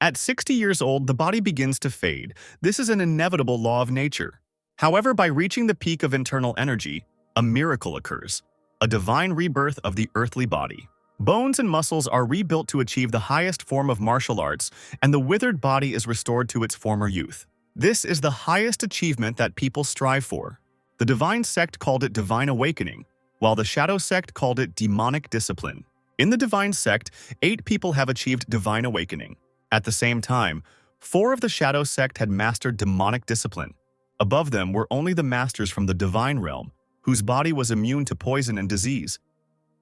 At 60 years old, the body begins to fade. This is an inevitable law of nature. However, by reaching the peak of internal energy, a miracle occurs, a divine rebirth of the earthly body. Bones and muscles are rebuilt to achieve the highest form of martial arts, and the withered body is restored to its former youth. This is the highest achievement that people strive for. The divine sect called it divine awakening, while the shadow sect called it demonic discipline. In the divine sect, 8 people have achieved divine awakening. At the same time, 4 of the shadow sect had mastered demonic discipline. Above them were only the masters from the divine realm, whose body was immune to poison and disease.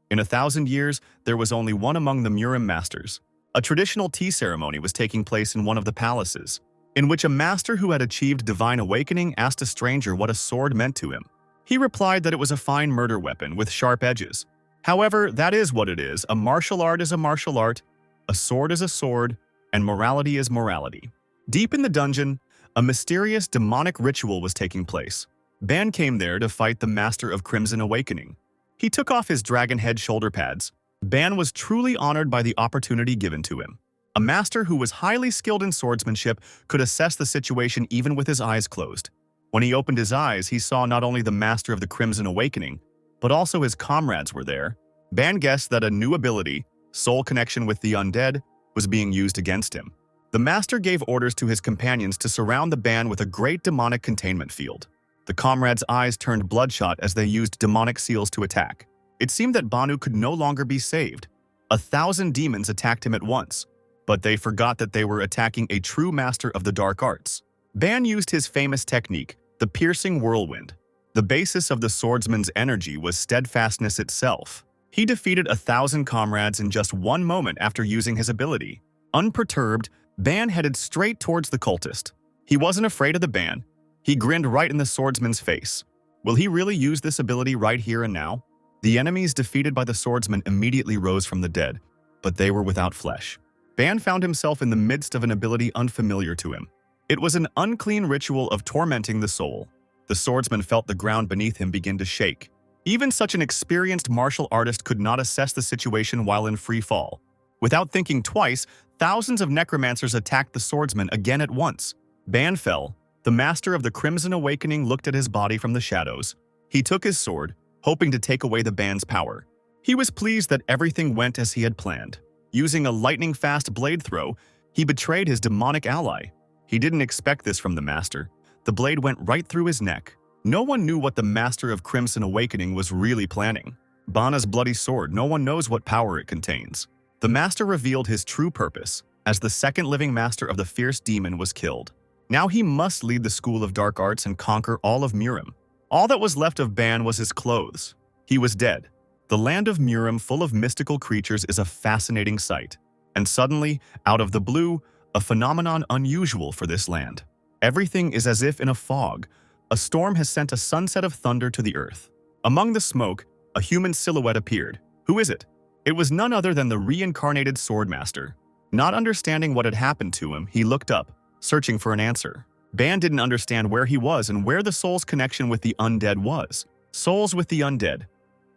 In 1,000 years, there was only one among the Murim masters. A traditional tea ceremony was taking place in one of the palaces, in which a master who had achieved divine awakening asked a stranger what a sword meant to him. He replied that it was a fine murder weapon with sharp edges. However, that is what it is. A martial art is a martial art, a sword is a sword, and morality is morality. Deep in the dungeon, a mysterious demonic ritual was taking place. Ban came there to fight the master of Crimson Awakening. He took off his dragon head shoulder pads. Ban was truly honored by the opportunity given to him. A master who was highly skilled in swordsmanship could assess the situation even with his eyes closed. When he opened his eyes, he saw not only the master of the Crimson Awakening, but also his comrades were there. Ban guessed that a new ability, soul connection with the undead, was being used against him. The master gave orders to his companions to surround the Ban with a great demonic containment field. The comrades' eyes turned bloodshot as they used demonic seals to attack. It seemed that Banu could no longer be saved. 1,000 demons attacked him at once, but they forgot that they were attacking a true master of the dark arts. Ban used his famous technique, the piercing whirlwind. The basis of the swordsman's energy was steadfastness itself. He defeated 1,000 comrades in just one moment after using his ability. Unperturbed, Ban headed straight towards the cultist. He wasn't afraid of the Ban. He grinned right in the swordsman's face. Will he really use this ability right here and now? The enemies defeated by the swordsman immediately rose from the dead, but they were without flesh. Ban found himself in the midst of an ability unfamiliar to him. It was an unclean ritual of tormenting the soul. The swordsman felt the ground beneath him begin to shake. Even such an experienced martial artist could not assess the situation while in free fall. Without thinking twice, thousands of necromancers attacked the swordsman again at once. Ban fell. The master of the Crimson Awakening looked at his body from the shadows. He took his sword, hoping to take away the Ban's power. He was pleased that everything went as he had planned. Using a lightning-fast blade throw, he betrayed his demonic ally. He didn't expect this from the master. The blade went right through his neck. No one knew what the master of Crimson Awakening was really planning. Bana's bloody sword, no one knows what power it contains. The master revealed his true purpose, as the second living master of the fierce demon was killed. Now he must lead the school of dark arts and conquer all of Murim. All that was left of Ban was his clothes. He was dead. The land of Murim, full of mystical creatures, is a fascinating sight. And suddenly, out of the blue, a phenomenon unusual for this land. Everything is as if in a fog. A storm has sent a sunset of thunder to the earth. Among the smoke, a human silhouette appeared. Who is it? It was none other than the reincarnated swordmaster. Not understanding what had happened to him, he looked up, searching for an answer. Ban didn't understand where he was and where the soul's connection with the undead was. Souls with the undead.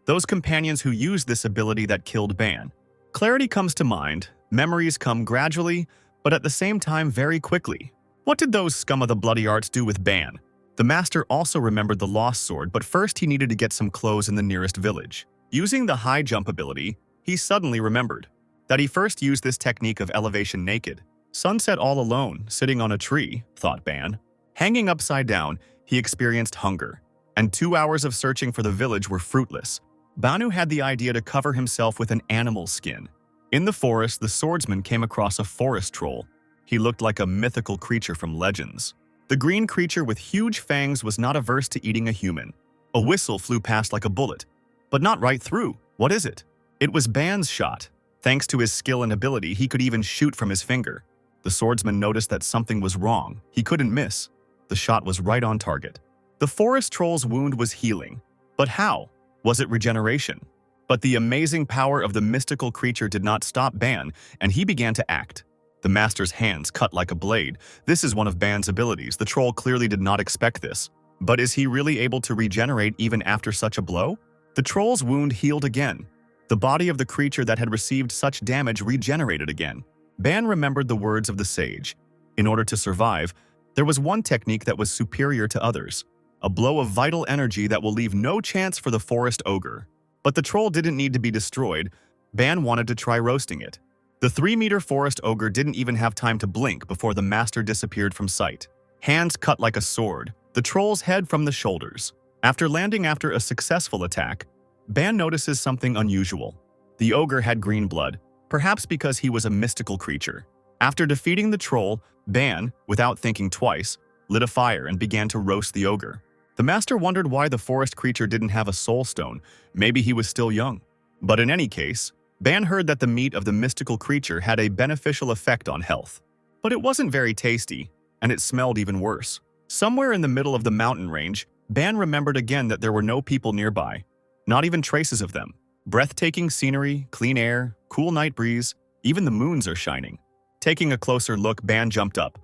Those companions who used this ability that killed Ban. Clarity comes to mind, memories come gradually, but at the same time very quickly. What did those scum of the bloody arts do with Ban? The master also remembered the lost sword, but first he needed to get some clothes in the nearest village. Using the high jump ability, he suddenly remembered that he first used this technique of elevation naked. Sunset all alone, sitting on a tree, thought Ban. Hanging upside down, he experienced hunger, and 2 hours of searching for the village were fruitless. Banu had the idea to cover himself with an animal skin. In the forest, the swordsman came across a forest troll. He looked like a mythical creature from legends. The green creature with huge fangs was not averse to eating a human. A whistle flew past like a bullet, but not right through. What is it? It was Ban's shot. Thanks to his skill and ability, he could even shoot from his finger. The swordsman noticed that something was wrong. He couldn't miss. The shot was right on target. The forest troll's wound was healing. But how? Was it regeneration? But the amazing power of the mystical creature did not stop Ban, and he began to act. The master's hands cut like a blade. This is one of Ban's abilities. The troll clearly did not expect this. But is he really able to regenerate even after such a blow? The troll's wound healed again. The body of the creature that had received such damage regenerated again. Ban remembered the words of the sage. In order to survive, there was one technique that was superior to others, a blow of vital energy that will leave no chance for the forest ogre. But the troll didn't need to be destroyed. Ban wanted to try roasting it. The 3-meter forest ogre didn't even have time to blink before the master disappeared from sight. Hands cut like a sword, the troll's head from the shoulders. After landing after a successful attack, Ban notices something unusual. The ogre had green blood, perhaps because he was a mystical creature. After defeating the troll, Ban, without thinking twice, lit a fire and began to roast the ogre. The master wondered why the forest creature didn't have a soul stone. Maybe he was still young. But in any case, Ban heard that the meat of the mystical creature had a beneficial effect on health. But it wasn't very tasty, and it smelled even worse. Somewhere in the middle of the mountain range, Ban remembered again that there were no people nearby, not even traces of them. Breathtaking scenery, clean air, cool night breeze, even the moons are shining. Taking a closer look, Ban jumped up.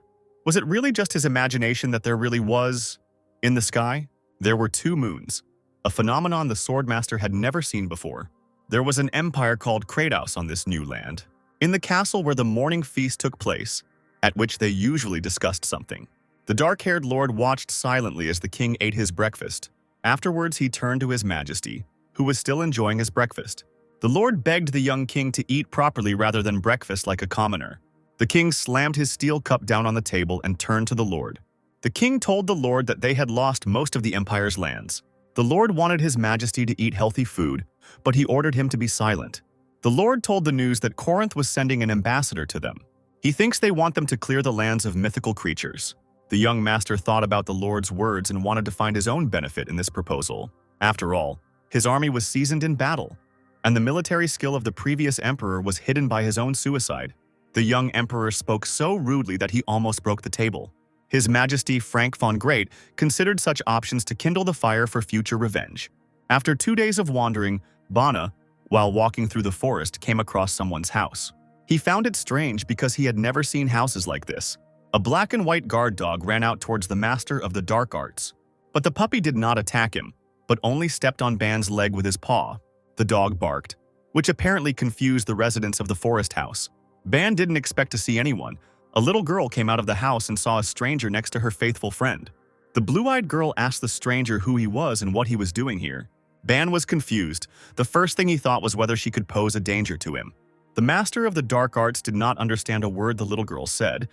Was it really just his imagination that there really was? In the sky, there were 2 moons, a phenomenon the Swordmaster had never seen before. There was an empire called Kratos on this new land, in the castle where the morning feast took place, at which they usually discussed something. The dark-haired lord watched silently as the king ate his breakfast. Afterwards, he turned to his majesty, who was still enjoying his breakfast. The lord begged the young king to eat properly rather than breakfast like a commoner. The king slammed his steel cup down on the table and turned to the lord. The king told the lord that they had lost most of the empire's lands. The lord wanted his majesty to eat healthy food, but he ordered him to be silent. The lord told the news that Corinth was sending an ambassador to them. He thinks they want them to clear the lands of mythical creatures. The young master thought about the lord's words and wanted to find his own benefit in this proposal. After all, his army was seasoned in battle, and the military skill of the previous emperor was hidden by his own suicide. The young emperor spoke so rudely that he almost broke the table. His Majesty Frank von Great considered such options to kindle the fire for future revenge. After 2 days of wandering, Bana, while walking through the forest, came across someone's house. He found it strange because he had never seen houses like this. A black and white guard dog ran out towards the master of the dark arts. But the puppy did not attack him, but only stepped on Ban's leg with his paw. The dog barked, which apparently confused the residents of the forest house. Ban didn't expect to see anyone. A little girl came out of the house and saw a stranger next to her faithful friend. The blue-eyed girl asked the stranger who he was and what he was doing here. Ban was confused. The first thing he thought was whether she could pose a danger to him. The master of the dark arts did not understand a word the little girl said,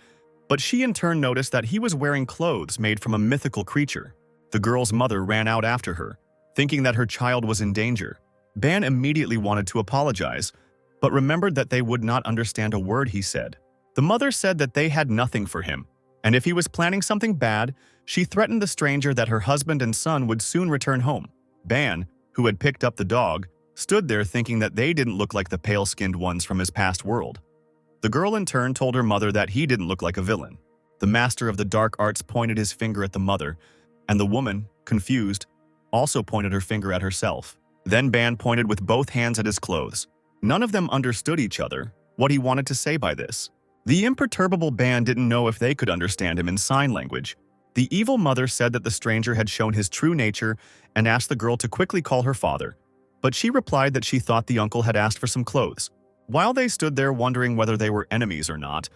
but she in turn noticed that he was wearing clothes made from a mythical creature. The girl's mother ran out after her, thinking that her child was in danger. Ban immediately wanted to apologize, but remembered that they would not understand a word he said. The mother said that they had nothing for him, and if he was planning something bad, she threatened the stranger that her husband and son would soon return home. Ban, who had picked up the dog, stood there thinking that they didn't look like the pale-skinned ones from his past world. The girl in turn told her mother that he didn't look like a villain. The master of the dark arts pointed his finger at the mother, and the woman, confused, also pointed her finger at herself. Then Ban pointed with both hands at his clothes. None of them understood each other, what he wanted to say by this. The imperturbable Ban didn't know if they could understand him in sign language. The evil mother said that the stranger had shown his true nature and asked the girl to quickly call her father, but she replied that she thought the uncle had asked for some clothes. While they stood there wondering whether they were enemies or not,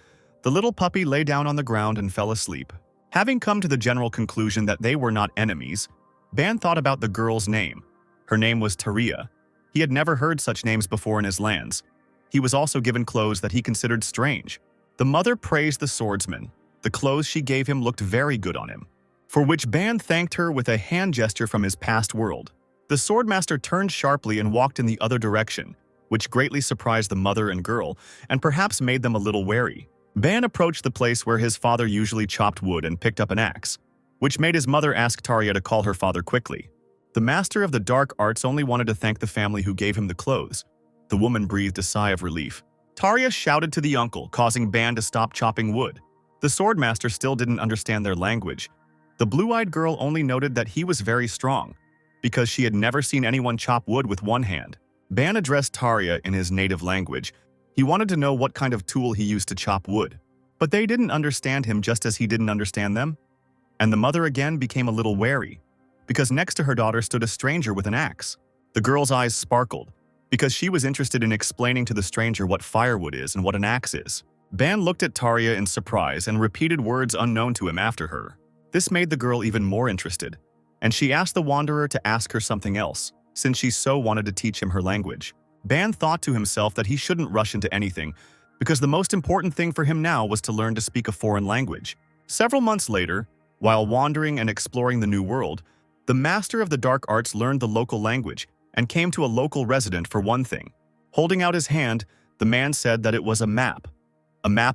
the little puppy lay down on the ground and fell asleep. Having come to the general conclusion that they were not enemies, Ban thought about the girl's name. Her name was Taria. He had never heard such names before in his lands. He was also given clothes that he considered strange. The mother praised the swordsman. The clothes she gave him looked very good on him, for which Ban thanked her with a hand gesture from his past world. The swordmaster turned sharply and walked in the other direction, which greatly surprised the mother and girl and perhaps made them a little wary. Ban approached the place where his father usually chopped wood and picked up an axe, which made his mother ask Taria to call her father quickly. The master of the dark arts only wanted to thank the family who gave him the clothes. The woman breathed a sigh of relief. Taria shouted to the uncle, causing Ban to stop chopping wood. The swordmaster still didn't understand their language. The blue-eyed girl only noted that he was very strong, because she had never seen anyone chop wood with one hand. Ban addressed Taria in his native language. He wanted to know what kind of tool he used to chop wood. But they didn't understand him just as he didn't understand them. And the mother again became a little wary, because next to her daughter stood a stranger with an axe. The girl's eyes sparkled, because she was interested in explaining to the stranger what firewood is and what an axe is. Ban looked at Tarya in surprise and repeated words unknown to him after her. This made the girl even more interested, and she asked the wanderer to ask her something else, since she so wanted to teach him her language. Ban thought to himself that he shouldn't rush into anything, because the most important thing for him now was to learn to speak a foreign language. Several months later, while wandering and exploring the new world, the master of the dark arts learned the local language and came to a local resident for one thing. Holding out his hand, the man said that it was a map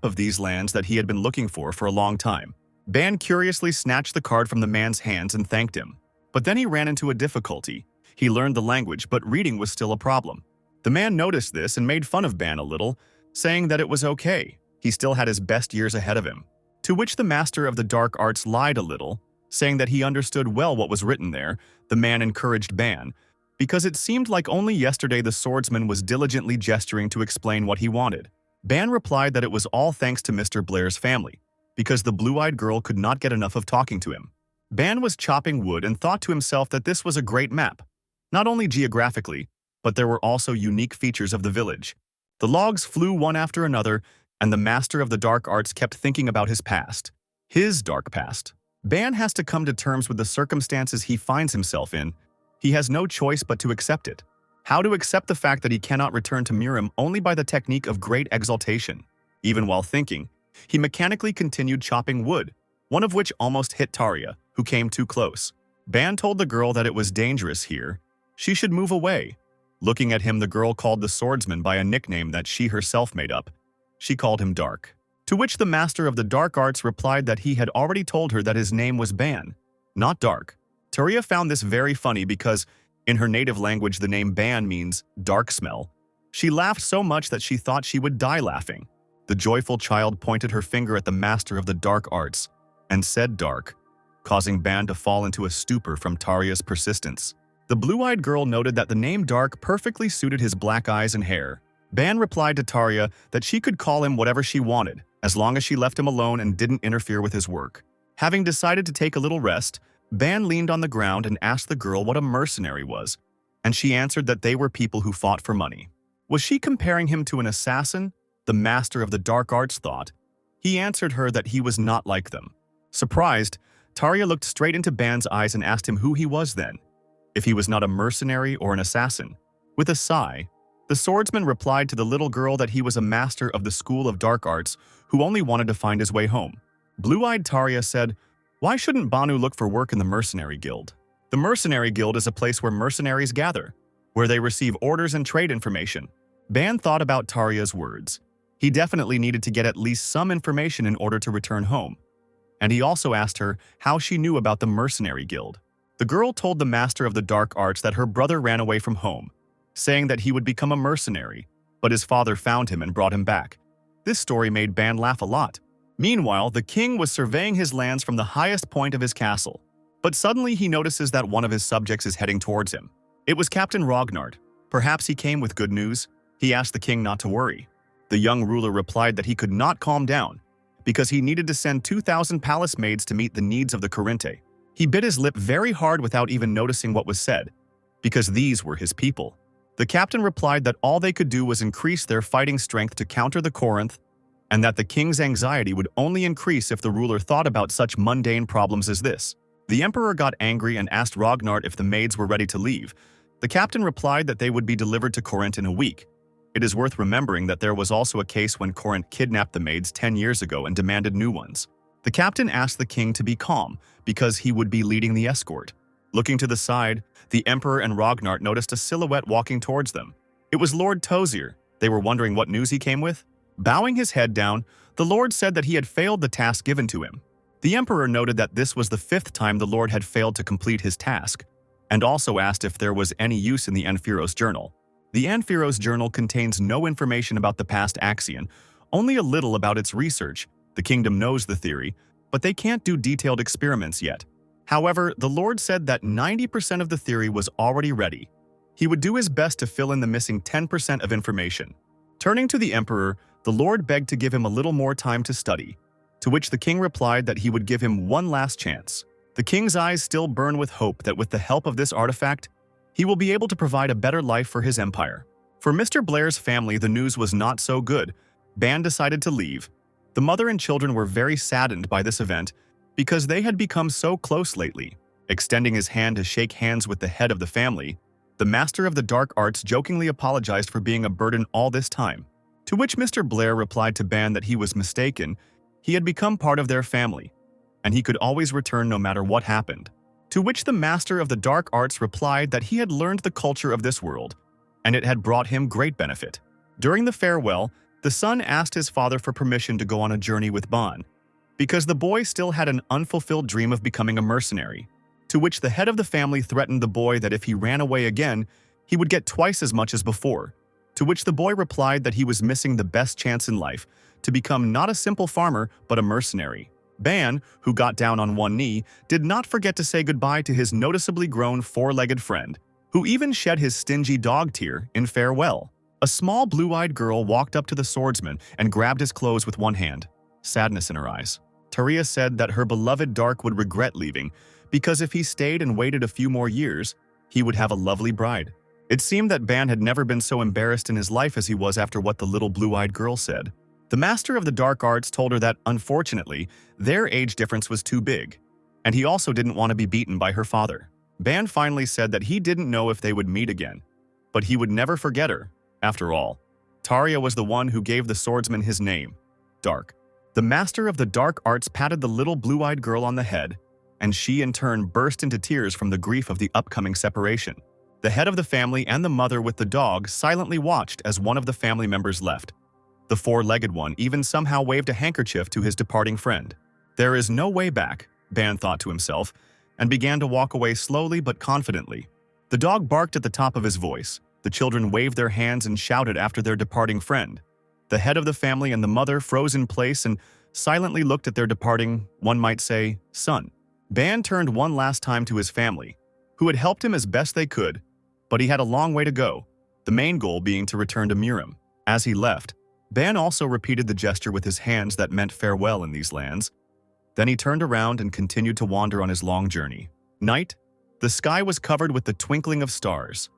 of these lands that he had been looking for a long time. Ban curiously snatched the card from the man's hands and thanked him. But then he ran into a difficulty. He learned the language, but reading was still a problem. The man noticed this and made fun of Ban a little, saying that it was okay. He still had his best years ahead of him. To which the master of the dark arts lied a little, saying that he understood well what was written there. The man encouraged Ban, because it seemed like only yesterday the swordsman was diligently gesturing to explain what he wanted. Ban replied that it was all thanks to Mr. Blair's family, because the blue-eyed girl could not get enough of talking to him. Ban was chopping wood and thought to himself that this was a great map, not only geographically, but there were also unique features of the village. The logs flew one after another, and the master of the dark arts kept thinking about his past. His dark past. Ban has to come to terms with the circumstances he finds himself in. He has no choice but to accept it. How to accept the fact that he cannot return to Miram only by the technique of great exaltation. Even while thinking, he mechanically continued chopping wood, one of which almost hit Tarya, who came too close. Ban told the girl that it was dangerous here. She should move away. Looking at him, the girl called the swordsman by a nickname that she herself made up. She called him Dark. To which the master of the dark arts replied that he had already told her that his name was Ban, not Dark. Tarya found this very funny because, in her native language, the name Ban means dark smell. She laughed so much that she thought she would die laughing. The joyful child pointed her finger at the master of the dark arts and said Dark, causing Ban to fall into a stupor from Tarya's persistence. The blue-eyed girl noted that the name Dark perfectly suited his black eyes and hair. Ban replied to Tarya that she could call him whatever she wanted, as long as she left him alone and didn't interfere with his work. Having decided to take a little rest, Ban leaned on the ground and asked the girl what a mercenary was, and she answered that they were people who fought for money. Was she comparing him to an assassin? The master of the dark arts thought. He answered her that he was not like them. Surprised, Tarya looked straight into Ban's eyes and asked him who he was then, if he was not a mercenary or an assassin. With a sigh, the swordsman replied to the little girl that he was a master of the school of dark arts who only wanted to find his way home. Blue-eyed Tarya said, "Why shouldn't Banu look for work in the mercenary guild? The mercenary guild is a place where mercenaries gather, where they receive orders and trade information." Ban thought about Tarya's words. He definitely needed to get at least some information in order to return home. And he also asked her how she knew about the mercenary guild. The girl told the master of the dark arts that her brother ran away from home, saying that he would become a mercenary, but his father found him and brought him back. This story made Ban laugh a lot. Meanwhile, the king was surveying his lands from the highest point of his castle, but suddenly he notices that one of his subjects is heading towards him. It was Captain Rognard. Perhaps he came with good news. He asked the king not to worry. The young ruler replied that he could not calm down, because he needed to send 2,000 palace maids to meet the needs of the Corinte. He bit his lip very hard without even noticing what was said, because these were his people. The captain replied that all they could do was increase their fighting strength to counter the Corinth, and that the king's anxiety would only increase if the ruler thought about such mundane problems as this. The emperor got angry and asked Rognard if the maids were ready to leave. The captain replied that they would be delivered to Corinth in a week. It is worth remembering that there was also a case when Corinth kidnapped the maids 10 years ago and demanded new ones. The captain asked the king to be calm, because he would be leading the escort. Looking to the side, the emperor and Rognard noticed a silhouette walking towards them. It was Lord Tozier. They were wondering what news he came with. Bowing his head down, the lord said that he had failed the task given to him. The emperor noted that this was the 5th time the lord had failed to complete his task, and also asked if there was any use in the Anfiros journal. The Anfiros journal contains no information about the past Axion, only a little about its research. The kingdom knows the theory, but they can't do detailed experiments yet. However, the lord said that 90% of the theory was already ready. He would do his best to fill in the missing 10% of information. Turning to the emperor, the lord begged to give him a little more time to study, to which the king replied that he would give him one last chance. The king's eyes still burn with hope that with the help of this artifact, he will be able to provide a better life for his empire. For Mr. Blair's family, the news was not so good, Ban decided to leave. The mother and children were very saddened by this event because they had become so close lately. Extending his hand to shake hands with the head of the family, the master of the dark arts jokingly apologized for being a burden all this time, to which Mr. Blair replied to Ban that he was mistaken. He had become part of their family, and he could always return no matter what happened. To which the master of the dark arts replied that he had learned the culture of this world, and it had brought him great benefit. During the farewell, the son asked his father for permission to go on a journey with Ban, because the boy still had an unfulfilled dream of becoming a mercenary, to which the head of the family threatened the boy that if he ran away again, he would get twice as much as before, to which the boy replied that he was missing the best chance in life to become not a simple farmer but a mercenary. Ban, who got down on one knee, did not forget to say goodbye to his noticeably grown four-legged friend, who even shed his stingy dog tear in farewell. A small blue-eyed girl walked up to the swordsman and grabbed his clothes with one hand, sadness in her eyes. Taria said that her beloved Dark would regret leaving, because if he stayed and waited a few more years, he would have a lovely bride. It seemed that Ban had never been so embarrassed in his life as he was after what the little blue-eyed girl said. The master of the dark arts told her that, unfortunately, their age difference was too big, and he also didn't want to be beaten by her father. Ban finally said that he didn't know if they would meet again, but he would never forget her. After all, Taria was the one who gave the swordsman his name, Dark. The master of the dark arts patted the little blue-eyed girl on the head, and she in turn burst into tears from the grief of the upcoming separation. The head of the family and the mother with the dog silently watched as one of the family members left. The four-legged one even somehow waved a handkerchief to his departing friend. There is no way back, Ban thought to himself, and began to walk away slowly but confidently. The dog barked at the top of his voice. The children waved their hands and shouted after their departing friend. The head of the family and the mother froze in place and silently looked at their departing, one might say, son. Ban turned one last time to his family, who had helped him as best they could, but he had a long way to go, the main goal being to return to Murim. As he left, Ban also repeated the gesture with his hands that meant farewell in these lands. Then he turned around and continued to wander on his long journey. Night, the sky was covered with the twinkling of stars.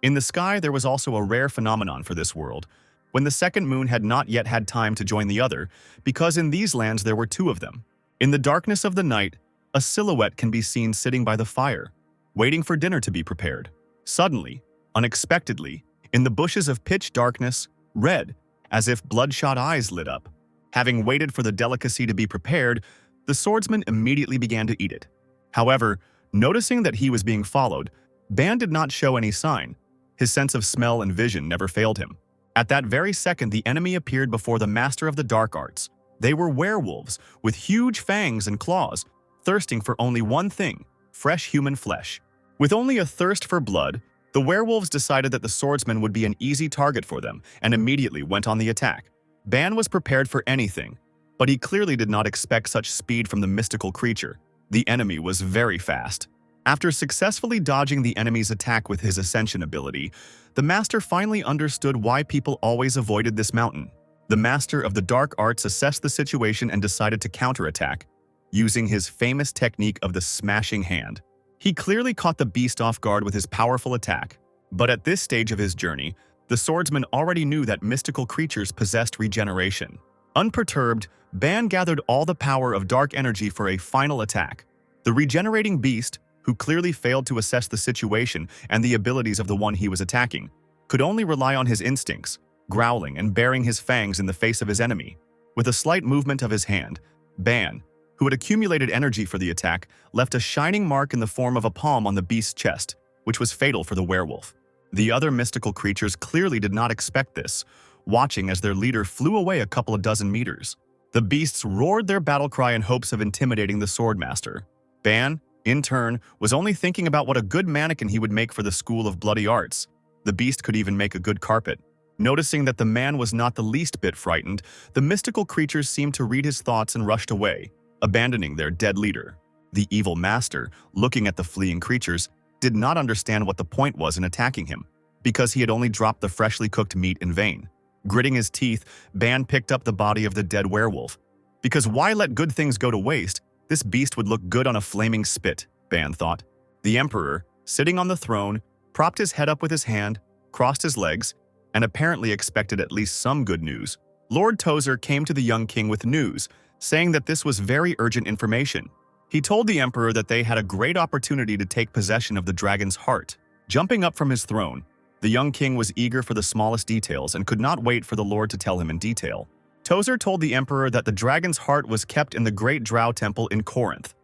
In the sky, there was also a rare phenomenon for this world, when the second moon had not yet had time to join the other, because in these lands there were two of them. In the darkness of the night, a silhouette can be seen sitting by the fire, waiting for dinner to be prepared. Suddenly, unexpectedly, in the bushes of pitch darkness, red, as if bloodshot eyes lit up. Having waited for the delicacy to be prepared, the swordsman immediately began to eat it. However, noticing that he was being followed, Ban did not show any sign. His sense of smell and vision never failed him. At that very second, the enemy appeared before the master of the dark arts. They were werewolves with huge fangs and claws, thirsting for only one thing: fresh human flesh. With only a thirst for blood, the werewolves decided that the swordsman would be an easy target for them and immediately went on the attack. Ban was prepared for anything, but he clearly did not expect such speed from the mystical creature. The enemy was very fast. After successfully dodging the enemy's attack with his ascension ability, the master finally understood why people always avoided this mountain. The master of the dark arts assessed the situation and decided to counterattack, using his famous technique of the smashing hand. He clearly caught the beast off guard with his powerful attack, but at this stage of his journey, the swordsman already knew that mystical creatures possessed regeneration. Unperturbed, Ban gathered all the power of dark energy for a final attack. The regenerating beast, who clearly failed to assess the situation and the abilities of the one he was attacking, could only rely on his instincts, growling and baring his fangs in the face of his enemy. With a slight movement of his hand, Ban, who had accumulated energy for the attack, left a shining mark in the form of a palm on the beast's chest, which was fatal for the werewolf. The other mystical creatures clearly did not expect this, watching as their leader flew away a couple of dozen meters. The beasts roared their battle cry in hopes of intimidating the swordmaster. Ban, in turn, was only thinking about what a good mannequin he would make for the School of Bloody Arts. The beast could even make a good carpet. Noticing that the man was not the least bit frightened, the mystical creatures seemed to read his thoughts and rushed away, abandoning their dead leader. The evil master, looking at the fleeing creatures, did not understand what the point was in attacking him, because he had only dropped the freshly cooked meat in vain. Gritting his teeth, Ban picked up the body of the dead werewolf. Because why let good things go to waste? This beast would look good on a flaming spit, Ban thought. The emperor, sitting on the throne, propped his head up with his hand, crossed his legs, and apparently expected at least some good news. Lord Tozer came to the young king with news, saying that this was very urgent information. He told the emperor that they had a great opportunity to take possession of the dragon's heart. Jumping up from his throne, the young king was eager for the smallest details and could not wait for the lord to tell him in detail. Tozer told the emperor that the dragon's heart was kept in the great Drow temple in Corinth,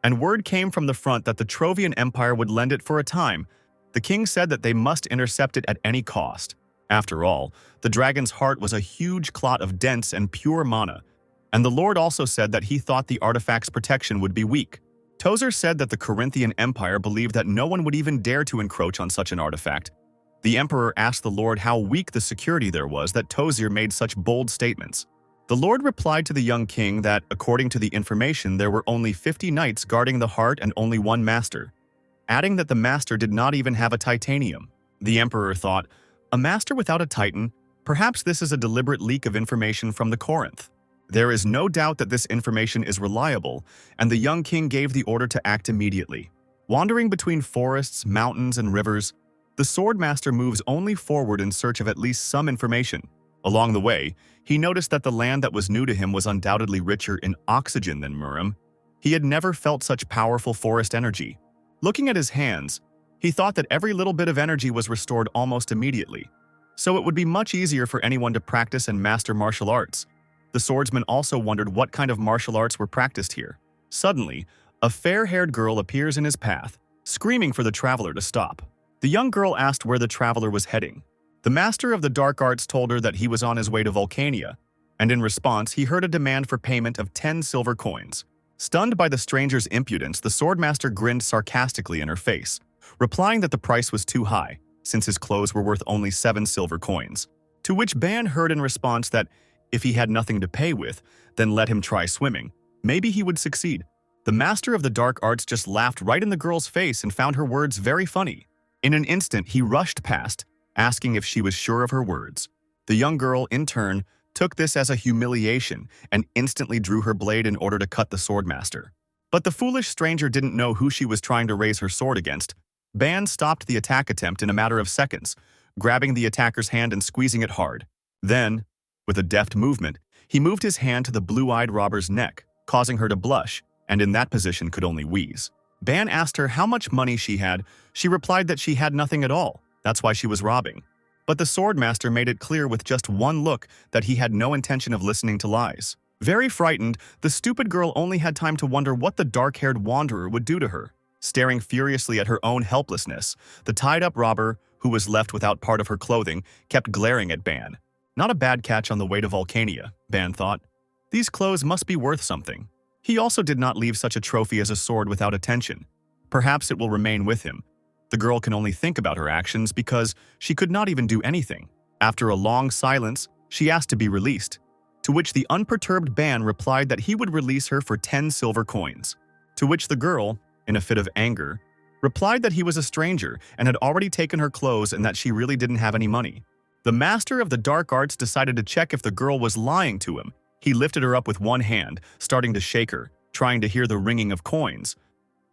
and word came from the front that the Trovian Empire would lend it for a time. The king said that they must intercept it at any cost. After all, the dragon's heart was a huge clot of dense and pure mana, and the lord also said that he thought the artifact's protection would be weak. Tozer said that the Corinthian Empire believed that no one would even dare to encroach on such an artifact. The emperor asked the lord how weak the security there was that Tozer made such bold statements. The lord replied to the young king that, according to the information, there were only 50 knights guarding the heart and only one master, adding that the master did not even have a titanium. The emperor thought, a master without a titan? Perhaps this is a deliberate leak of information from the Corinth. There is no doubt that this information is reliable, and the young king gave the order to act immediately. Wandering between forests, mountains, and rivers, the swordmaster moves only forward in search of at least some information. Along the way, he noticed that the land that was new to him was undoubtedly richer in oxygen than Murim. He had never felt such powerful forest energy. Looking at his hands, he thought that every little bit of energy was restored almost immediately, so it would be much easier for anyone to practice and master martial arts. The swordsman also wondered what kind of martial arts were practiced here. Suddenly, a fair-haired girl appears in his path, screaming for the traveler to stop. The young girl asked where the traveler was heading. The master of the dark arts told her that he was on his way to Vulcania, and in response, he heard a demand for payment of 10 silver coins. Stunned by the stranger's impudence, the swordmaster grinned sarcastically in her face, replying that the price was too high, since his clothes were worth only 7 silver coins. To which Ban heard in response that if he had nothing to pay with, then let him try swimming. Maybe he would succeed. The master of the dark arts just laughed right in the girl's face and found her words very funny. In an instant, he rushed past, asking if she was sure of her words. The young girl, in turn, took this as a humiliation and instantly drew her blade in order to cut the swordmaster. But the foolish stranger didn't know who she was trying to raise her sword against. Ban stopped the attack attempt in a matter of seconds, grabbing the attacker's hand and squeezing it hard. Then, with a deft movement, he moved his hand to the blue-eyed robber's neck, causing her to blush, and in that position could only wheeze. Ban asked her how much money she had. She replied that she had nothing at all. That's why she was robbing. But the swordmaster made it clear with just one look that he had no intention of listening to lies. Very frightened, the stupid girl only had time to wonder what the dark-haired wanderer would do to her. Staring furiously at her own helplessness, the tied-up robber, who was left without part of her clothing, kept glaring at Ban. Not a bad catch on the way to Vulcania, Ban thought. These clothes must be worth something. He also did not leave such a trophy as a sword without attention. Perhaps it will remain with him. The girl can only think about her actions because she could not even do anything. After a long silence, she asked to be released, to which the unperturbed Ban replied that he would release her for 10 silver coins. To which the girl, in a fit of anger, replied that he was a stranger and had already taken her clothes and that she really didn't have any money. The master of the dark arts decided to check if the girl was lying to him. He lifted her up with one hand, starting to shake her, trying to hear the ringing of coins.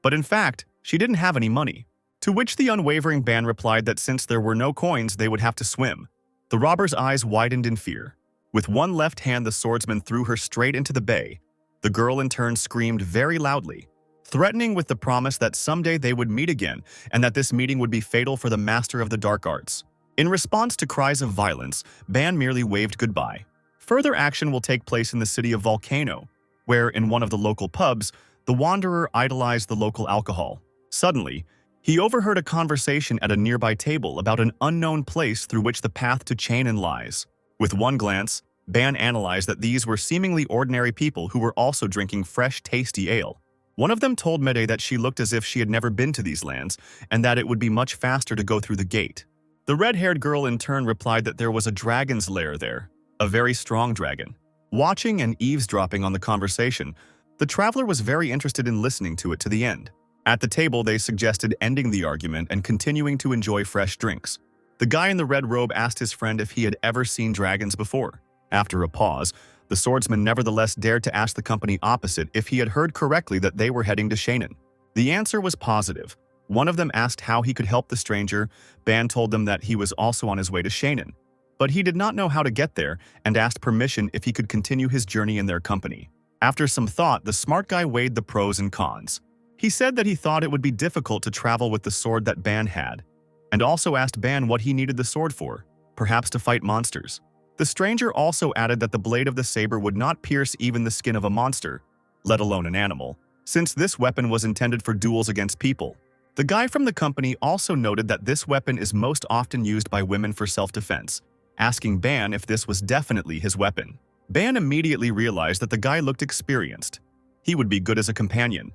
But in fact, she didn't have any money. To which the unwavering Ban replied that since there were no coins, they would have to swim. The robber's eyes widened in fear. With one left hand, the swordsman threw her straight into the bay. The girl in turn screamed very loudly, threatening with the promise that someday they would meet again and that this meeting would be fatal for the master of the dark arts. In response to cries of violence, Ban merely waved goodbye. Further action will take place in the city of Volcano, where, in one of the local pubs, the wanderer idolized the local alcohol. Suddenly, he overheard a conversation at a nearby table about an unknown place through which the path to Chenin lies. With one glance, Ban analyzed that these were seemingly ordinary people who were also drinking fresh, tasty ale. One of them told Mede that she looked as if she had never been to these lands and that it would be much faster to go through the gate. The red-haired girl in turn replied that there was a dragon's lair there, a very strong dragon. Watching and eavesdropping on the conversation, the traveler was very interested in listening to it to the end. At the table, they suggested ending the argument and continuing to enjoy fresh drinks. The guy in the red robe asked his friend if he had ever seen dragons before. After a pause, the swordsman nevertheless dared to ask the company opposite if he had heard correctly that they were heading to Chenin. The answer was positive. One of them asked how he could help the stranger. Ban told them that he was also on his way to Chenin. but he did not know how to get there and asked permission if he could continue his journey in their company. After some thought, the smart guy weighed the pros and cons. He said that he thought it would be difficult to travel with the sword that Ban had, and also asked Ban what he needed the sword for, perhaps to fight monsters. The stranger also added that the blade of the saber would not pierce even the skin of a monster, let alone an animal, since this weapon was intended for duels against people. The guy from the company also noted that this weapon is most often used by women for self-defense, asking Ban if this was definitely his weapon. Ban immediately realized that the guy looked experienced. He would be good as a companion.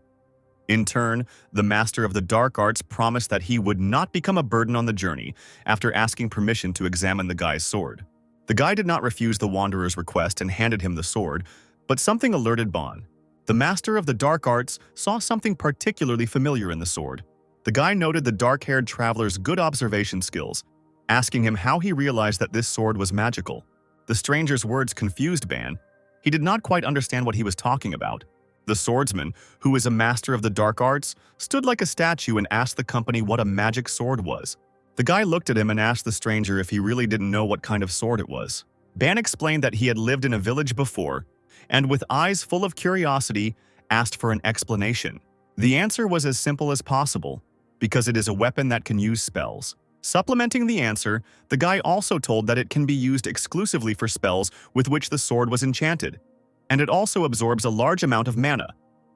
In turn, the master of the dark arts promised that he would not become a burden on the journey after asking permission to examine the guy's sword. The guy did not refuse the wanderer's request and handed him the sword, but something alerted Ban. The master of the dark arts saw something particularly familiar in the sword. The guy noted the dark-haired traveler's good observation skills, asking him how he realized that this sword was magical. The stranger's words confused Ban. He did not quite understand what he was talking about. The swordsman, who is a master of the dark arts, stood like a statue and asked the company what a magic sword was. The guy looked at him and asked the stranger if he really didn't know what kind of sword it was. Ban explained that he had lived in a village before, and with eyes full of curiosity, asked for an explanation. The answer was as simple as possible, because it is a weapon that can use spells. Supplementing the answer, the guy also told that it can be used exclusively for spells with which the sword was enchanted, and it also absorbs a large amount of mana.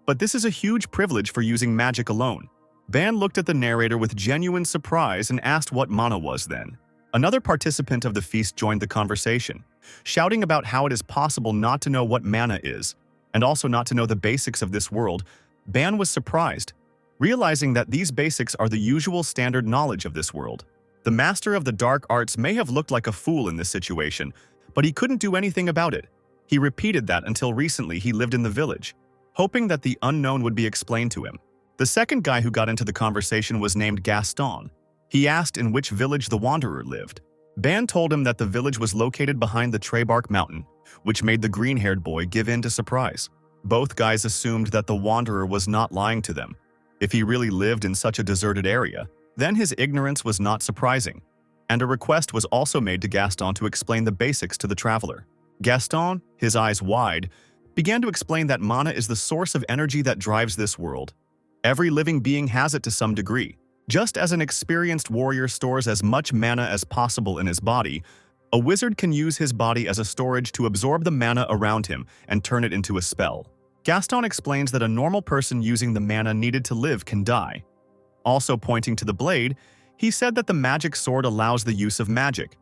But this is a huge privilege for using magic alone. Ban looked at the narrator with genuine surprise and asked what mana was then. Another participant of the feast joined the conversation, shouting about how it is possible not to know what mana is, and also not to know the basics of this world. Ban was surprised, realizing that these basics are the usual standard knowledge of this world. The master of the dark arts may have looked like a fool in this situation, but he couldn't do anything about it. He repeated that until recently he lived in the village, hoping that the unknown would be explained to him. The second guy who got into the conversation was named Gaston. He asked in which village the wanderer lived. Ban told him that the village was located behind the Trebark Mountain, which made the green-haired boy give in to surprise. Both guys assumed that the wanderer was not lying to them. If he really lived in such a deserted area, then his ignorance was not surprising, and a request was also made to Gaston to explain the basics to the traveler. Gaston, his eyes wide, began to explain that mana is the source of energy that drives this world. Every living being has it to some degree. Just as an experienced warrior stores as much mana as possible in his body, a wizard can use his body as a storage to absorb the mana around him and turn it into a spell. Gaston explains that a normal person using the mana needed to live can die. Also pointing to the blade, he said that the magic sword allows the use of magic,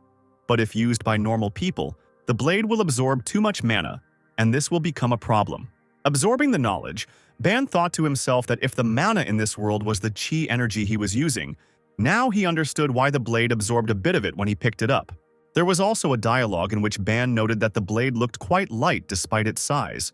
but if used by normal people, the blade will absorb too much mana, and this will become a problem. Absorbing the knowledge, Ban thought to himself that if the mana in this world was the chi energy he was using, now he understood why the blade absorbed a bit of it when he picked it up. There was also a dialogue in which Ban noted that the blade looked quite light despite its size,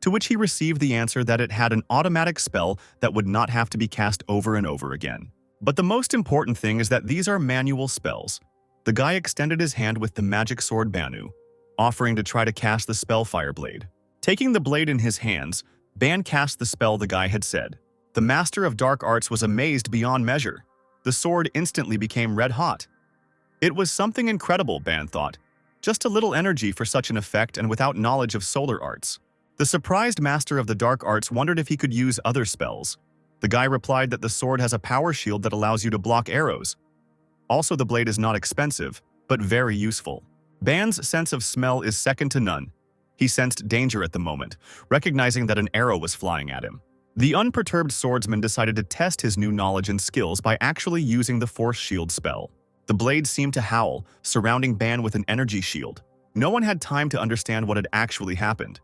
to which he received the answer that it had an automatic spell that would not have to be cast over and over again. But the most important thing is that these are manual spells. The guy extended his hand with the magic sword Banu, offering to try to cast the spell Fire Blade. Taking the blade in his hands, Ban cast the spell the guy had said. The master of dark arts was amazed beyond measure. The sword instantly became red hot. It was something incredible, Ban thought. Just a little energy for such an effect and without knowledge of solar arts. The surprised master of the dark arts wondered if he could use other spells. The guy replied that the sword has a power shield that allows you to block arrows. Also, the blade is not expensive, but very useful. Ban's sense of smell is second to none. He sensed danger at the moment, recognizing that an arrow was flying at him. The unperturbed swordsman decided to test his new knowledge and skills by actually using the force shield spell. The blade seemed to howl, surrounding Ban with an energy shield. No one had time to understand what had actually happened.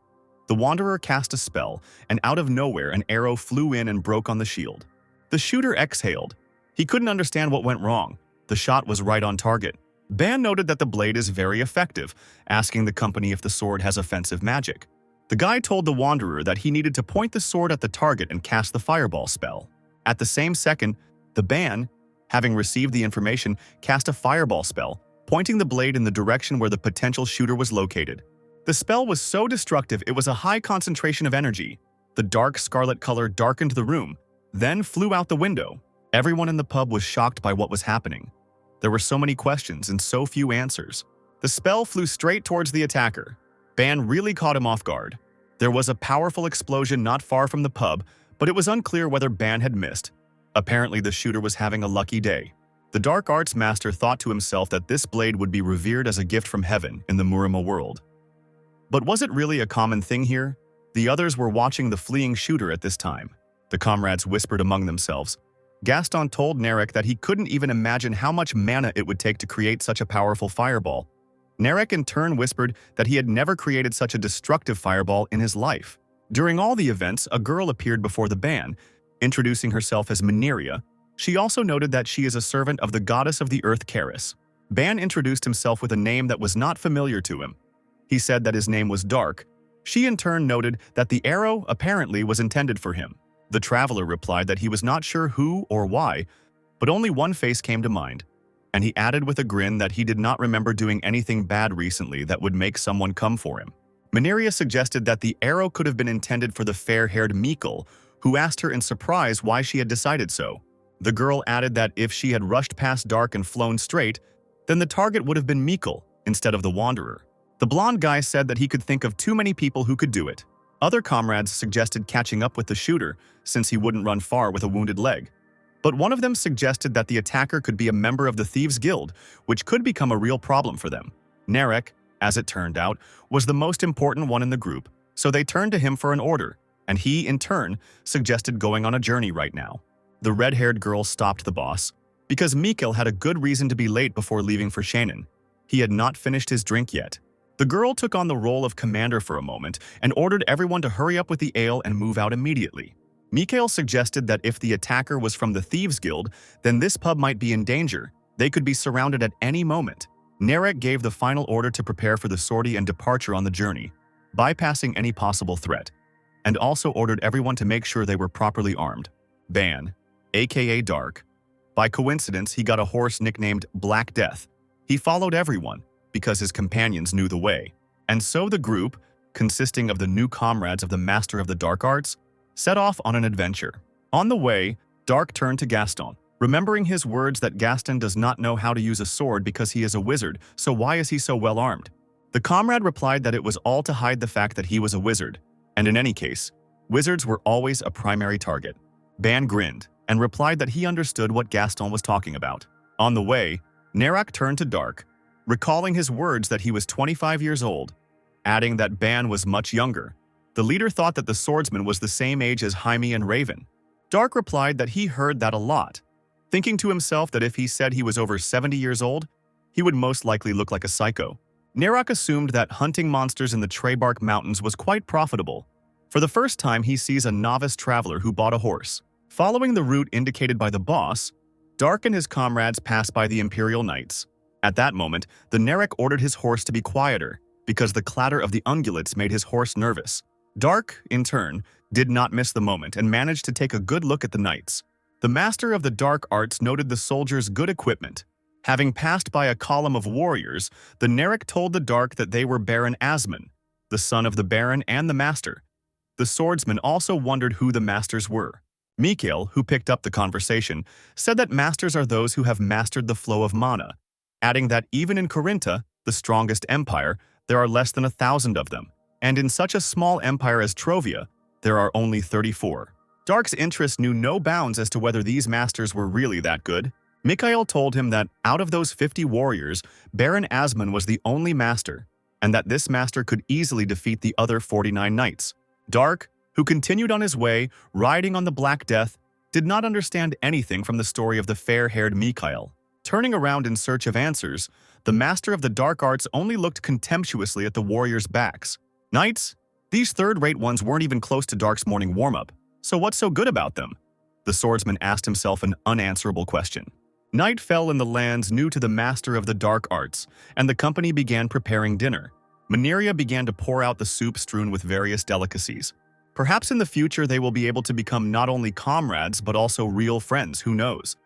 The wanderer cast a spell, and out of nowhere an arrow flew in and broke on the shield. The shooter exhaled. He couldn't understand what went wrong. The shot was right on target. Ban noted that the blade is very effective, asking the company if the sword has offensive magic. The guy told the wanderer that he needed to point the sword at the target and cast the fireball spell. At the same second, the Ban, having received the information, cast a fireball spell, pointing the blade in the direction where the potential shooter was located. The spell was so destructive it was a high concentration of energy. The dark scarlet color darkened the room, then flew out the window. Everyone in the pub was shocked by what was happening. There were so many questions and so few answers. The spell flew straight towards the attacker. Ban really caught him off guard. There was a powerful explosion not far from the pub, but it was unclear whether Ban had missed. Apparently, the shooter was having a lucky day. The dark arts master thought to himself that this blade would be revered as a gift from heaven in the Murama world. But was it really a common thing here? The others were watching the fleeing shooter at this time. The comrades whispered among themselves. Gaston told Narek that he couldn't even imagine how much mana it would take to create such a powerful fireball. Narek in turn whispered that he had never created such a destructive fireball in his life. During all the events, a girl appeared before the ban, introducing herself as Mineria. She also noted that she is a servant of the goddess of the earth Karis. Ban introduced himself with a name that was not familiar to him. He said that his name was Dark. She in turn noted that the arrow apparently was intended for him. The traveler replied that he was not sure who or why, but only one face came to mind. And he added with a grin that he did not remember doing anything bad recently that would make someone come for him. Mineria suggested that the arrow could have been intended for the fair-haired Mikkel, who asked her in surprise why she had decided so. The girl added that if she had rushed past Dark and flown straight, then the target would have been Mikkel instead of the Wanderer. The blonde guy said that he could think of too many people who could do it. Other comrades suggested catching up with the shooter, since he wouldn't run far with a wounded leg. But one of them suggested that the attacker could be a member of the Thieves' Guild, which could become a real problem for them. Narek, as it turned out, was the most important one in the group, so they turned to him for an order, and he, in turn, suggested going on a journey right now. The red-haired girl stopped the boss, because Mikkel had a good reason to be late before leaving for Shannon. He had not finished his drink yet. The girl took on the role of commander for a moment and ordered everyone to hurry up with the ale and move out immediately. Mikkel suggested that if the attacker was from the Thieves' Guild, then this pub might be in danger. They could be surrounded at any moment. Narek gave the final order to prepare for the sortie and departure on the journey, bypassing any possible threat, and also ordered everyone to make sure they were properly armed. Ban, aka Dark. By coincidence, he got a horse nicknamed Black Death. He followed everyone, because his companions knew the way. And so the group, consisting of the new comrades of the Master of the Dark Arts, set off on an adventure. On the way, Dark turned to Gaston, remembering his words that Gaston does not know how to use a sword because he is a wizard, so why is he so well armed? The comrade replied that it was all to hide the fact that he was a wizard, and in any case, wizards were always a primary target. Ban grinned and replied that he understood what Gaston was talking about. On the way, Narek turned to Dark, recalling his words that he was 25 years old, adding that Ban was much younger. The leader thought that the swordsman was the same age as Jaime and Raven. Dark replied that he heard that a lot, thinking to himself that if he said he was over 70 years old, he would most likely look like a psycho. Narek assumed that hunting monsters in the Treybark Mountains was quite profitable. For the first time, he sees a novice traveler who bought a horse. Following the route indicated by the boss, Dark and his comrades passed by the Imperial Knights. At that moment, the Narek ordered his horse to be quieter, because the clatter of the ungulates made his horse nervous. Dark, in turn, did not miss the moment and managed to take a good look at the knights. The Master of the Dark Arts noted the soldiers' good equipment. Having passed by a column of warriors, the Narek told the Dark that they were Baron Asmon, the son of the Baron and the Master. The swordsman also wondered who the Masters were. Mikkel, who picked up the conversation, said that Masters are those who have mastered the flow of mana, adding that even in Corinta, the strongest empire, there are less than 1,000 of them, and in such a small empire as Trovia, there are only 34. Dark's interest knew no bounds as to whether these masters were really that good. Mikhail told him that out of those 50 warriors, Baron Asmon was the only master, and that this master could easily defeat the other 49 knights. Dark, who continued on his way, riding on the Black Death, did not understand anything from the story of the fair-haired Mikhail. Turning around in search of answers, the Master of the Dark Arts only looked contemptuously at the warriors' backs. Knights? These third-rate ones weren't even close to Dark's morning warm-up, so what's so good about them? The swordsman asked himself an unanswerable question. Night fell in the lands new to the Master of the Dark Arts, and the company began preparing dinner. Mineria began to pour out the soup strewn with various delicacies. Perhaps in the future they will be able to become not only comrades but also real friends, who knows?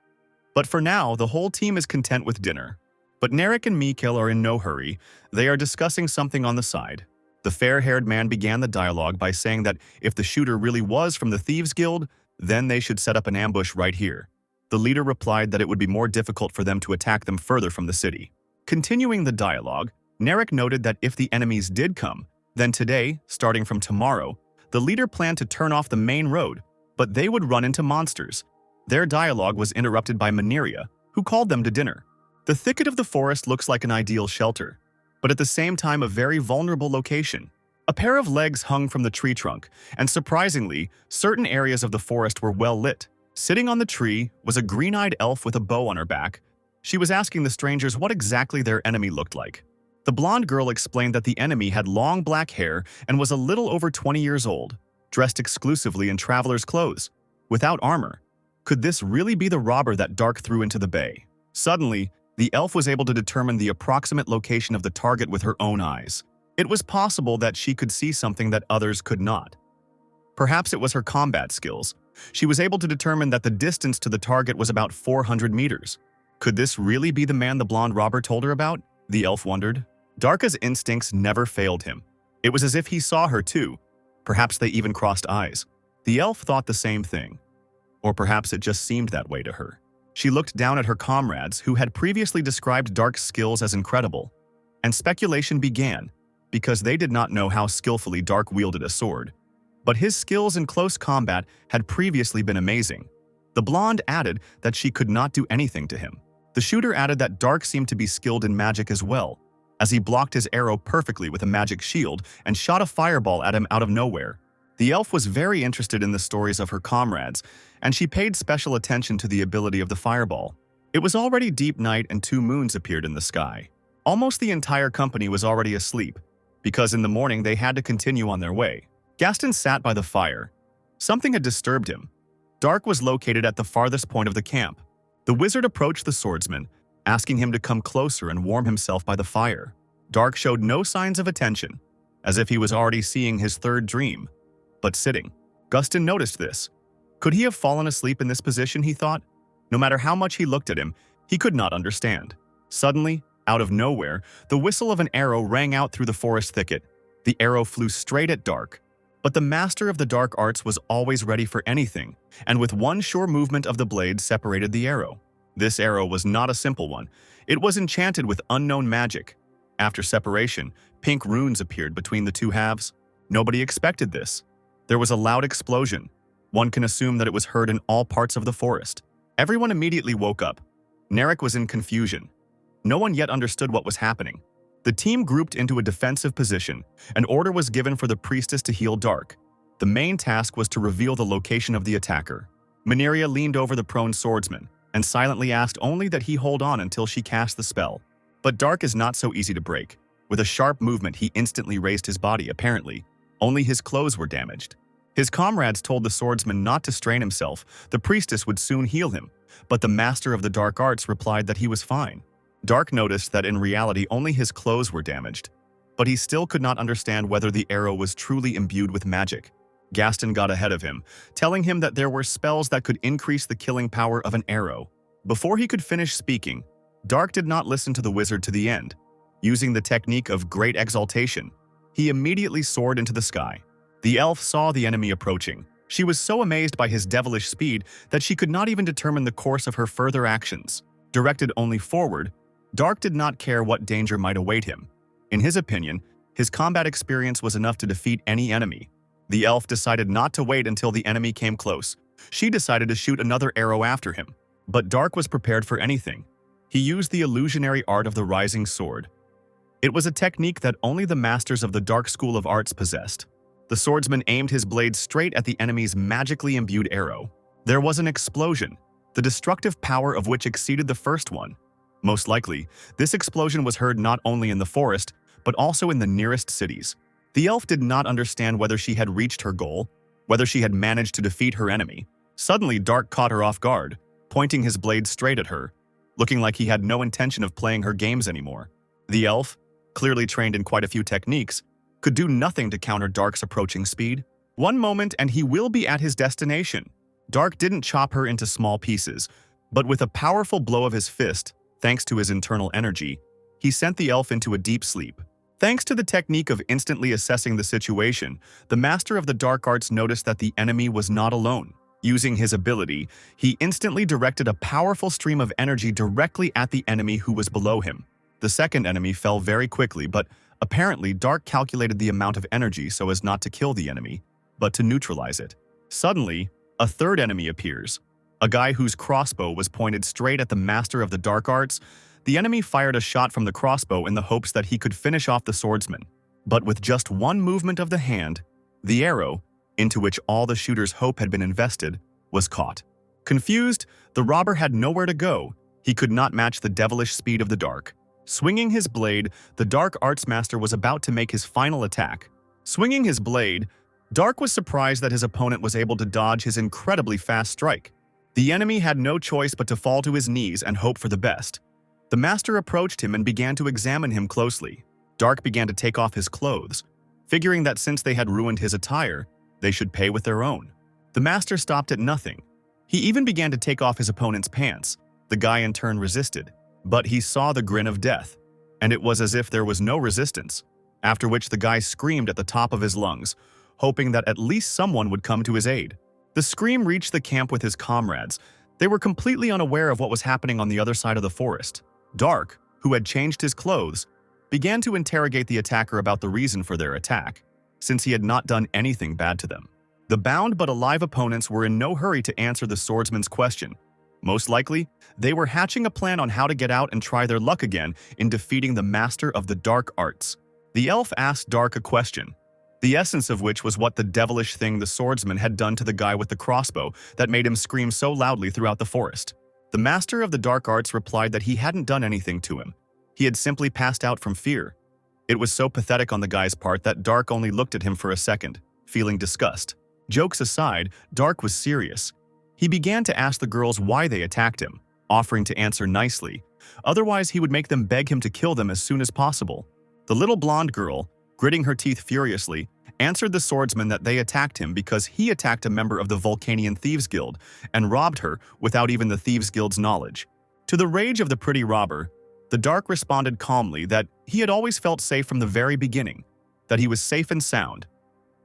But for now, the whole team is content with dinner. But Narek and Mikkel are in no hurry. They are discussing something on the side. The fair-haired man began the dialogue by saying that if the shooter really was from the Thieves' Guild, then they should set up an ambush right here. The leader replied that it would be more difficult for them to attack them further from the city. Continuing the dialogue, Narek noted that if the enemies did come, then today, starting from tomorrow, the leader planned to turn off the main road, but they would run into monsters. Their dialogue was interrupted by Manhwa, who called them to dinner. The thicket of the forest looks like an ideal shelter, but at the same time a very vulnerable location. A pair of legs hung from the tree trunk, and surprisingly, certain areas of the forest were well lit. Sitting on the tree was a green-eyed elf with a bow on her back. She was asking the strangers what exactly their enemy looked like. The blonde girl explained that the enemy had long black hair and was a little over 20 years old, dressed exclusively in traveler's clothes, without armor. Could this really be the robber that Dark threw into the bay? Suddenly, the elf was able to determine the approximate location of the target with her own eyes. It was possible that she could see something that others could not. Perhaps it was her combat skills. She was able to determine that the distance to the target was about 400 meters. Could this really be the man the blonde robber told her about? The elf wondered. Darka's instincts never failed him. It was as if he saw her too. Perhaps they even crossed eyes. The elf thought the same thing. Or perhaps it just seemed that way to her. She looked down at her comrades who had previously described Dark's skills as incredible. And speculation began, because they did not know how skillfully Dark wielded a sword. But his skills in close combat had previously been amazing. The blonde added that she could not do anything to him. The shooter added that Dark seemed to be skilled in magic as well, as he blocked his arrow perfectly with a magic shield and shot a fireball at him out of nowhere. The elf was very interested in the stories of her comrades, and she paid special attention to the ability of the fireball. It was already deep night and 2 moons appeared in the sky. Almost the entire company was already asleep, because in the morning they had to continue on their way. Gaston sat by the fire. Something had disturbed him. Dark was located at the farthest point of the camp. The wizard approached the swordsman, asking him to come closer and warm himself by the fire. Dark showed no signs of attention, as if he was already seeing his third dream, but sitting. Gaston noticed this. Could he have fallen asleep in this position, he thought? No matter how much he looked at him, he could not understand. Suddenly, out of nowhere, the whistle of an arrow rang out through the forest thicket. The arrow flew straight at Dark. But the master of the dark arts was always ready for anything, and with one sure movement of the blade separated the arrow. This arrow was not a simple one. It was enchanted with unknown magic. After separation, pink runes appeared between the 2 halves. Nobody expected this. There was a loud explosion. One can assume that it was heard in all parts of the forest. Everyone immediately woke up. Narek was in confusion. No one yet understood what was happening. The team grouped into a defensive position. An order was given for the priestess to heal Dark. The main task was to reveal the location of the attacker. Manhwa leaned over the prone swordsman and silently asked only that he hold on until she cast the spell. But Dark is not so easy to break. With a sharp movement, he instantly raised his body, apparently. Only his clothes were damaged. His comrades told the swordsman not to strain himself. The priestess would soon heal him. But the master of the dark arts replied that he was fine. Dark noticed that in reality only his clothes were damaged, but he still could not understand whether the arrow was truly imbued with magic. Gaston got ahead of him, telling him that there were spells that could increase the killing power of an arrow. Before he could finish speaking, Dark did not listen to the wizard to the end. Using the technique of great exaltation, he immediately soared into the sky. The elf saw the enemy approaching. She was so amazed by his devilish speed that she could not even determine the course of her further actions. Directed only forward, Dark did not care what danger might await him. In his opinion, his combat experience was enough to defeat any enemy. The elf decided not to wait until the enemy came close. She decided to shoot another arrow after him. But Dark was prepared for anything. He used the illusionary art of the rising sword. It was a technique that only the masters of the dark school of arts possessed. The swordsman aimed his blade straight at the enemy's magically imbued arrow. There was an explosion, the destructive power of which exceeded the first one. Most likely, this explosion was heard not only in the forest, but also in the nearest cities. The elf did not understand whether she had reached her goal, whether she had managed to defeat her enemy. Suddenly, Dark caught her off guard, pointing his blade straight at her, looking like he had no intention of playing her games anymore. The elf, clearly trained in quite a few techniques, could do nothing to counter Dark's approaching speed. One moment and he will be at his destination. Dark didn't chop her into small pieces, but with a powerful blow of his fist, thanks to his internal energy, he sent the elf into a deep sleep. Thanks to the technique of instantly assessing the situation, the master of the dark arts noticed that the enemy was not alone. Using his ability, he instantly directed a powerful stream of energy directly at the enemy who was below him. The second enemy fell very quickly, but apparently Dark calculated the amount of energy so as not to kill the enemy, but to neutralize it. Suddenly, a third enemy appears, a guy whose crossbow was pointed straight at the master of the dark arts. The enemy fired a shot from the crossbow in the hopes that he could finish off the swordsman. But with just one movement of the hand, the arrow, into which all the shooter's hope had been invested, was caught. Confused, the robber had nowhere to go. He could not match the devilish speed of the Dark. Swinging his blade, the Dark Arts Master was about to make his final attack. Swinging his blade, Dark was surprised that his opponent was able to dodge his incredibly fast strike. The enemy had no choice but to fall to his knees and hope for the best. The Master approached him and began to examine him closely. Dark began to take off his clothes, figuring that since they had ruined his attire, they should pay with their own. The Master stopped at nothing. He even began to take off his opponent's pants. The guy in turn resisted, but he saw the grin of death, and it was as if there was no resistance, after which the guy screamed at the top of his lungs, hoping that at least someone would come to his aid. The scream reached the camp with his comrades. They were completely unaware of what was happening on the other side of the forest. Dark, who had changed his clothes, began to interrogate the attacker about the reason for their attack, since he had not done anything bad to them. The bound but alive opponents were in no hurry to answer the swordsman's question. Most likely, they were hatching a plan on how to get out and try their luck again in defeating the master of the dark arts. The elf asked Dark a question, the essence of which was what the devilish thing the swordsman had done to the guy with the crossbow that made him scream so loudly throughout the forest. The master of the dark arts replied that he hadn't done anything to him. He had simply passed out from fear. It was so pathetic on the guy's part that Dark only looked at him for a second, feeling disgust. Jokes aside, Dark was serious. He began to ask the girls why they attacked him, offering to answer nicely. Otherwise, he would make them beg him to kill them as soon as possible. The little blonde girl, gritting her teeth furiously, answered the swordsman that they attacked him because he attacked a member of the Vulcanian Thieves Guild and robbed her without even the Thieves Guild's knowledge. To the rage of the pretty robber, the Dark responded calmly that he had always felt safe from the very beginning, that he was safe and sound,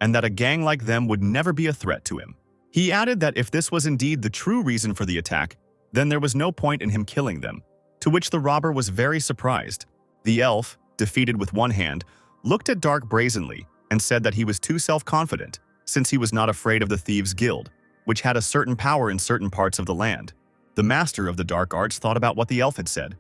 and that a gang like them would never be a threat to him. He added that if this was indeed the true reason for the attack, then there was no point in him killing them, to which the robber was very surprised. The elf, defeated with one hand, looked at Dark brazenly and said that he was too self-confident, since he was not afraid of the Thieves Guild, which had a certain power in certain parts of the land. The master of the dark arts thought about what the elf had said.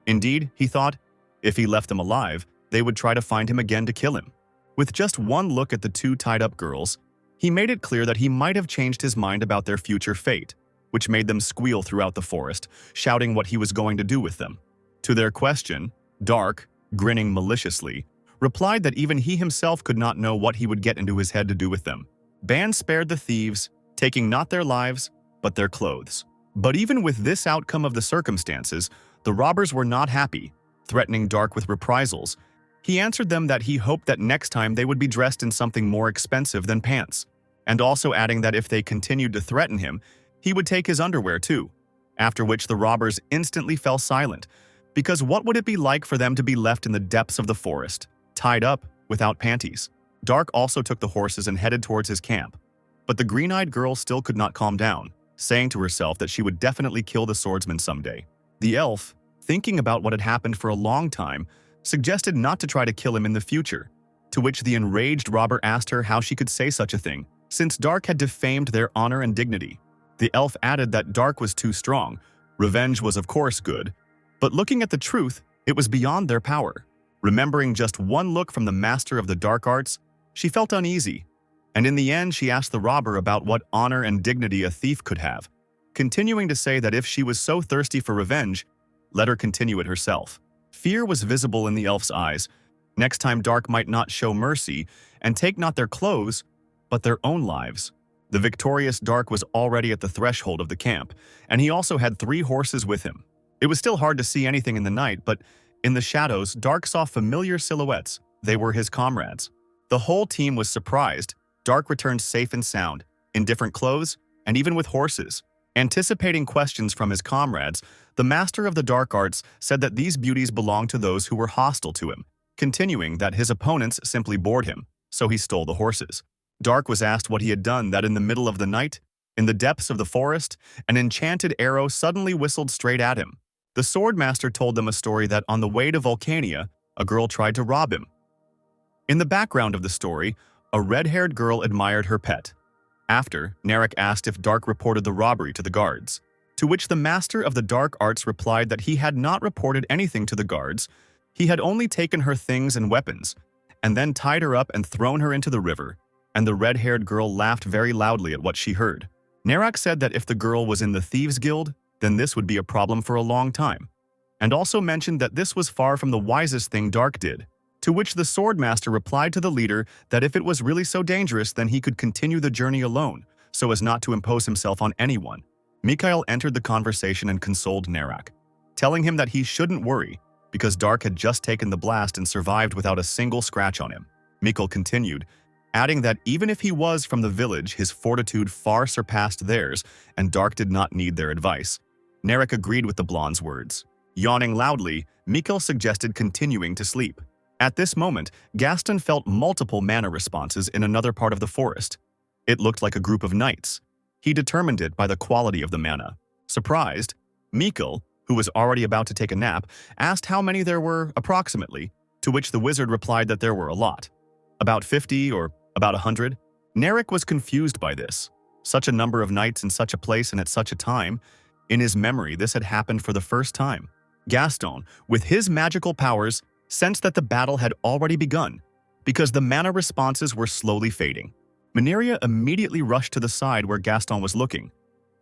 Indeed, he thought, if he left them alive, they would try to find him again to kill him. With just one look at the two tied-up girls, he made it clear that he might have changed his mind about their future fate, which made them squeal throughout the forest, shouting what he was going to do with them. To their question, Dark, grinning maliciously, replied that even he himself could not know what he would get into his head to do with them. Ban spared the thieves, taking not their lives, but their clothes. But even with this outcome of the circumstances, the robbers were not happy, threatening Dark with reprisals. He answered them that he hoped that next time they would be dressed in something more expensive than pants, and also adding that if they continued to threaten him, he would take his underwear too, after which the robbers instantly fell silent, because what would it be like for them to be left in the depths of the forest, tied up, without panties? Dark also took the horses and headed towards his camp, but the green-eyed girl still could not calm down, saying to herself that she would definitely kill the swordsman someday. The elf, thinking about what had happened for a long time, suggested not to try to kill him in the future, to which the enraged robber asked her how she could say such a thing, since Dark had defamed their honor and dignity. The elf added that Dark was too strong. Revenge was of course good, but looking at the truth, it was beyond their power. Remembering just one look from the master of the dark arts, she felt uneasy, and in the end she asked the robber about what honor and dignity a thief could have, continuing to say that if she was so thirsty for revenge, let her continue it herself. Fear was visible in the elf's eyes. Next time Dark might not show mercy and take not their clothes, but their own lives. The victorious Dark was already at the threshold of the camp, and he also had 3 horses with him. It was still hard to see anything in the night, but in the shadows, Dark saw familiar silhouettes. They were his comrades. The whole team was surprised. Dark returned safe and sound, in different clothes, and even with horses. Anticipating questions from his comrades, the master of the dark arts said that these beauties belonged to those who were hostile to him, continuing that his opponents simply bored him, so he stole the horses. Dark was asked what he had done that in the middle of the night, in the depths of the forest, an enchanted arrow suddenly whistled straight at him. The sword master told them a story that on the way to Vulcania, a girl tried to rob him. In the background of the story, a red-haired girl admired her pet. After, Narek asked if Dark reported the robbery to the guards, to which the master of the dark arts replied that he had not reported anything to the guards, he had only taken her things and weapons, and then tied her up and thrown her into the river, and the red-haired girl laughed very loudly at what she heard. Narek said that if the girl was in the Thieves' Guild, then this would be a problem for a long time, and also mentioned that this was far from the wisest thing Dark did, to which the swordmaster replied to the leader that if it was really so dangerous then he could continue the journey alone, so as not to impose himself on anyone. Mikhail entered the conversation and consoled Narek, telling him that he shouldn't worry, because Dark had just taken the blast and survived without a single scratch on him. Mikhail continued, adding that even if he was from the village, his fortitude far surpassed theirs, and Dark did not need their advice. Narek agreed with the blonde's words. Yawning loudly, Mikhail suggested continuing to sleep. At this moment, Gaston felt multiple mana responses in another part of the forest. It looked like a group of knights. He determined it by the quality of the mana. Surprised, Mikhail, who was already about to take a nap, asked how many there were approximately, to which the wizard replied that there were a lot. About 50 or about 100? Narek was confused by this. Such a number of knights in such a place and at such a time. In his memory, this had happened for the first time. Gaston, with his magical powers, sensed that the battle had already begun, because the mana responses were slowly fading. Mineria immediately rushed to the side where Gaston was looking.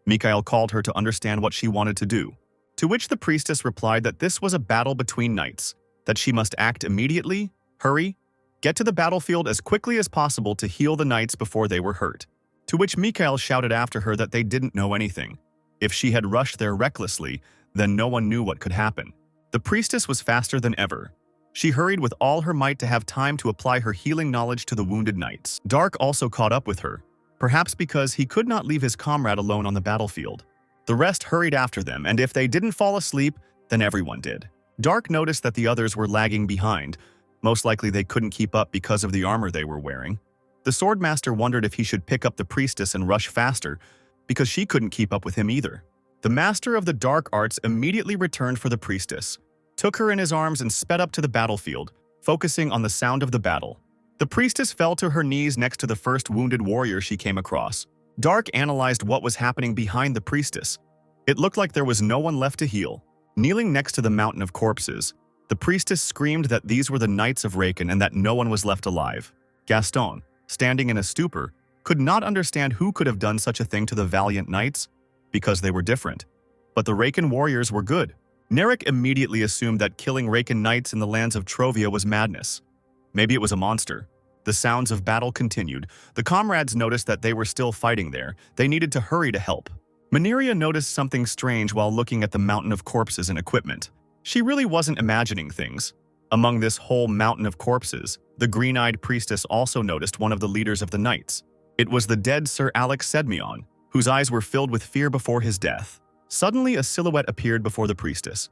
Mikhail called her to understand what she wanted to do, to which the priestess replied that this was a battle between knights, that she must act immediately, hurry, get to the battlefield as quickly as possible to heal the knights before they were hurt. To which Mikhail shouted after her that they didn't know anything. If she had rushed there recklessly, then no one knew what could happen. The priestess was faster than ever. She hurried with all her might to have time to apply her healing knowledge to the wounded knights. Dark also caught up with her, perhaps because he could not leave his comrade alone on the battlefield. The rest hurried after them, and if they didn't fall asleep, then everyone did. Dark noticed that the others were lagging behind. Most likely they couldn't keep up because of the armor they were wearing. The swordmaster wondered if he should pick up the priestess and rush faster, because she couldn't keep up with him either. The master of the dark arts immediately returned for the priestess, took her in his arms and sped up to the battlefield, focusing on the sound of the battle. The priestess fell to her knees next to the first wounded warrior she came across. Dark analyzed what was happening behind the priestess. It looked like there was no one left to heal. Kneeling next to the mountain of corpses, the priestess screamed that these were the knights of Raken and that no one was left alive. Gaston, standing in a stupor, could not understand who could have done such a thing to the valiant knights, because they were different. But the Raken warriors were good. Narek immediately assumed that killing Raken knights in the lands of Trovia was madness. Maybe it was a monster. The sounds of battle continued. The comrades noticed that they were still fighting there. They needed to hurry to help. Mineria noticed something strange while looking at the mountain of corpses and equipment. She really wasn't imagining things. Among this whole mountain of corpses, the green-eyed priestess also noticed one of the leaders of the knights. It was the dead Sir Alex Sedmion, whose eyes were filled with fear before his death. Suddenly, a silhouette appeared before the priestess.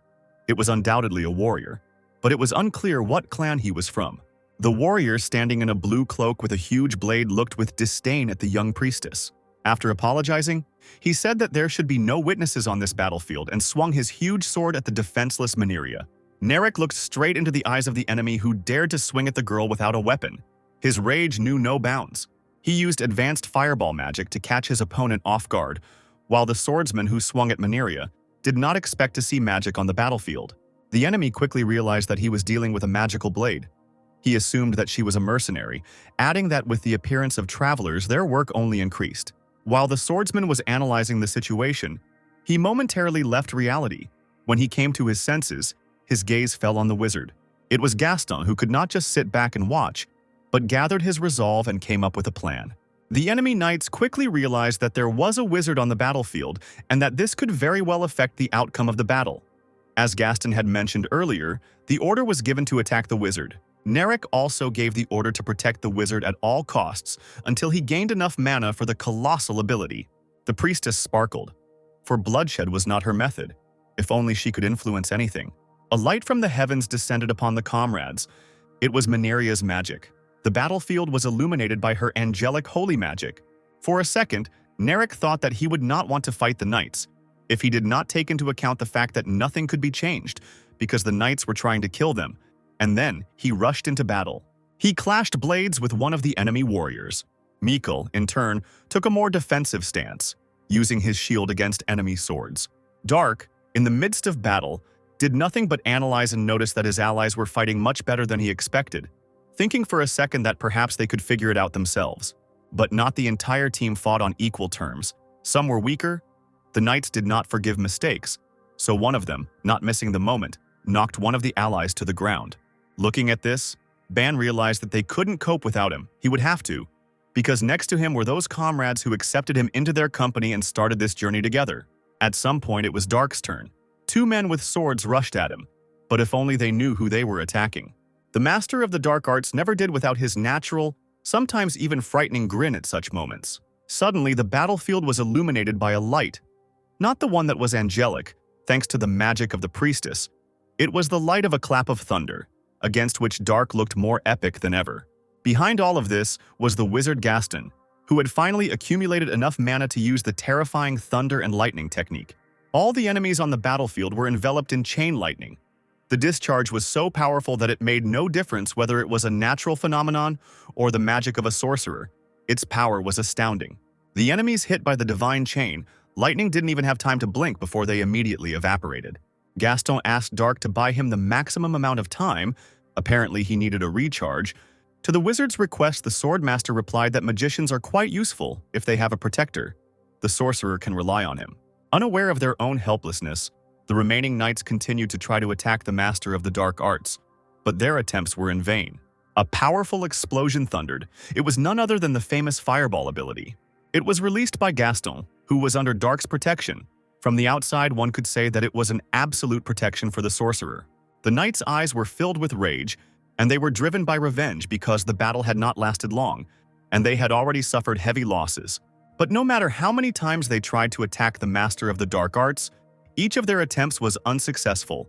It was undoubtedly a warrior, but it was unclear what clan he was from. The warrior, standing in a blue cloak with a huge blade, looked with disdain at the young priestess. After apologizing, he said that there should be no witnesses on this battlefield and swung his huge sword at the defenseless Mineria. Narek looked straight into the eyes of the enemy who dared to swing at the girl without a weapon. His rage knew no bounds. He used advanced fireball magic to catch his opponent off guard, while the swordsman who swung at Mineria did not expect to see magic on the battlefield. The enemy quickly realized that he was dealing with a magical blade. He assumed that she was a mercenary, adding that with the appearance of travelers, their work only increased. While the swordsman was analyzing the situation, he momentarily left reality. When he came to his senses, his gaze fell on the wizard. It was Gaston who could not just sit back and watch, but gathered his resolve and came up with a plan. The enemy knights quickly realized that there was a wizard on the battlefield and that this could very well affect the outcome of the battle. As Gaston had mentioned earlier, the order was given to attack the wizard. Narek also gave the order to protect the wizard at all costs until he gained enough mana for the colossal ability. The priestess sparkled, for bloodshed was not her method. If only she could influence anything. A light from the heavens descended upon the comrades. It was Mineria's magic. The battlefield was illuminated by her angelic holy magic. For a second, Narek thought that he would not want to fight the knights. if he did not take into account the fact that nothing could be changed because the knights were trying to kill them, and then he rushed into battle. He clashed blades with one of the enemy warriors. Mikkel, in turn, took a more defensive stance, using his shield against enemy swords. Dark, in the midst of battle, did nothing but analyze and notice that his allies were fighting much better than he expected, thinking for a second that perhaps they could figure it out themselves. But not the entire team fought on equal terms. Some were weaker. The knights did not forgive mistakes, so one of them, not missing the moment, knocked one of the allies to the ground. Looking at this, Ban realized that they couldn't cope without him. He would have to, because next to him were those comrades who accepted him into their company and started this journey together. At some point, it was Dark's turn. Two men with swords rushed at him, but if only they knew who they were attacking. The master of the dark arts never did without his natural, sometimes even frightening grin at such moments. Suddenly, the battlefield was illuminated by a light. Not the one that was angelic, thanks to the magic of the priestess. It was the light of a clap of thunder, against which Dark looked more epic than ever. Behind all of this was the wizard Gaston, who had finally accumulated enough mana to use the terrifying thunder and lightning technique. All the enemies on the battlefield were enveloped in chain lightning. The discharge was so powerful that it made no difference whether it was a natural phenomenon or the magic of a sorcerer. Its power was astounding. The enemies hit by the divine chain, lightning didn't even have time to blink before they immediately evaporated. Gaston asked Dark to buy him the maximum amount of time. Apparently, he needed a recharge. To the wizard's request, the swordmaster replied that magicians are quite useful if they have a protector. The sorcerer can rely on him. Unaware of their own helplessness, the remaining knights continued to try to attack the master of the dark arts, but their attempts were in vain. A powerful explosion thundered. It was none other than the famous fireball ability. It was released by Gaston, who was under Dark's protection. From the outside, one could say that it was an absolute protection for the sorcerer. The knights' eyes were filled with rage, and they were driven by revenge because the battle had not lasted long, and they had already suffered heavy losses. But no matter how many times they tried to attack the master of the dark arts, each of their attempts was unsuccessful.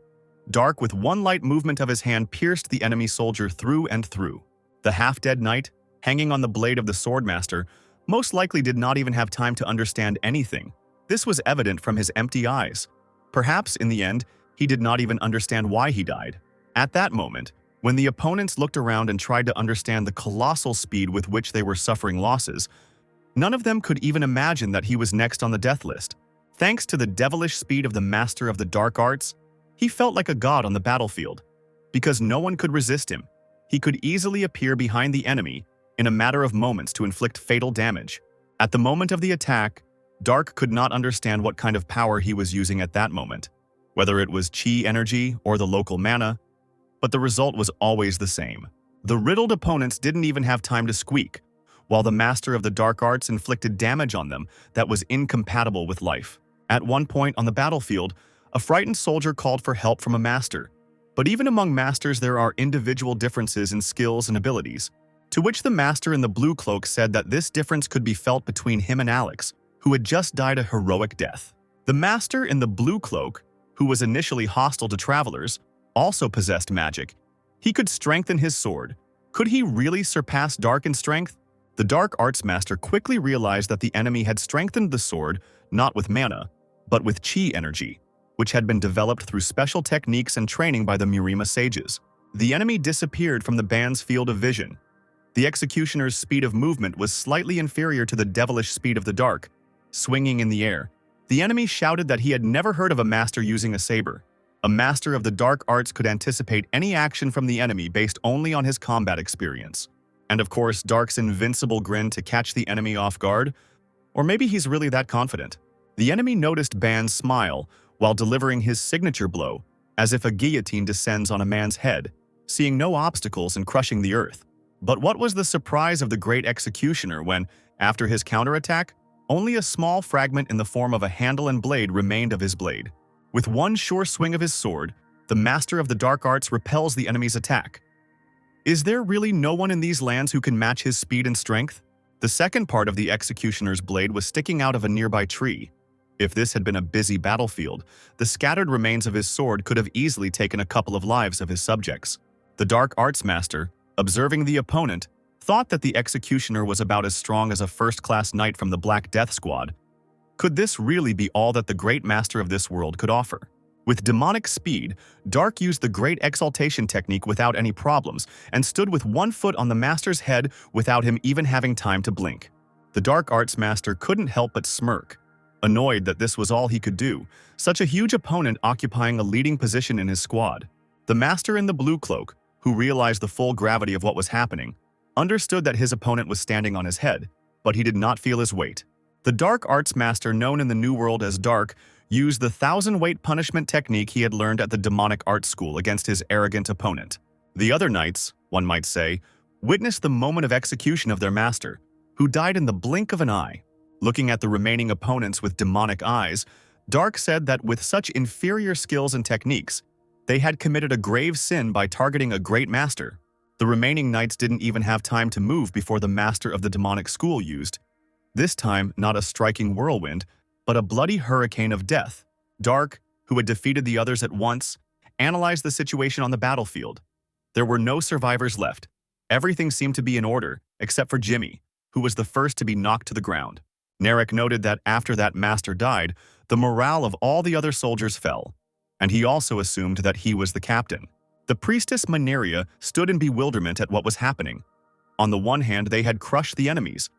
Dark, with one light movement of his hand, pierced the enemy soldier through and through. The half-dead knight, hanging on the blade of the swordmaster, most likely did not even have time to understand anything. This was evident from his empty eyes. Perhaps, in the end, he did not even understand why he died. At that moment, when the opponents looked around and tried to understand the colossal speed with which they were suffering losses, none of them could even imagine that he was next on the death list. Thanks to the devilish speed of the master of the dark arts, he felt like a god on the battlefield. Because no one could resist him, he could easily appear behind the enemy in a matter of moments to inflict fatal damage. At the moment of the attack, Dark could not understand what kind of power he was using at that moment, whether it was chi energy or the local mana, but the result was always the same. The riddled opponents didn't even have time to squeak, while the master of the dark arts inflicted damage on them that was incompatible with life. At one point on the battlefield, a frightened soldier called for help from a master. But even among masters, there are individual differences in skills and abilities, to which the master in the blue cloak said that this difference could be felt between him and Alex, who had just died a heroic death. The master in the blue cloak, who was initially hostile to travelers, also possessed magic. He could strengthen his sword. Could he really surpass Dark in strength? The Dark Arts Master quickly realized that the enemy had strengthened the sword not with mana, but with chi energy, which had been developed through special techniques and training by the Murima sages. The enemy disappeared from the band's field of vision. The executioner's speed of movement was slightly inferior to the devilish speed of the dark. Swinging in the air, the enemy shouted that he had never heard of a master using a saber. A master of the dark arts could anticipate any action from the enemy based only on his combat experience. And of course, Dark's invincible grin to catch the enemy off guard. Or maybe he's really that confident. The enemy noticed Ban's smile while delivering his signature blow, as if a guillotine descends on a man's head, seeing no obstacles and crushing the earth. But what was the surprise of the great executioner when, after his counterattack, only a small fragment in the form of a handle and blade remained of his blade. With one sure swing of his sword, the master of the dark arts repels the enemy's attack. Is there really no one in these lands who can match his speed and strength? The second part of the executioner's blade was sticking out of a nearby tree. If this had been a busy battlefield, the scattered remains of his sword could have easily taken a couple of lives of his subjects. The dark arts master, observing the opponent, thought that the executioner was about as strong as a first-class knight from the Black Death Squad. Could this really be all that the great master of this world could offer? With demonic speed, Dark used the Great Exaltation technique without any problems and stood with one foot on the master's head without him even having time to blink. The Dark Arts master couldn't help but smirk, annoyed that this was all he could do, such a huge opponent occupying a leading position in his squad. The master in the blue cloak, who realized the full gravity of what was happening, understood that his opponent was standing on his head, but he did not feel his weight. The Dark Arts master, known in the New World as Dark, used the 1,000-weight punishment technique he had learned at the demonic art school against his arrogant opponent. The other knights, one might say, witnessed the moment of execution of their master, who died in the blink of an eye. Looking at the remaining opponents with demonic eyes, Dark said that with such inferior skills and techniques, they had committed a grave sin by targeting a great master. The remaining knights didn't even have time to move before the master of the demonic school used, this time not a striking whirlwind, but a bloody hurricane of death. Dark, who had defeated the others at once, analyzed the situation on the battlefield. There were no survivors left. Everything seemed to be in order, except for Jimmy, who was the first to be knocked to the ground. Narek noted that after that master died, the morale of all the other soldiers fell, and he also assumed that he was the captain. The priestess Maneria stood in bewilderment at what was happening. On the one hand, they had crushed the enemies.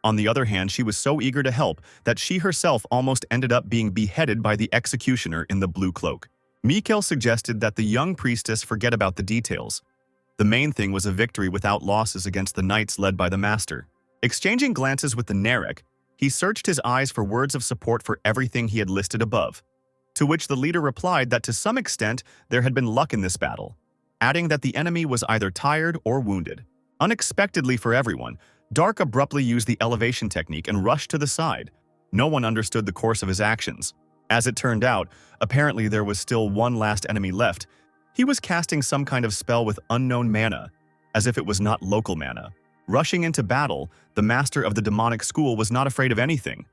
On the other hand, she was so eager to help that she herself almost ended up being beheaded by the executioner in the blue cloak. Mikhail suggested that the young priestess forget about the details. The main thing was a victory without losses against the knights led by the master. Exchanging glances with the Narek, he searched his eyes for words of support for everything he had listed above, to which the leader replied that to some extent there had been luck in this battle, adding that the enemy was either tired or wounded. Unexpectedly for everyone, Dark abruptly used the elevation technique and rushed to the side. No one understood the course of his actions. As it turned out, apparently there was still one last enemy left. He was casting some kind of spell with unknown mana, as if it was not local mana. Rushing into battle, the master of the demonic school was not afraid of anything.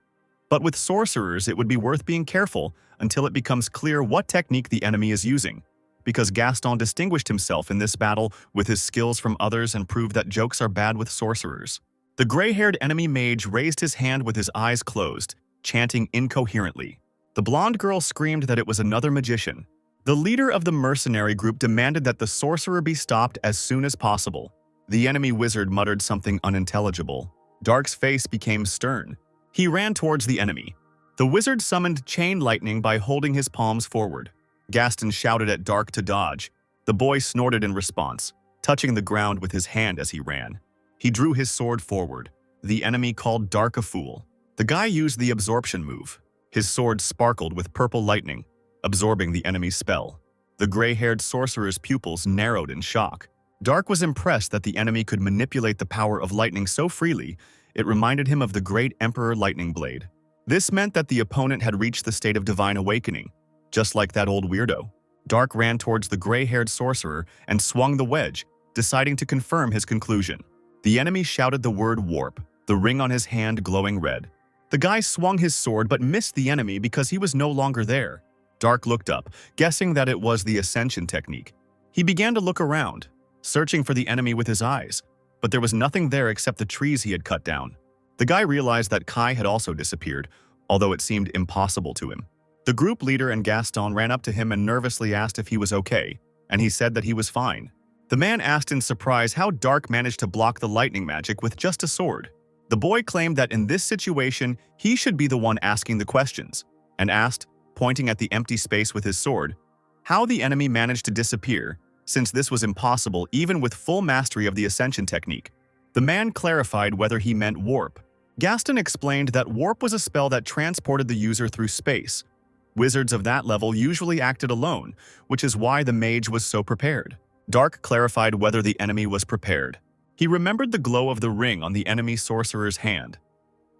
But with sorcerers, it would be worth being careful until it becomes clear what technique the enemy is using, because Gaston distinguished himself in this battle with his skills from others and proved that jokes are bad with sorcerers. The gray-haired enemy mage raised his hand with his eyes closed, chanting incoherently. The blonde girl screamed that it was another magician. The leader of the mercenary group demanded that the sorcerer be stopped as soon as possible. The enemy wizard muttered something unintelligible. Dark's face became stern. He ran towards the enemy. The wizard summoned chain lightning by holding his palms forward. Gaston shouted at Dark to dodge. The boy snorted in response, touching the ground with his hand as he ran. He drew his sword forward. The enemy called Dark a fool. The guy used the absorption move. His sword sparkled with purple lightning, absorbing the enemy's spell. The gray-haired sorcerer's pupils narrowed in shock. Dark was impressed that the enemy could manipulate the power of lightning so freely, it reminded him of the great Emperor Lightning Blade. This meant that the opponent had reached the state of divine awakening, just like that old weirdo. Dark ran towards the gray-haired sorcerer and swung the wedge, deciding to confirm his conclusion. The enemy shouted the word warp, the ring on his hand glowing red. The guy swung his sword but missed the enemy because he was no longer there. Dark looked up, guessing that it was the ascension technique. He began to look around, searching for the enemy with his eyes, but there was nothing there except the trees he had cut down. The guy realized that Kai had also disappeared, although it seemed impossible to him. The group leader and Gaston ran up to him and nervously asked if he was okay, and he said that he was fine. The man asked in surprise how Dark managed to block the lightning magic with just a sword. The boy claimed that in this situation, he should be the one asking the questions, and asked, pointing at the empty space with his sword, how the enemy managed to disappear, since this was impossible even with full mastery of the ascension technique. The man clarified whether he meant warp. Gaston explained that warp was a spell that transported the user through space. Wizards of that level usually acted alone, which is why the mage was so prepared. Dark clarified whether the enemy was prepared. He remembered the glow of the ring on the enemy sorcerer's hand.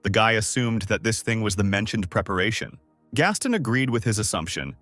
The guy assumed that this thing was the mentioned preparation. Gaston agreed with his assumption.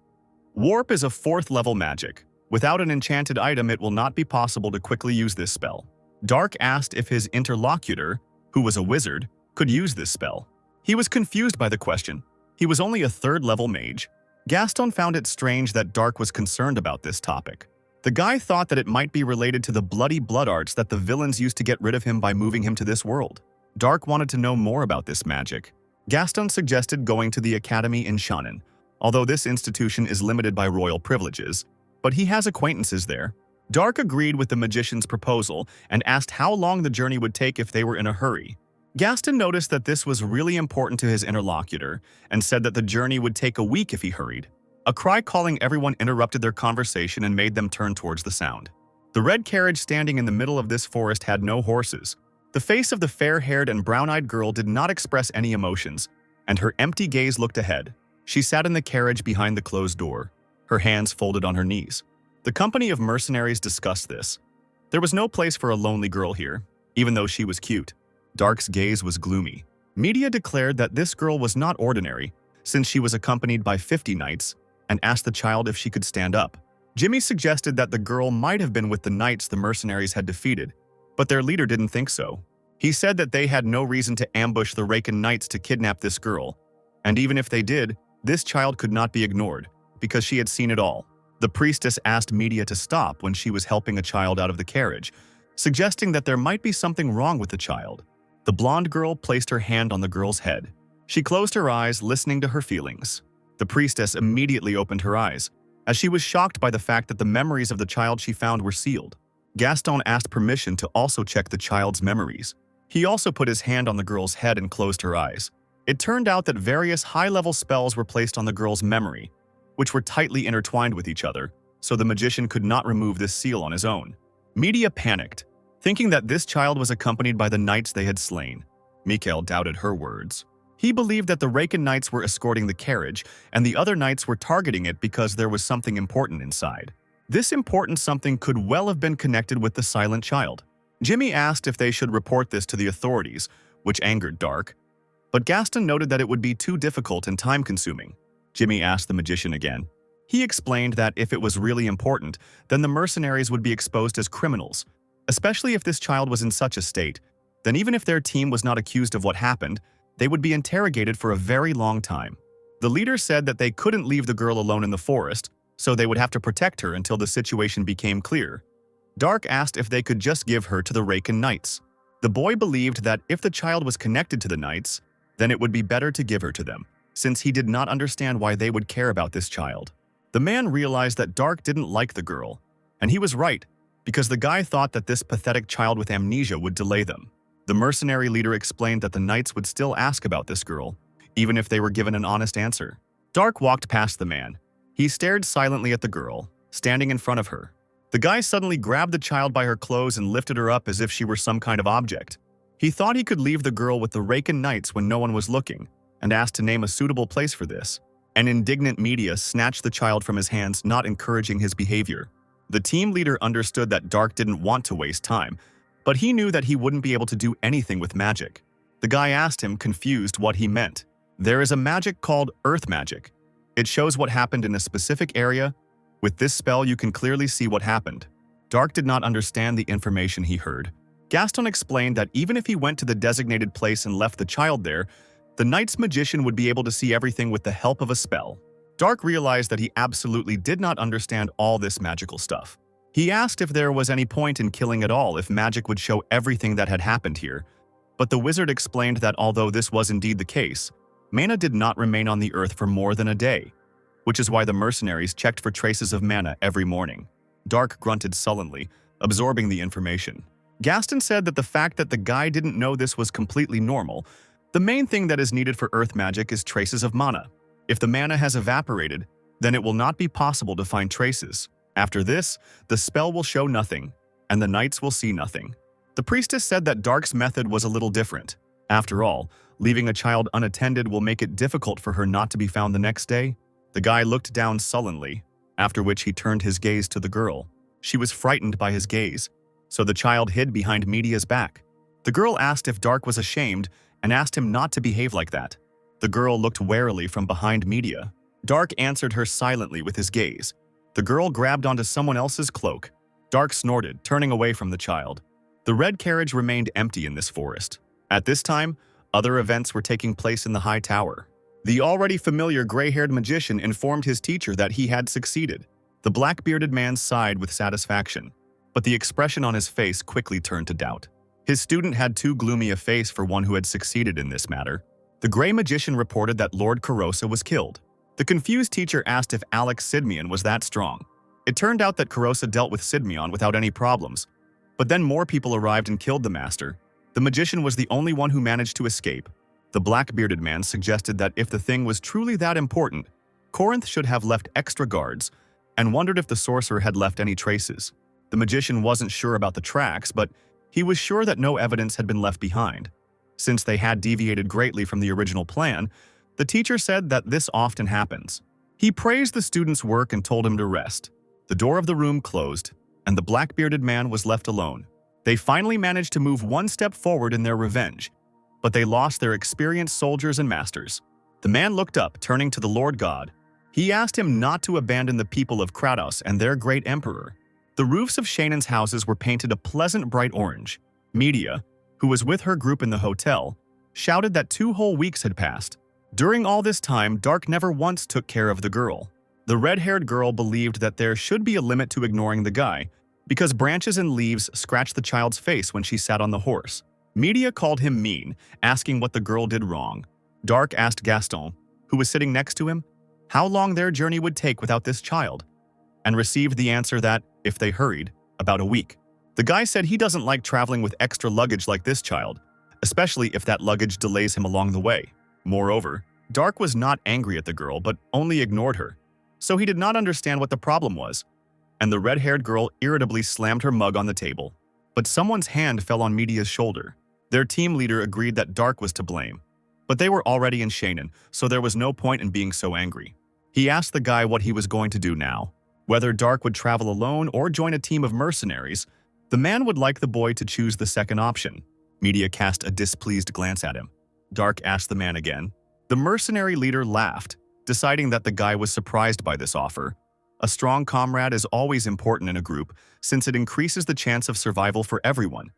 Warp is a 4th-level magic. Without an enchanted item, it will not be possible to quickly use this spell. Dark asked if his interlocutor, who was a wizard, could use this spell. He was confused by the question. He was only a 3rd-level mage. Gaston found it strange that Dark was concerned about this topic. The guy thought that it might be related to the bloody blood arts that the villains used to get rid of him by moving him to this world. Dark wanted to know more about this magic. Gaston suggested going to the academy in Shannon, although this institution is limited by royal privileges, but he has acquaintances there. Dark agreed with the magician's proposal and asked how long the journey would take if they were in a hurry. Gaston noticed that this was really important to his interlocutor and said that the journey would take a week if he hurried. A cry calling everyone interrupted their conversation and made them turn towards the sound. The red carriage standing in the middle of this forest had no horses. The face of the fair-haired and brown-eyed girl did not express any emotions, and her empty gaze looked ahead. She sat in the carriage behind the closed door, her hands folded on her knees. The company of mercenaries discussed this. There was no place for a lonely girl here, even though she was cute. Dark's gaze was gloomy. Media declared that this girl was not ordinary, since she was accompanied by 50 knights, and asked the child if she could stand up. Jimmy suggested that the girl might have been with the knights the mercenaries had defeated, but their leader didn't think so. He said that they had no reason to ambush the Raken knights to kidnap this girl, and even if they did, this child could not be ignored, because she had seen it all. The priestess asked Media to stop when she was helping a child out of the carriage, suggesting that there might be something wrong with the child. The blonde girl placed her hand on the girl's head. She closed her eyes, listening to her feelings. The priestess immediately opened her eyes, as she was shocked by the fact that the memories of the child she found were sealed. Gaston asked permission to also check the child's memories. He also put his hand on the girl's head and closed her eyes. It turned out that various high-level spells were placed on the girl's memory, which were tightly intertwined with each other, so the magician could not remove this seal on his own. Media panicked, thinking that this child was accompanied by the knights they had slain. Mikhail doubted her words. He believed that the Raken knights were escorting the carriage, and the other knights were targeting it because there was something important inside. This important something could well have been connected with the silent child. Jimmy asked if they should report this to the authorities, which angered Dark, but Gaston noted that it would be too difficult and time-consuming. Jimmy asked the magician again. He explained that if it was really important, then the mercenaries would be exposed as criminals, especially if this child was in such a state. Then even if their team was not accused of what happened, they would be interrogated for a very long time. The leader said that they couldn't leave the girl alone in the forest, so they would have to protect her until the situation became clear. Dark asked if they could just give her to the Raken knights. The boy believed that if the child was connected to the knights, then it would be better to give her to them, since he did not understand why they would care about this child. The man realized that Dark didn't like the girl, and he was right, because the guy thought that this pathetic child with amnesia would delay them. The mercenary leader explained that the knights would still ask about this girl, even if they were given an honest answer. Dark walked past the man. He stared silently at the girl, standing in front of her. The guy suddenly grabbed the child by her clothes and lifted her up as if she were some kind of object. He thought he could leave the girl with the Raken knights when no one was looking, and asked to name a suitable place for this. An indignant Media snatched the child from his hands, not encouraging his behavior. The team leader understood that Dark didn't want to waste time, but he knew that he wouldn't be able to do anything with magic. The guy asked him, confused, what he meant. There is a magic called Earth Magic. It shows what happened in a specific area. With this spell, you can clearly see what happened. Dark did not understand the information he heard. Gaston explained that even if he went to the designated place and left the child there, the knight's magician would be able to see everything with the help of a spell. Dark realized that he absolutely did not understand all this magical stuff. He asked if there was any point in killing at all if magic would show everything that had happened here, but the wizard explained that although this was indeed the case, mana did not remain on the earth for more than a day, which is why the mercenaries checked for traces of mana every morning. Dark grunted sullenly, absorbing the information. Gaston said that the fact that the guy didn't know this was completely normal. The main thing that is needed for earth magic is traces of mana. If the mana has evaporated, then it will not be possible to find traces. After this, the spell will show nothing, and the knights will see nothing. The priestess said that Dark's method was a little different. After all, leaving a child unattended will make it difficult for her not to be found the next day. The guy looked down sullenly, after which he turned his gaze to the girl. She was frightened by his gaze, so the child hid behind Media's back. The girl asked if Dark was ashamed and asked him not to behave like that. The girl looked warily from behind Media. Dark answered her silently with his gaze. The girl grabbed onto someone else's cloak. Dark snorted, turning away from the child. The red carriage remained empty in this forest. At this time, other events were taking place in the high tower. The already familiar gray-haired magician informed his teacher that he had succeeded. The black-bearded man sighed with satisfaction, but the expression on his face quickly turned to doubt. His student had too gloomy a face for one who had succeeded in this matter. The Grey Magician reported that Lord Kurosa was killed. The confused teacher asked if Alex Sidmion was that strong. It turned out that Kurosa dealt with Sidmion without any problems. But then more people arrived and killed the master. The magician was the only one who managed to escape. The black-bearded man suggested that if the thing was truly that important, Corinth should have left extra guards, and wondered if the sorcerer had left any traces. The magician wasn't sure about the tracks, but he was sure that no evidence had been left behind. Since they had deviated greatly from the original plan, the teacher said that this often happens. He praised the student's work and told him to rest. The door of the room closed, and the black-bearded man was left alone. They finally managed to move one step forward in their revenge, but they lost their experienced soldiers and masters. The man looked up, turning to the Lord God. He asked him not to abandon the people of Kratos and their great emperor. The roofs of Shannon's houses were painted a pleasant bright orange. Media, who was with her group in the hotel, shouted that 2 whole weeks had passed. During all this time, Dark never once took care of the girl. The red-haired girl believed that there should be a limit to ignoring the guy, because branches and leaves scratched the child's face when she sat on the horse. Media called him mean, asking what the girl did wrong. Dark asked Gaston, who was sitting next to him, how long their journey would take without this child, and received the answer that, if they hurried, about a week. The guy said he doesn't like traveling with extra luggage like this child, especially if that luggage delays him along the way. Moreover, Dark was not angry at the girl but only ignored her, so he did not understand what the problem was, and the red-haired girl irritably slammed her mug on the table. But someone's hand fell on Media's shoulder. Their team leader agreed that Dark was to blame, but they were already in Shannon, so there was no point in being so angry. He asked the guy what he was going to do now. Whether Dark would travel alone or join a team of mercenaries, the man would like the boy to choose the second option. Media cast a displeased glance at him. Dark asked the man again. The mercenary leader laughed, deciding that the guy was surprised by this offer. A strong comrade is always important in a group since it increases the chance of survival for everyone.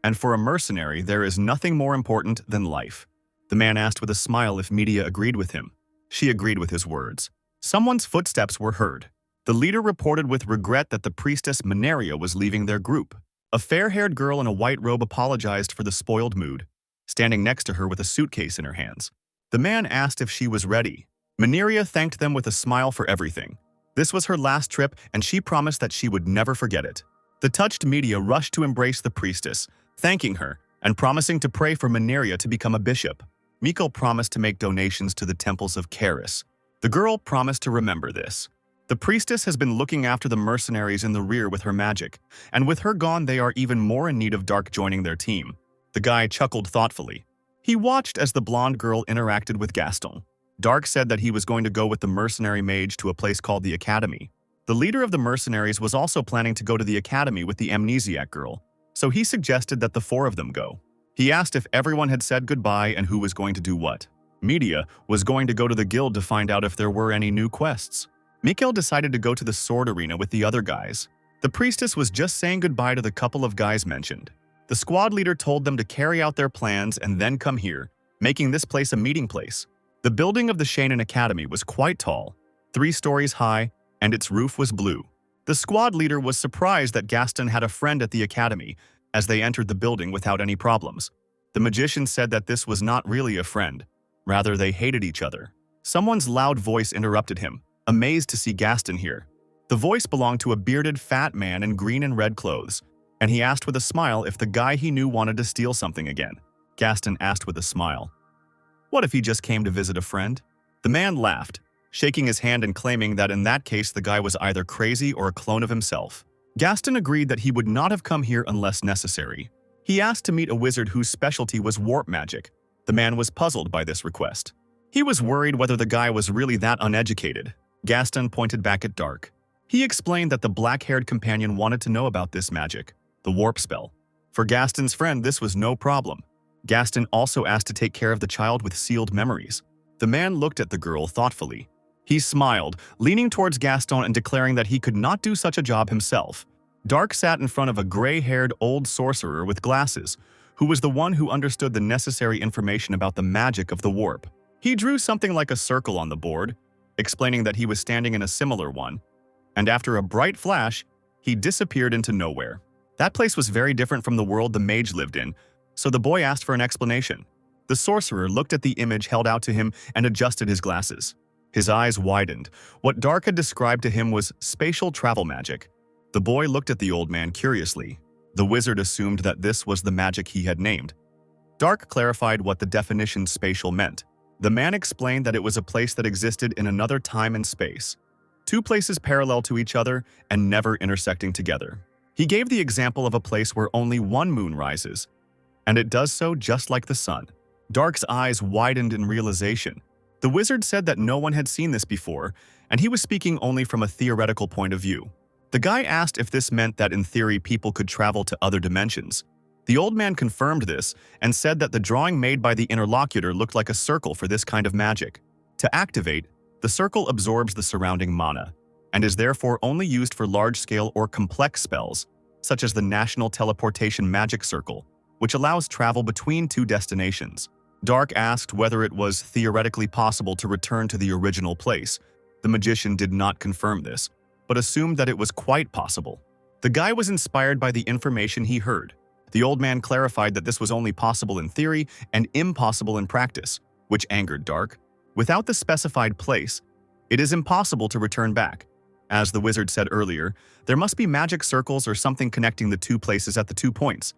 And for a mercenary, there is nothing more important than life. The man asked with a smile if Media agreed with him. She agreed with his words. Someone's footsteps were heard. The leader reported with regret that the priestess Mineria was leaving their group. A fair-haired girl in a white robe apologized for the spoiled mood, standing next to her with a suitcase in her hands. The man asked if she was ready. Mineria thanked them with a smile for everything. This was her last trip, and she promised that she would never forget it. The touched Media rushed to embrace the priestess, thanking her and promising to pray for Mineria to become a bishop. Miko promised to make donations to the temples of Charis. The girl promised to remember this. The priestess has been looking after the mercenaries in the rear with her magic, and with her gone they are even more in need of Dark joining their team. The guy chuckled thoughtfully. He watched as the blonde girl interacted with Gaston. Dark said that he was going to go with the mercenary mage to a place called the Academy. The leader of the mercenaries was also planning to go to the Academy with the amnesiac girl, so he suggested that the 4 of them go. He asked if everyone had said goodbye and who was going to do what. Media was going to go to the guild to find out if there were any new quests. Mikhail decided to go to the sword arena with the other guys. The priestess was just saying goodbye to the couple of guys mentioned. The squad leader told them to carry out their plans and then come here, making this place a meeting place. The building of the Shannon Academy was quite tall, 3 stories high, and its roof was blue. The squad leader was surprised that Gaston had a friend at the academy as they entered the building without any problems. The magician said that this was not really a friend. Rather, they hated each other. Someone's loud voice interrupted him, amazed to see Gaston here. The voice belonged to a bearded, fat man in green and red clothes, and he asked with a smile if the guy he knew wanted to steal something again. Gaston asked with a smile, "What if he just came to visit a friend?" The man laughed, shaking his hand and claiming that in that case the guy was either crazy or a clone of himself. Gaston agreed that he would not have come here unless necessary. He asked to meet a wizard whose specialty was warp magic. The man was puzzled by this request. He was worried whether the guy was really that uneducated. Gaston pointed back at Dark. He explained that the black-haired companion wanted to know about this magic, the warp spell. For Gaston's friend, this was no problem. Gaston also asked to take care of the child with sealed memories. The man looked at the girl thoughtfully. He smiled, leaning towards Gaston and declaring that he could not do such a job himself. Dark sat in front of a gray-haired old sorcerer with glasses, who was the one who understood the necessary information about the magic of the warp. He drew something like a circle on the board, explaining that he was standing in a similar one, and after a bright flash, he disappeared into nowhere. That place was very different from the world the mage lived in, so the boy asked for an explanation. The sorcerer looked at the image held out to him and adjusted his glasses. His eyes widened. What Dark had described to him was spatial travel magic. The boy looked at the old man curiously. The wizard assumed that this was the magic he had named. Dark clarified what the definition spatial meant. The man explained that it was a place that existed in another time and space. Two places parallel to each other and never intersecting together. He gave the example of a place where only one moon rises, and it does so just like the sun. Dark's eyes widened in realization. The wizard said that no one had seen this before, and he was speaking only from a theoretical point of view. The guy asked if this meant that in theory people could travel to other dimensions. The old man confirmed this and said that the drawing made by the interlocutor looked like a circle for this kind of magic. To activate, the circle absorbs the surrounding mana, and is therefore only used for large-scale or complex spells, such as the National Teleportation Magic Circle, which allows travel between two destinations. Dark asked whether it was theoretically possible to return to the original place. The magician did not confirm this, but assumed that it was quite possible. The guy was inspired by the information he heard. The old man clarified that this was only possible in theory and impossible in practice, which angered Dark. Without the specified place, it is impossible to return back. As the wizard said earlier, there must be magic circles or something connecting the two places at the 2 points,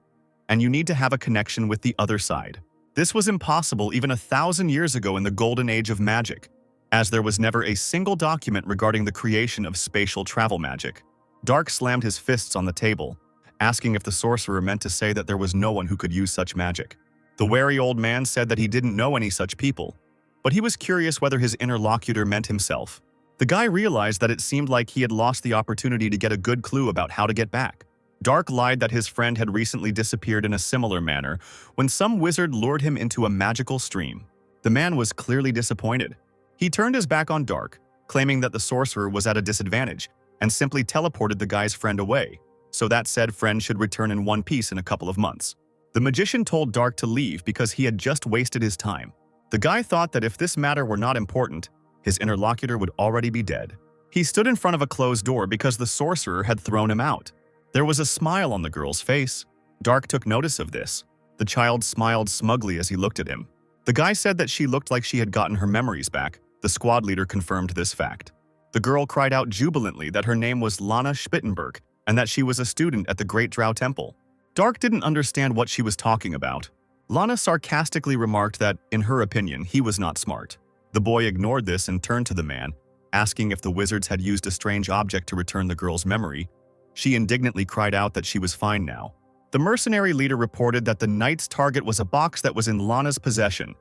and you need to have a connection with the other side. This was impossible even 1,000 years ago in the golden age of magic, as there was never a single document regarding the creation of spatial travel magic. Dark slammed his fists on the table, asking if the sorcerer meant to say that there was no one who could use such magic. The wary old man said that he didn't know any such people, but he was curious whether his interlocutor meant himself. The guy realized that it seemed like he had lost the opportunity to get a good clue about how to get back. Dark lied that his friend had recently disappeared in a similar manner when some wizard lured him into a magical stream. The man was clearly disappointed. He turned his back on Dark, claiming that the sorcerer was at a disadvantage, and simply teleported the guy's friend away, so that said friend should return in one piece in a couple of months. The magician told Dark to leave because he had just wasted his time. The guy thought that if this matter were not important, his interlocutor would already be dead. He stood in front of a closed door because the sorcerer had thrown him out. There was a smile on the girl's face. Dark took notice of this. The child smiled smugly as he looked at him. The guy said that she looked like she had gotten her memories back. The squad leader confirmed this fact. The girl cried out jubilantly that her name was Lana Spittenberg and that she was a student at the Great Drow Temple. Dark didn't understand what she was talking about. Lana sarcastically remarked that, in her opinion, he was not smart. The boy ignored this and turned to the man, asking if the wizards had used a strange object to return the girl's memory. She indignantly cried out that she was fine now. The mercenary leader reported that the knight's target was a box that was in Lana's possession.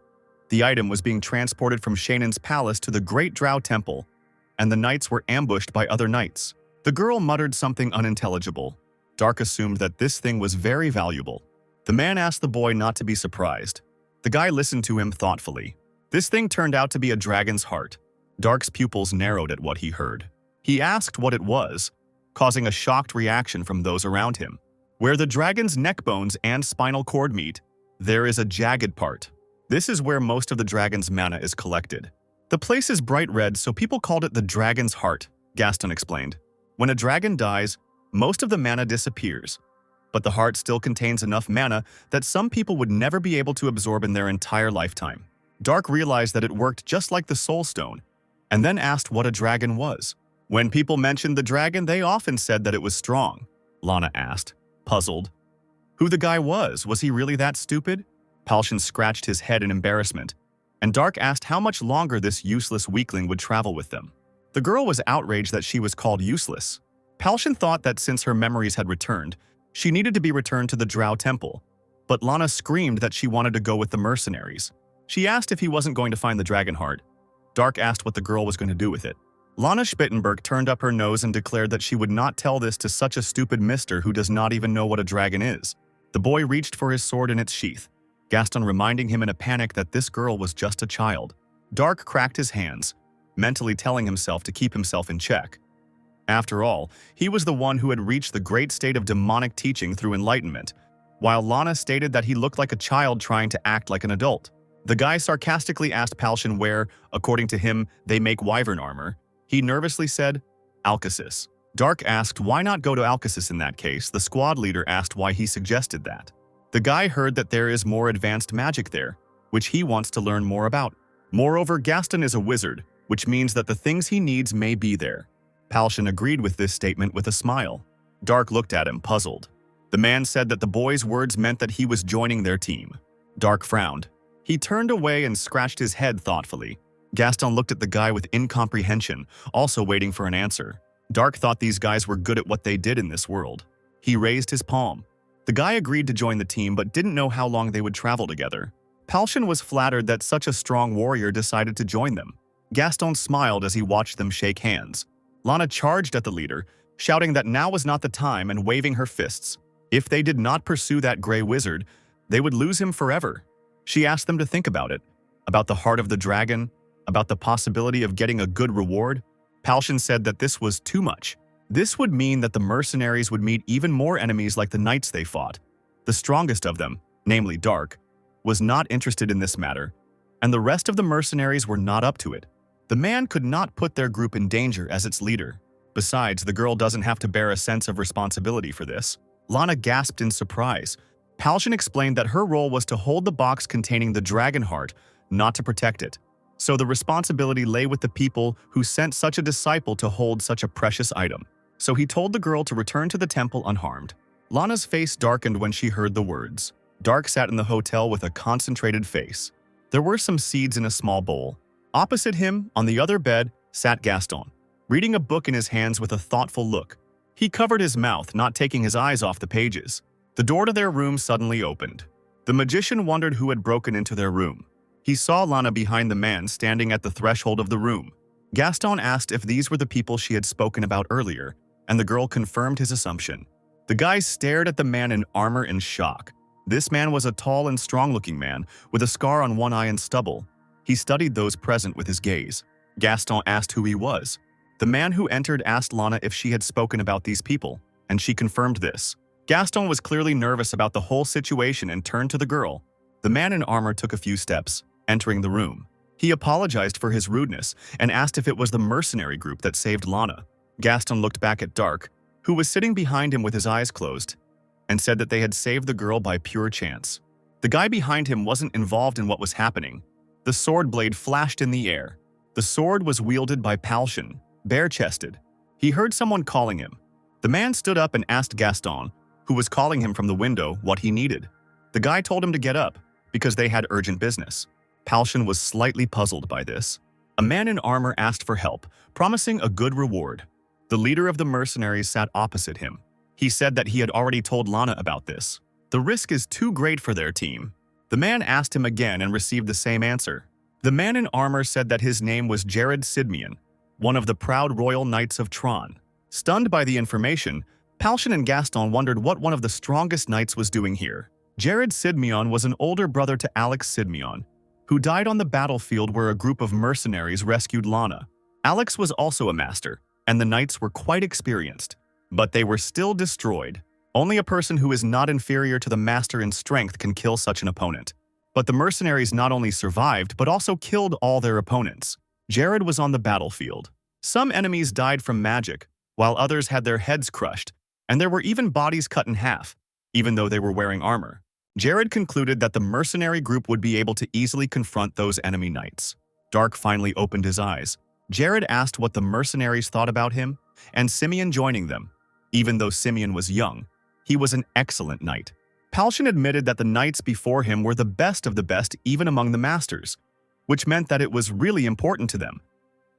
The item was being transported from Shannon's palace to the Great Drow Temple, and the knights were ambushed by other knights. The girl muttered something unintelligible. Dark assumed that this thing was very valuable. The man asked the boy not to be surprised. The guy listened to him thoughtfully. This thing turned out to be a dragon's heart. Dark's pupils narrowed at what he heard. He asked what it was, causing a shocked reaction from those around him. Where the dragon's neck bones and spinal cord meet, there is a jagged part. This is where most of the dragon's mana is collected. The place is bright red, so people called it the dragon's heart, Gaston explained. When a dragon dies, most of the mana disappears, but the heart still contains enough mana that some people would never be able to absorb in their entire lifetime. Dark realized that it worked just like the soul stone, and then asked what a dragon was. When people mentioned the dragon, they often said that it was strong. Lana asked, puzzled. Who the guy was he really that stupid? Palshan scratched his head in embarrassment, and Dark asked how much longer this useless weakling would travel with them. The girl was outraged that she was called useless. Palshan thought that since her memories had returned, she needed to be returned to the Drow Temple, but Lana screamed that she wanted to go with the mercenaries. She asked if he wasn't going to find the dragon heart. Dark asked what the girl was going to do with it. Lana Spittenberg turned up her nose and declared that she would not tell this to such a stupid mister who does not even know what a dragon is. The boy reached for his sword in its sheath, Gaston reminding him in a panic that this girl was just a child. Dark cracked his hands, mentally telling himself to keep himself in check. After all, he was the one who had reached the great state of demonic teaching through enlightenment, while Lana stated that he looked like a child trying to act like an adult. The guy sarcastically asked Palshan where, according to him, they make wyvern armor. He nervously said, Alcasis. Dark asked why not go to Alcasis in that case. The squad leader asked why he suggested that. The guy heard that there is more advanced magic there. which he wants to learn more about. Moreover, Gaston is a wizard, which means that the things he needs may be there. Palshan agreed with this statement with a smile. Dark looked at him, puzzled. The man said that the boy's words meant that he was joining their team. Dark frowned. He turned away and scratched his head thoughtfully. Gaston looked at the guy with incomprehension, also waiting for an answer. Dark thought these guys were good at what they did in this world. He raised his palm. The guy agreed to join the team but didn't know how long they would travel together. Palshan was flattered that such a strong warrior decided to join them. Gaston smiled as he watched them shake hands. Lana charged at the leader, shouting that now was not the time and waving her fists. If they did not pursue that gray wizard, they would lose him forever. She asked them to think about it, about the heart of the dragon, about the possibility of getting a good reward. Palshan said that this was too much. This would mean that the mercenaries would meet even more enemies like the knights they fought. The strongest of them, namely Dark, was not interested in this matter, and the rest of the mercenaries were not up to it. The man could not put their group in danger as its leader. Besides, the girl doesn't have to bear a sense of responsibility for this. Lana gasped in surprise. Palshan explained that her role was to hold the box containing the dragon heart, not to protect it. So the responsibility lay with the people who sent such a disciple to hold such a precious item. So he told the girl to return to the temple unharmed. Lana's face darkened when she heard the words. Dark sat in the hotel with a concentrated face. There were some seeds in a small bowl. Opposite him, on the other bed, sat Gaston, reading a book in his hands with a thoughtful look. He covered his mouth, not taking his eyes off the pages. The door to their room suddenly opened. The magician wondered who had broken into their room. He saw Lana behind the man standing at the threshold of the room. Gaston asked if these were the people she had spoken about earlier, and the girl confirmed his assumption. The guys stared at the man in armor in shock. This man was a tall and strong-looking man, with a scar on one eye and stubble. He studied those present with his gaze. Gaston asked who he was. The man who entered asked Lana if she had spoken about these people, and she confirmed this. Gaston was clearly nervous about the whole situation and turned to the girl. The man in armor took a few steps, entering the room. He apologized for his rudeness and asked if it was the mercenary group that saved Lana. Gaston looked back at Dark, who was sitting behind him with his eyes closed, and said that they had saved the girl by pure chance. The guy behind him wasn't involved in what was happening. The sword blade flashed in the air. The sword was wielded by Palshan, bare-chested. He heard someone calling him. The man stood up and asked Gaston, who was calling him from the window, what he needed. The guy told him to get up, because they had urgent business. Palshan was slightly puzzled by this. A man in armor asked for help, promising a good reward. The leader of the mercenaries sat opposite him. He said that he had already told Lana about this. The risk is too great for their team. The man asked him again and received the same answer. The man in armor said that his name was Jared Sidmian, one of the proud royal knights of Tron. Stunned by the information, Palshan and Gaston wondered what one of the strongest knights was doing here. Jared Sidmian was an older brother to Alex Sidmian, who died on the battlefield where a group of mercenaries rescued Lana. Alex was also a master, and the knights were quite experienced. But they were still destroyed. Only a person who is not inferior to the master in strength can kill such an opponent. But the mercenaries not only survived, but also killed all their opponents. Jared was on the battlefield. Some enemies died from magic, while others had their heads crushed, and there were even bodies cut in half, even though they were wearing armor. Jared concluded that the mercenary group would be able to easily confront those enemy knights. Dark finally opened his eyes. Jared asked what the mercenaries thought about him, and Simeon joining them. Even though Simeon was young, he was an excellent knight. Palshan admitted that the knights before him were the best of the best even among the masters, which meant that it was really important to them.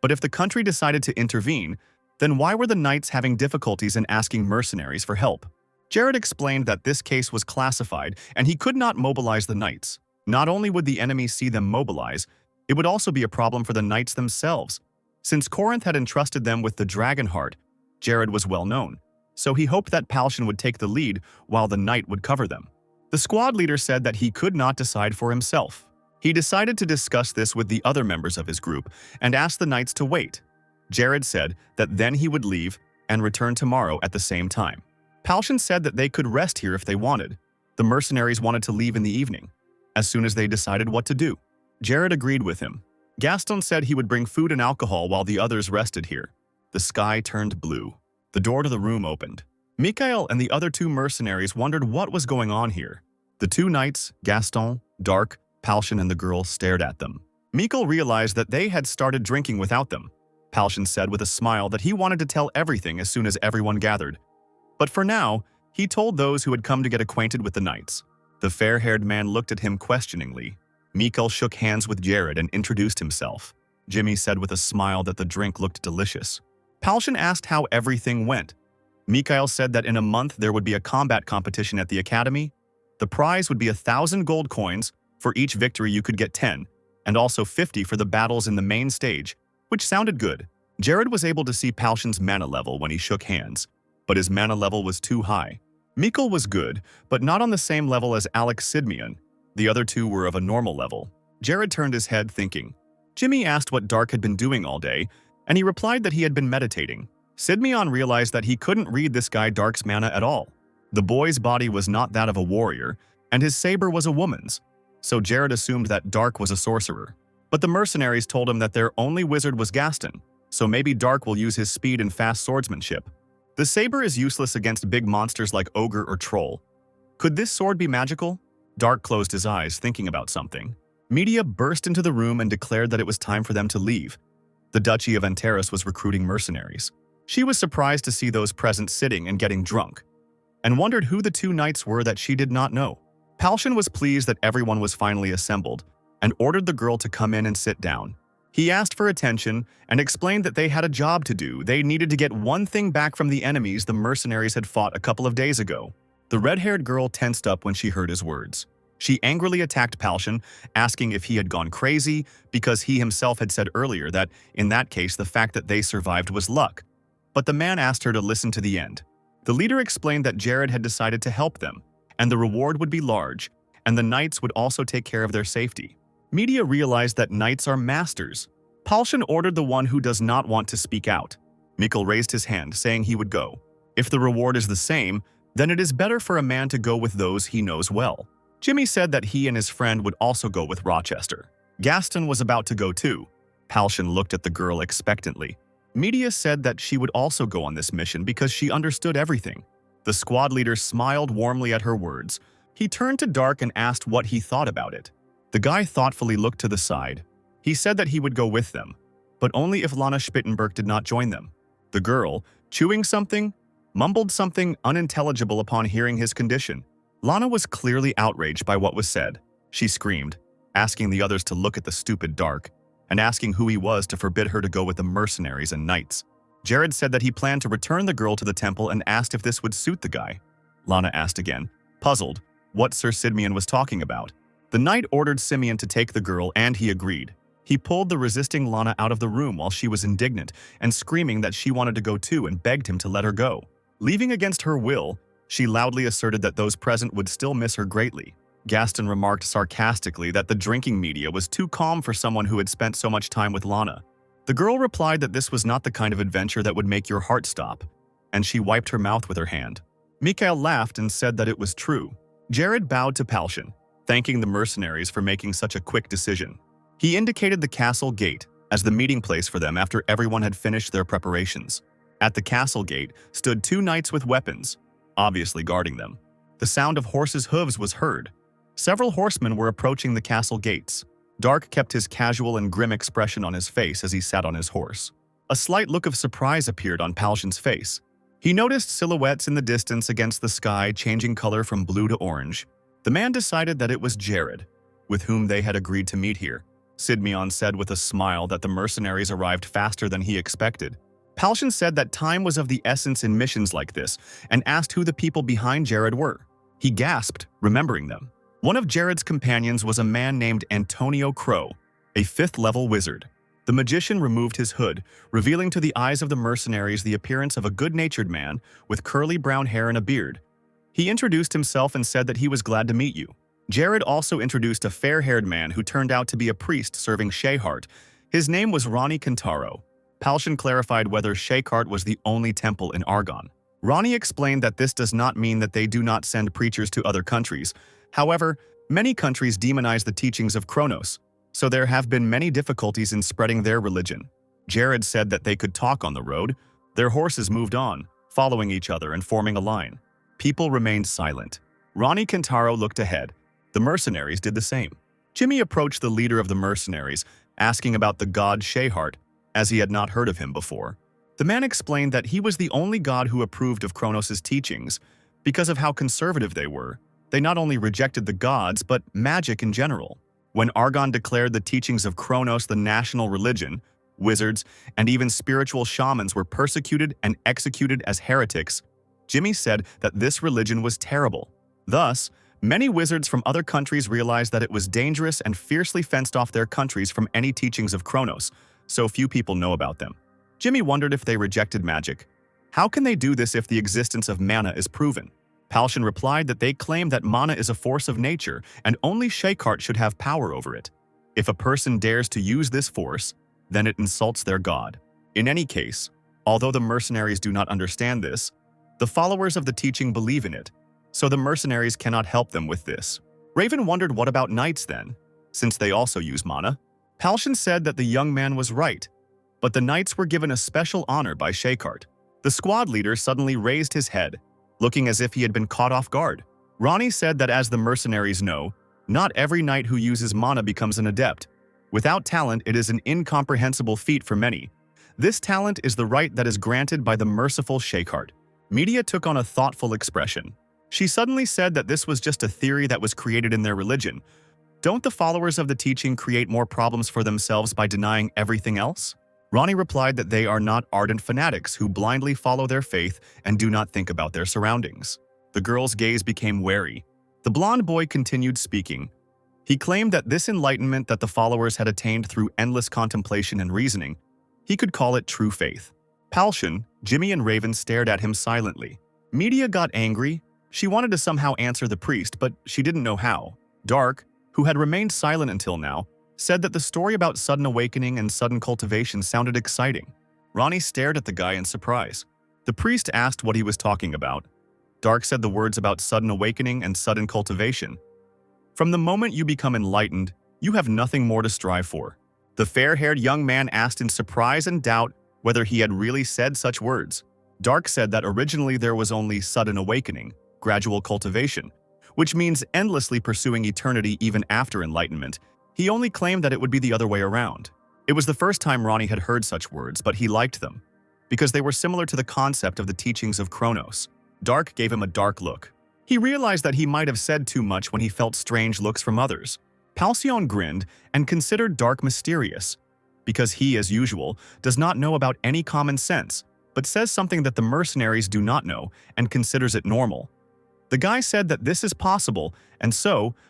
But if the country decided to intervene, then why were the knights having difficulties in asking mercenaries for help? Jared explained that this case was classified and he could not mobilize the knights. Not only would the enemy see them mobilize, it would also be a problem for the knights themselves. Since Corinth had entrusted them with the dragon heart, Jared was well known, so he hoped that Palshan would take the lead while the knight would cover them. The squad leader said that he could not decide for himself. He decided to discuss this with the other members of his group and asked the knights to wait. Jared said that then he would leave and return tomorrow at the same time. Palshan said that they could rest here if they wanted. The mercenaries wanted to leave in the evening, as soon as they decided what to do. Jared agreed with him. Gaston said he would bring food and alcohol while the others rested here. The sky turned blue. The door to the room opened. Mikhail and the other two mercenaries wondered what was going on here. The two knights, Gaston, Dark, Palshan and the girl stared at them. Mikkel realized that they had started drinking without them. Palshan said with a smile that he wanted to tell everything as soon as everyone gathered. But for now, he told those who had come to get acquainted with the knights. The fair-haired man looked at him questioningly. Mikkel shook hands with Jared and introduced himself. Jimmy said with a smile that the drink looked delicious. Palshan asked how everything went. Mikhail said that in a month there would be a combat competition at the academy. The prize would be 1,000 gold coins. For each victory you could get 10, and also 50 for the battles in the main stage, which sounded good. Jared was able to see Palshan's mana level when he shook hands, but his mana level was too high. Mikkel was good, but not on the same level as Alex Sidmian. The other two were of a normal level. Jared turned his head thinking. Jimmy asked what Dark had been doing all day, and he replied that he had been meditating. Sidmian realized that he couldn't read this guy Dark's mana at all. The boy's body was not that of a warrior, and his saber was a woman's. So Jared assumed that Dark was a sorcerer. But the mercenaries told him that their only wizard was Gaston, so maybe Dark will use his speed and fast swordsmanship. The saber is useless against big monsters like ogre or troll. Could this sword be magical? Dark closed his eyes, thinking about something. Media burst into the room and declared that it was time for them to leave. The Duchy of Antares was recruiting mercenaries. She was surprised to see those present sitting and getting drunk, and wondered who the two knights were that she did not know. Palshan was pleased that everyone was finally assembled, and ordered the girl to come in and sit down. He asked for attention and explained that they had a job to do. They needed to get one thing back from the enemies the mercenaries had fought a couple of days ago. The red-haired girl tensed up when she heard his words. She angrily attacked Palshan, asking if he had gone crazy because he himself had said earlier that, in that case, the fact that they survived was luck. But the man asked her to listen to the end. The leader explained that Jared had decided to help them, and the reward would be large, and the knights would also take care of their safety. Media realized that knights are masters. Palshan ordered the one who does not want to speak out. Mikkel raised his hand, saying he would go. If the reward is the same, then it is better for a man to go with those he knows well. Jimmy said that he and his friend would also go with Rochester. Gaston was about to go too. Palshan looked at the girl expectantly. Media said that she would also go on this mission because she understood everything. The squad leader smiled warmly at her words. He turned to Dark and asked what he thought about it. The guy thoughtfully looked to the side. He said that he would go with them, but only if Lana Spittenberg did not join them. The girl, chewing something, mumbled something unintelligible upon hearing his condition. Lana was clearly outraged by what was said. She screamed, asking the others to look at the stupid Dark, and asking who he was to forbid her to go with the mercenaries and knights. Jared said that he planned to return the girl to the temple and asked if this would suit the guy. Lana asked again, puzzled, what Sir Sidmian was talking about. The knight ordered Simeon to take the girl, and he agreed. He pulled the resisting Lana out of the room while she was indignant and screaming that she wanted to go too and begged him to let her go. Leaving against her will, she loudly asserted that those present would still miss her greatly. Gaston remarked sarcastically that the drinking media was too calm for someone who had spent so much time with Lana. The girl replied that this was not the kind of adventure that would make your heart stop, and she wiped her mouth with her hand. Mikhail laughed and said that it was true. Jared bowed to Palshan, thanking the mercenaries for making such a quick decision. He indicated the castle gate as the meeting place for them after everyone had finished their preparations. At the castle gate stood two knights with weapons, obviously guarding them. The sound of horses' hooves was heard. Several horsemen were approaching the castle gates. Dark kept his casual and grim expression on his face as he sat on his horse. A slight look of surprise appeared on Palshan's face. He noticed silhouettes in the distance against the sky changing color from blue to orange. The man decided that it was Jared, with whom they had agreed to meet here. Sidmian said with a smile that the mercenaries arrived faster than he expected. Palshan said that time was of the essence in missions like this and asked who the people behind Jared were. He gasped, remembering them. One of Jared's companions was a man named Antonio Crow, a 5th-level wizard. The magician removed his hood, revealing to the eyes of the mercenaries the appearance of a good-natured man with curly brown hair and a beard. He introduced himself and said that he was glad to meet you. Jared also introduced a fair-haired man who turned out to be a priest serving Shayhart. His name was Ronnie Kintaro. Palshan clarified whether Shayhart was the only temple in Argon. Ronnie explained that this does not mean that they do not send preachers to other countries. However, many countries demonize the teachings of Kronos, so there have been many difficulties in spreading their religion. Jared said that they could talk on the road. Their horses moved on, following each other and forming a line. People remained silent. Ronnie Kintaro looked ahead. The mercenaries did the same. Jimmy approached the leader of the mercenaries, asking about the god Shayhart, as he had not heard of him before. The man explained that he was the only god who approved of Kronos' teachings. Because of how conservative they were, they not only rejected the gods, but magic in general. When Argon declared the teachings of Kronos the national religion, wizards, and even spiritual shamans were persecuted and executed as heretics, Jimmy said that this religion was terrible. Thus, many wizards from other countries realized that it was dangerous and fiercely fenced off their countries from any teachings of Kronos, so few people know about them. Jimmy wondered if they rejected magic. How can they do this if the existence of mana is proven? Palshan replied that they claim that mana is a force of nature and only Shayhart should have power over it. If a person dares to use this force, then it insults their god. In any case, although the mercenaries do not understand this, the followers of the teaching believe in it, so the mercenaries cannot help them with this. Raven wondered what about knights then, since they also use mana? Palshan said that the young man was right, but the knights were given a special honor by Shayhart. The squad leader suddenly raised his head, looking as if he had been caught off guard. Ronnie said that as the mercenaries know, not every knight who uses mana becomes an adept. Without talent, it is an incomprehensible feat for many. This talent is the right that is granted by the merciful Shayhart. Media took on a thoughtful expression. She suddenly said that this was just a theory that was created in their religion. Don't the followers of the teaching create more problems for themselves by denying everything else? Ronnie replied that they are not ardent fanatics who blindly follow their faith and do not think about their surroundings. The girl's gaze became wary. The blonde boy continued speaking. He claimed that this enlightenment that the followers had attained through endless contemplation and reasoning, he could call it true faith. Palshan, Jimmy, and Raven stared at him silently. Media got angry. She wanted to somehow answer the priest, but she didn't know how. Dark, who had remained silent until now, said that the story about sudden awakening and sudden cultivation sounded exciting. Ronnie stared at the guy in surprise. The priest asked what he was talking about. Dark said the words about sudden awakening and sudden cultivation. From the moment you become enlightened, you have nothing more to strive for. The fair-haired young man asked in surprise and doubt whether he had really said such words. Dark said that originally there was only sudden awakening, gradual cultivation, which means endlessly pursuing eternity even after enlightenment. He only claimed that it would be the other way around. It was the first time Ronnie had heard such words, but he liked them, because they were similar to the concept of the teachings of Kronos. Dark gave him a dark look. He realized that he might have said too much when he felt strange looks from others. Palshan grinned and considered Dark mysterious, because he, as usual, does not know about any common sense, but says something that the mercenaries do not know and considers it normal. The guy said that this is possible,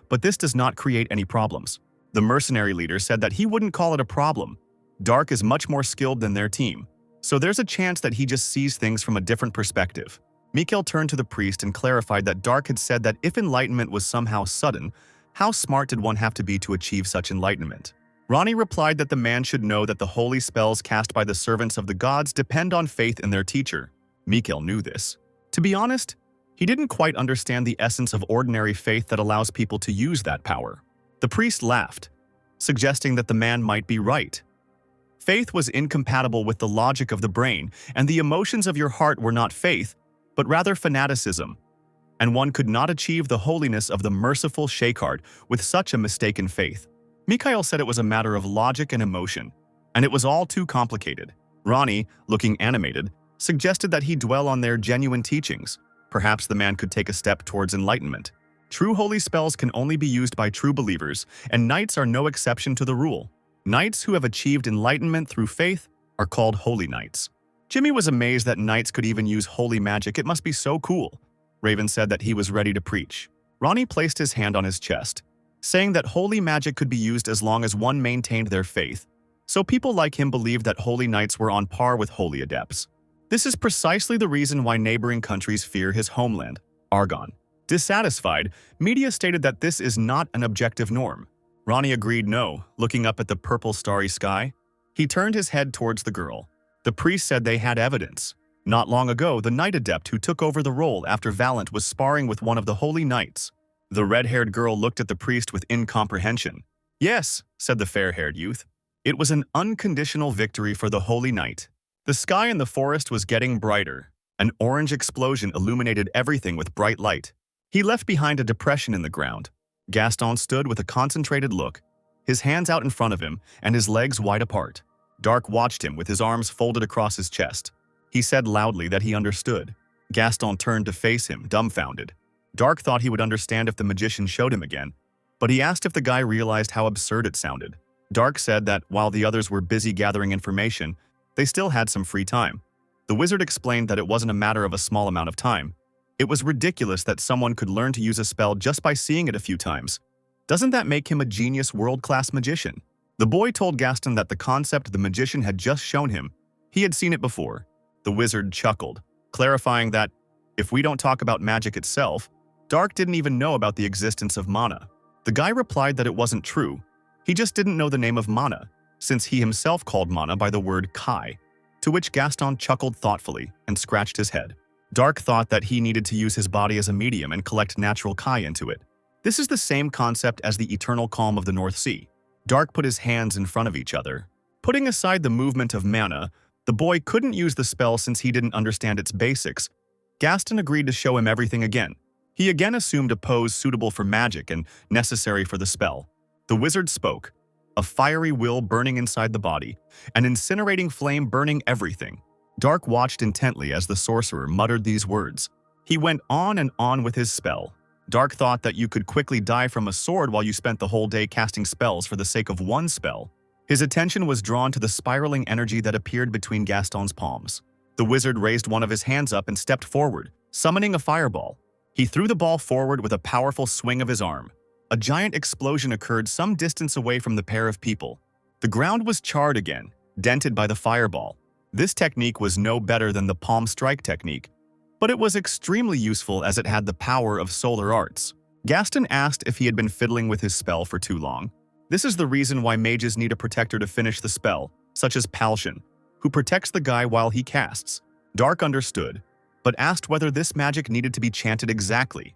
but this does not create any problems. The mercenary leader said that he wouldn't call it a problem. Dark is much more skilled than their team, so there's a chance that he just sees things from a different perspective. Mikhail turned to the priest and clarified that Dark had said that if enlightenment was somehow sudden, how smart did one have to be to achieve such enlightenment? Ronnie replied that the man should know that the holy spells cast by the servants of the gods depend on faith in their teacher. Mikhail knew this. To be honest, he didn't quite understand the essence of ordinary faith that allows people to use that power. The priest laughed, suggesting that the man might be right. Faith was incompatible with the logic of the brain, and the emotions of your heart were not faith, but rather fanaticism. And one could not achieve the holiness of the merciful Shayhart with such a mistaken faith. Mikhail said it was a matter of logic and emotion, and it was all too complicated. Ronnie, looking animated, suggested that he dwell on their genuine teachings. Perhaps the man could take a step towards enlightenment. True holy spells can only be used by true believers, and knights are no exception to the rule. Knights who have achieved enlightenment through faith are called holy knights. Jimmy was amazed that knights could even use holy magic. It must be so cool. Raven said that he was ready to preach. Ronnie placed his hand on his chest, saying that holy magic could be used as long as one maintained their faith. So people like him believed that holy knights were on par with holy adepts. This is precisely the reason why neighboring countries fear his homeland, Argon. Dissatisfied, media stated that this is not an objective norm. Ronnie agreed no, looking up at the purple starry sky. He turned his head towards the girl. The priest said they had evidence. Not long ago, the knight adept who took over the role after Valent was sparring with one of the holy knights. The red-haired girl looked at the priest with incomprehension. Yes, said the fair-haired youth. It was an unconditional victory for the holy knight. The sky in the forest was getting brighter. An orange explosion illuminated everything with bright light. He left behind a depression in the ground. Gaston stood with a concentrated look, his hands out in front of him and his legs wide apart. Dark watched him with his arms folded across his chest. He said loudly that he understood. Gaston turned to face him, dumbfounded. Dark thought he would understand if the magician showed him again, but he asked if the guy realized how absurd it sounded. Dark said that while the others were busy gathering information, they still had some free time. The wizard explained that it wasn't a matter of a small amount of time. It was ridiculous that someone could learn to use a spell just by seeing it a few times. Doesn't that make him a genius world-class magician? The boy told Gaston that the concept the magician had just shown him, he had seen it before. The wizard chuckled, clarifying that, if we don't talk about magic itself, Dark didn't even know about the existence of mana. The guy replied that it wasn't true. He just didn't know the name of mana, since he himself called mana by the word kai, to which Gaston chuckled thoughtfully and scratched his head. Dark thought that he needed to use his body as a medium and collect natural kai into it. This is the same concept as the eternal calm of the North Sea. Dark put his hands in front of each other. Putting aside the movement of mana, the boy couldn't use the spell since he didn't understand its basics. Gaston agreed to show him everything again. He again assumed a pose suitable for magic and necessary for the spell. The wizard spoke, a fiery will burning inside the body, an incinerating flame burning everything. Dark watched intently as the sorcerer muttered these words. He went on and on with his spell. Dark thought that you could quickly die from a sword while you spent the whole day casting spells for the sake of one spell. His attention was drawn to the spiraling energy that appeared between Gaston's palms. The wizard raised one of his hands up and stepped forward, summoning a fireball. He threw the ball forward with a powerful swing of his arm. A giant explosion occurred some distance away from the pair of people. The ground was charred again, dented by the fireball. This technique was no better than the palm strike technique, but it was extremely useful as it had the power of solar arts. Gaston asked if he had been fiddling with his spell for too long. This is the reason why mages need a protector to finish the spell, such as Palshan, who protects the guy while he casts. Dark understood, but asked whether this magic needed to be chanted exactly,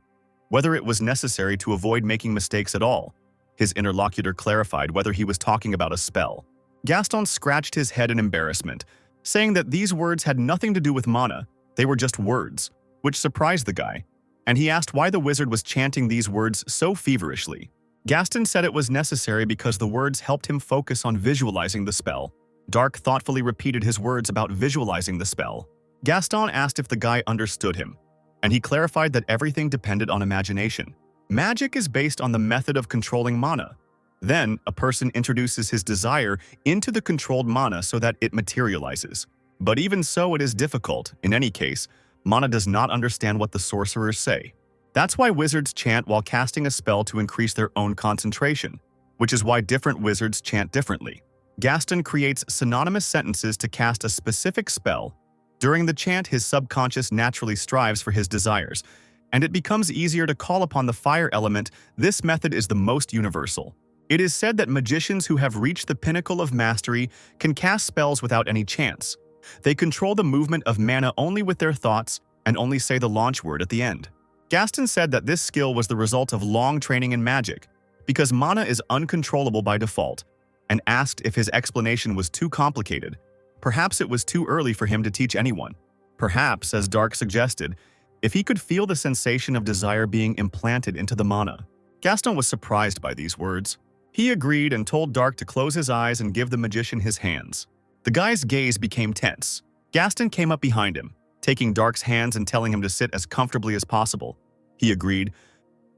whether it was necessary to avoid making mistakes at all. His interlocutor clarified whether he was talking about a spell. Gaston scratched his head in embarrassment, saying that these words had nothing to do with mana, they were just words, which surprised the guy, and he asked why the wizard was chanting these words so feverishly. Gaston said it was necessary because the words helped him focus on visualizing the spell. Dark thoughtfully repeated his words about visualizing the spell. Gaston asked if the guy understood him, and he clarified that everything depended on imagination. Magic is based on the method of controlling mana. Then, a person introduces his desire into the controlled mana so that it materializes. But even so, it is difficult. In any case, mana does not understand what the sorcerers say. That's why wizards chant while casting a spell to increase their own concentration, which is why different wizards chant differently. Gaston creates synonymous sentences to cast a specific spell. During the chant, his subconscious naturally strives for his desires, and it becomes easier to call upon the fire element. This method is the most universal. It is said that magicians who have reached the pinnacle of mastery can cast spells without any chance. They control the movement of mana only with their thoughts and only say the launch word at the end. Gaston said that this skill was the result of long training in magic, because mana is uncontrollable by default, and asked if his explanation was too complicated. Perhaps it was too early for him to teach anyone. Perhaps, as Dark suggested, if he could feel the sensation of desire being implanted into the mana. Gaston was surprised by these words. He agreed and told Dark to close his eyes and give the magician his hands. The guy's gaze became tense. Gaston came up behind him, taking Dark's hands and telling him to sit as comfortably as possible. He agreed,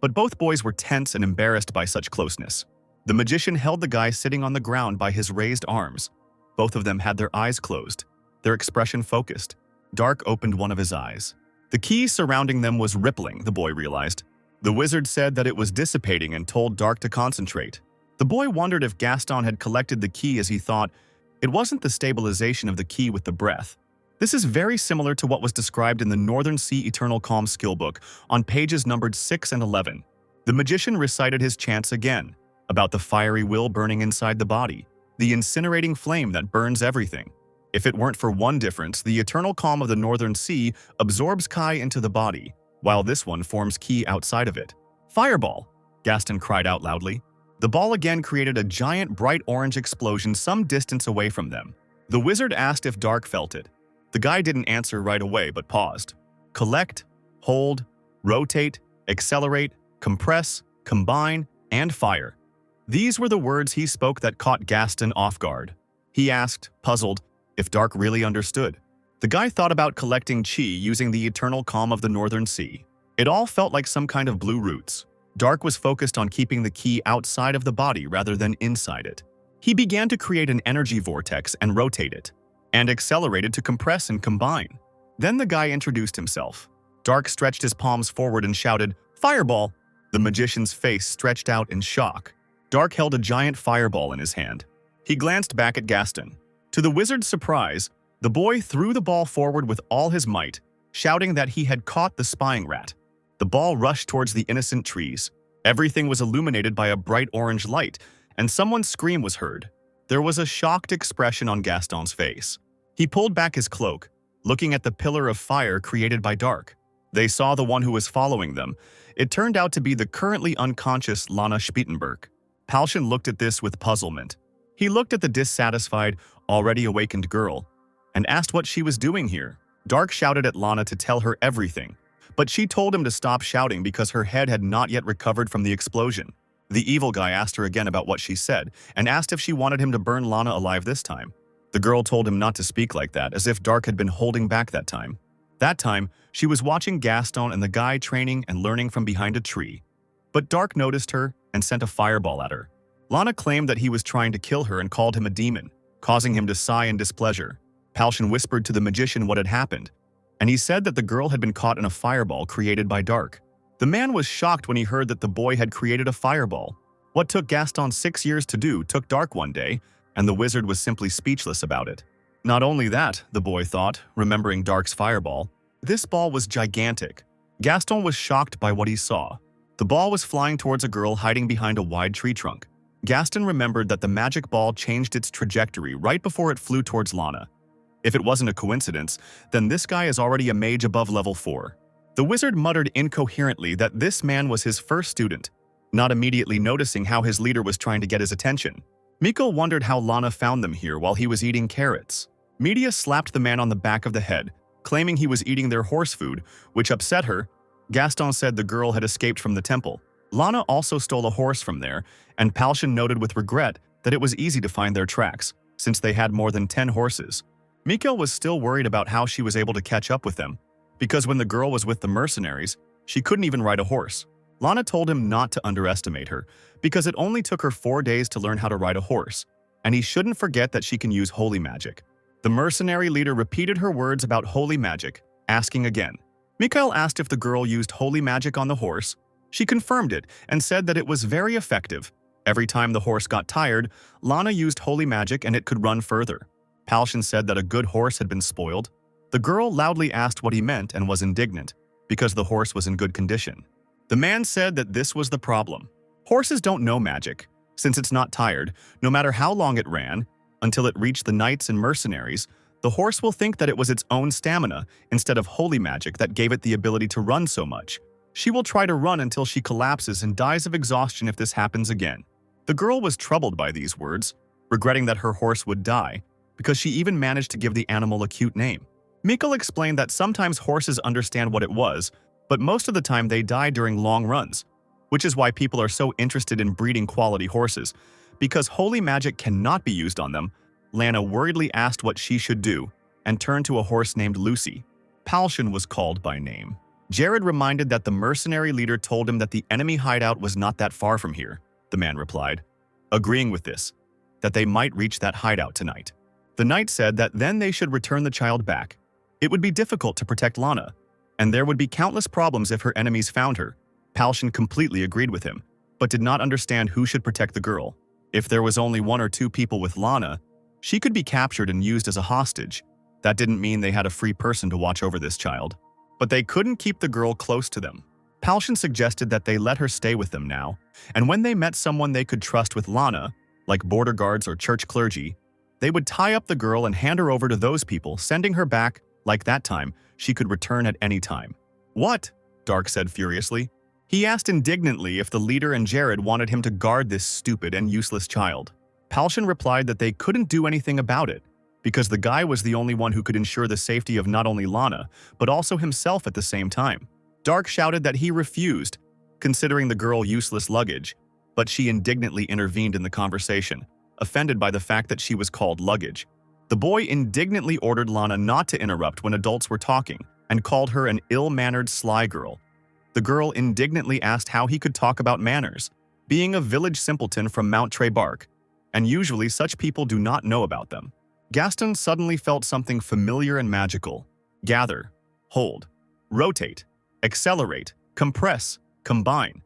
but both boys were tense and embarrassed by such closeness. The magician held the guy sitting on the ground by his raised arms. Both of them had their eyes closed, their expression focused. Dark opened one of his eyes. The key surrounding them was rippling, the boy realized. The wizard said that it was dissipating and told Dark to concentrate. The boy wondered if Gaston had collected the key as he thought. It wasn't the stabilization of the key with the breath. This is very similar to what was described in the Northern Sea Eternal Calm skill book on pages numbered 6 and 11. The magician recited his chants again, about the fiery will burning inside the body, the incinerating flame that burns everything. If it weren't for one difference, the eternal calm of the Northern Sea absorbs Kai into the body, while this one forms Ki outside of it. Fireball! Gaston cried out loudly. The ball again created a giant bright orange explosion some distance away from them. The wizard asked if Dark felt it. The guy didn't answer right away but paused. Collect, hold, rotate, accelerate, compress, combine, and fire. These were the words he spoke that caught Gaston off guard. He asked, puzzled, if Dark really understood. The guy thought about collecting chi using the eternal calm of the Northern Sea. It all felt like some kind of blue roots. Dark was focused on keeping the ki outside of the body rather than inside it. He began to create an energy vortex and rotate it, and accelerated to compress and combine. Then the guy introduced himself. Dark stretched his palms forward and shouted, "Fireball!" The magician's face stretched out in shock. Dark held a giant fireball in his hand. He glanced back at Gaston. To the wizard's surprise, the boy threw the ball forward with all his might, shouting that he had caught the spying rat. The ball rushed towards the innocent trees. Everything was illuminated by a bright orange light, and someone's scream was heard. There was a shocked expression on Gaston's face. He pulled back his cloak, looking at the pillar of fire created by Dark. They saw the one who was following them. It turned out to be the currently unconscious Lana Spittenberg. Palshan looked at this with puzzlement. He looked at the dissatisfied, already awakened girl, and asked what she was doing here. Dark shouted at Lana to tell her everything, but she told him to stop shouting because her head had not yet recovered from the explosion. The evil guy asked her again about what she said, and asked if she wanted him to burn Lana alive this time. The girl told him not to speak like that, as if Dark had been holding back that time. That time, she was watching Gaston and the guy training and learning from behind a tree. But Dark noticed her and sent a fireball at her. Lana claimed that he was trying to kill her and called him a demon, causing him to sigh in displeasure. Palshan whispered to the magician what had happened, and he said that the girl had been caught in a fireball created by Dark. The man was shocked when he heard that the boy had created a fireball. What took Gaston 6 years to do took Dark one day, and the wizard was simply speechless about it. Not only that, the boy thought, remembering Dark's fireball, this ball was gigantic. Gaston was shocked by what he saw. The ball was flying towards a girl hiding behind a wide tree trunk. Gaston remembered that the magic ball changed its trajectory right before it flew towards Lana. If it wasn't a coincidence, then this guy is already a mage above level 4. The wizard muttered incoherently that this man was his first student, not immediately noticing how his leader was trying to get his attention. Miko wondered how Lana found them here while he was eating carrots. Media slapped the man on the back of the head, claiming he was eating their horse food, which upset her. Gaston said the girl had escaped from the temple. Lana also stole a horse from there, and Palshan noted with regret that it was easy to find their tracks, since they had more than 10 horses. Miko was still worried about how she was able to catch up with them, because when the girl was with the mercenaries, she couldn't even ride a horse. Lana told him not to underestimate her, because it only took her 4 days to learn how to ride a horse, and he shouldn't forget that she can use holy magic. The mercenary leader repeated her words about holy magic, asking again. Mikhail asked if the girl used holy magic on the horse. She confirmed it and said that it was very effective. Every time the horse got tired, Lana used holy magic and it could run further. Palshan said that a good horse had been spoiled. The girl loudly asked what he meant and was indignant, because the horse was in good condition. The man said that this was the problem. Horses don't know magic, since it's not tired, no matter how long it ran, until it reached the knights and mercenaries. The horse will think that it was its own stamina instead of holy magic that gave it the ability to run so much. She will try to run until she collapses and dies of exhaustion if this happens again. The girl was troubled by these words, regretting that her horse would die, because she even managed to give the animal a cute name. Mikkel explained that sometimes horses understand what it was, but most of the time they die during long runs, which is why people are so interested in breeding quality horses. Because holy magic cannot be used on them, Lana worriedly asked what she should do and turned to a horse named Lucy. Palshan was called by name. Jared reminded that the mercenary leader told him that the enemy hideout was not that far from here, the man replied, agreeing with this, that they might reach that hideout tonight. The knight said that then they should return the child back. It would be difficult to protect Lana, and there would be countless problems if her enemies found her. Palshan completely agreed with him, but did not understand who should protect the girl. If there was only 1 or 2 people with Lana, she could be captured and used as a hostage. That didn't mean they had a free person to watch over this child. But they couldn't keep the girl close to them. Palshan suggested that they let her stay with them now, and when they met someone they could trust with Lana, like border guards or church clergy, they would tie up the girl and hand her over to those people, sending her back. Like that time, she could return at any time. What? Dark said furiously. He asked indignantly if the leader and Jared wanted him to guard this stupid and useless child. Palshan replied that they couldn't do anything about it, because the guy was the only one who could ensure the safety of not only Lana, but also himself at the same time. Dark shouted that he refused, considering the girl useless luggage, but she indignantly intervened in the conversation, offended by the fact that she was called luggage. The boy indignantly ordered Lana not to interrupt when adults were talking and called her an ill-mannered sly girl. The girl indignantly asked how he could talk about manners, being a village simpleton from Mount Trebark, and usually such people do not know about them. Gaston suddenly felt something familiar and magical. Gather, hold, rotate, accelerate, compress, combine.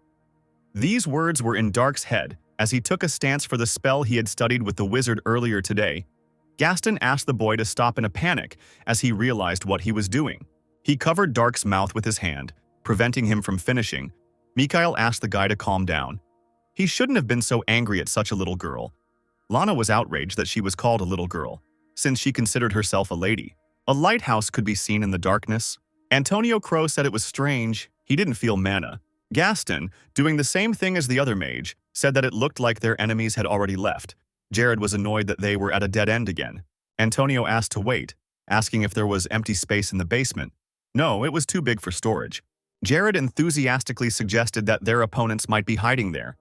These words were in Dark's head as he took a stance for the spell he had studied with the wizard earlier today. Gaston asked the boy to stop in a panic as he realized what he was doing. He covered Dark's mouth with his hand, preventing him from finishing. Mikhail asked the guy to calm down. He shouldn't have been so angry at such a little girl. Lana was outraged that she was called a little girl, since she considered herself a lady. A lighthouse could be seen in the darkness. Antonio Crow said it was strange. He didn't feel mana. Gaston, doing the same thing as the other mage, said that it looked like their enemies had already left. Jared was annoyed that they were at a dead end again. Antonio asked to wait, asking if there was empty space in the basement. No, it was too big for storage. Jared enthusiastically suggested that their opponents might be hiding there.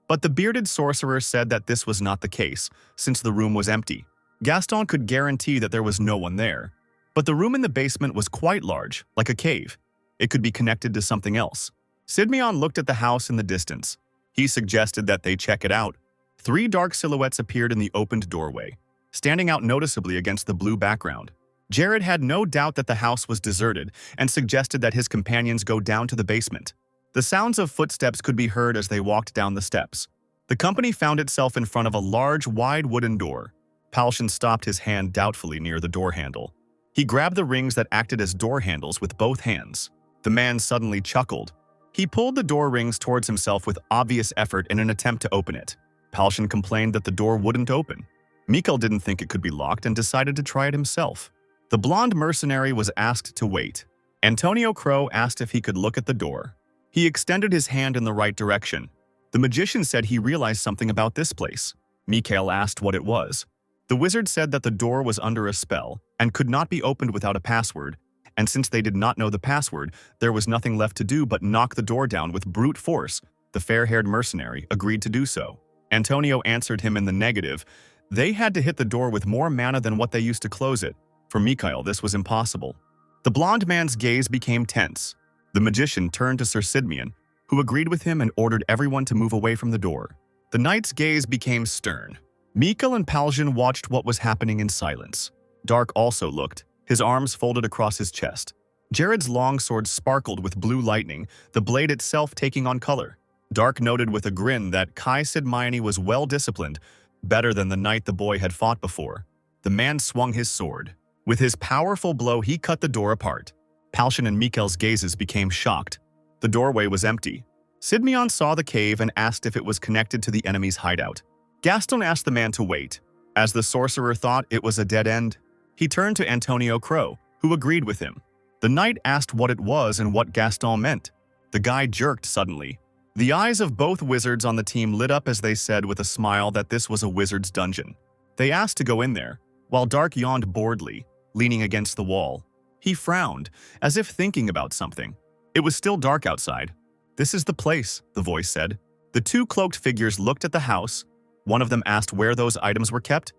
But the bearded sorcerer said that this was not the case, since the room was empty. Gaston could guarantee that there was no one there. But the room in the basement was quite large, like a cave. It could be connected to something else. Sidmion looked at the house in the distance. He suggested that they check it out. 3 dark silhouettes appeared in the opened doorway, standing out noticeably against the blue background. Jared had no doubt that the house was deserted and suggested that his companions go down to the basement. The sounds of footsteps could be heard as they walked down the steps. The company found itself in front of a large, wide wooden door. Palshan stopped his hand doubtfully near the door handle. He grabbed the rings that acted as door handles with both hands. The man suddenly chuckled. He pulled the door rings towards himself with obvious effort in an attempt to open it. Palshan complained that the door wouldn't open. Mikhail didn't think it could be locked and decided to try it himself. The blonde mercenary was asked to wait. Antonio Crow asked if he could look at the door. He extended his hand in the right direction. The magician said he realized something about this place. Mikhail asked what it was. The wizard said that the door was under a spell and could not be opened without a password, and since they did not know the password, there was nothing left to do but knock the door down with brute force. The fair-haired mercenary agreed to do so. Antonio answered him in the negative. They had to hit the door with more mana than what they used to close it. For Mikhail, this was impossible. The blonde man's gaze became tense. The magician turned to Sir Sidmion, who agreed with him and ordered everyone to move away from the door. The knight's gaze became stern. Mikhail and Palshan watched what was happening in silence. Dark also looked, his arms folded across his chest. Jared's longsword sparkled with blue lightning, the blade itself taking on color. Dark noted with a grin that Kai Sidmione was well-disciplined, better than the knight the boy had fought before. The man swung his sword. With his powerful blow, he cut the door apart. Palshan and Mikhail's gazes became shocked. The doorway was empty. Sidmion saw the cave and asked if it was connected to the enemy's hideout. Gaston asked the man to wait. As the sorcerer thought it was a dead end, he turned to Antonio Crow, who agreed with him. The knight asked what it was and what Gaston meant. The guy jerked suddenly. The eyes of both wizards on the team lit up as they said with a smile that this was a wizard's dungeon. They asked to go in there, while Dark yawned boredly, leaning against the wall. He frowned, as if thinking about something. It was still dark outside. "This is the place," the voice said. The 2 cloaked figures looked at the house. One of them asked where those items were kept.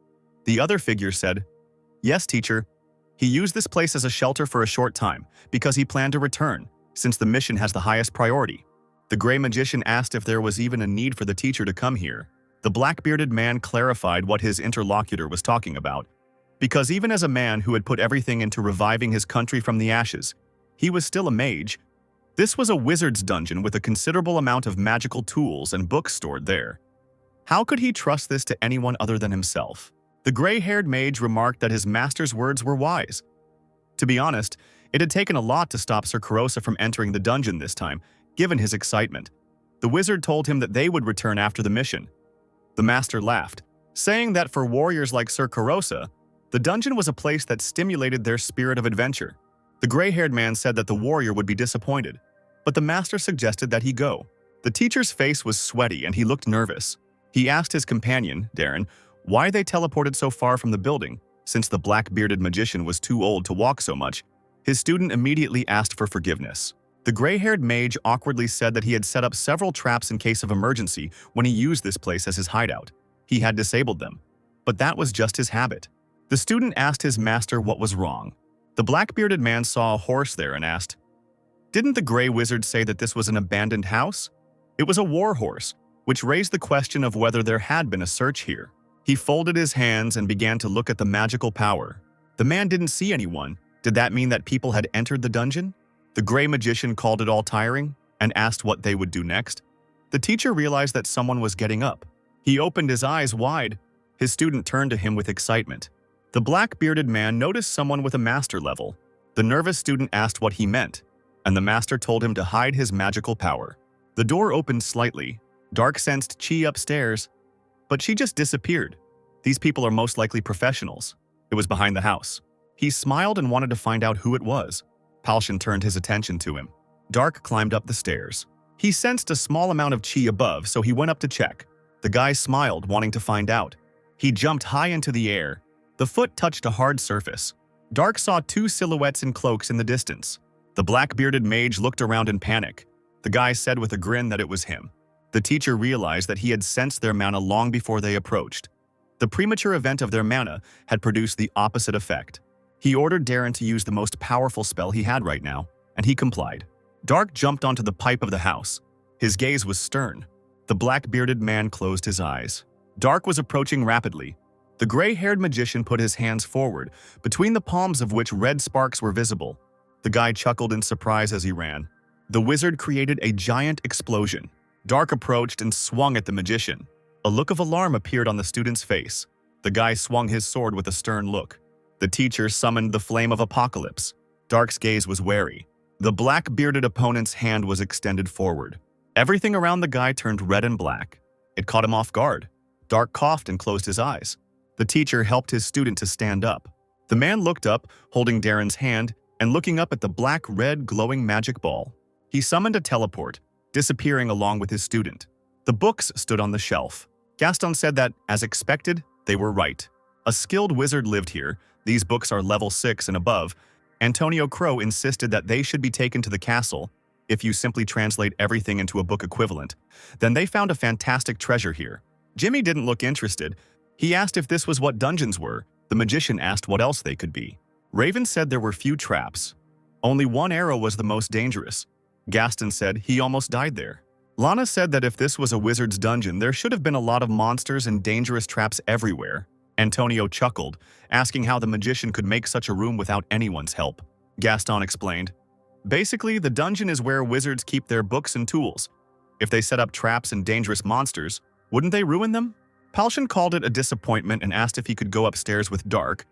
The other figure said, "Yes, teacher. He used this place as a shelter for a short time, because he planned to return, since the mission has the highest priority." The gray magician asked if there was even a need for the teacher to come here. The black-bearded man clarified what his interlocutor was talking about. Because even as a man who had put everything into reviving his country from the ashes, he was still a mage. This was a wizard's dungeon with a considerable amount of magical tools and books stored there. How could he trust this to anyone other than himself? The gray-haired mage remarked that his master's words were wise. To be honest, it had taken a lot to stop Sir Karosa from entering the dungeon this time, given his excitement. The wizard told him that they would return after the mission. The master laughed, saying that for warriors like Sir Karosa, the dungeon was a place that stimulated their spirit of adventure. The gray-haired man said that the warrior would be disappointed, but the master suggested that he go. The teacher's face was sweaty and he looked nervous. He asked his companion, Darren, why they teleported so far from the building, since the black-bearded magician was too old to walk so much. His student immediately asked for forgiveness. The gray-haired mage awkwardly said that he had set up several traps in case of emergency when he used this place as his hideout. He had disabled them, but that was just his habit. The student asked his master what was wrong. The black-bearded man saw a horse there and asked, "Didn't the gray wizard say that this was an abandoned house?" It was a war horse, which raised the question of whether there had been a search here. He folded his hands and began to look at the magical power. The man didn't see anyone. Did that mean that people had entered the dungeon? The gray magician called it all tiring and asked what they would do next. The teacher realized that someone was getting up. He opened his eyes wide. His student turned to him with excitement. The black-bearded man noticed someone with a master level. The nervous student asked what he meant, and the master told him to hide his magical power. The door opened slightly. Dark sensed Chi upstairs, but she just disappeared. These people are most likely professionals. It was behind the house. He smiled and wanted to find out who it was. Palshan turned his attention to him. Dark climbed up the stairs. He sensed a small amount of chi above, so he went up to check. The guy smiled, wanting to find out. He jumped high into the air. The foot touched a hard surface. Dark saw two silhouettes in cloaks in the distance. The black-bearded mage looked around in panic. The guy said with a grin that it was him. The teacher realized that he had sensed their mana long before they approached. The premature event of their mana had produced the opposite effect. He ordered Darren to use the most powerful spell he had right now, and he complied. Dark jumped onto the pipe of the house. His gaze was stern. The black-bearded man closed his eyes. Dark was approaching rapidly. The gray-haired magician put his hands forward, between the palms of which red sparks were visible. The guy chuckled in surprise as he ran. The wizard created a giant explosion. Dark approached and swung at the magician. A look of alarm appeared on the student's face. The guy swung his sword with a stern look. The teacher summoned the flame of apocalypse. Dark's gaze was wary. The black-bearded opponent's hand was extended forward. Everything around the guy turned red and black. It caught him off guard. Dark coughed and closed his eyes. The teacher helped his student to stand up. The man looked up, holding Darren's hand, and looking up at the black-red glowing magic ball. He summoned a teleport, disappearing along with his student. The books stood on the shelf. Gaston said that, as expected, they were right. A skilled wizard lived here. These books are level 6 and above. Antonio Crow insisted that they should be taken to the castle. If you simply translate everything into a book equivalent, then they found a fantastic treasure here. Jimmy didn't look interested. He asked if this was what dungeons were. The magician asked what else they could be. Raven said there were few traps. Only one arrow was the most dangerous. Gaston said he almost died there. Lana said that if this was a wizard's dungeon, there should have been a lot of monsters and dangerous traps everywhere. Antonio chuckled, asking how the magician could make such a room without anyone's help. Gaston explained, "Basically, the dungeon is where wizards keep their books and tools. If they set up traps and dangerous monsters, wouldn't they ruin them?" Palshan called it a disappointment and asked if he could go upstairs with Dark.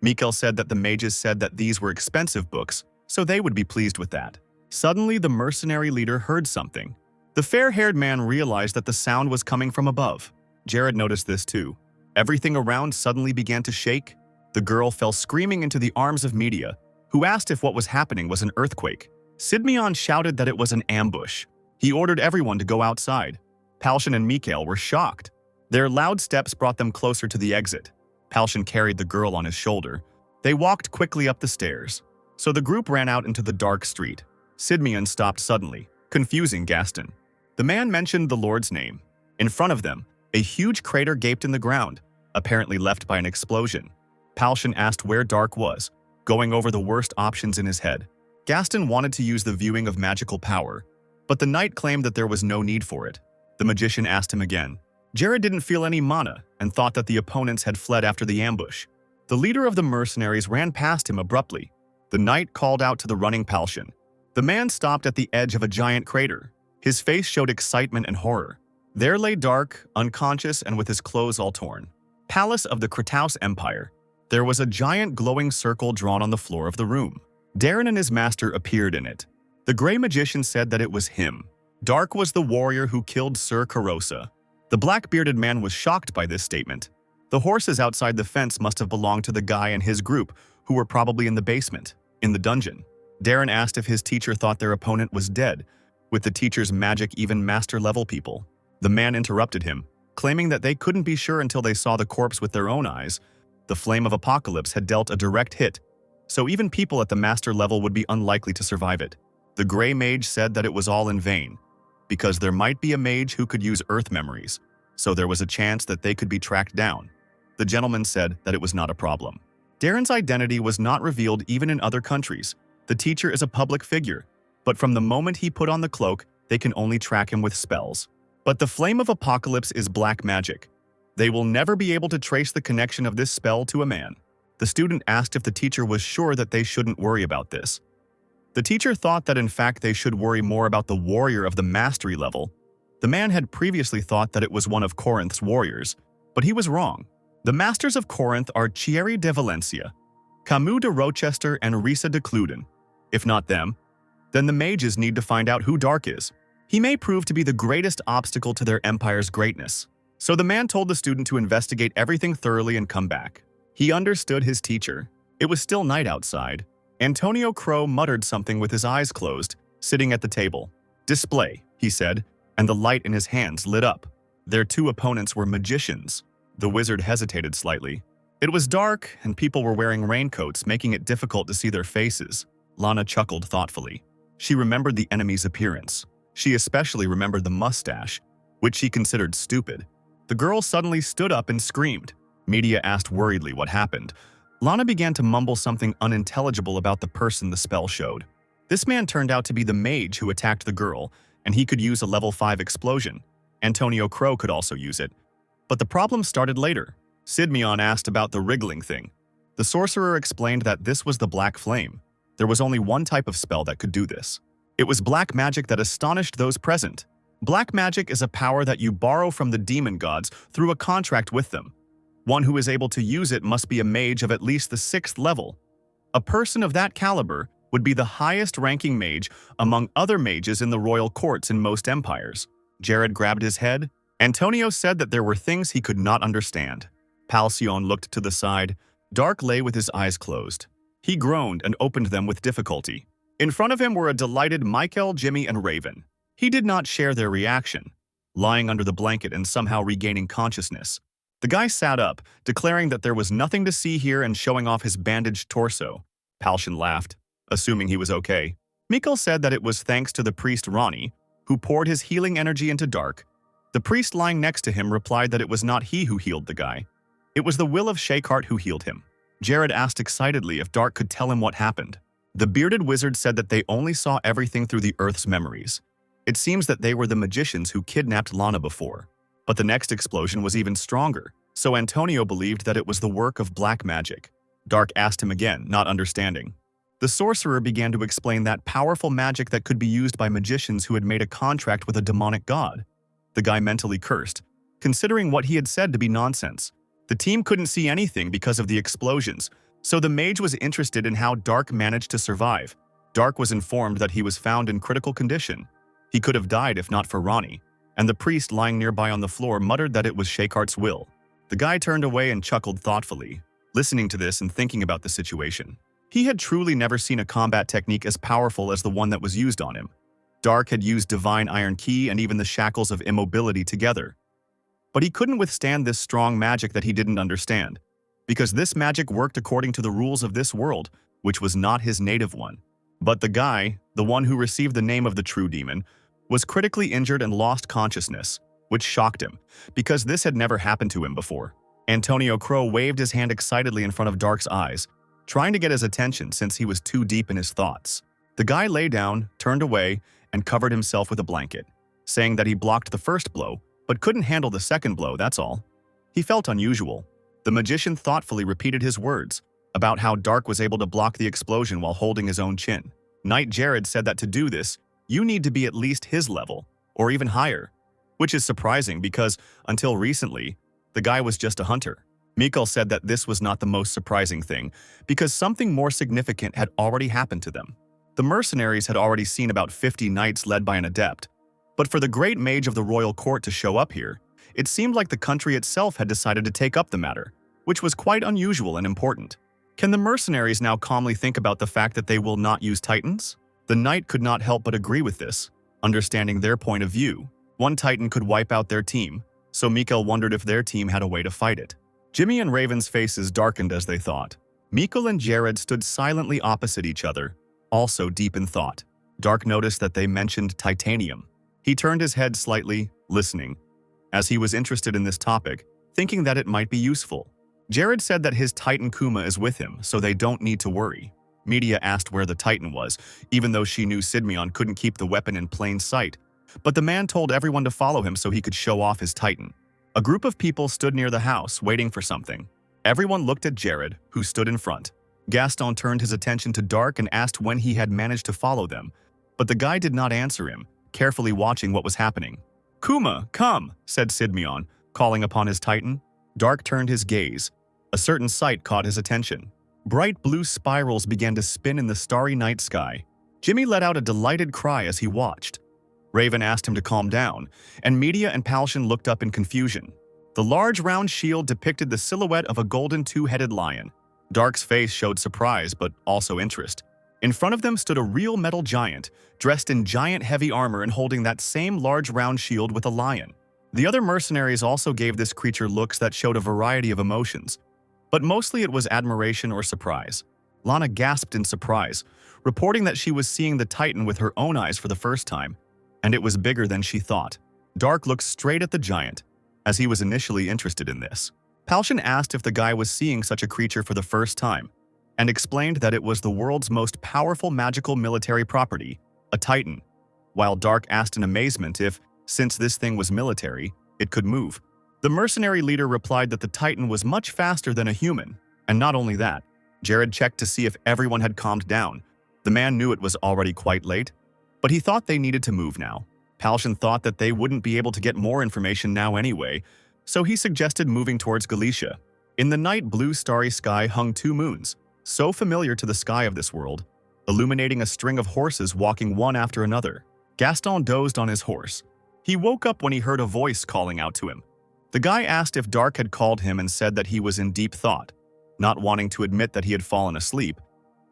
Mikkel said that the mages said that these were expensive books, so they would be pleased with that. Suddenly, the mercenary leader heard something. The fair-haired man realized that the sound was coming from above. Jared noticed this too. Everything around suddenly began to shake. The girl fell screaming into the arms of Media, who asked if what was happening was an earthquake. Sidmion shouted that it was an ambush. He ordered everyone to go outside. Palshan and Mikhail were shocked. Their loud steps brought them closer to the exit. Palshan carried the girl on his shoulder. They walked quickly up the stairs. So the group ran out into the dark street. Sidmion stopped suddenly, confusing Gaston. The man mentioned the Lord's name. In front of them, a huge crater gaped in the ground, apparently left by an explosion. Palshan asked where Dark was, going over the worst options in his head. Gaston wanted to use the viewing of magical power, but the knight claimed that there was no need for it. The magician asked him again. Jared didn't feel any mana and thought that the opponents had fled after the ambush. The leader of the mercenaries ran past him abruptly. The knight called out to the running Palshan. The man stopped at the edge of a giant crater. His face showed excitement and horror. There lay Dark, unconscious and with his clothes all torn. Palace of the Krataus Empire. There was a giant glowing circle drawn on the floor of the room. Darren and his master appeared in it. The gray magician said that it was him. Dark was the warrior who killed Sir Carosa. The black-bearded man was shocked by this statement. The horses outside the fence must have belonged to the guy and his group, who were probably in the basement, in the dungeon. Darren asked if his teacher thought their opponent was dead, with the teacher's magic even master-level people. The man interrupted him, claiming that they couldn't be sure until they saw the corpse with their own eyes. The flame of apocalypse had dealt a direct hit, so even people at the master level would be unlikely to survive it. The gray mage said that it was all in vain, because there might be a mage who could use earth memories, so there was a chance that they could be tracked down. The gentleman said that it was not a problem. Darren's identity was not revealed even in other countries. The teacher is a public figure, but from the moment he put on the cloak, they can only track him with spells. But the Flame of Apocalypse is black magic. They will never be able to trace the connection of this spell to a man. The student asked if the teacher was sure that they shouldn't worry about this. The teacher thought that in fact they should worry more about the warrior of the mastery level. The man had previously thought that it was one of Corinth's warriors, but he was wrong. The masters of Corinth are Thierry de Valencia, Camus de Rochester, and Risa de Cluden. If not them, then the mages need to find out who Dark is. He may prove to be the greatest obstacle to their empire's greatness. So the man told the student to investigate everything thoroughly and come back. He understood his teacher. It was still night outside. Antonio Crow muttered something with his eyes closed, sitting at the table. "Display," he said, and the light in his hands lit up. Their two opponents were magicians. The wizard hesitated slightly. It was dark, and people were wearing raincoats, making it difficult to see their faces. Lana chuckled thoughtfully. She remembered the enemy's appearance. She especially remembered the mustache, which she considered stupid. The girl suddenly stood up and screamed. Media asked worriedly what happened. Lana began to mumble something unintelligible about the person the spell showed. This man turned out to be the mage who attacked the girl, and he could use a level 5 explosion. Antonio Crow could also use it. But the problem started later. Sidmion asked about the wriggling thing. The sorcerer explained that this was the Black Flame. There was only one type of spell that could do this. It was black magic that astonished those present. Black magic is a power that you borrow from the demon gods through a contract with them. One who is able to use it must be a mage of at least the 6th level. A person of that caliber would be the highest-ranking mage among other mages in the royal courts in most empires. Jared grabbed his head. Antonio said that there were things he could not understand. Palcion looked to the side. Dark lay with his eyes closed. He groaned and opened them with difficulty. In front of him were a delighted Michael, Jimmy, and Raven. He did not share their reaction, lying under the blanket and somehow regaining consciousness. The guy sat up, declaring that there was nothing to see here and showing off his bandaged torso. Palcion laughed, assuming he was okay. Mikkel said that it was thanks to the priest Ronnie, who poured his healing energy into Dark. The priest lying next to him replied that it was not he who healed the guy. It was the will of Shakehart who healed him. Jared asked excitedly if Dark could tell him what happened. The bearded wizard said that they only saw everything through the Earth's memories. It seems that they were the magicians who kidnapped Lana before. But the next explosion was even stronger, so Antonio believed that it was the work of black magic. Dark asked him again, not understanding. The sorcerer began to explain that powerful magic that could be used by magicians who had made a contract with a demonic god. The guy mentally cursed, considering what he had said to be nonsense. The team couldn't see anything because of the explosions, so the mage was interested in how Dark managed to survive. Dark was informed that he was found in critical condition. He could have died if not for Ronnie, and the priest lying nearby on the floor muttered that it was Shakehart's will. The guy turned away and chuckled thoughtfully, listening to this and thinking about the situation. He had truly never seen a combat technique as powerful as the one that was used on him. Dark had used Divine Iron Key and even the Shackles of Immobility together. But he couldn't withstand this strong magic that he didn't understand, because this magic worked according to the rules of this world, which was not his native one. But the guy, the one who received the name of the True Demon, was critically injured and lost consciousness, which shocked him, because this had never happened to him before. Antonio Crow waved his hand excitedly in front of Dark's eyes, trying to get his attention since he was too deep in his thoughts. The guy lay down, turned away, and covered himself with a blanket, saying that he blocked the first blow, but couldn't handle the second blow, that's all. He felt unusual. The magician thoughtfully repeated his words about how Dark was able to block the explosion while holding his own chin. Knight Jared said that to do this, you need to be at least his level, or even higher, which is surprising because, until recently, the guy was just a hunter. Mikkel said that this was not the most surprising thing, because something more significant had already happened to them. The mercenaries had already seen about 50 knights led by an adept, but for the great mage of the royal court to show up here, it seemed like the country itself had decided to take up the matter, which was quite unusual and important. Can the mercenaries now calmly think about the fact that they will not use titans? The knight could not help but agree with this, understanding their point of view. One titan could wipe out their team, so Mikkel wondered if their team had a way to fight it. Jimmy and Raven's faces darkened as they thought. Mikkel and Jared stood silently opposite each other, also deep in thought. Dark noticed that they mentioned titanium. He turned his head slightly, listening, as he was interested in this topic, thinking that it might be useful. Jared said that his Titan Kuma is with him, so they don't need to worry. Media asked where the Titan was, even though she knew Sidmion couldn't keep the weapon in plain sight. But the man told everyone to follow him so he could show off his Titan. A group of people stood near the house, waiting for something. Everyone looked at Jared, who stood in front. Gaston turned his attention to Dark and asked when he had managed to follow them. But the guy did not answer him, carefully watching what was happening. "Kuma, come," said Sidmion, calling upon his Titan. Dark turned his gaze. A certain sight caught his attention. Bright blue spirals began to spin in the starry night sky. Jimmy let out a delighted cry as he watched. Raven asked him to calm down, and Media and Palshan looked up in confusion. The large round shield depicted the silhouette of a golden two-headed lion. Dark's face showed surprise, but also interest. In front of them stood a real metal giant, dressed in giant heavy armor and holding that same large round shield with a lion. The other mercenaries also gave this creature looks that showed a variety of emotions, but mostly it was admiration or surprise. Lana gasped in surprise, reporting that she was seeing the Titan with her own eyes for the first time, and it was bigger than she thought. Dark looked straight at the giant, as he was initially interested in this. Palshan asked if the guy was seeing such a creature for the first time, and explained that it was the world's most powerful magical military property, a Titan, while Dark asked in amazement if, since this thing was military, it could move. The mercenary leader replied that the Titan was much faster than a human, and not only that, Jared checked to see if everyone had calmed down. The man knew it was already quite late, but he thought they needed to move now. Palshan thought that they wouldn't be able to get more information now anyway, so he suggested moving towards Galicia. In the night blue starry sky hung two moons, so familiar to the sky of this world, illuminating a string of horses walking one after another. Gaston dozed on his horse. He woke up when he heard a voice calling out to him. The guy asked if Dark had called him and said that he was in deep thought. Not wanting to admit that he had fallen asleep,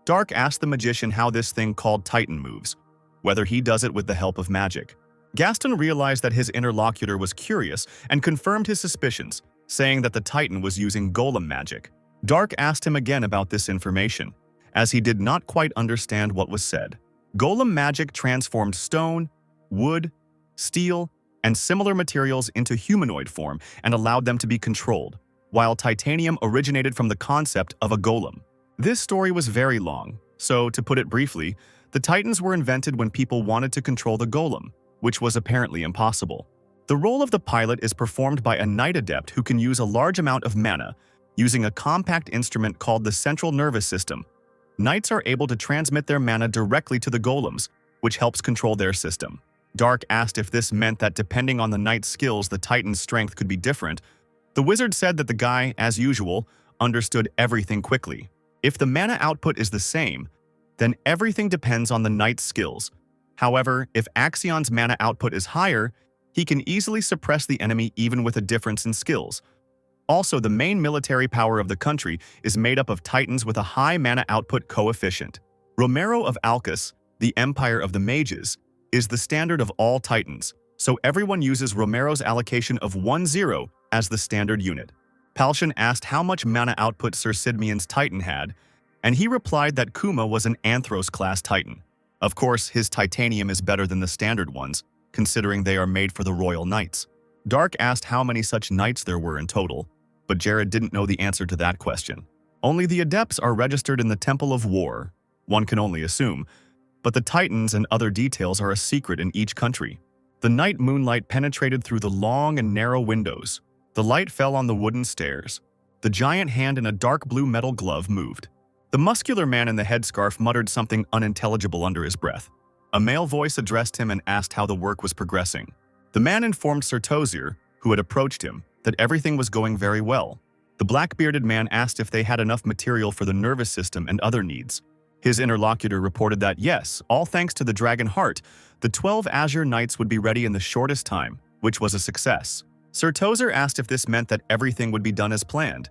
Dark asked the magician how this thing called Titan moves, whether he does it with the help of magic. Gaston realized that his interlocutor was curious and confirmed his suspicions, saying that the Titan was using golem magic. Dark asked him again about this information, as he did not quite understand what was said. Golem magic transformed stone, wood, steel, and similar materials into humanoid form and allowed them to be controlled, while titanium originated from the concept of a golem. This story was very long, so to put it briefly, the Titans were invented when people wanted to control the golem, which was apparently impossible. The role of the pilot is performed by a knight adept who can use a large amount of mana, using a compact instrument called the central nervous system. Knights are able to transmit their mana directly to the golems, which helps control their system. Dark asked if this meant that depending on the knight's skills, the Titan's strength could be different. The wizard said that the guy, as usual, understood everything quickly. If the mana output is the same, then everything depends on the knight's skills. However, if Axion's mana output is higher, he can easily suppress the enemy even with a difference in skills. Also, the main military power of the country is made up of Titans with a high mana output coefficient. Romero of Alcus, the Empire of the Mages, is the standard of all Titans, so everyone uses Romero's allocation of 1-0 as the standard unit. Palshan asked how much mana output Sir Sidmion's Titan had, and he replied that Kuma was an Anthros-class Titan. Of course, his titanium is better than the standard ones, considering they are made for the Royal Knights. Dark asked how many such knights there were in total, but Jared didn't know the answer to that question. Only the adepts are registered in the Temple of War, one can only assume, but the Titans and other details are a secret in each country. The night moonlight penetrated through the long and narrow windows. The light fell on the wooden stairs. The giant hand in a dark blue metal glove moved. The muscular man in the headscarf muttered something unintelligible under his breath. A male voice addressed him and asked how the work was progressing. The man informed Sir Tozier, who had approached him, that everything was going very well. The black-bearded man asked if they had enough material for the nervous system and other needs. His interlocutor reported that yes, all thanks to the Dragon Heart, the 12 Azure Knights would be ready in the shortest time, which was a success. Sir Tozer asked if this meant that everything would be done as planned,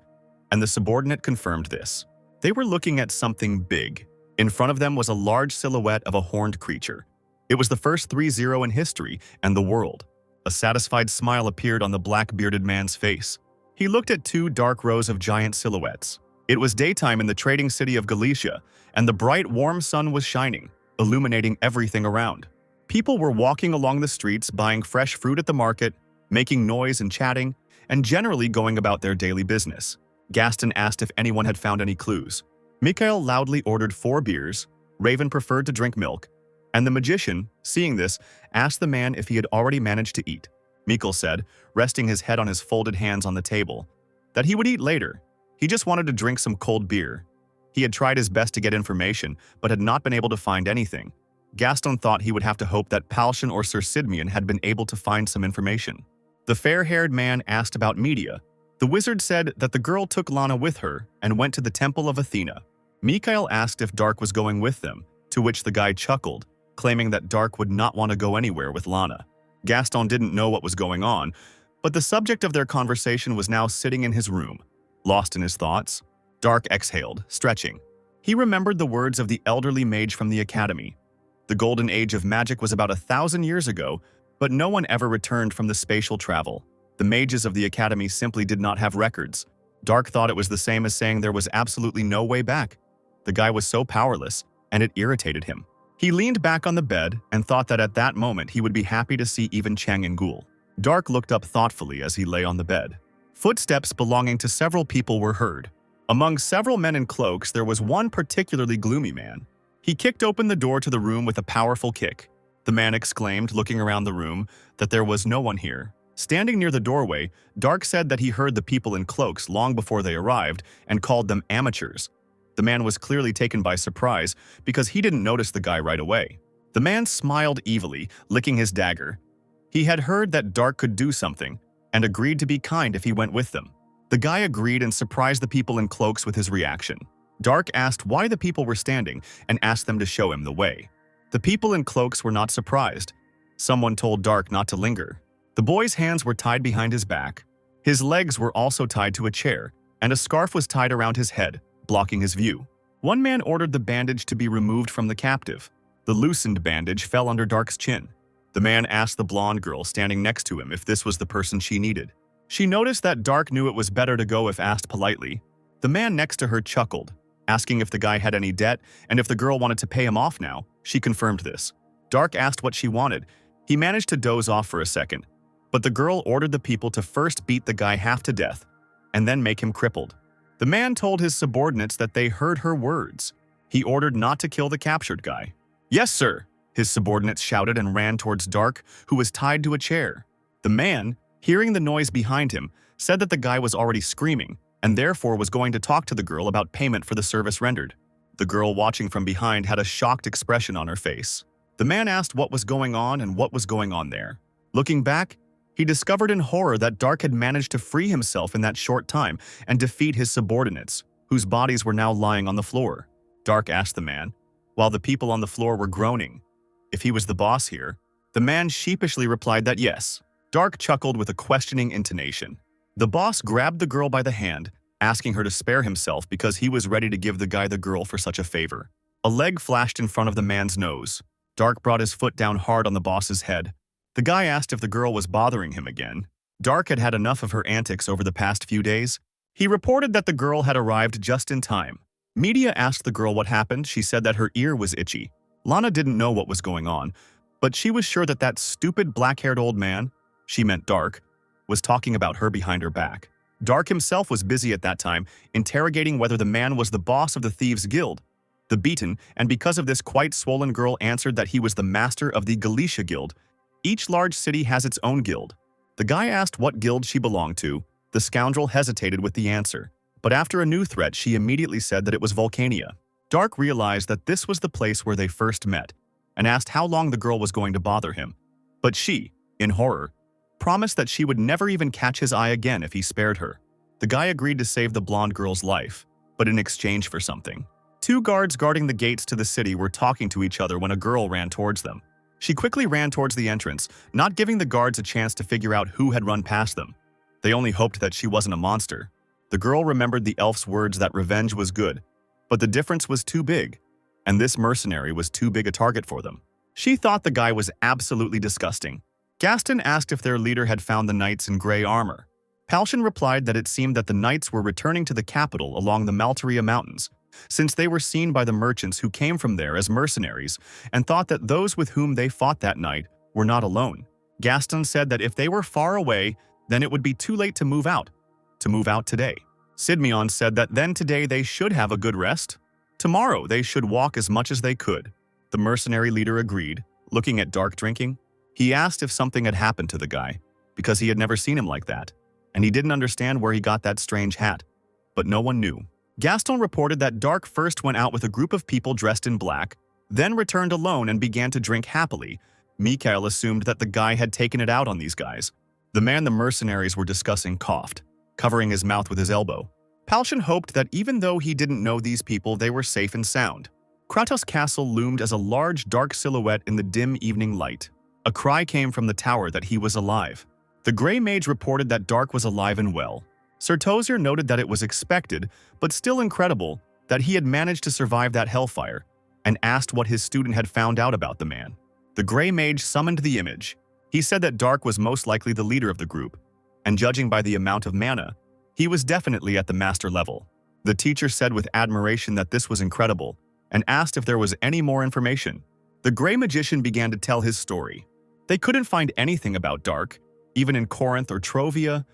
and the subordinate confirmed this. They were looking at something big. In front of them was a large silhouette of a horned creature. It was the first 3-0 in history and the world. A satisfied smile appeared on the black-bearded man's face. He looked at two dark rows of giant silhouettes. It was daytime in the trading city of Galicia, and the bright, warm sun was shining. illuminating everything around. People were walking along the streets, buying fresh fruit at the market, making noise and chatting, and generally going about their daily business. Gaston asked if anyone had found any clues. Mikhail loudly ordered 4 beers, Raven preferred to drink milk, and the magician, seeing this, asked the man if he had already managed to eat. Mikhail said, resting his head on his folded hands on the table, that he would eat later. He just wanted to drink some cold beer. He had tried his best to get information, but had not been able to find anything. Gaston thought he would have to hope that Palshan or Sir Sidmian had been able to find some information. The fair-haired man asked about Media. The wizard said that the girl took Lana with her and went to the Temple of Athena. Mikhail asked if Dark was going with them, to which the guy chuckled, claiming that Dark would not want to go anywhere with Lana. Gaston didn't know what was going on, but the subject of their conversation was now sitting in his room, lost in his thoughts. Dark exhaled, stretching. He remembered the words of the elderly mage from the academy. The golden age of magic was about 1,000 years ago, but no one ever returned from the spatial travel. The mages of the academy simply did not have records. Dark thought it was the same as saying there was absolutely no way back. The guy was so powerless, and it irritated him. He leaned back on the bed and thought that at that moment he would be happy to see even Cheng and Ghoul. Dark looked up thoughtfully as he lay on the bed. Footsteps belonging to several people were heard. Among several men in cloaks, there was one particularly gloomy man. He kicked open the door to the room with a powerful kick. The man exclaimed, looking around the room, that there was no one here. Standing near the doorway, Dark said that he heard the people in cloaks long before they arrived and called them amateurs. The man was clearly taken by surprise because he didn't notice the guy right away. The man smiled evilly, licking his dagger. He had heard that Dark could do something and agreed to be kind if he went with them. The guy agreed and surprised the people in cloaks with his reaction. Dark asked why the people were standing and asked them to show him the way. The people in cloaks were not surprised. Someone told Dark not to linger. The boy's hands were tied behind his back. His legs were also tied to a chair, and a scarf was tied around his head, blocking his view. One man ordered the bandage to be removed from the captive. The loosened bandage fell under Dark's chin. The man asked the blonde girl standing next to him if this was the person she needed. She noticed that Dark knew it was better to go if asked politely. The man next to her chuckled, asking if the guy had any debt and if the girl wanted to pay him off now. She confirmed this. Dark asked what she wanted. He managed to doze off for a second, but the girl ordered the people to first beat the guy half to death and then make him crippled. The man told his subordinates that they heard her words. He ordered not to kill the captured guy. "Yes, sir," his subordinates shouted and ran towards Dark, who was tied to a chair. The man, hearing the noise behind him, said that the guy was already screaming and therefore was going to talk to the girl about payment for the service rendered. The girl watching from behind had a shocked expression on her face. The man asked what was going on and what was going on there. Looking back, he discovered in horror that Dark had managed to free himself in that short time and defeat his subordinates, whose bodies were now lying on the floor. Dark asked the man, while the people on the floor were groaning, if he was the boss here. The man sheepishly replied that yes. Dark chuckled with a questioning intonation. The boss grabbed the girl by the hand, asking her to spare himself because he was ready to give the guy the girl for such a favor. A leg flashed in front of the man's nose. Dark brought his foot down hard on the boss's head. The guy asked if the girl was bothering him again. Dark had had enough of her antics over the past few days. He reported that the girl had arrived just in time. Media asked the girl what happened. She said that her ear was itchy. Lana didn't know what was going on, but she was sure that that stupid black-haired old man, she meant Dark, was talking about her behind her back. Dark himself was busy at that time, interrogating whether the man was the boss of the Thieves' Guild. The beaten, and because of this quite swollen girl answered that he was the master of the Galicia Guild. Each large city has its own guild. The guy asked what guild she belonged to. The scoundrel hesitated with the answer, but after a new threat she immediately said that it was Volcania. Dark realized that this was the place where they first met, and asked how long the girl was going to bother him. But she, in horror, promised that she would never even catch his eye again if he spared her. The guy agreed to save the blonde girl's life, but in exchange for something. Two guards guarding the gates to the city were talking to each other when a girl ran towards them. She quickly ran towards the entrance, not giving the guards a chance to figure out who had run past them. They only hoped that she wasn't a monster. The girl remembered the elf's words that revenge was good, but the difference was too big, and this mercenary was too big a target for them. She thought the guy was absolutely disgusting. Gaston asked if their leader had found the knights in gray armor. Palshan replied that it seemed that the knights were returning to the capital along the Maltaria Mountains, since they were seen by the merchants who came from there as mercenaries and thought that those with whom they fought that night were not alone. Gaston said that if they were far away, then it would be too late to move out today. Sidmion said that then today they should have a good rest. Tomorrow they should walk as much as they could. The mercenary leader agreed, looking at Dark drinking. He asked if something had happened to the guy, because he had never seen him like that, and he didn't understand where he got that strange hat. But no one knew. Gaston reported that Dark first went out with a group of people dressed in black, then returned alone and began to drink happily. Mikhail assumed that the guy had taken it out on these guys. The man the mercenaries were discussing coughed, covering his mouth with his elbow. Palshan hoped that even though he didn't know these people, they were safe and sound. Kratos' castle loomed as a large dark silhouette in the dim evening light. A cry came from the tower that he was alive. The Grey Mage reported that Dark was alive and well. Sir Tozier noted that it was expected, but still incredible, that he had managed to survive that hellfire, and asked what his student had found out about the man. The Grey Mage summoned the image. He said that Dark was most likely the leader of the group, and judging by the amount of mana, he was definitely at the master level. The teacher said with admiration that this was incredible, and asked if there was any more information. The Grey Magician began to tell his story. They couldn't find anything about Dark, even in Corinth or Trovia.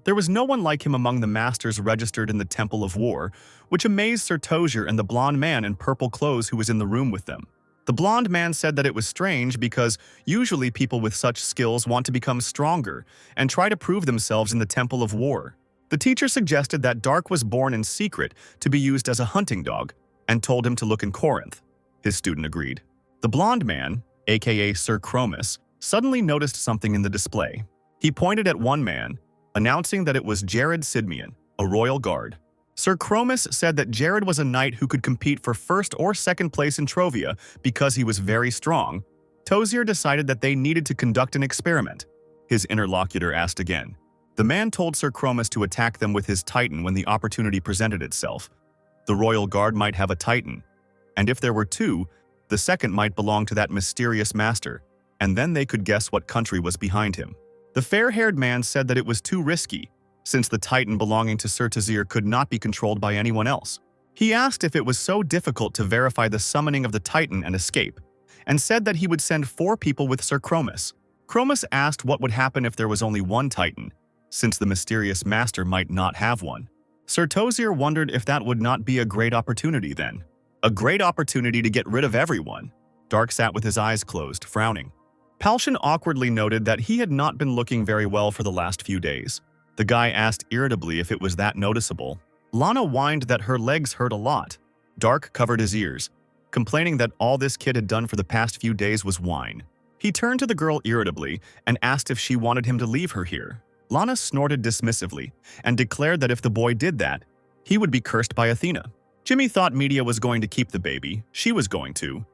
There was no one like him among the masters registered in the Temple of War, which amazed Sir Tozier and the blonde man in purple clothes who was in the room with them. The blonde man said that it was strange because usually people with such skills want to become stronger and try to prove themselves in the Temple of War. The teacher suggested that Dark was born in secret to be used as a hunting dog and told him to look in Corinth. His student agreed. The blonde man, aka Sir Chromis, suddenly noticed something in the display. He pointed at one man, announcing that it was Jared Sidmion, a royal guard. Sir Chromis said that Jared was a knight who could compete for first or second place in Trovia because he was very strong. Tozier decided that they needed to conduct an experiment. His interlocutor asked again. The man told Sir Chromis to attack them with his titan when the opportunity presented itself. The royal guard might have a titan, and if there were two, the second might belong to that mysterious master, and then they could guess what country was behind him. The fair-haired man said that it was too risky, since the titan belonging to Sir Tozier could not be controlled by anyone else. He asked if it was so difficult to verify the summoning of the titan and escape, and said that he would send 4 people with Sir Chromis. Chromis asked what would happen if there was only one titan, since the mysterious master might not have one. Sir Tozier wondered if that would not be a great opportunity then. A great opportunity to get rid of everyone. Dark sat with his eyes closed, frowning. Palshan awkwardly noted that he had not been looking very well for the last few days. The guy asked irritably if it was that noticeable. Lana whined that her legs hurt a lot. Dark covered his ears, complaining that all this kid had done for the past few days was whine. He turned to the girl irritably and asked if she wanted him to leave her here. Lana snorted dismissively and declared that if the boy did that, he would be cursed by Athena. Jimmy thought Media was going to keep the baby. She was going to,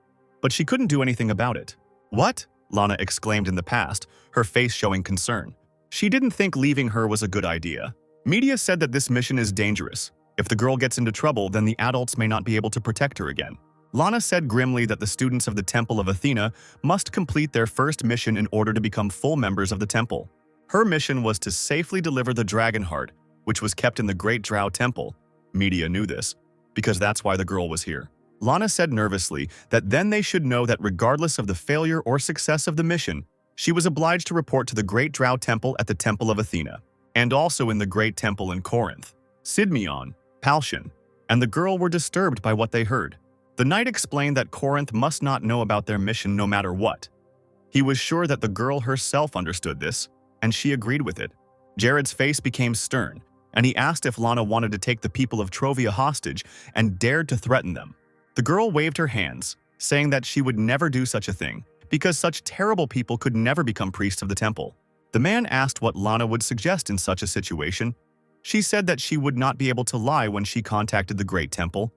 but she couldn't do anything about it. What? Lana exclaimed in the past, her face showing concern. She didn't think leaving her was a good idea. Media said that this mission is dangerous. If the girl gets into trouble, then the adults may not be able to protect her again. Lana said grimly that the students of the Temple of Athena must complete their first mission in order to become full members of the temple. Her mission was to safely deliver the dragon heart, which was kept in the Great Drow Temple. Media knew this, because that's why the girl was here. Lana said nervously that then they should know that regardless of the failure or success of the mission, she was obliged to report to the Great Drow Temple at the Temple of Athena, and also in the Great Temple in Corinth. Sidmion, Palshan, and the girl were disturbed by what they heard. The knight explained that Corinth must not know about their mission no matter what. He was sure that the girl herself understood this, and she agreed with it. Jared's face became stern, and he asked if Lana wanted to take the people of Trovia hostage and dared to threaten them. The girl waved her hands, saying that she would never do such a thing, because such terrible people could never become priests of the temple. The man asked what Lana would suggest in such a situation. She said that she would not be able to lie when she contacted the Great Temple.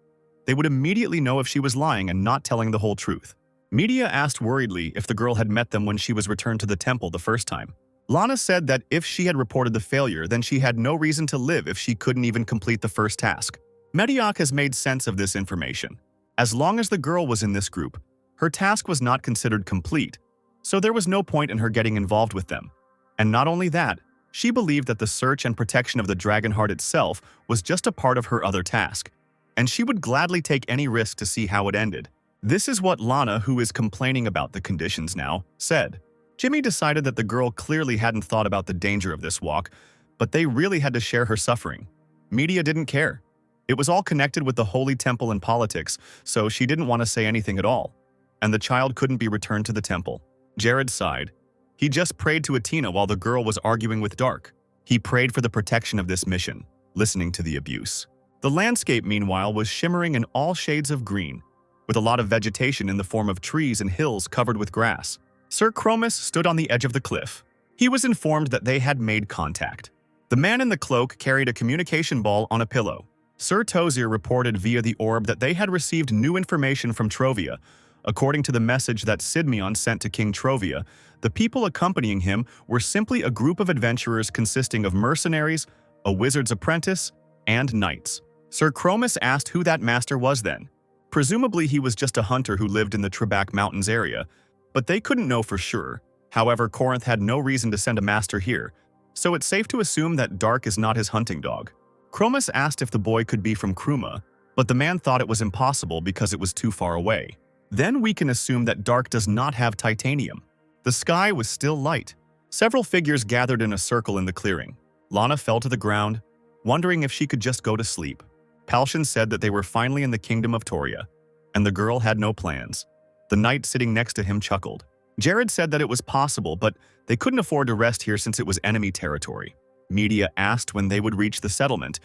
They would immediately know if she was lying and not telling the whole truth. Media asked worriedly if the girl had met them when she was returned to the temple the first time. Lana said that if she had reported the failure, then she had no reason to live if she couldn't even complete the first task. Mediok has made sense of this information. As long as the girl was in this group, her task was not considered complete, so there was no point in her getting involved with them. And not only that, she believed that the search and protection of the dragon heart itself was just a part of her other task, and she would gladly take any risk to see how it ended. This is what Lana, who is complaining about the conditions now, said. Jimmy decided that the girl clearly hadn't thought about the danger of this walk, but they really had to share her suffering. Media didn't care. It was all connected with the Holy Temple and politics, so she didn't want to say anything at all. And the child couldn't be returned to the temple. Jared sighed. He just prayed to Athena while the girl was arguing with Dark. He prayed for the protection of this mission, listening to the abuse. The landscape, meanwhile, was shimmering in all shades of green, with a lot of vegetation in the form of trees and hills covered with grass. Sir Chromis stood on the edge of the cliff. He was informed that they had made contact. The man in the cloak carried a communication ball on a pillow. Sir Tozier reported via the orb that they had received new information from Trovia. According to the message that Sidmion sent to King Trovia, the people accompanying him were simply a group of adventurers consisting of mercenaries, a wizard's apprentice, and knights. Sir Chromis asked who that master was then. Presumably he was just a hunter who lived in the Trebak Mountains area, but they couldn't know for sure. However, Corinth had no reason to send a master here, so it's safe to assume that Dark is not his hunting dog. Chromis asked if the boy could be from Kruma, but the man thought it was impossible because it was too far away. Then we can assume that Dark does not have titanium. The sky was still light. Several figures gathered in a circle in the clearing. Lana fell to the ground, wondering if she could just go to sleep. Palshan said that they were finally in the kingdom of Toria, and the girl had no plans. The knight sitting next to him chuckled. Jared said that it was possible, but they couldn't afford to rest here since it was enemy territory. Media asked when they would reach the settlement.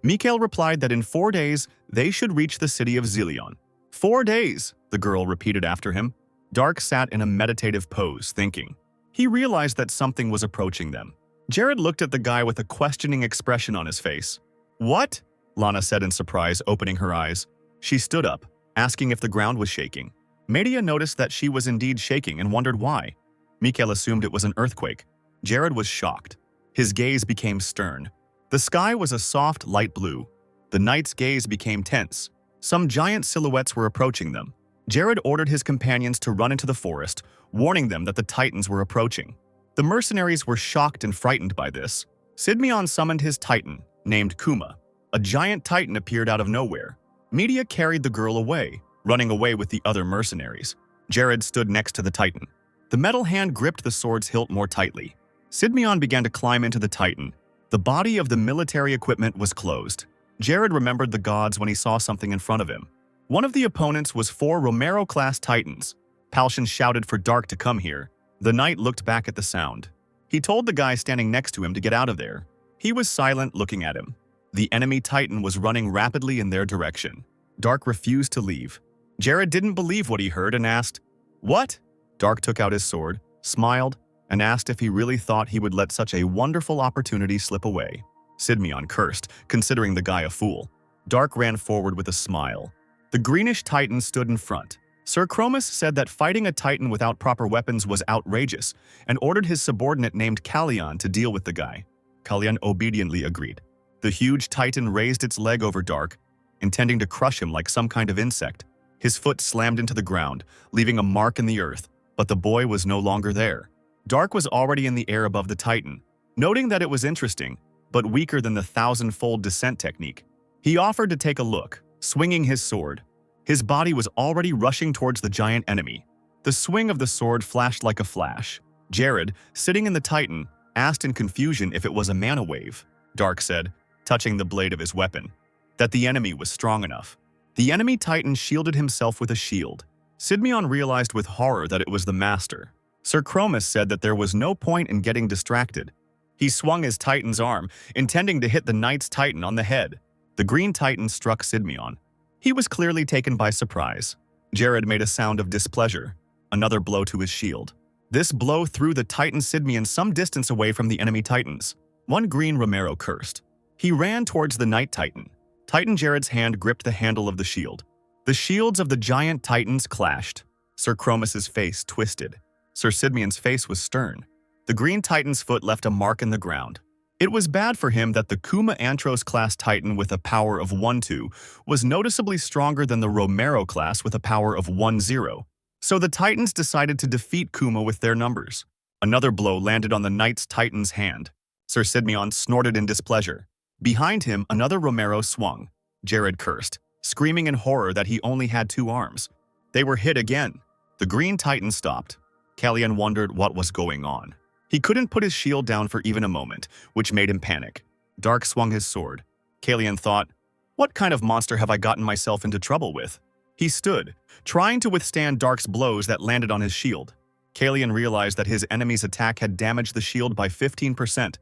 Mikhail replied that in 4 days, they should reach the city of Zelion. 4 days, the girl repeated after him. Dark sat in a meditative pose, thinking. He realized that something was approaching them. Jared looked at the guy with a questioning expression on his face. What? Lana said in surprise, opening her eyes. She stood up, asking if the ground was shaking. Media noticed that she was indeed shaking and wondered why. Mikhail assumed it was an earthquake. Jared was shocked. His gaze became stern. The sky was a soft light blue. The knight's gaze became tense. Some giant silhouettes were approaching them. Jared ordered his companions to run into the forest, warning them that the Titans were approaching. The mercenaries were shocked and frightened by this. Sidmion summoned his Titan, named Kuma. A giant Titan appeared out of nowhere. Media carried the girl away, running away with the other mercenaries. Jared stood next to the Titan. The metal hand gripped the sword's hilt more tightly. Sidmion began to climb into the Titan. The body of the military equipment was closed. Jared remembered the gods when he saw something in front of him. One of the opponents was 4 Romero-class Titans. Palshan shouted for Dark to come here. The knight looked back at the sound. He told the guy standing next to him to get out of there. He was silent, looking at him. The enemy Titan was running rapidly in their direction. Dark refused to leave. Jared didn't believe what he heard and asked, "What?" Dark took out his sword, smiled, and asked if he really thought he would let such a wonderful opportunity slip away. Sidmion cursed, considering the guy a fool. Dark ran forward with a smile. The greenish Titan stood in front. Sir Chromis said that fighting a Titan without proper weapons was outrageous and ordered his subordinate named Kalyan to deal with the guy. Kalyan obediently agreed. The huge Titan raised its leg over Dark, intending to crush him like some kind of insect. His foot slammed into the ground, leaving a mark in the earth, but the boy was no longer there. Dark was already in the air above the Titan, noting that it was interesting, but weaker than the 1,000-fold descent technique. He offered to take a look, swinging his sword. His body was already rushing towards the giant enemy. The swing of the sword flashed like a flash. Jared, sitting in the Titan, asked in confusion if it was a mana wave. Dark said, touching the blade of his weapon, that the enemy was strong enough. The enemy Titan shielded himself with a shield. Sidmion realized with horror that it was the master. Sir Chromis said that there was no point in getting distracted. He swung his Titan's arm, intending to hit the knight's Titan on the head. The green Titan struck Sidmion. He was clearly taken by surprise. Jared made a sound of displeasure, another blow to his shield. This blow threw the Titan Sidmion some distance away from the enemy Titans. One green Romero cursed. He ran towards the Knight Titan. Titan Jared's hand gripped the handle of the shield. The shields of the giant Titans clashed. Sir Chromis's face twisted. Sir Sidmion's face was stern. The green Titan's foot left a mark in the ground. It was bad for him that the Kuma Antros class Titan with a power of 1-2 was noticeably stronger than the Romero class with a power of 1-0. So the Titans decided to defeat Kuma with their numbers. Another blow landed on the Knight's Titan's hand. Sir Sidmion snorted in displeasure. Behind him, another Romero swung. Jared cursed. screaming in horror that he only had 2 arms. They were hit again. The Green Titan stopped. Kalyan wondered what was going on. He couldn't put his shield down for even a moment, which made him panic. Dark swung his sword. Kalyan thought, "What kind of monster have I gotten myself into trouble with?" He stood, trying to withstand Dark's blows that landed on his shield. Kalyan realized that his enemy's attack had damaged the shield by 15%.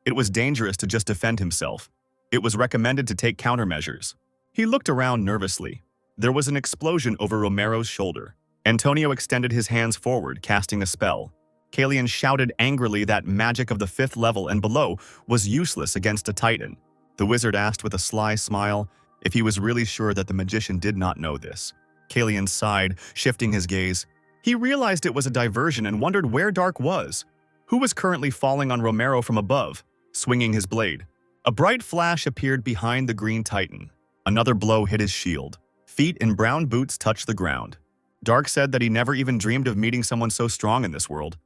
It was dangerous to just defend himself. It was recommended to take countermeasures. He looked around nervously. There was an explosion over Romero's shoulder. Antonio extended his hands forward, casting a spell. Kalyan shouted angrily that magic of the 5th level and below was useless against a Titan. The wizard asked with a sly smile if he was really sure that the magician did not know this. Kalyan sighed, shifting his gaze. He realized it was a diversion and wondered where Dark was. Who was currently falling on Romero from above, swinging his blade? A bright flash appeared behind the Green Titan. Another blow hit his shield. Feet in brown boots touched the ground. Dark said that he never even dreamed of meeting someone so strong in this world.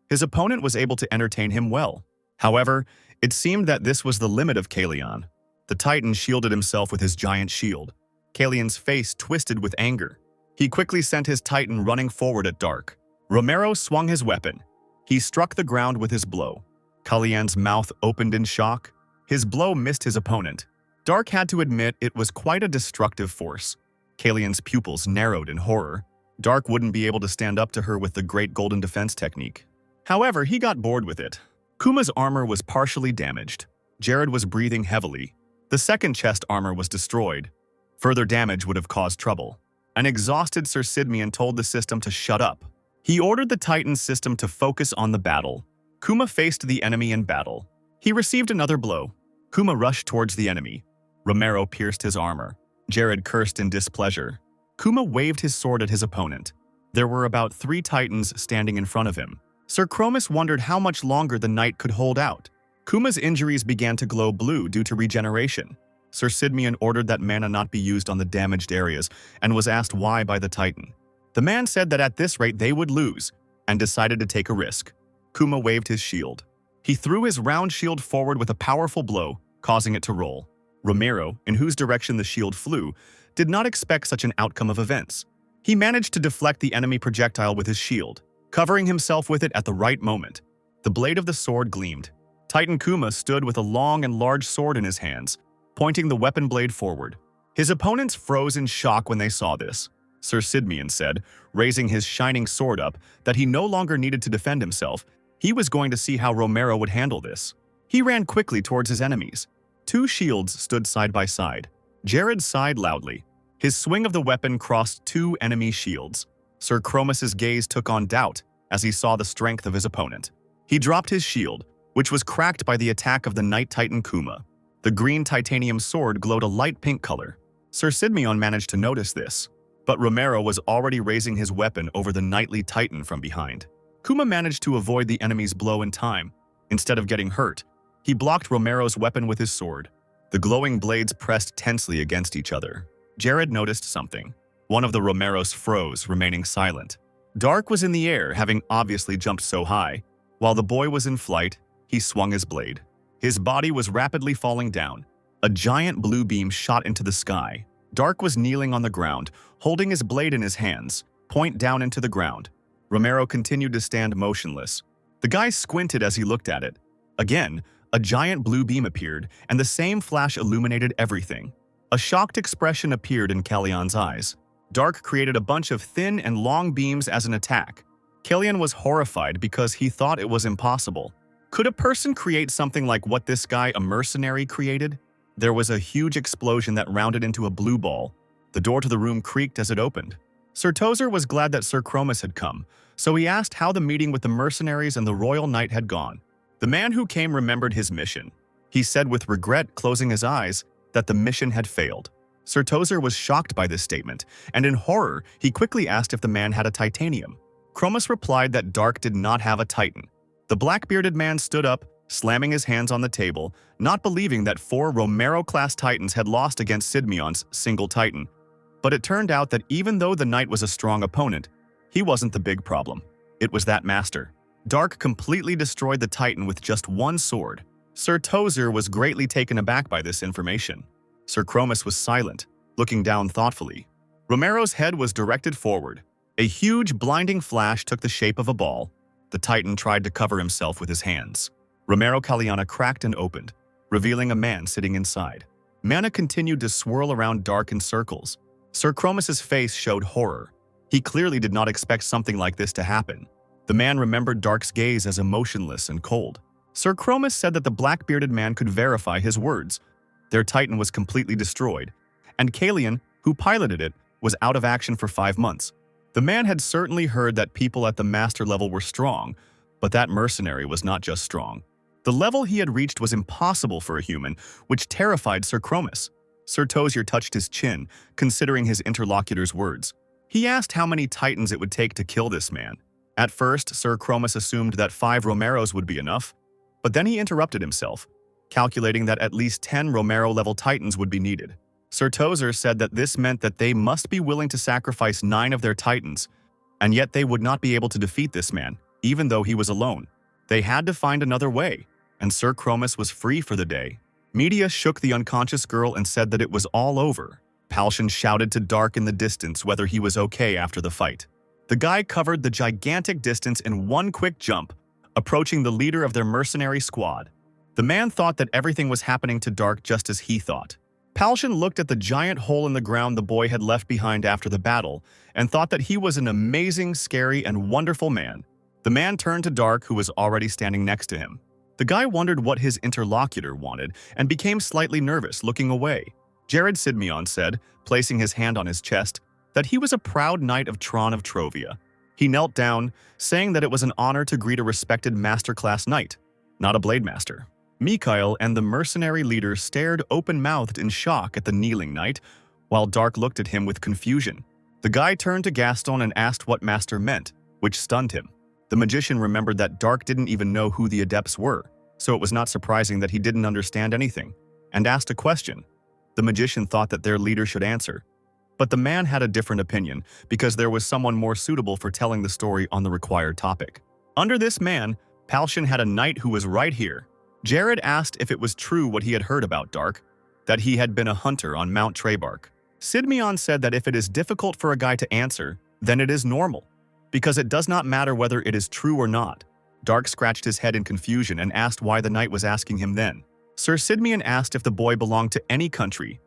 His opponent was able to entertain him well. However, it seemed that this was the limit of Kalyan. The Titan shielded himself with his giant shield. Kalyan's face twisted with anger. He quickly sent his Titan running forward at Dark. Romero swung his weapon. He struck the ground with his blow. Kalyan's mouth opened in shock. His blow missed his opponent. Dark had to admit it was quite a destructive force. Kalyan's pupils narrowed in horror. Dark wouldn't be able to stand up to her with the Great Golden Defense technique. However, he got bored with it. Kuma's armor was partially damaged. Jared was breathing heavily. The second chest armor was destroyed. Further damage would have caused trouble. An exhausted Sir Sidmian told the system to shut up. He ordered the Titan system to focus on the battle. Kuma faced the enemy in battle. He received another blow. Kuma rushed towards the enemy. Romero pierced his armor. Jared cursed in displeasure. Kuma waved his sword at his opponent. There were about 3 Titans standing in front of him. Sir Chromis wondered how much longer the knight could hold out. Kuma's injuries began to glow blue due to regeneration. Sir Sidmian ordered that mana not be used on the damaged areas and was asked why by the Titan. The man said that at this rate they would lose and decided to take a risk. Kuma waved his shield. He threw his round shield forward with a powerful blow, causing it to roll. Romero, in whose direction the shield flew, did not expect such an outcome of events. He managed to deflect the enemy projectile with his shield, covering himself with it at the right moment. The blade of the sword gleamed. Titan Kuma stood with a long and large sword in his hands, pointing the weapon blade forward. His opponents froze in shock when they saw this. Sir Sidmian said, raising his shining sword up, that he no longer needed to defend himself. He was going to see how Romero would handle this. He ran quickly towards his enemies. 2 shields stood side by side. Jared sighed loudly. His swing of the weapon crossed 2 enemy shields. Sir Chromis's gaze took on doubt as he saw the strength of his opponent. He dropped his shield, which was cracked by the attack of the Knight Titan Kuma. The green titanium sword glowed a light pink color. Sir Sidmion managed to notice this, but Romero was already raising his weapon over the knightly Titan from behind. Kuma managed to avoid the enemy's blow in time. Instead of getting hurt, he blocked Romero's weapon with his sword. The glowing blades pressed tensely against each other. Jared noticed something. One of the Romeros froze, remaining silent. Dark was in the air, having obviously jumped so high. While the boy was in flight, he swung his blade. His body was rapidly falling down. A giant blue beam shot into the sky. Dark was kneeling on the ground, holding his blade in his hands, point down into the ground. Romero continued to stand motionless. The guy squinted as he looked at it. Again, a giant blue beam appeared, and the same flash illuminated everything. A shocked expression appeared in Kalyan's eyes. Dark created a bunch of thin and long beams as an attack. Kalyan was horrified because he thought it was impossible. Could a person create something like what this guy, a mercenary, created? There was a huge explosion that rounded into a blue ball. The door to the room creaked as it opened. Sir Tozer was glad that Sir Chromis had come, so he asked how the meeting with the mercenaries and the royal knight had gone. The man who came remembered his mission. He said with regret, closing his eyes, that the mission had failed. Sir Tozer was shocked by this statement, and in horror, he quickly asked if the man had a titanium. Chromis replied that Dark did not have a titan. The black-bearded man stood up, slamming his hands on the table, not believing that 4 Romero-class titans had lost against Sidmion's single titan. But it turned out that even though the knight was a strong opponent, he wasn't the big problem. It was that master. Dark completely destroyed the titan with just 1 sword. Sir Tozer was greatly taken aback by this information. Sir Chromis was silent. looking down thoughtfully. Romero's head was directed forward. A huge, blinding flash took the shape of a ball. The Titan tried to cover himself with his hands. Romero Caliana cracked and opened, revealing a man sitting inside. Mana continued to swirl around Dark in circles. Sir Chromus's face showed horror. He clearly did not expect something like this to happen. The man remembered Dark's gaze as emotionless and cold. Sir Chromus said that the black-bearded man could verify his words. Their Titan was completely destroyed, and Kalian, who piloted it, was out of action for 5 months. The man had certainly heard that people at the master level were strong, but that mercenary was not just strong. The level he had reached was impossible for a human, which terrified Sir Chromus. Sir Tozier touched his chin, considering his interlocutor's words. He asked how many Titans it would take to kill this man. At first, Sir Chromus assumed that 5 Romeros would be enough, but then he interrupted himself, calculating that at least 10 Romero-level Titans would be needed. Sir Tozier said that this meant that they must be willing to sacrifice 9 of their Titans, and yet they would not be able to defeat this man, even though he was alone. They had to find another way, and Sir Chromus was free for the day. Media shook the unconscious girl and said that it was all over. Palshan shouted to Dark in the distance whether he was okay after the fight. The guy covered the gigantic distance in one quick jump, approaching the leader of their mercenary squad. The man thought that everything was happening to Dark just as he thought. Palshan looked at the giant hole in the ground the boy had left behind after the battle and thought that he was an amazing, scary, and wonderful man. The man turned to Dark, who was already standing next to him. The guy wondered what his interlocutor wanted and became slightly nervous, looking away. Jared Sidmion said, placing his hand on his chest, that he was a proud knight of Tron of Trovia. He knelt down, saying that it was an honor to greet a respected master-class knight, not a blade master. Mikhail and the mercenary leader stared open-mouthed in shock at the kneeling knight, while Dark looked at him with confusion. The guy turned to Gaston and asked what master meant, which stunned him. The magician remembered that Dark didn't even know who the adepts were, so it was not surprising that he didn't understand anything, and asked a question. The magician thought that their leader should answer, but the man had a different opinion because there was someone more suitable for telling the story on the required topic. Under this man, Palshan had a knight who was right here. Jared asked if it was true what he had heard about Dark, that he had been a hunter on Mount Trebark. Sidmion said that if it is difficult for a guy to answer, then it is normal, because it does not matter whether it is true or not. Dark scratched his head in confusion and asked why the knight was asking him then. Sir Sidmion asked if the boy belonged to any country,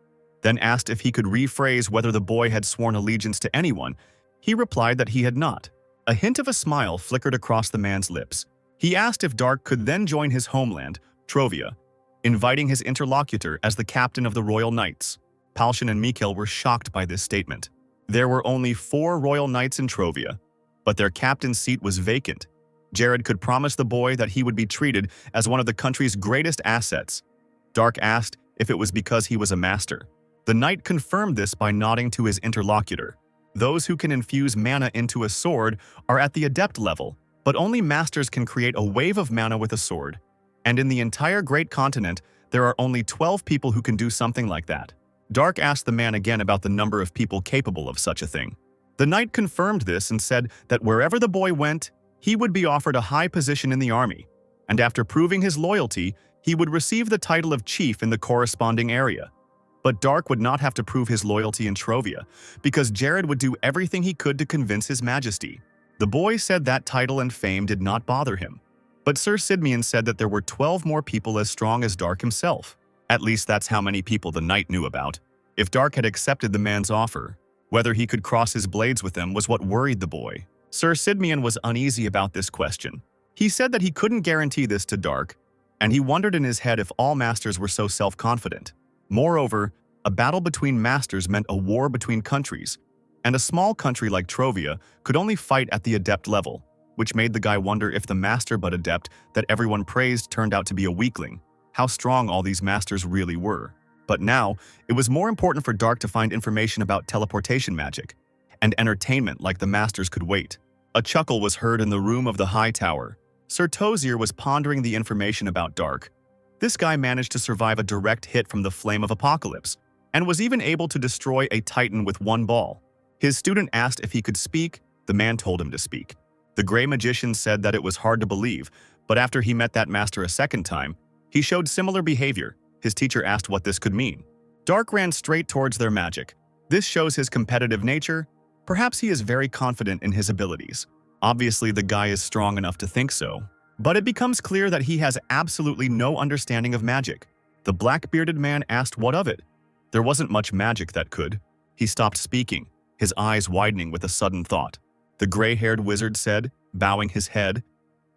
then asked if he could rephrase whether the boy had sworn allegiance to anyone. He replied that he had not. A hint of a smile flickered across the man's lips. He asked if Dark could then join his homeland, Trovia, inviting his interlocutor as the captain of the Royal Knights. Palshan and Mikhail were shocked by this statement. There were only 4 Royal Knights in Trovia, but their captain's seat was vacant. Jared could promise the boy that he would be treated as one of the country's greatest assets. Dark asked if it was because he was a master. The knight confirmed this by nodding to his interlocutor. Those who can infuse mana into a sword are at the adept level, but only masters can create a wave of mana with a sword. And in the entire Great Continent, there are only 12 people who can do something like that. Dark asked the man again about the number of people capable of such a thing. The knight confirmed this and said that wherever the boy went, he would be offered a high position in the army, and after proving his loyalty, he would receive the title of chief in the corresponding area. But Dark would not have to prove his loyalty in Trovia, because Jared would do everything he could to convince his majesty. The boy said that title and fame did not bother him. But Sir Sidmion said that there were 12 more people as strong as Dark himself. At least that's how many people the knight knew about. If Dark had accepted the man's offer, whether he could cross his blades with them was what worried the boy. Sir Sidmion was uneasy about this question. He said that he couldn't guarantee this to Dark, and he wondered in his head if all masters were so self-confident. Moreover, a battle between masters meant a war between countries, and a small country like Trovia could only fight at the adept level, which made the guy wonder if the master but adept that everyone praised turned out to be a weakling, how strong all these masters really were. But now, it was more important for Dark to find information about teleportation magic, and entertainment like the masters could wait. A chuckle was heard in the room of the high tower. Sir Tozier was pondering the information about Dark. This guy managed to survive a direct hit from the Flame of Apocalypse, and was even able to destroy a Titan with one ball. His student asked if he could speak. The man told him to speak. The Grey Magician said that it was hard to believe, but after he met that master a second time, he showed similar behavior. His teacher asked what this could mean. Dark ran straight towards their magic. This shows his competitive nature. Perhaps he is very confident in his abilities. Obviously, the guy is strong enough to think so. But it becomes clear that he has absolutely no understanding of magic. The black-bearded man asked what of it. There wasn't much magic that could. He stopped speaking, his eyes widening with a sudden thought. The gray-haired wizard said, bowing his head,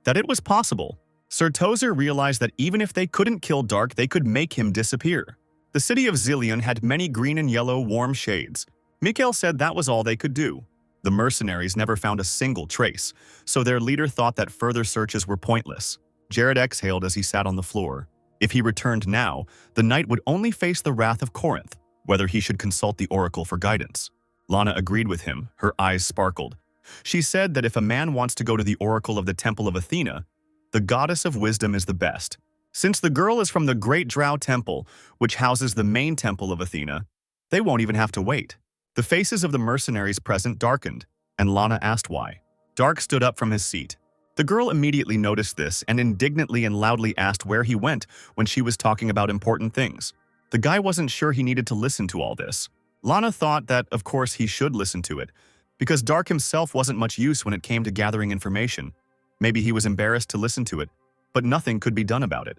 that it was possible. Sir Tozer realized that even if they couldn't kill Dark, they could make him disappear. The city of Zillion had many green and yellow warm shades. Mikhail said that was all they could do. The mercenaries never found a single trace, so their leader thought that further searches were pointless. Jared exhaled as he sat on the floor. If he returned now, the knight would only face the wrath of Corinth, whether he should consult the oracle for guidance. Lana agreed with him, her eyes sparkled. She said that if a man wants to go to the oracle of the Temple of Athena, the goddess of wisdom is the best. Since the girl is from the Great Drow Temple, which houses the main temple of Athena, they won't even have to wait. The faces of the mercenaries present darkened, and Lana asked why. Dark stood up from his seat. The girl immediately noticed this and indignantly and loudly asked where he went when she was talking about important things. The guy wasn't sure he needed to listen to all this. Lana thought that, of course, he should listen to it, because Dark himself wasn't much use when it came to gathering information. Maybe he was embarrassed to listen to it, but nothing could be done about it.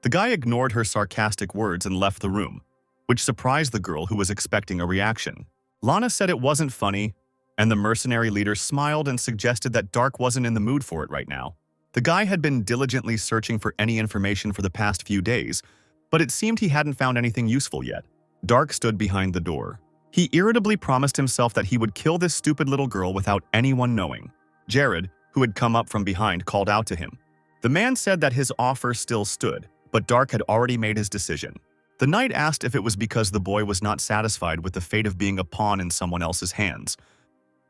The guy ignored her sarcastic words and left the room, which surprised the girl who was expecting a reaction. Lana said it wasn't funny, and the mercenary leader smiled and suggested that Dark wasn't in the mood for it right now. The guy had been diligently searching for any information for the past few days, but it seemed he hadn't found anything useful yet. Dark stood behind the door. He irritably promised himself that he would kill this stupid little girl without anyone knowing. Jared, who had come up from behind, called out to him. The man said that his offer still stood, but Dark had already made his decision. The knight asked if it was because the boy was not satisfied with the fate of being a pawn in someone else's hands.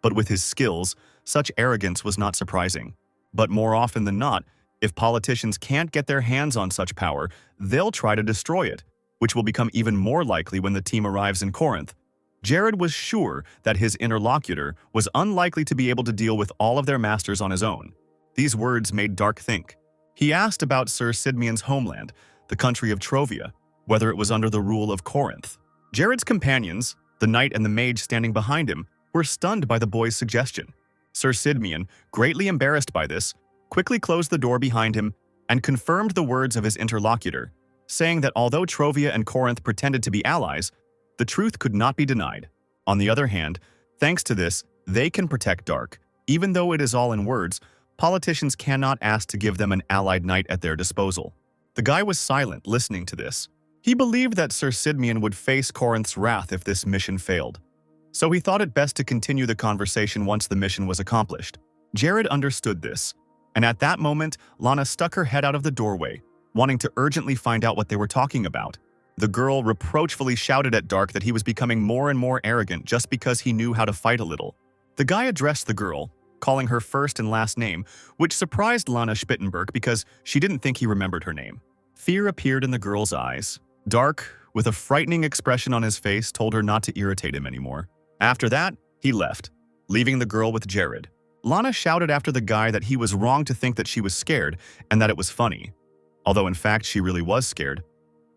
But with his skills, such arrogance was not surprising. But more often than not, if politicians can't get their hands on such power, they'll try to destroy it, which will become even more likely when the team arrives in Corinth. Jared was sure that his interlocutor was unlikely to be able to deal with all of their masters on his own. These words made Dark think. He asked about Sir Sidmian's homeland, the country of Trovia, whether it was under the rule of Corinth. Jared's companions, the knight and the mage standing behind him, were stunned by the boy's suggestion. Sir Sidmian, greatly embarrassed by this, quickly closed the door behind him and confirmed the words of his interlocutor, saying that although Trovia and Corinth pretended to be allies, the truth could not be denied. On the other hand, thanks to this, they can protect Dark. Even though it is all in words, politicians cannot ask to give them an allied knight at their disposal. The guy was silent, listening to this. He believed that Sir Sidmian would face Corinth's wrath if this mission failed, so he thought it best to continue the conversation once the mission was accomplished. Jared understood this, and at that moment, Lana stuck her head out of the doorway, wanting to urgently find out what they were talking about. The girl reproachfully shouted at Dark that he was becoming more and more arrogant just because he knew how to fight a little. The guy addressed the girl, calling her first and last name, which surprised Lana Spittenberg because she didn't think he remembered her name. Fear appeared in the girl's eyes. Dark, with a frightening expression on his face, told her not to irritate him anymore. After that, he left, leaving the girl with Jared. Lana shouted after the guy that he was wrong to think that she was scared and that it was funny, although in fact she really was scared.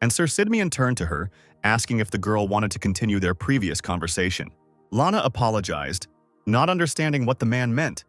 And Sir Sidmian turned to her, asking if the girl wanted to continue their previous conversation. Lana apologized, not understanding what the man meant.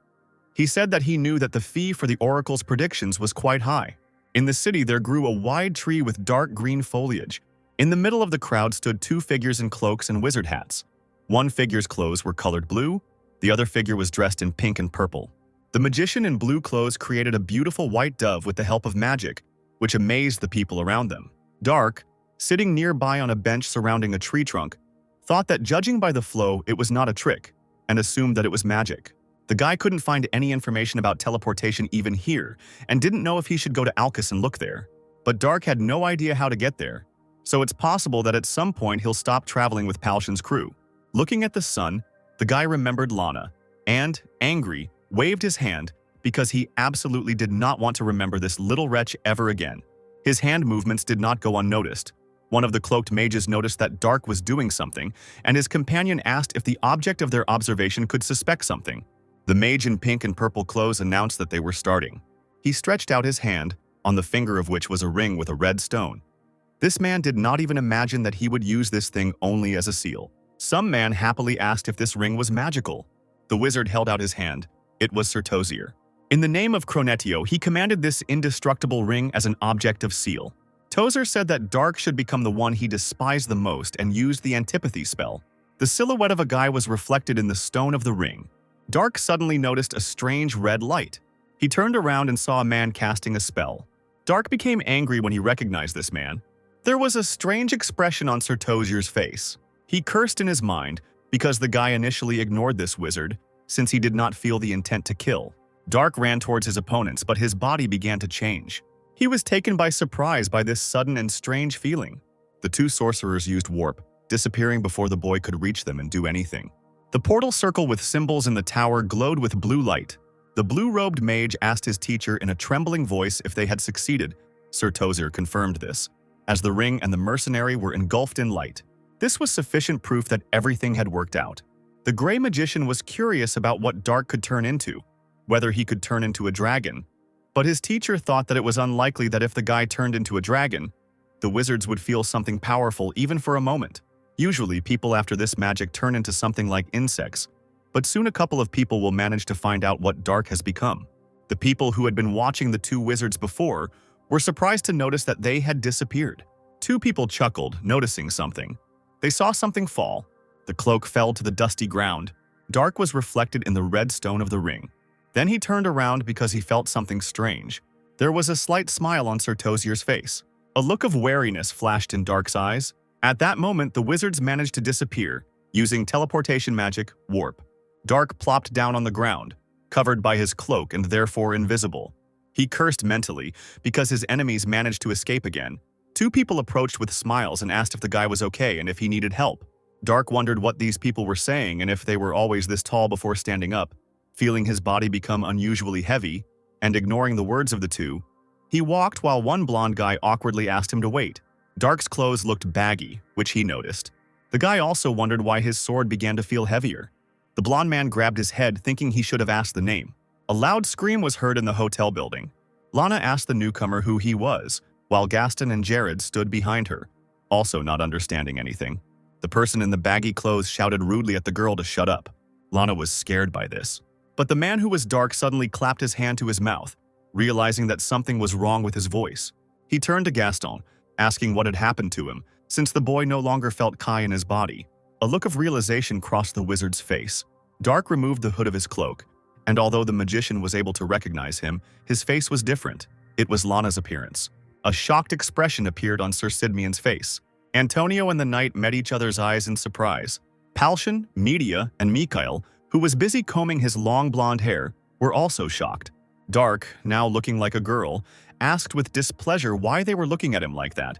He said that he knew that the fee for the oracle's predictions was quite high. In the city, there grew a wide tree with dark green foliage. In the middle of the crowd stood two figures in cloaks and wizard hats. One figure's clothes were colored blue, the other figure was dressed in pink and purple. The magician in blue clothes created a beautiful white dove with the help of magic, which amazed the people around them. Dark, sitting nearby on a bench surrounding a tree trunk, thought that judging by the flow, it was not a trick, and assumed that it was magic. The guy couldn't find any information about teleportation even here, and didn't know if he should go to Alcus and look there. But Dark had no idea how to get there, so it's possible that at some point he'll stop traveling with Palshan's crew. Looking at the sun, the guy remembered Lana, and, angry, waved his hand because he absolutely did not want to remember this little wretch ever again. His hand movements did not go unnoticed. One of the cloaked mages noticed that Dark was doing something, and his companion asked if the object of their observation could suspect something. The mage in pink and purple clothes announced that they were starting. He stretched out his hand, on the finger of which was a ring with a red stone. This man did not even imagine that he would use this thing only as a seal. Some man happily asked if this ring was magical. The wizard held out his hand. It was Sir Tozier. In the name of Cronetio, he commanded this indestructible ring as an object of seal. Tozer said that Dark should become the one he despised the most and used the antipathy spell. The silhouette of a guy was reflected in the stone of the ring. Dark suddenly noticed a strange red light. He turned around and saw a man casting a spell. Dark became angry when he recognized this man. There was a strange expression on Sir Tozier's face. He cursed in his mind because the guy initially ignored this wizard, since he did not feel the intent to kill. Dark ran towards his opponents, but his body began to change. He was taken by surprise by this sudden and strange feeling. The two sorcerers used warp, disappearing before the boy could reach them and do anything. The portal circle with symbols in the tower glowed with blue light. The blue-robed mage asked his teacher in a trembling voice if they had succeeded. Sir Tozier confirmed this, as the ring and the mercenary were engulfed in light. This was sufficient proof that everything had worked out. The gray magician was curious about what Dark could turn into, whether he could turn into a dragon. But his teacher thought that it was unlikely that if the guy turned into a dragon, the wizards would feel something powerful even for a moment. Usually, people after this magic turn into something like insects, but soon a couple of people will manage to find out what Dark has become. The people who had been watching the two wizards before were surprised to notice that they had disappeared. Two people chuckled, noticing something. They saw something fall. The cloak fell to the dusty ground. Dark was reflected in the red stone of the ring. Then he turned around because he felt something strange. There was a slight smile on Sir Tozier's face. A look of wariness flashed in Dark's eyes. At that moment, the wizards managed to disappear, using teleportation magic, warp. Dark plopped down on the ground, covered by his cloak and therefore invisible. He cursed mentally because his enemies managed to escape again. Two people approached with smiles and asked if the guy was okay and if he needed help. Dark wondered what these people were saying and if they were always this tall before standing up. Feeling his body become unusually heavy, and ignoring the words of the two, he walked while one blonde guy awkwardly asked him to wait. Dark's clothes looked baggy, which he noticed. The guy also wondered why his sword began to feel heavier. The blonde man grabbed his head, thinking he should have asked the name. A loud scream was heard in the hotel building. Lana asked the newcomer who he was, while Gaston and Jared stood behind her, also not understanding anything. The person in the baggy clothes shouted rudely at the girl to shut up. Lana was scared by this. But the man who was Dark suddenly clapped his hand to his mouth, realizing that something was wrong with his voice. He turned to Gaston, asking what had happened to him, since the boy no longer felt Kai in his body. A look of realization crossed the wizard's face. Dark removed the hood of his cloak, and although the magician was able to recognize him, his face was different. It was Lana's appearance. A shocked expression appeared on Sir Sidmian's face. Antonio and the knight met each other's eyes in surprise. Palshan, Media, and Mikhail, who was busy combing his long blonde hair, were also shocked. Dark, now looking like a girl, asked with displeasure why they were looking at him like that.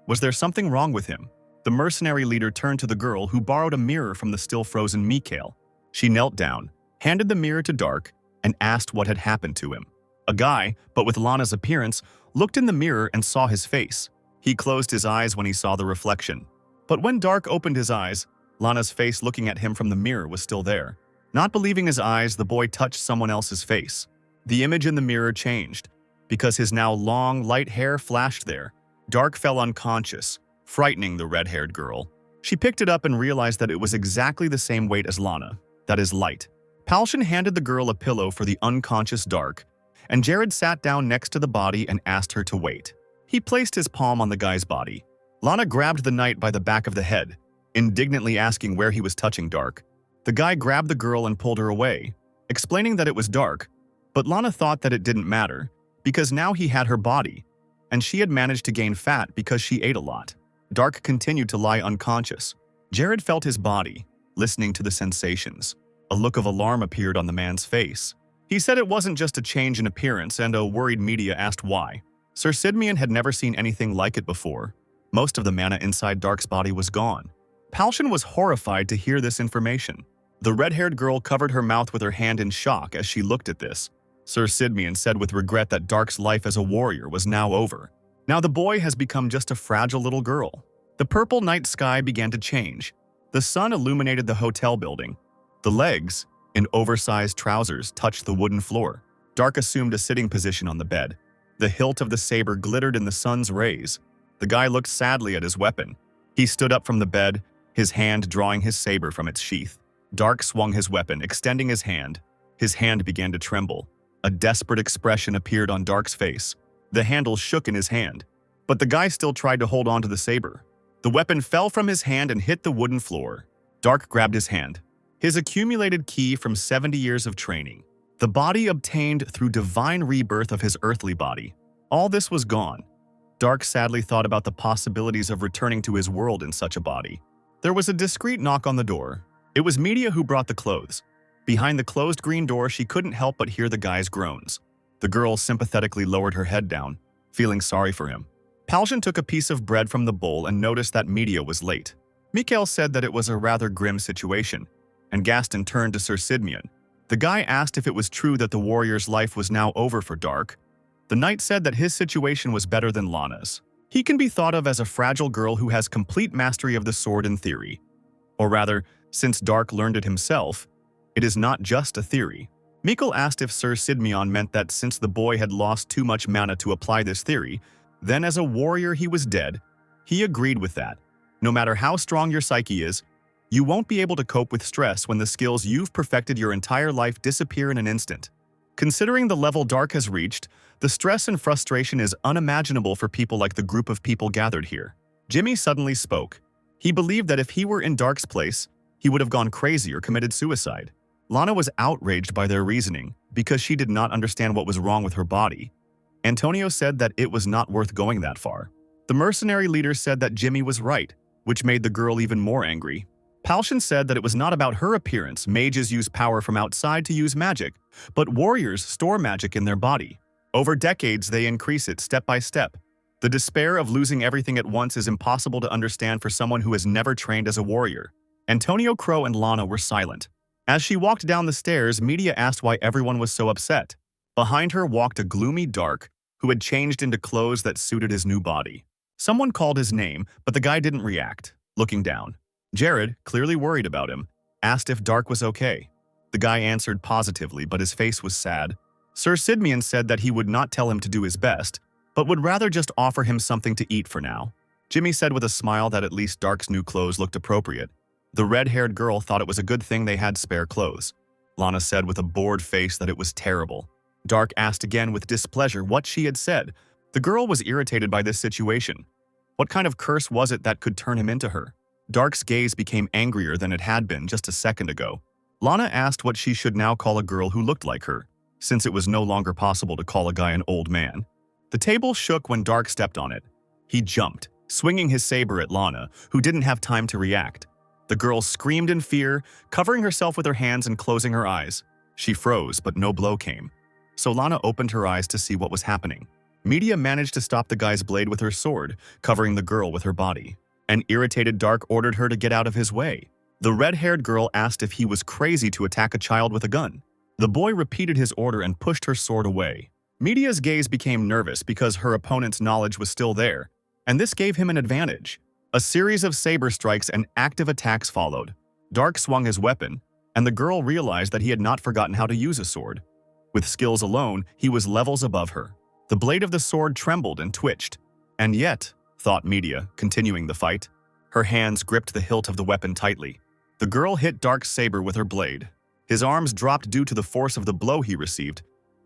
Was there something wrong with him? The mercenary leader turned to the girl, who borrowed a mirror from the still-frozen Mikhail. She knelt down, handed the mirror to Dark, and asked what had happened to him. A guy, but with Lana's appearance, looked in the mirror and saw his face. He closed his eyes when he saw the reflection. But when Dark opened his eyes, Lana's face looking at him from the mirror was still there. Not believing his eyes, the boy touched someone else's face. The image in the mirror changed, because his now long, light hair flashed there. Dark fell unconscious, frightening the red-haired girl. She picked it up and realized that it was exactly the same weight as Lana, that is light. Palshan handed the girl a pillow for the unconscious Dark, and Jared sat down next to the body and asked her to wait. He placed his palm on the guy's body. Lana grabbed the knight by the back of the head, indignantly asking where he was touching Dark. The guy grabbed the girl and pulled her away, explaining that it was Dark, but Lana thought that it didn't matter, because now he had her body, and she had managed to gain fat because she ate a lot. Dark continued to lie unconscious. Jared felt his body, listening to the sensations. A look of alarm appeared on the man's face. He said it wasn't just a change in appearance, and a worried Media asked why. Sir Sidmian had never seen anything like it before. Most of the mana inside Dark's body was gone. Palshan was horrified to hear this information. The red-haired girl covered her mouth with her hand in shock as she looked at this. Sir Sidmian said with regret that Dark's life as a warrior was now over. Now the boy has become just a fragile little girl. The purple night sky began to change. The sun illuminated the hotel building. The legs, in oversized trousers, touched the wooden floor. Dark assumed a sitting position on the bed. The hilt of the saber glittered in the sun's rays. The guy looked sadly at his weapon. He stood up from the bed, his hand drawing his saber from its sheath. Dark swung his weapon, extending his hand. His hand began to tremble. A desperate expression appeared on Dark's face. The handle shook in his hand, but the guy still tried to hold on to the saber. The weapon fell from his hand and hit the wooden floor. Dark grabbed his hand. His accumulated ki from 70 years of training. The body obtained through divine rebirth of his earthly body. All this was gone. Dark sadly thought about the possibilities of returning to his world in such a body. There was a discreet knock on the door. It was Media who brought the clothes. Behind the closed green door, she couldn't help but hear the guy's groans. The girl sympathetically lowered her head down, feeling sorry for him. Palshan took a piece of bread from the bowl and noticed that Media was late. Mikhail said that it was a rather grim situation, and Gaston turned to Sir Sidmian. The guy asked if it was true that the warrior's life was now over for Dark. The knight said that his situation was better than Lana's. He can be thought of as a fragile girl who has complete mastery of the sword in theory. Or rather, since Dark learned it himself, it is not just a theory. Mikhail asked if Sir Sidmian meant that since the boy had lost too much mana to apply this theory, then as a warrior he was dead. He agreed with that. No matter how strong your psyche is, you won't be able to cope with stress when the skills you've perfected your entire life disappear in an instant. Considering the level Dark has reached, the stress and frustration is unimaginable for people like the group of people gathered here. Jimmy suddenly spoke. He believed that if he were in Dark's place, he would have gone crazy or committed suicide. Lana was outraged by their reasoning because she did not understand what was wrong with her body. Antonio said that it was not worth going that far. The mercenary leader said that Jimmy was right, which made the girl even more angry. Palshan said that it was not about her appearance. Mages use power from outside to use magic, but warriors store magic in their body. Over decades, they increase it step by step. The despair of losing everything at once is impossible to understand for someone who has never trained as a warrior. Antonio, Crow, and Lana were silent. As she walked down the stairs, Media asked why everyone was so upset. Behind her walked a gloomy Dark, who had changed into clothes that suited his new body. Someone called his name, but the guy didn't react, looking down. Jared, clearly worried about him, asked if Dark was okay. The guy answered positively, but his face was sad. Sir Sidmian said that he would not tell him to do his best, but would rather just offer him something to eat for now. Jimmy said with a smile that at least Dark's new clothes looked appropriate. The red-haired girl thought it was a good thing they had spare clothes. Lana said with a bored face that it was terrible. Dark asked again with displeasure what she had said. The girl was irritated by this situation. What kind of curse was it that could turn him into her? Dark's gaze became angrier than it had been just a second ago. Lana asked what she should now call a girl who looked like her, since it was no longer possible to call a guy an old man. The table shook when Dark stepped on it. He jumped, swinging his saber at Lana, who didn't have time to react. The girl screamed in fear, covering herself with her hands and closing her eyes. She froze, but no blow came. So Lana opened her eyes to see what was happening. Media managed to stop the guy's blade with her sword, covering the girl with her body. An irritated Dark ordered her to get out of his way. The red-haired girl asked if he was crazy to attack a child with a gun. The boy repeated his order and pushed her sword away. Media's gaze became nervous because her opponent's knowledge was still there, and this gave him an advantage. A series of saber strikes and active attacks followed. Dark swung his weapon, and the girl realized that he had not forgotten how to use a sword. With skills alone, he was levels above her. The blade of the sword trembled and twitched. And yet, thought Media, continuing the fight, her hands gripped the hilt of the weapon tightly. The girl hit Dark's saber with her blade. His arms dropped due to the force of the blow he received.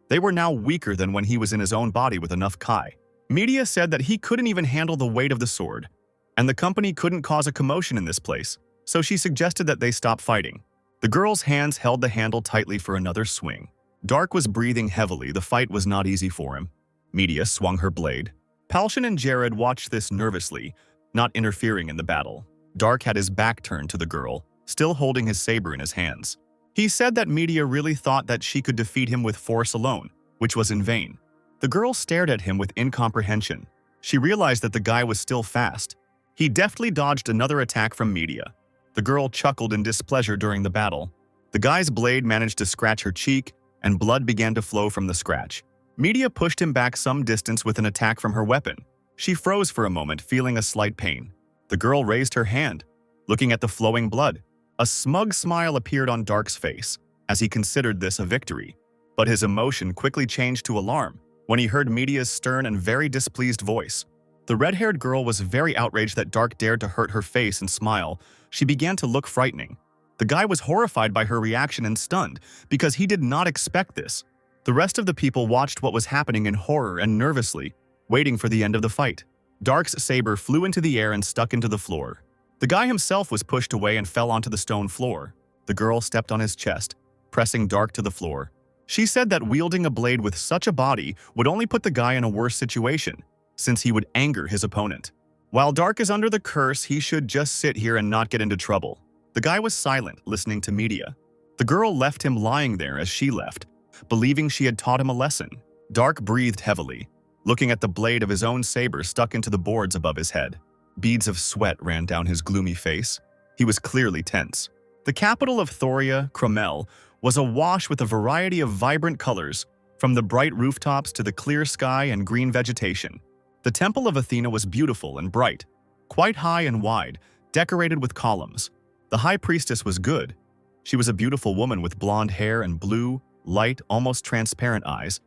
They were now weaker than when he was in his own body with enough Kai. Media said that he couldn't even handle the weight of the sword, and the company couldn't cause a commotion in this place, so she suggested that they stop fighting. The girl's hands held the handle tightly for another swing. Dark was breathing heavily. The fight was not easy for him. Media swung her blade. Palshan and Jared watched this nervously, not interfering in the battle. Dark had his back turned to the girl, still holding his saber in his hands. He said that Media really thought that she could defeat him with force alone, which was in vain. The girl stared at him with incomprehension. She realized that the guy was still fast. He deftly dodged another attack from Media. The girl chuckled in displeasure during the battle. The guy's blade managed to scratch her cheek, and blood began to flow from the scratch. Media pushed him back some distance with an attack from her weapon. She froze for a moment, feeling a slight pain. The girl raised her hand, looking at the flowing blood. A smug smile appeared on Dark's face as he considered this a victory. But his emotion quickly changed to alarm when he heard Media's stern and very displeased voice. The red-haired girl was very outraged that Dark dared to hurt her face and smile. She began to look frightening. The guy was horrified by her reaction and stunned, because he did not expect this. The rest of the people watched what was happening in horror and nervously, waiting for the end of the fight. Dark's saber flew into the air and stuck into the floor. The guy himself was pushed away and fell onto the stone floor. The girl stepped on his chest, pressing Dark to the floor. She said that wielding a blade with such a body would only put the guy in a worse situation, since he would anger his opponent. While Dark is under the curse, he should just sit here and not get into trouble. The guy was silent, listening to media. The girl left him lying there as she left, believing she had taught him a lesson. Dark breathed heavily, looking at the blade of his own saber stuck into the boards above his head. Beads of sweat ran down his gloomy face. He was clearly tense. The capital of Thoria, Cromel, was awash with a variety of vibrant colors, from the bright rooftops to the clear sky and green vegetation. The Temple of Athena was beautiful and bright, quite high and wide, decorated with columns. The high priestess was good. She was a beautiful woman with blonde hair and blue, light, almost transparent eyes,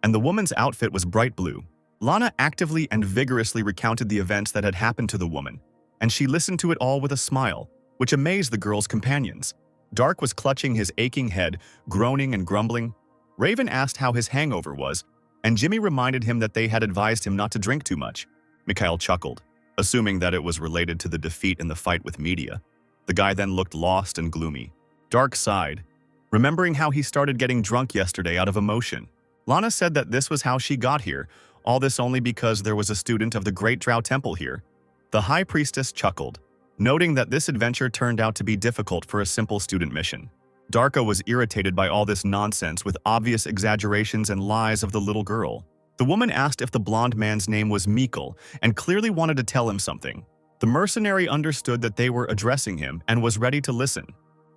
and the woman's outfit was bright blue. Lana actively and vigorously recounted the events that had happened to the woman, and she listened to it all with a smile, which amazed the girl's companions. Dark was clutching his aching head, groaning and grumbling. Raven asked how his hangover was, and Jimmy reminded him that they had advised him not to drink too much. Mikhail chuckled, assuming that it was related to the defeat in the fight with media. The guy then looked lost and gloomy. Dark sighed, remembering how he started getting drunk yesterday out of emotion. Lana said that this was how she got here, all this only because there was a student of the Great Drow Temple here. The High Priestess chuckled, noting that this adventure turned out to be difficult for a simple student mission. Darko was irritated by all this nonsense with obvious exaggerations and lies of the little girl. The woman asked if the blonde man's name was Mikkel and clearly wanted to tell him something. The mercenary understood that they were addressing him and was ready to listen.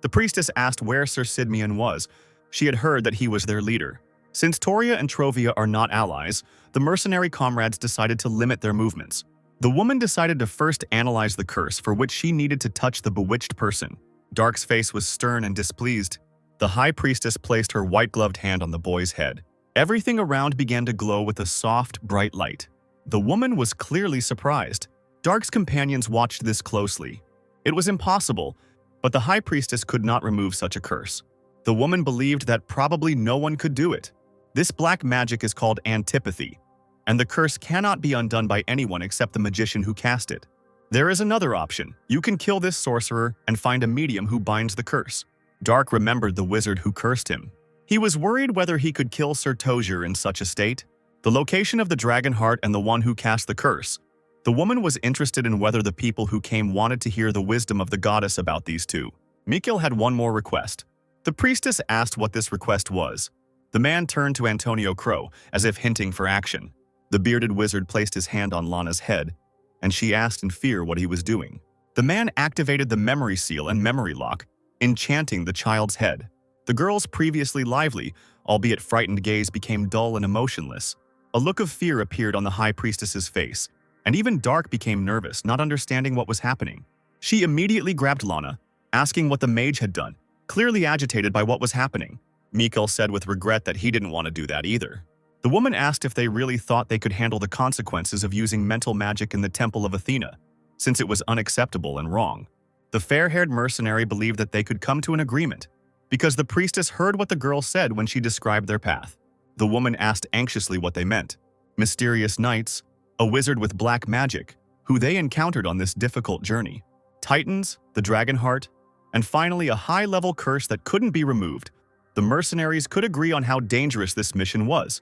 The priestess asked where Sir Sidmian was. She had heard that he was their leader. Since Toria and Trovia are not allies, the mercenary comrades decided to limit their movements. The woman decided to first analyze the curse for which she needed to touch the bewitched person. Dark's face was stern and displeased. The high priestess placed her white-gloved hand on the boy's head. Everything around began to glow with a soft, bright light. The woman was clearly surprised. Dark's companions watched this closely. It was impossible, but the high priestess could not remove such a curse. The woman believed that probably no one could do it. This black magic is called antipathy, and the curse cannot be undone by anyone except the magician who cast it. There is another option. You can kill this sorcerer and find a medium who binds the curse. Dark remembered the wizard who cursed him. He was worried whether he could kill Sir Tozier in such a state. The location of the dragon heart and the one who cast the curse. The woman was interested in whether the people who came wanted to hear the wisdom of the goddess about these two. Mikhail had one more request. The priestess asked what this request was. The man turned to Antonio Crow, as if hinting for action. The bearded wizard placed his hand on Lana's head, and she asked in fear what he was doing. The man activated the memory seal and memory lock, enchanting the child's head. The girl's previously lively, albeit frightened gaze became dull and emotionless. A look of fear appeared on the high priestess's face, and even Dark became nervous, not understanding what was happening. She immediately grabbed Lana, asking what the mage had done, clearly agitated by what was happening. Mikhail said with regret that he didn't want to do that either. The woman asked if they really thought they could handle the consequences of using mental magic in the Temple of Athena, since it was unacceptable and wrong. The fair-haired mercenary believed that they could come to an agreement, because the priestess heard what the girl said when she described their path. The woman asked anxiously what they meant. Mysterious knights, a wizard with black magic, who they encountered on this difficult journey, titans, the dragon heart, and finally a high-level curse that couldn't be removed. The mercenaries could agree on how dangerous this mission was.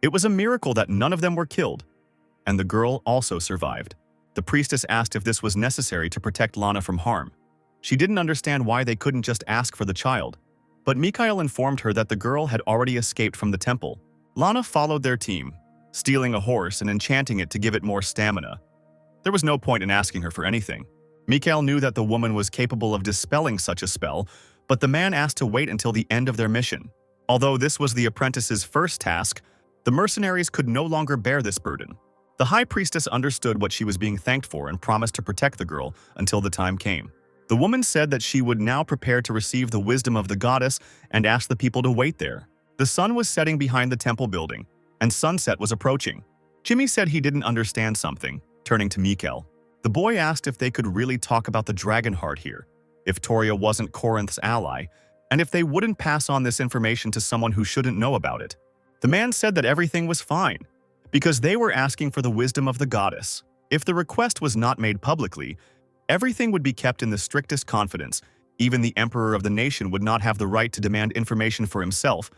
It was a miracle that none of them were killed, and the girl also survived. The priestess asked if this was necessary to protect Lana from harm. She didn't understand why they couldn't just ask for the child, but Mikhail informed her that the girl had already escaped from the temple. Lana followed their team, stealing a horse and enchanting it to give it more stamina. There was no point in asking her for anything. Mikhail knew that the woman was capable of dispelling such a spell, but the man asked to wait until the end of their mission. Although this was the apprentice's first task, the mercenaries could no longer bear this burden. The high priestess understood what she was being thanked for and promised to protect the girl until the time came. The woman said that she would now prepare to receive the wisdom of the goddess and asked the people to wait there. The sun was setting behind the temple building, and sunset was approaching. Jimmy said he didn't understand something, turning to Mikkel. The boy asked if they could really talk about the dragon heart here, if Toria wasn't Corinth's ally, and if they wouldn't pass on this information to someone who shouldn't know about it. The man said that everything was fine, because they were asking for the wisdom of the goddess. If the request was not made publicly, everything would be kept in the strictest confidence. Even the emperor of the nation would not have the right to demand information for himself.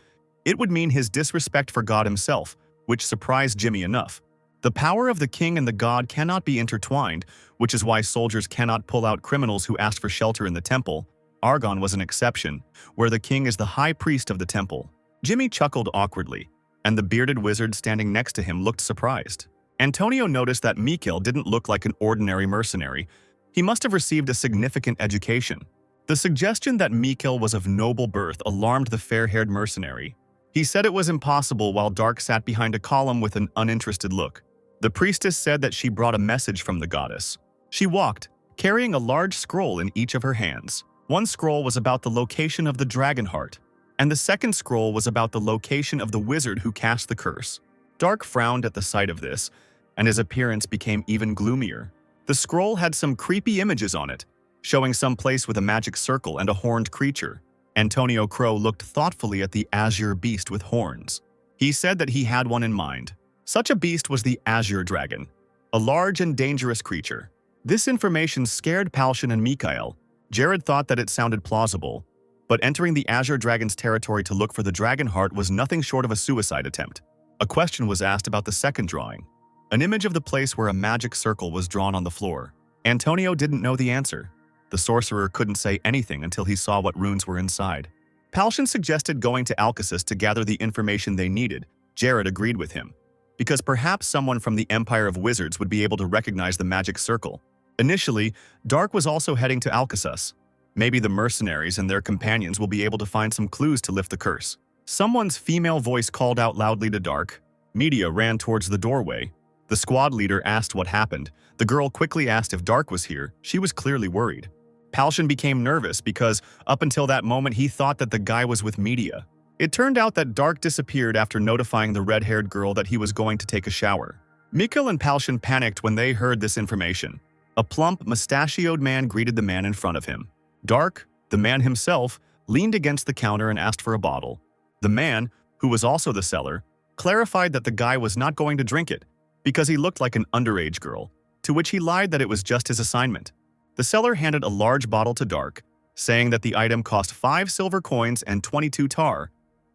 It would mean his disrespect for God himself, which surprised Jimmy enough. The power of the king and the god cannot be intertwined, which is why soldiers cannot pull out criminals who asked for shelter in the temple. Argon was an exception, where the king is the high priest of the temple. Jimmy chuckled awkwardly, and the bearded wizard standing next to him looked surprised. Antonio noticed that Mikkel didn't look like an ordinary mercenary. He must have received a significant education. The suggestion that Mikkel was of noble birth alarmed the fair-haired mercenary. He said it was impossible while Dark sat behind a column with an uninterested look. The priestess said that she brought a message from the goddess. She walked, carrying a large scroll in each of her hands. One scroll was about the location of the dragon heart, and the second scroll was about the location of the wizard who cast the curse. Dark frowned at the sight of this, and his appearance became even gloomier. The scroll had some creepy images on it, showing some place with a magic circle and a horned creature. Antonio Crow looked thoughtfully at the azure beast with horns. He said that he had one in mind. Such a beast was the azure dragon, a large and dangerous creature. This information scared Palshan and Mikhail. Jared thought that it sounded plausible, but entering the azure dragon's territory to look for the dragon heart was nothing short of a suicide attempt. A question was asked about the second drawing, an image of the place where a magic circle was drawn on the floor. Antonio didn't know the answer. The sorcerer couldn't say anything until he saw what runes were inside. Palshan suggested going to Alcasis to gather the information they needed. Jared agreed with him, because perhaps someone from the Empire of Wizards would be able to recognize the magic circle. Initially, Dark was also heading to Alcasis. Maybe the mercenaries and their companions will be able to find some clues to lift the curse. Someone's female voice called out loudly to Dark. Media ran towards the doorway. The squad leader asked what happened. The girl quickly asked if Dark was here. She was clearly worried. Palshan became nervous because, up until that moment, he thought that the guy was with Media. It turned out that Dark disappeared after notifying the red-haired girl that he was going to take a shower. Mikkel and Palshan panicked when they heard this information. A plump, mustachioed man greeted the man in front of him. Dark, the man himself, leaned against the counter and asked for a bottle. The man, who was also the seller, clarified that the guy was not going to drink it because he looked like an underage girl, to which he lied that it was just his assignment. The seller handed a large bottle to Dark, saying that the item cost 5 silver coins and 22 tar,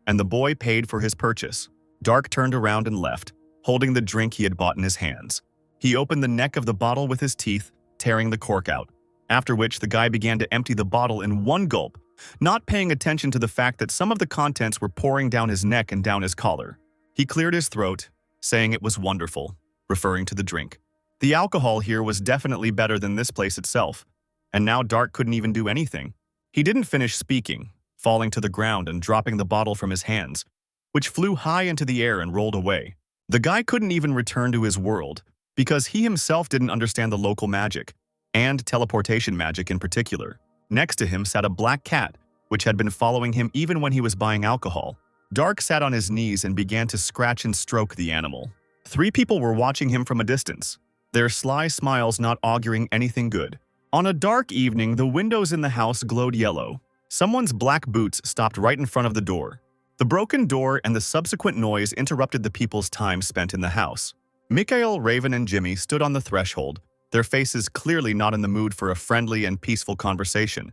and the boy paid for his purchase. Dark turned around and left, holding the drink he had bought in his hands. He opened the neck of the bottle with his teeth, tearing the cork out, after which the guy began to empty the bottle in one gulp, not paying attention to the fact that some of the contents were pouring down his neck and down his collar. He cleared his throat, saying it was wonderful, referring to the drink. The alcohol here was definitely better than this place itself, and now Dark couldn't even do anything. He didn't finish speaking, falling to the ground and dropping the bottle from his hands, which flew high into the air and rolled away. The guy couldn't even return to his world, because he himself didn't understand the local magic, and teleportation magic in particular. Next to him sat a black cat, which had been following him even when he was buying alcohol. Dark sat on his knees and began to scratch and stroke the animal. 3 people were watching him from a distance, their sly smiles not auguring anything good. On a dark evening, the windows in the house glowed yellow. Someone's black boots stopped right in front of the door. The broken door and the subsequent noise interrupted the people's time spent in the house. Mikhail, Raven, and Jimmy stood on the threshold, their faces clearly not in the mood for a friendly and peaceful conversation.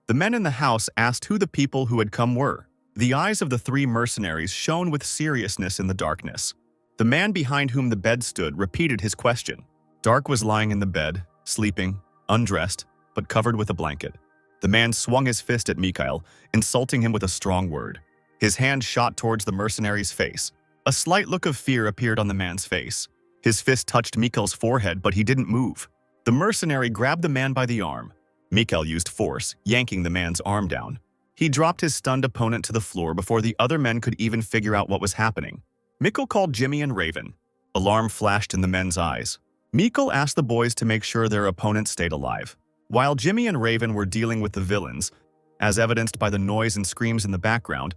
The men in the house asked who the people who had come were. The eyes of the 3 mercenaries shone with seriousness in the darkness. The man behind whom the bed stood repeated his question. Dark was lying in the bed, sleeping, undressed, but covered with a blanket. The man swung his fist at Mikhail, insulting him with a strong word. His hand shot towards the mercenary's face. A slight look of fear appeared on the man's face. His fist touched Mikhail's forehead, but he didn't move. The mercenary grabbed the man by the arm. Mikhail used force, yanking the man's arm down. He dropped his stunned opponent to the floor before the other men could even figure out what was happening. Mikhail called Jimmy and Raven. Alarm flashed in the men's eyes. Mikhail asked the boys to make sure their opponents stayed alive. While Jimmy and Raven were dealing with the villains, as evidenced by the noise and screams in the background,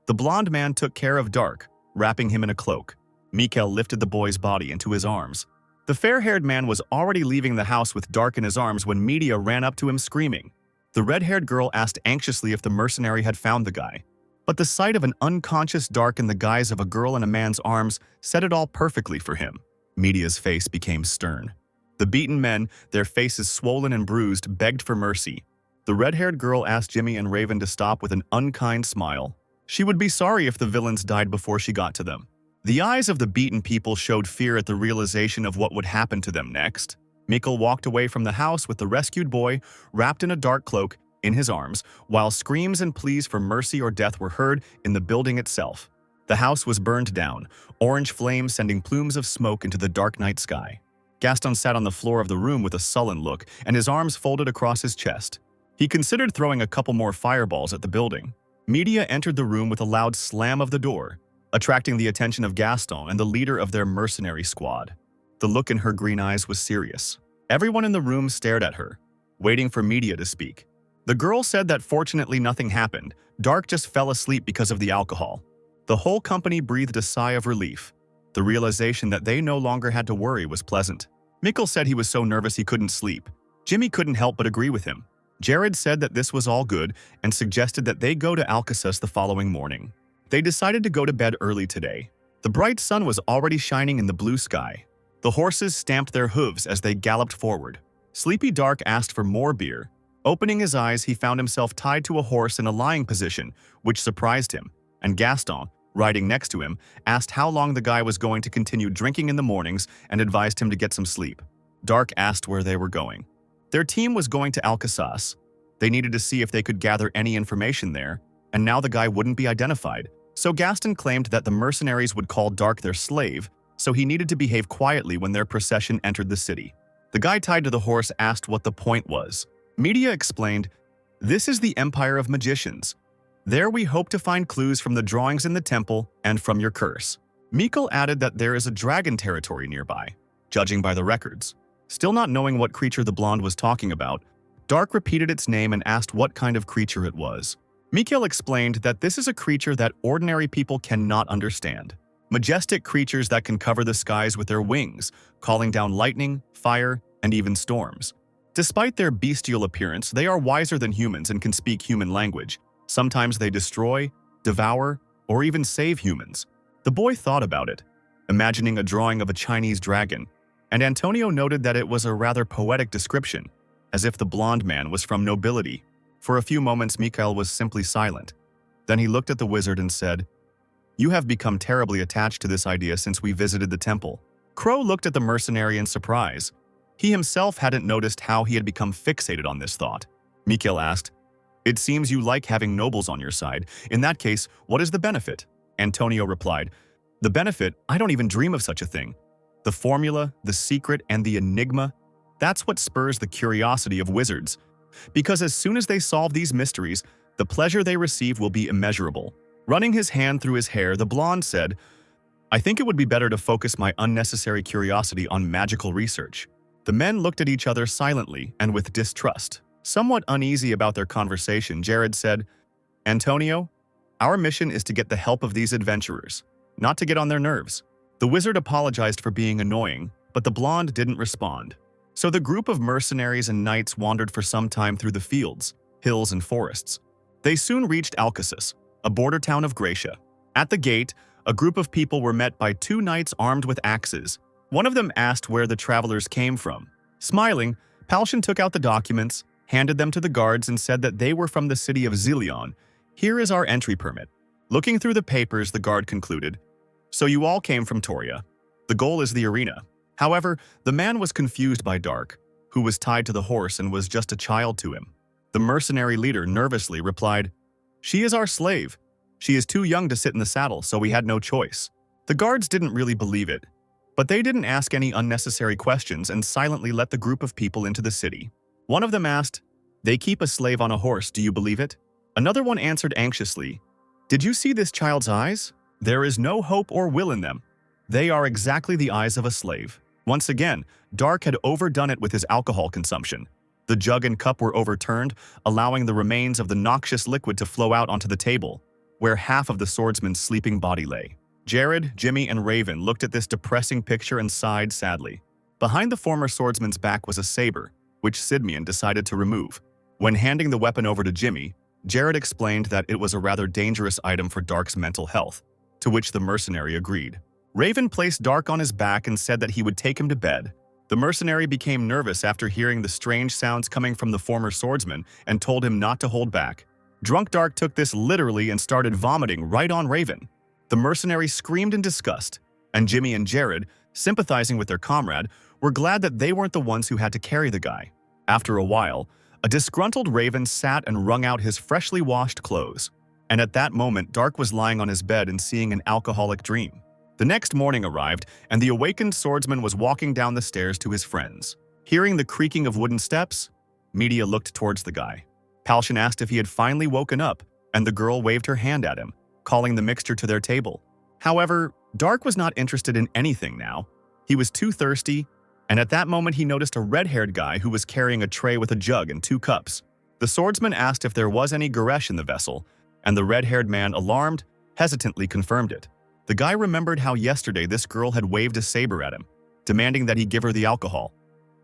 the blonde man took care of Dark, wrapping him in a cloak. Mikhail lifted the boy's body into his arms. The fair-haired man was already leaving the house with Dark in his arms when Media ran up to him screaming. The red-haired girl asked anxiously if the mercenary had found the guy. But the sight of an unconscious Dark in the guise of a girl in a man's arms said it all perfectly for him. Media's face became stern. The beaten men, their faces swollen and bruised, begged for mercy. The red-haired girl asked Jimmy and Raven to stop with an unkind smile. She would be sorry if the villains died before she got to them. The eyes of the beaten people showed fear at the realization of what would happen to them next. Mikhail walked away from the house with the rescued boy, wrapped in a dark cloak, in his arms, while screams and pleas for mercy or death were heard in the building itself. The house was burned down, orange flames sending plumes of smoke into the dark night sky. Gaston sat on the floor of the room with a sullen look and his arms folded across his chest. He considered throwing a couple more fireballs at the building. Media entered the room with a loud slam of the door, attracting the attention of Gaston and the leader of their mercenary squad. The look in her green eyes was serious. Everyone in the room stared at her, waiting for Media to speak. The girl said that fortunately nothing happened. Dark just fell asleep because of the alcohol. The whole company breathed a sigh of relief. The realization that they no longer had to worry was pleasant. Mikhail said he was so nervous he couldn't sleep. Jimmy couldn't help but agree with him. Jared said that this was all good and suggested that they go to Alcasus the following morning. They decided to go to bed early today. The bright sun was already shining in the blue sky. The horses stamped their hooves as they galloped forward. Sleepy Dark asked for more beer. Opening his eyes, he found himself tied to a horse in a lying position, which surprised him, and Gaston, riding next to him, asked how long the guy was going to continue drinking in the mornings and advised him to get some sleep. Dark asked where they were going. Their team was going to Alcasus. They needed to see if they could gather any information there, and now the guy wouldn't be identified. So Gaston claimed that the mercenaries would call Dark their slave, so he needed to behave quietly when their procession entered the city. The guy tied to the horse asked what the point was. Media explained, "This is the Empire of Magicians. There we hope to find clues from the drawings in the temple and from your curse." Mikhail added that there is a dragon territory nearby, judging by the records. Still not knowing what creature the blonde was talking about, Dark repeated its name and asked what kind of creature it was. Mikhail explained that this is a creature that ordinary people cannot understand. Majestic creatures that can cover the skies with their wings, calling down lightning, fire, and even storms. Despite their bestial appearance, they are wiser than humans and can speak human language. Sometimes they destroy, devour, or even save humans. The boy thought about it, imagining a drawing of a Chinese dragon, and Antonio noted that it was a rather poetic description, as if the blonde man was from nobility. For a few moments, Mikhail was simply silent. Then he looked at the wizard and said, "You have become terribly attached to this idea since we visited the temple." Crow looked at the mercenary in surprise. He himself hadn't noticed how he had become fixated on this thought. Mikhail asked, "It seems you like having nobles on your side. In that case, what is the benefit?" Antonio replied, "The benefit? I don't even dream of such a thing. The formula, the secret, and the enigma, that's what spurs the curiosity of wizards. Because as soon as they solve these mysteries, the pleasure they receive will be immeasurable." Running his hand through his hair, the blonde said, "I think it would be better to focus my unnecessary curiosity on magical research." The men looked at each other silently and with distrust. Somewhat uneasy about their conversation, Jared said, "Antonio, our mission is to get the help of these adventurers, not to get on their nerves." The wizard apologized for being annoying, but the blonde didn't respond. So the group of mercenaries and knights wandered for some time through the fields, hills, and forests. They soon reached Alcasus, a border town of Gracia. At the gate, a group of people were met by two knights armed with axes. One of them asked where the travelers came from. Smiling, Palshan took out the documents, handed them to the guards, and said that they were from the city of Zilion. "Here is our entry permit." Looking through the papers, the guard concluded, "So you all came from Toria. The goal is the arena." However, the man was confused by Dark, who was tied to the horse and was just a child to him. The mercenary leader nervously replied, "She is our slave. She is too young to sit in the saddle, so we had no choice." The guards didn't really believe it, but they didn't ask any unnecessary questions and silently let the group of people into the city. One of them asked, "They keep a slave on a horse, do you believe it?" Another one answered anxiously, "Did you see this child's eyes? There is no hope or will in them. They are exactly the eyes of a slave." Once again, Dark had overdone it with his alcohol consumption. The jug and cup were overturned, allowing the remains of the noxious liquid to flow out onto the table, where half of the swordsman's sleeping body lay. Jared, Jimmy, and Raven looked at this depressing picture and sighed sadly. Behind the former swordsman's back was a saber, which Sidmian decided to remove. When handing the weapon over to Jimmy, Jared explained that it was a rather dangerous item for Dark's mental health, to which the mercenary agreed. Raven placed Dark on his back and said that he would take him to bed. The mercenary became nervous after hearing the strange sounds coming from the former swordsman and told him not to hold back. Drunk Dark took this literally and started vomiting right on Raven. The mercenary screamed in disgust, and Jimmy and Jared, sympathizing with their comrade, were glad that they weren't the ones who had to carry the guy. After a while, a disgruntled Raven sat and wrung out his freshly washed clothes. And at that moment, Dark was lying on his bed and seeing an alcoholic dream. The next morning arrived, and the awakened swordsman was walking down the stairs to his friends. Hearing the creaking of wooden steps, Media looked towards the guy. Palshan asked if he had finally woken up, and the girl waved her hand at him, calling the mixture to their table. However, Dark was not interested in anything now. He was too thirsty, and at that moment he noticed a red-haired guy who was carrying a tray with a jug and 2 cups. The swordsman asked if there was any Garesh in the vessel, and the red-haired man, alarmed, hesitantly confirmed it. The guy remembered how yesterday this girl had waved a saber at him, demanding that he give her the alcohol.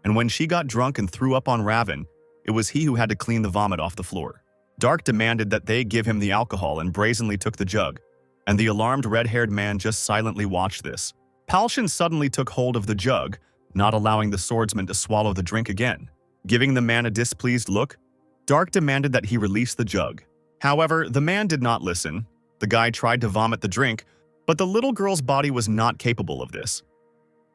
And when she got drunk and threw up on Raven, it was he who had to clean the vomit off the floor. Dark demanded that they give him the alcohol and brazenly took the jug, and the alarmed red-haired man just silently watched this. Palshan suddenly took hold of the jug, not allowing the swordsman to swallow the drink again. Giving the man a displeased look, Dark demanded that he release the jug. However, the man did not listen. The guy tried to vomit the drink, but the little girl's body was not capable of this.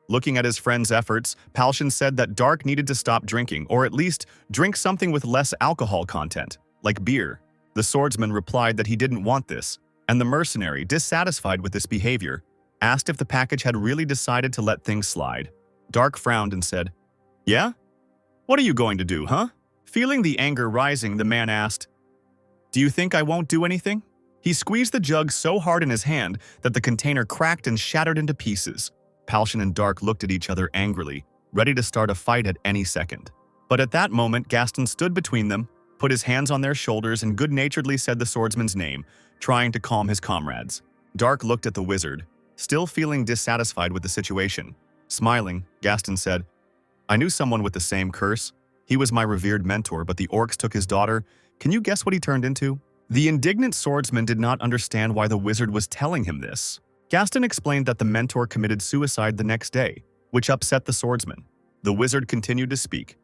Looking at his friend's efforts, Palshan said that Dark needed to stop drinking, or at least drink something with less alcohol content, like beer. The swordsman replied that he didn't want this, and the mercenary, dissatisfied with this behavior, asked if the package had really decided to let things slide. Dark frowned and said, "Yeah? What are you going to do, huh?" Feeling the anger rising, the man asked, "Do you think I won't do anything?" He squeezed the jug so hard in his hand that the container cracked and shattered into pieces. Palshan and Dark looked at each other angrily, ready to start a fight at any second. But at that moment, Gaston stood between them, put his hands on their shoulders, and good-naturedly said the swordsman's name, trying to calm his comrades. Dark looked at the wizard, still feeling dissatisfied with the situation. Smiling, Gaston said, "I knew someone with the same curse. He was my revered mentor, but the orcs took his daughter. Can you guess what he turned into?" The indignant swordsman did not understand why the wizard was telling him this. Gaston explained that the mentor committed suicide the next day, which upset the swordsman. The wizard continued to speak.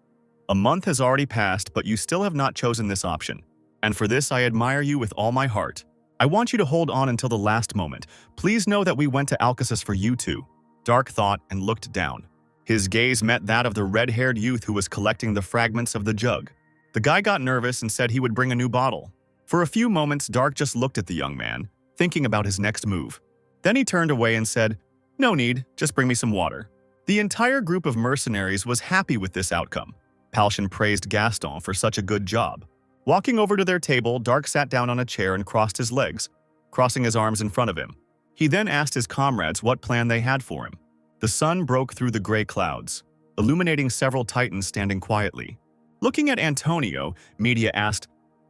"A month has already passed, but you still have not chosen this option. And for this I admire you with all my heart. I want you to hold on until the last moment. Please know that we went to Alcasus for you two." Dark thought and looked down. His gaze met that of the red-haired youth who was collecting the fragments of the jug. The guy got nervous and said he would bring a new bottle. For a few moments, Dark just looked at the young man, thinking about his next move. Then he turned away and said, "No need, just bring me some water." The entire group of mercenaries was happy with this outcome. Palshan praised Gaston for such a good job. Walking over to their table, Dark sat down on a chair and crossed his legs, crossing his arms in front of him. He then asked his comrades what plan they had for him. The sun broke through the gray clouds, illuminating several titans standing quietly. Looking at Antonio, Media asked,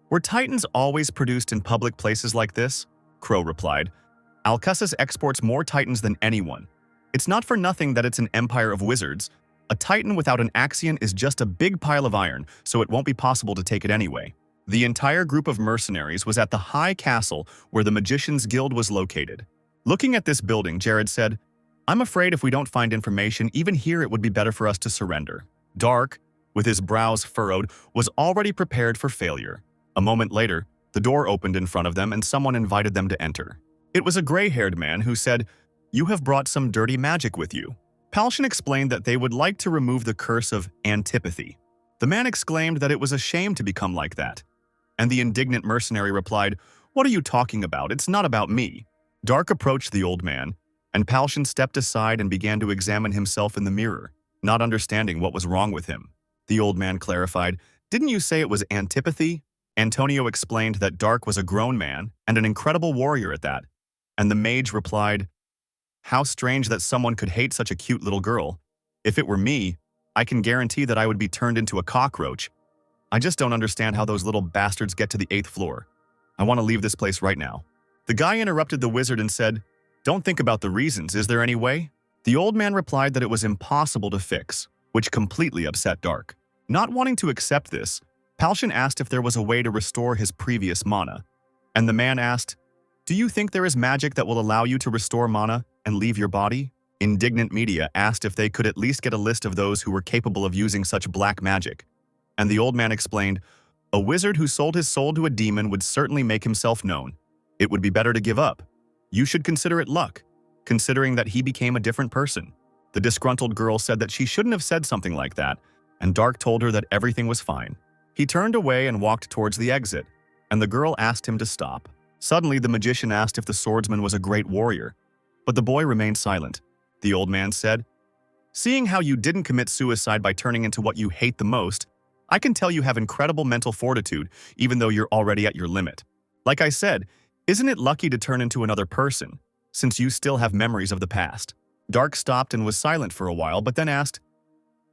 "Were titans always produced in public places like this?" Crow replied, "Alcasus exports more titans than anyone. It's not for nothing that it's an empire of wizards. A titan without an axion is just a big pile of iron, so it won't be possible to take it anyway." The entire group of mercenaries was at the high castle where the Magician's Guild was located. Looking at this building, Jared said, "I'm afraid if we don't find information, even here it would be better for us to surrender." Dark, with his brows furrowed, was already prepared for failure. A moment later, the door opened in front of them and someone invited them to enter. It was a gray-haired man who said, "You have brought some dirty magic with you." Palshan explained that they would like to remove the curse of antipathy. The man exclaimed that it was a shame to become like that. And the indignant mercenary replied, "What are you talking about? It's not about me." Dark approached the old man, and Palshan stepped aside and began to examine himself in the mirror, not understanding what was wrong with him. The old man clarified, "Didn't you say it was antipathy?" Antonio explained that Dark was a grown man and an incredible warrior at that, and the mage replied, "How strange that someone could hate such a cute little girl. If it were me, I can guarantee that I would be turned into a cockroach. I just don't understand how those little bastards get to the 8th floor. I want to leave this place right now." The guy interrupted the wizard and said, Don't think about the reasons, is there any way? The old man replied that it was impossible to fix, which completely upset Dark. Not wanting to accept this, Palshan asked if there was a way to restore his previous mana. And the man asked, "Do you think there is magic that will allow you to restore mana and leave your body?" Indignant media asked if they could at least get a list of those who were capable of using such black magic. And the old man explained, "A wizard who sold his soul to a demon would certainly make himself known. It would be better to give up. You should consider it luck, considering that he became a different person." The disgruntled girl said that she shouldn't have said something like that, and Dark told her that everything was fine. He turned away and walked towards the exit, and the girl asked him to stop. Suddenly, the magician asked if the swordsman was a great warrior, but the boy remained silent. The old man said, "Seeing how you didn't commit suicide by turning into what you hate the most, I can tell you have incredible mental fortitude, even though you're already at your limit. Like I said, isn't it lucky to turn into another person, since you still have memories of the past?" Dark stopped and was silent for a while, but then asked,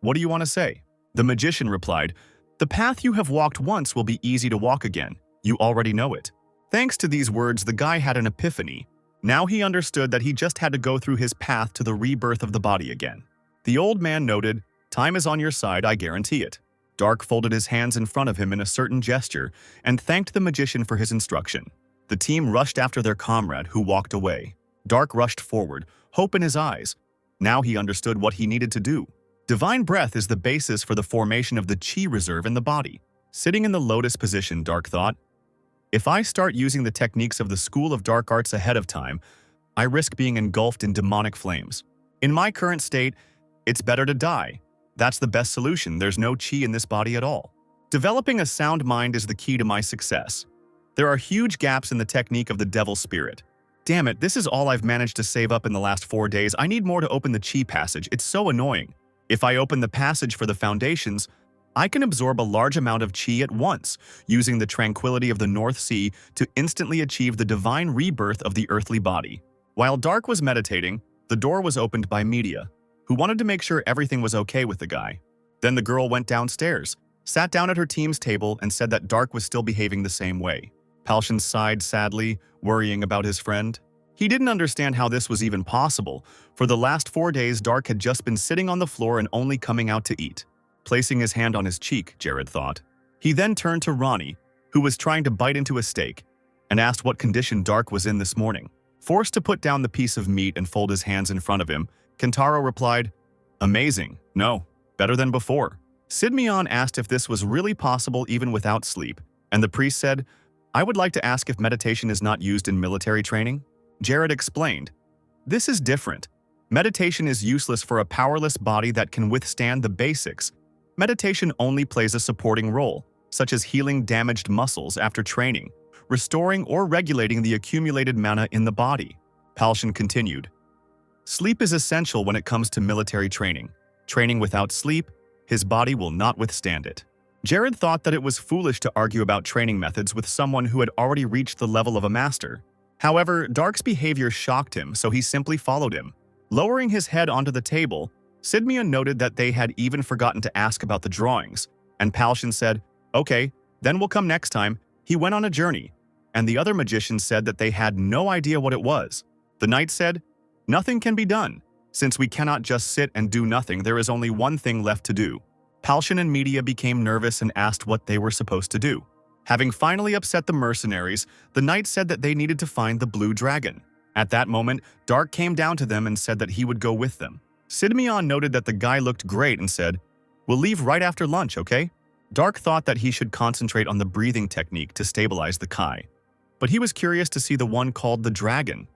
"What do you want to say?" The magician replied, "The path you have walked once will be easy to walk again. You already know it." Thanks to these words, the guy had an epiphany. Now he understood that he just had to go through his path to the rebirth of the body again. The old man noted, "Time is on your side, I guarantee it." Dark folded his hands in front of him in a certain gesture and thanked the magician for his instruction. The team rushed after their comrade, who walked away. Dark rushed forward, hope in his eyes. Now he understood what he needed to do. Divine breath is the basis for the formation of the chi reserve in the body. Sitting in the lotus position, Dark thought, "If I start using the techniques of the School of Dark Arts ahead of time, I risk being engulfed in demonic flames. In my current state, it's better to die. That's the best solution. There's no chi in this body at all. Developing a sound mind is the key to my success. There are huge gaps in the technique of the devil spirit. Damn it, this is all I've managed to save up in the last 4 days. I need more to open the chi passage. It's so annoying. If I open the passage for the foundations, I can absorb a large amount of chi at once, using the tranquility of the North Sea to instantly achieve the divine rebirth of the earthly body." While Dark was meditating, the door was opened by Media, who wanted to make sure everything was okay with the guy. Then the girl went downstairs, sat down at her team's table, and said that Dark was still behaving the same way. Palshan sighed sadly, worrying about his friend. He didn't understand how this was even possible. For the last 4 days, Dark had just been sitting on the floor and only coming out to eat. Placing his hand on his cheek, Jared thought. He then turned to Ronnie, who was trying to bite into a steak, and asked what condition Dark was in this morning. Forced to put down the piece of meat and fold his hands in front of him, Kentaro replied, "Amazing. No, better than before." Sidmeon asked if this was really possible even without sleep, and the priest said, "I would like to ask if meditation is not used in military training." Jared explained, "This is different. Meditation is useless for a powerless body that can withstand the basics. Meditation only plays a supporting role, such as healing damaged muscles after training, restoring or regulating the accumulated mana in the body." Palshan continued, "Sleep is essential when it comes to military training. Training without sleep, his body will not withstand it." Jared thought that it was foolish to argue about training methods with someone who had already reached the level of a master. However, Dark's behavior shocked him, so he simply followed him. Lowering his head onto the table, Sidmeon noted that they had even forgotten to ask about the drawings, and Palshan said, "Okay, then we'll come next time." He went on a journey, and the other magicians said that they had no idea what it was. The knight said, "Nothing can be done. Since we cannot just sit and do nothing, there is only one thing left to do." Palshan and Media became nervous and asked what they were supposed to do. Having finally upset the mercenaries, the knight said that they needed to find the blue dragon. At that moment, Dark came down to them and said that he would go with them. Sidmeon noted that the guy looked great and said, "We'll leave right after lunch, okay?" Dark thought that he should concentrate on the breathing technique to stabilize the Kai. But he was curious to see the one called the dragon.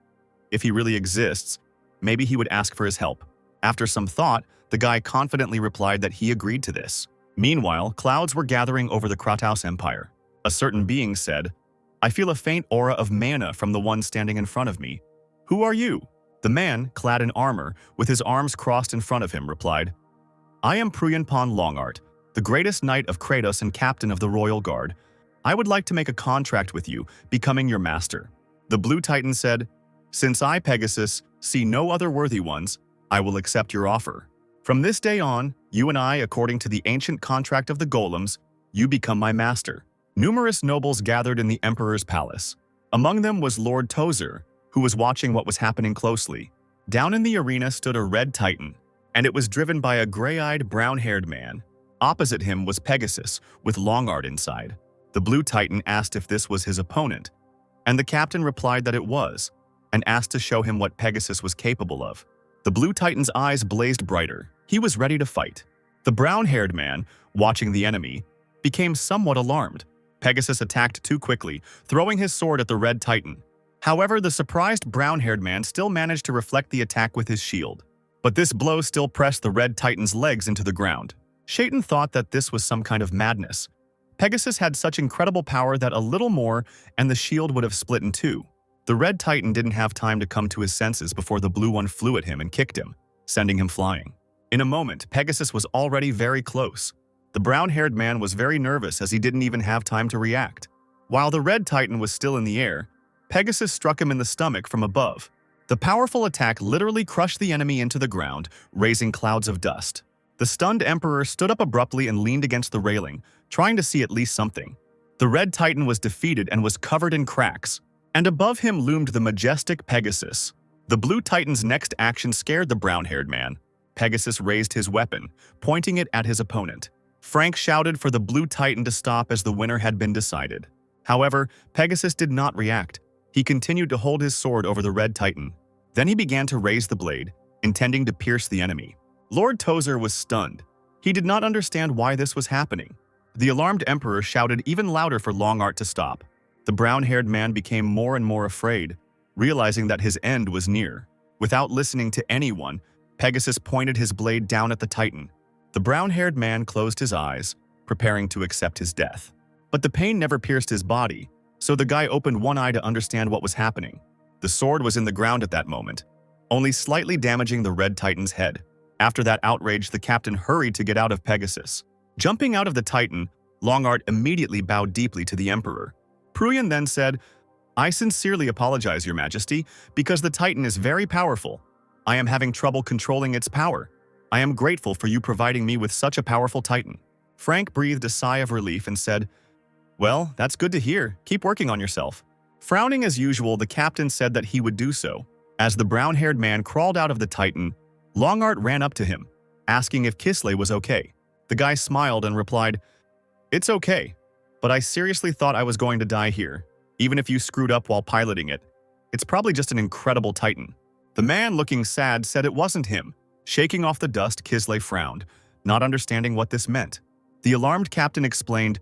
If he really exists, maybe he would ask for his help. After some thought, the guy confidently replied that he agreed to this. Meanwhile, clouds were gathering over the Kratos Empire. A certain being said, "I feel a faint aura of mana from the one standing in front of me. Who are you?" The man, clad in armor, with his arms crossed in front of him, replied, "I am Pruyonpon Longart, the greatest knight of Kratos and captain of the Royal Guard. I would like to make a contract with you, becoming your master." The Blue Titan said, "Since I, Pegasus, see no other worthy ones, I will accept your offer. From this day on, you and I, according to the ancient contract of the golems, you become my master." Numerous nobles gathered in the emperor's palace. Among them was Lord Tozer, who was watching what was happening closely. Down in the arena stood a red titan, and it was driven by a gray-eyed, brown-haired man. Opposite him was Pegasus, with long art inside. The blue titan asked if this was his opponent, and the captain replied that it was, and asked to show him what Pegasus was capable of. The blue titan's eyes blazed brighter. He was ready to fight. The brown-haired man, watching the enemy, became somewhat alarmed. Pegasus attacked too quickly, throwing his sword at the red titan. However, the surprised brown-haired man still managed to reflect the attack with his shield. But this blow still pressed the red titan's legs into the ground. Shaitan thought that this was some kind of madness. Pegasus had such incredible power that a little more and the shield would have split in two. The red titan didn't have time to come to his senses before the blue one flew at him and kicked him, sending him flying. In a moment, Pegasus was already very close. The brown-haired man was very nervous as he didn't even have time to react. While the red titan was still in the air, Pegasus struck him in the stomach from above. The powerful attack literally crushed the enemy into the ground, raising clouds of dust. The stunned emperor stood up abruptly and leaned against the railing, trying to see at least something. The red titan was defeated and was covered in cracks, and above him loomed the majestic Pegasus. The blue titan's next action scared the brown-haired man. Pegasus raised his weapon, pointing it at his opponent. Frank shouted for the blue titan to stop as the winner had been decided. However, Pegasus did not react. He continued to hold his sword over the red titan. Then he began to raise the blade, intending to pierce the enemy. Lord Tozer was stunned. He did not understand why this was happening. The alarmed emperor shouted even louder for Longart to stop. The brown-haired man became more and more afraid, realizing that his end was near. Without listening to anyone, Pegasus pointed his blade down at the titan. The brown-haired man closed his eyes, preparing to accept his death. But the pain never pierced his body, so the guy opened one eye to understand what was happening. The sword was in the ground at that moment, only slightly damaging the red titan's head. After that outrage, the captain hurried to get out of Pegasus. Jumping out of the titan, Longart immediately bowed deeply to the emperor. Pruyan then said, "I sincerely apologize, Your Majesty, because the titan is very powerful. I am having trouble controlling its power. I am grateful for you providing me with such a powerful titan." Frank breathed a sigh of relief and said, "Well, that's good to hear. Keep working on yourself." Frowning as usual, the captain said that he would do so. As the brown-haired man crawled out of the titan, Longart ran up to him, asking if Kisley was okay. The guy smiled and replied, "It's okay, but I seriously thought I was going to die here, even if you screwed up while piloting it. It's probably just an incredible titan." The man, looking sad, said it wasn't him. Shaking off the dust, Kisley frowned, not understanding what this meant. The alarmed captain explained,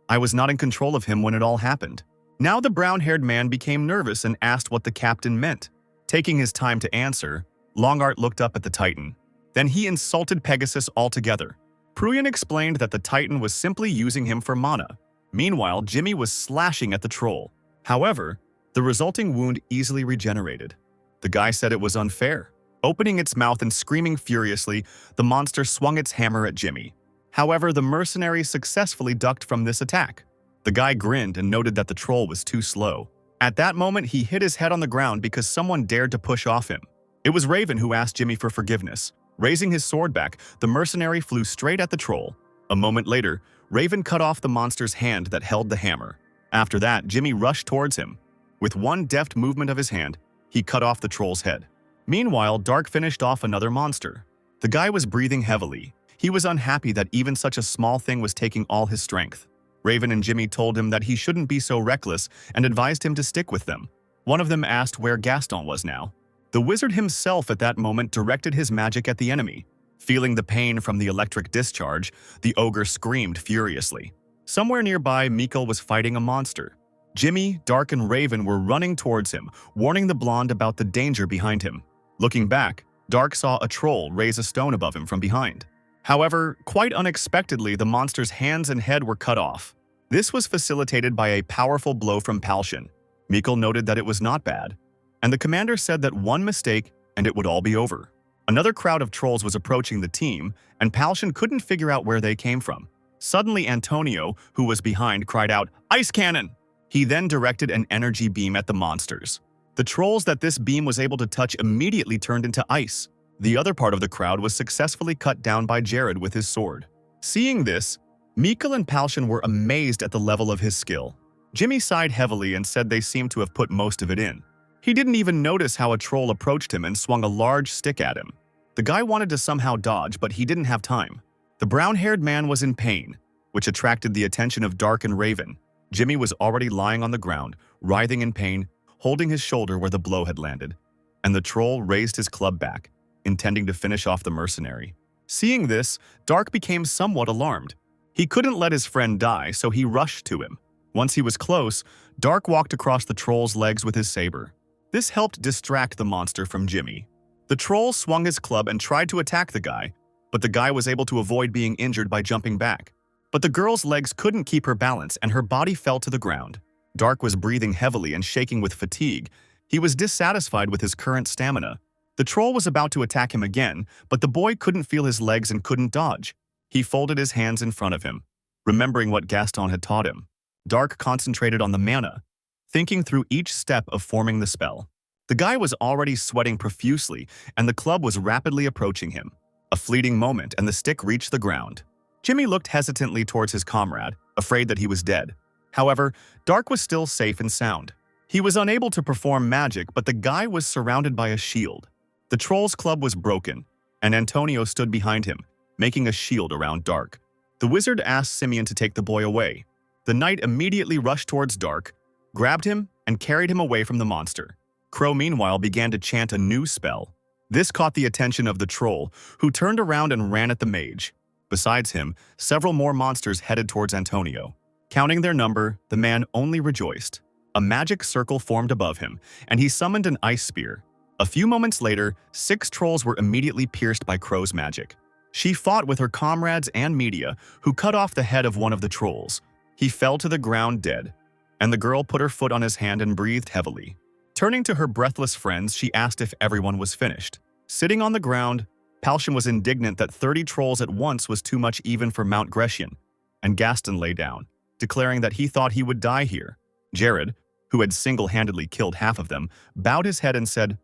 "I was not in control of him when it all happened." Now the brown-haired man became nervous and asked what the captain meant. Taking his time to answer, Longart looked up at the titan. Then he insulted Pegasus altogether. Pruyan explained that the titan was simply using him for mana. Meanwhile, Jimmy was slashing at the troll. However, the resulting wound easily regenerated. The guy said it was unfair. Opening its mouth and screaming furiously, the monster swung its hammer at Jimmy. However, the mercenary successfully ducked from this attack. The guy grinned and noted that the troll was too slow. At that moment, he hit his head on the ground because someone dared to push off him. It was Raven who asked Jimmy for forgiveness. Raising his sword back, the mercenary flew straight at the troll. A moment later, Raven cut off the monster's hand that held the hammer. After that, Jimmy rushed towards him. With one deft movement of his hand, he cut off the troll's head. Meanwhile, Dark finished off another monster. The guy was breathing heavily. He was unhappy that even such a small thing was taking all his strength. Raven and Jimmy told him that he shouldn't be so reckless and advised him to stick with them. One of them asked where Gaston was now. The wizard himself at that moment directed his magic at the enemy. Feeling the pain from the electric discharge, the ogre screamed furiously. Somewhere nearby, Mikkel was fighting a monster. Jimmy, Dark, and Raven were running towards him, warning the blonde about the danger behind him. Looking back, Dark saw a troll raise a stone above him from behind. However, quite unexpectedly, the monster's hands and head were cut off. This was facilitated by a powerful blow from Palshan. Mikkel noted that it was not bad, and the commander said that one mistake and it would all be over. Another crowd of trolls was approaching the team, and Palshan couldn't figure out where they came from. Suddenly, Antonio, who was behind, cried out, "Ice cannon!" He then directed an energy beam at the monsters. The trolls that this beam was able to touch immediately turned into ice. The other part of the crowd was successfully cut down by Jared with his sword. Seeing this, Mikkel and Palshan were amazed at the level of his skill. Jimmy sighed heavily and said they seemed to have put most of it in. He didn't even notice how a troll approached him and swung a large stick at him. The guy wanted to somehow dodge, but he didn't have time. The brown-haired man was in pain, which attracted the attention of Dark and Raven. Jimmy was already lying on the ground, writhing in pain, holding his shoulder where the blow had landed. And the troll raised his club back, intending to finish off the mercenary. Seeing this, Dark became somewhat alarmed. He couldn't let his friend die, so he rushed to him. Once he was close, Dark walked across the troll's legs with his saber. This helped distract the monster from Jimmy. The troll swung his club and tried to attack the guy, but the guy was able to avoid being injured by jumping back. But the girl's legs couldn't keep her balance and her body fell to the ground. Dark was breathing heavily and shaking with fatigue. He was dissatisfied with his current stamina. The troll was about to attack him again, but the boy couldn't feel his legs and couldn't dodge. He folded his hands in front of him, remembering what Gaston had taught him. Dark concentrated on the mana, thinking through each step of forming the spell. The guy was already sweating profusely, and the club was rapidly approaching him. A fleeting moment, and the stick reached the ground. Jimmy looked hesitantly towards his comrade, afraid that he was dead. However, Dark was still safe and sound. He was unable to perform magic, but the guy was surrounded by a shield. The troll's club was broken, and Antonio stood behind him, making a shield around Dark. The wizard asked Simeon to take the boy away. The knight immediately rushed towards Dark, grabbed him, and carried him away from the monster. Crow, meanwhile, began to chant a new spell. This caught the attention of the troll, who turned around and ran at the mage. Besides him, several more monsters headed towards Antonio. Counting their number, the man only rejoiced. A magic circle formed above him, and he summoned an ice spear. A few moments later, 6 trolls were immediately pierced by Crow's magic. She fought with her comrades and media, who cut off the head of one of the trolls. He fell to the ground dead, and the girl put her foot on his hand and breathed heavily. Turning to her breathless friends, she asked if everyone was finished. Sitting on the ground, Palshan was indignant that 30 trolls at once was too much even for Mount Grecian, and Gaston lay down, declaring that he thought he would die here. Jared, who had single-handedly killed half of them, bowed his head and said,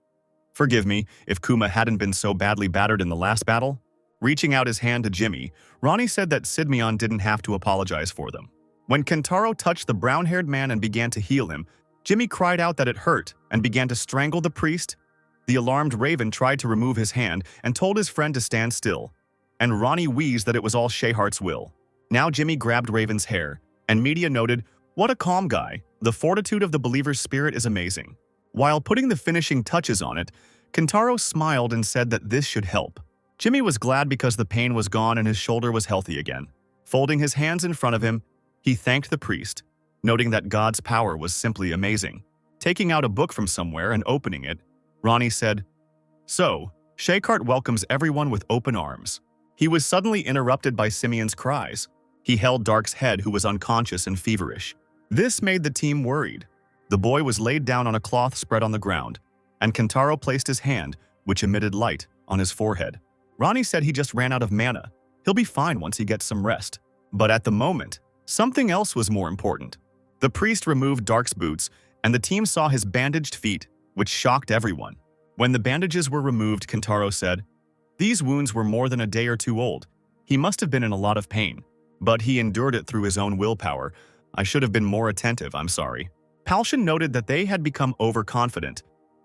"Forgive me if Kuma hadn't been so badly battered in the last battle." Reaching out his hand to Jimmy, Ronnie said that Sidmion didn't have to apologize for them. When Kentaro touched the brown-haired man and began to heal him, Jimmy cried out that it hurt and began to strangle the priest. The alarmed Raven tried to remove his hand and told his friend to stand still, and Ronnie wheezed that it was all Shayhart's will. Now Jimmy grabbed Raven's hair, and media noted, "What a calm guy. The fortitude of the believer's spirit is amazing." While putting the finishing touches on it, Kentaro smiled and said that this should help. Jimmy was glad because the pain was gone and his shoulder was healthy again. Folding his hands in front of him, he thanked the priest, noting that God's power was simply amazing. Taking out a book from somewhere and opening it, Ronnie said, "So, Shaykhart welcomes everyone with open arms." He was suddenly interrupted by Simeon's cries. He held Dark's head, who was unconscious and feverish. This made the team worried. The boy was laid down on a cloth spread on the ground, and Kentaro placed his hand, which emitted light, on his forehead. Ronnie said he just ran out of mana. He'll be fine once he gets some rest. But at the moment, something else was more important. The priest removed Dark's boots, and the team saw his bandaged feet, which shocked everyone. When the bandages were removed, Kentaro said, "These wounds were more than a day or two old. He must have been in a lot of pain. But he endured it through his own willpower. I should have been more attentive, I'm sorry." Palshan noted that they had become overconfident,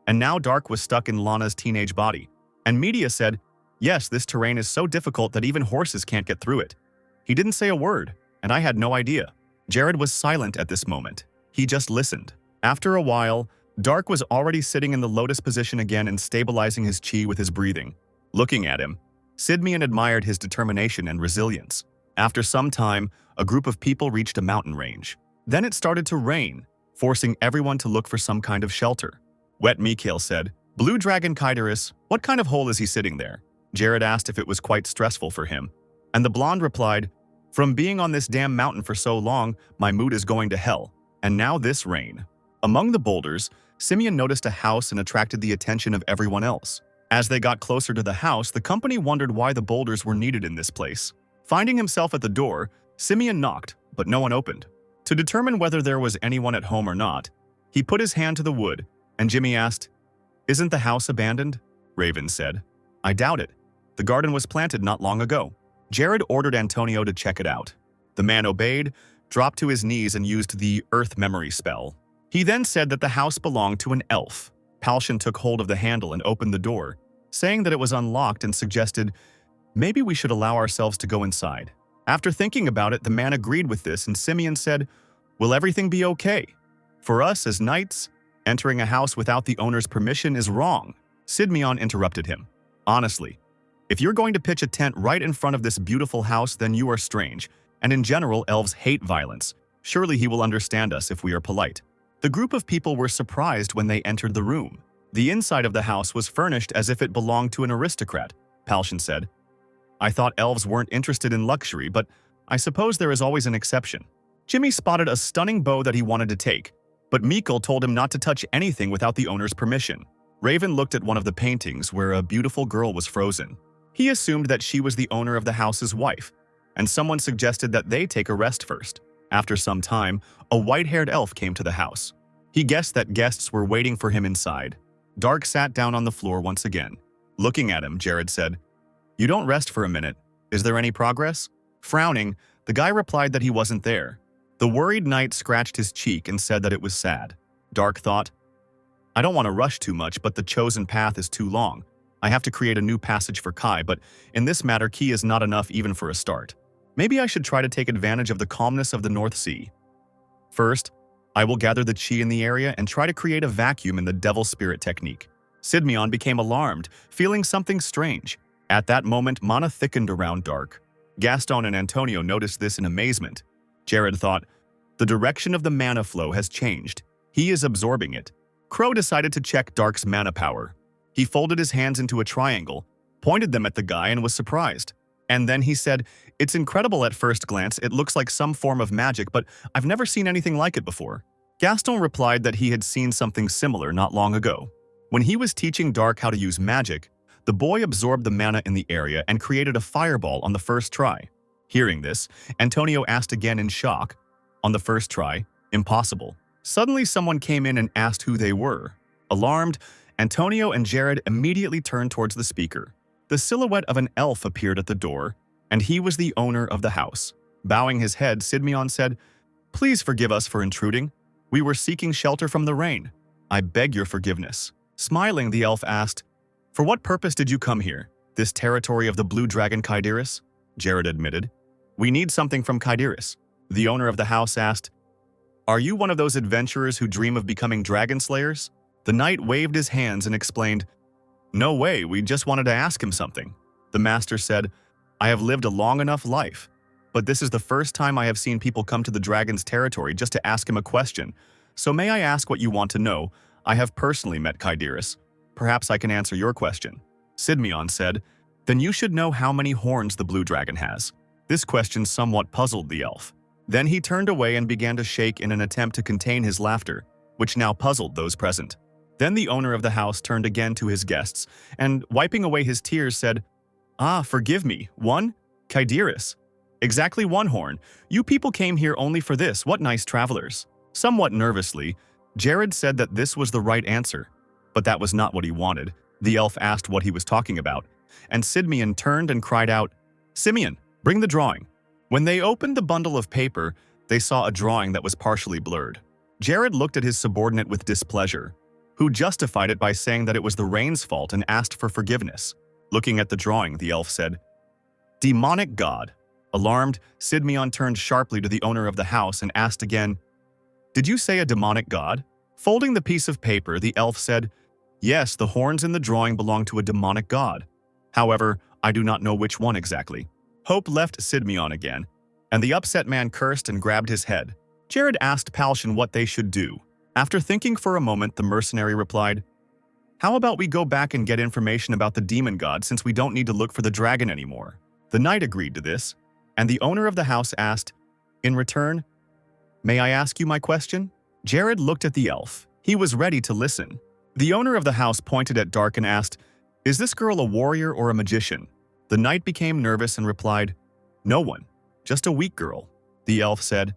and now Dark was stuck in Lana's teenage body. And media said, "Yes, this terrain is so difficult that even horses can't get through it." He didn't say a word, and I had no idea. Jared was silent at this moment. He just listened. After a while, Dark was already sitting in the lotus position again and stabilizing his chi with his breathing. Looking at him, Sidmian admired his determination and resilience. After some time, a group of people reached a mountain range. Then it started to rain, forcing everyone to look for some kind of shelter. Wet Mikhail said, "Blue Dragon Kaidaris, what kind of hole is he sitting there?" Jared asked if it was quite stressful for him, and the blonde replied, "From being on this damn mountain for so long, my mood is going to hell, and now this rain." Among the boulders, Simeon noticed a house and attracted the attention of everyone else. As they got closer to the house, the company wondered why the boulders were needed in this place. Finding himself at the door, Simeon knocked, but no one opened. To determine whether there was anyone at home or not, he put his hand to the wood, and Jimmy asked, "Isn't the house abandoned?" Raven said, "I doubt it. The garden was planted not long ago." Jared ordered Antonio to check it out. The man obeyed, dropped to his knees and used the Earth Memory spell. He then said that the house belonged to an elf. Palshan took hold of the handle and opened the door, saying that it was unlocked and suggested, maybe we should allow ourselves to go inside. After thinking about it, the man agreed with this and Simeon said, will everything be okay? For us as knights, entering a house without the owner's permission is wrong. Simeon interrupted him. Honestly, if you're going to pitch a tent right in front of this beautiful house, then you are strange, and in general, elves hate violence. Surely he will understand us if we are polite. The group of people were surprised when they entered the room. The inside of the house was furnished as if it belonged to an aristocrat, Palshan said. I thought elves weren't interested in luxury, but I suppose there is always an exception. Jimmy spotted a stunning bow that he wanted to take, but Mikkel told him not to touch anything without the owner's permission. Raven looked at one of the paintings where a beautiful girl was frozen. He assumed that she was the owner of the house's wife, and someone suggested that they take a rest first. After some time, a white-haired elf came to the house. He guessed that guests were waiting for him inside. Dark sat down on the floor once again. Looking at him, Jared said, "You don't rest for a minute. Is there any progress?" Frowning, the guy replied that he wasn't there. The worried knight scratched his cheek and said that it was sad. Dark thought, I don't want to rush too much, but the chosen path is too long. I have to create a new passage for Kai, but in this matter, Ki is not enough even for a start. Maybe I should try to take advantage of the calmness of the North Sea. First, I will gather the chi in the area and try to create a vacuum in the devil spirit technique. Simeon became alarmed, feeling something strange. At that moment, mana thickened around Dark. Gaston and Antonio noticed this in amazement. Jared thought, the direction of the mana flow has changed. He is absorbing it. Crow decided to check Dark's mana power. He folded his hands into a triangle, pointed them at the guy and was surprised. And then he said, it's incredible at first glance, it looks like some form of magic, but I've never seen anything like it before. Gaston replied that he had seen something similar not long ago. When he was teaching Dark how to use magic, the boy absorbed the mana in the area and created a fireball on the first try. Hearing this, Antonio asked again in shock, on the first try, impossible. Suddenly someone came in and asked who they were. Alarmed, Antonio and Jared immediately turned towards the speaker. The silhouette of an elf appeared at the door, and he was the owner of the house. Bowing his head, Simeon said, please forgive us for intruding. We were seeking shelter from the rain. I beg your forgiveness. Smiling, the elf asked, for what purpose did you come here? This territory of the blue dragon Kaidiris? Jared admitted, we need something from Kaidiris. The owner of the house asked, are you one of those adventurers who dream of becoming dragon slayers? The knight waved his hands and explained, no way, we just wanted to ask him something. The master said, I have lived a long enough life, but this is the first time I have seen people come to the dragon's territory just to ask him a question. So may I ask what you want to know? I have personally met Kaidiris. Perhaps I can answer your question. Simeon said, then you should know how many horns the blue dragon has. This question somewhat puzzled the elf. Then he turned away and began to shake in an attempt to contain his laughter, which now puzzled those present. Then the owner of the house turned again to his guests and, wiping away his tears, said, forgive me, one? Kaidiris. Exactly one horn. You people came here only for this, what nice travelers. Somewhat nervously, Jared said that this was the right answer, but that was not what he wanted. The elf asked what he was talking about, and Simeon turned and cried out, Simeon, bring the drawing. When they opened the bundle of paper, they saw a drawing that was partially blurred. Jared looked at his subordinate with displeasure, who justified it by saying that it was the rain's fault and asked for forgiveness. Looking at the drawing, the elf said, demonic god. Alarmed, Simeon turned sharply to the owner of the house and asked again, did you say a demonic god? Folding the piece of paper, the elf said, yes, the horns in the drawing belong to a demonic god. However, I do not know which one exactly. Hope left Simeon again, and the upset man cursed and grabbed his head. Jared asked Palshan what they should do. After thinking for a moment, the mercenary replied, how about we go back and get information about the demon god since we don't need to look for the dragon anymore? The knight agreed to this, and the owner of the house asked, in return, may I ask you my question? Jared looked at the elf. He was ready to listen. The owner of the house pointed at Dark and asked, is this girl a warrior or a magician? The knight became nervous and replied, no one, just a weak girl. The elf said,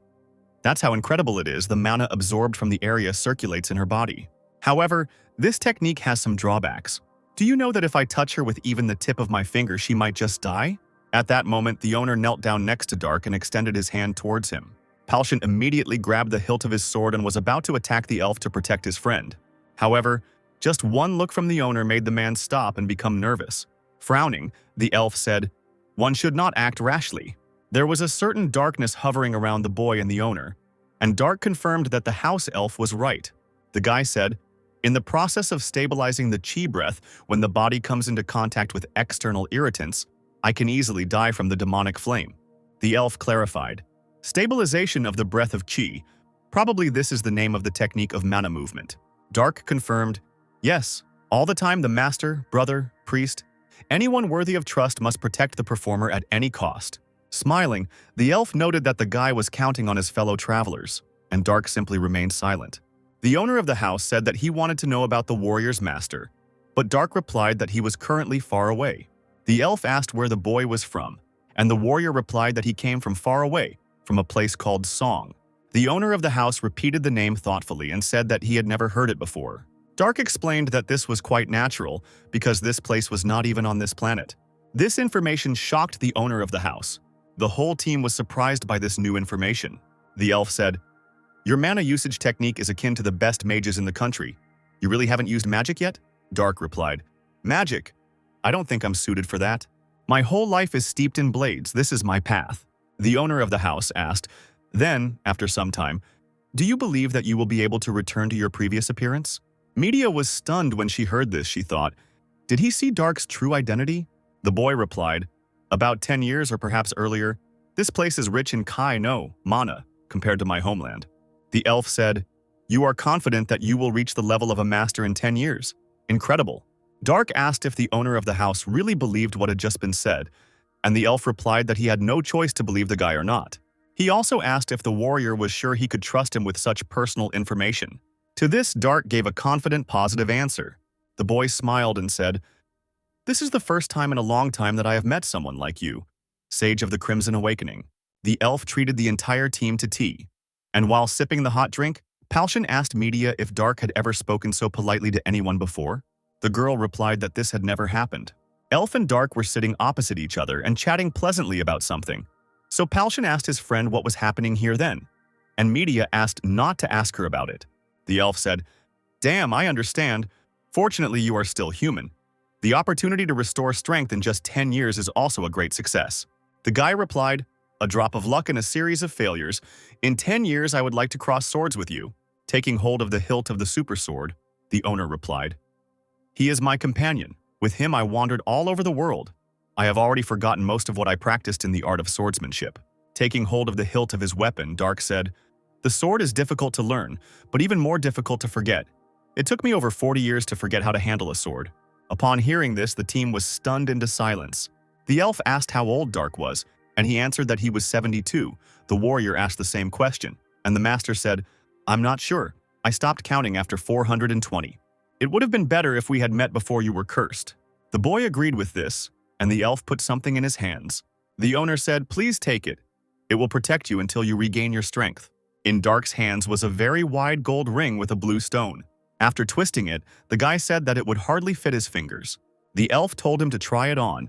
that's how incredible it is the mana absorbed from the area circulates in her body. However, this technique has some drawbacks. Do you know that if I touch her with even the tip of my finger, she might just die? At that moment, the owner knelt down next to Dark and extended his hand towards him. Palshan immediately grabbed the hilt of his sword and was about to attack the elf to protect his friend. However, Just one look from the owner made the man stop and become nervous. Frowning, the elf said, "One should not act rashly." There was a certain darkness hovering around the boy and the owner, and Dark confirmed that the house elf was right. The guy said, "In the process of stabilizing the chi breath, when the body comes into contact with external irritants, I can easily die from the demonic flame." The elf clarified, "Stabilization of the breath of chi. Probably this is the name of the technique of mana movement." Dark confirmed, "Yes, all the time the master, brother, priest, anyone worthy of trust must protect the performer at any cost." Smiling, the elf noted that the guy was counting on his fellow travelers, and Dark simply remained silent. The owner of the house said that he wanted to know about the warrior's master, but Dark replied that he was currently far away. The elf asked where the boy was from, and the warrior replied that he came from far away, from a place called Song. The owner of the house repeated the name thoughtfully and said that he had never heard it before. Dark explained that this was quite natural because this place was not even on this planet. This information shocked the owner of the house. The whole team was surprised by this new information. The elf said, "Your mana usage technique is akin to the best mages in the country. You really haven't used magic yet?" Dark replied, "Magic? I don't think I'm suited for that. My whole life is steeped in blades. This is my path." The owner of the house asked, then, after some time, "Do you believe that you will be able to return to your previous appearance?" Media was stunned when she heard this. She thought, "Did he see Dark's true identity?" The boy replied, "About 10 years or perhaps earlier. This place is rich in kai no, mana, compared to my homeland." The elf said, "You are confident that you will reach the level of a master in 10 years? Incredible." Dark asked if the owner of the house really believed what had just been said, and the elf replied that he had no choice to believe the guy or not. He also asked if the warrior was sure he could trust him with such personal information. To this, Dark gave a confident, positive answer. The boy smiled and said, "This is the first time in a long time that I have met someone like you, Sage of the Crimson Awakening." The elf treated the entire team to tea, and while sipping the hot drink, Palshan asked Media if Dark had ever spoken so politely to anyone before. The girl replied that this had never happened. Elf and Dark were sitting opposite each other and chatting pleasantly about something. So Palshan asked his friend what was happening here then, and Media asked not to ask her about it. The elf said, "Damn, I understand. Fortunately, you are still human. The opportunity to restore strength in just 10 years is also a great success." The guy replied, "A drop of luck and a series of failures. In 10 years, I would like to cross swords with you." Taking hold of the hilt of the super sword, the owner replied, "He is my companion. With him I wandered all over the world. I have already forgotten most of what I practiced in the art of swordsmanship." Taking hold of the hilt of his weapon, Dark said, "The sword is difficult to learn, but even more difficult to forget. It took me over 40 years to forget how to handle a sword." Upon hearing this, the team was stunned into silence. The elf asked how old Dark was, and he answered that he was 72. The warrior asked the same question, and the master said, "I'm not sure. I stopped counting after 420. It would have been better if we had met before you were cursed." The boy agreed with this, and the elf put something in his hands. The owner said, "Please take it. It will protect you until you regain your strength." In Dark's hands was a very wide gold ring with a blue stone. After twisting it, the guy said that it would hardly fit his fingers. The elf told him to try it on,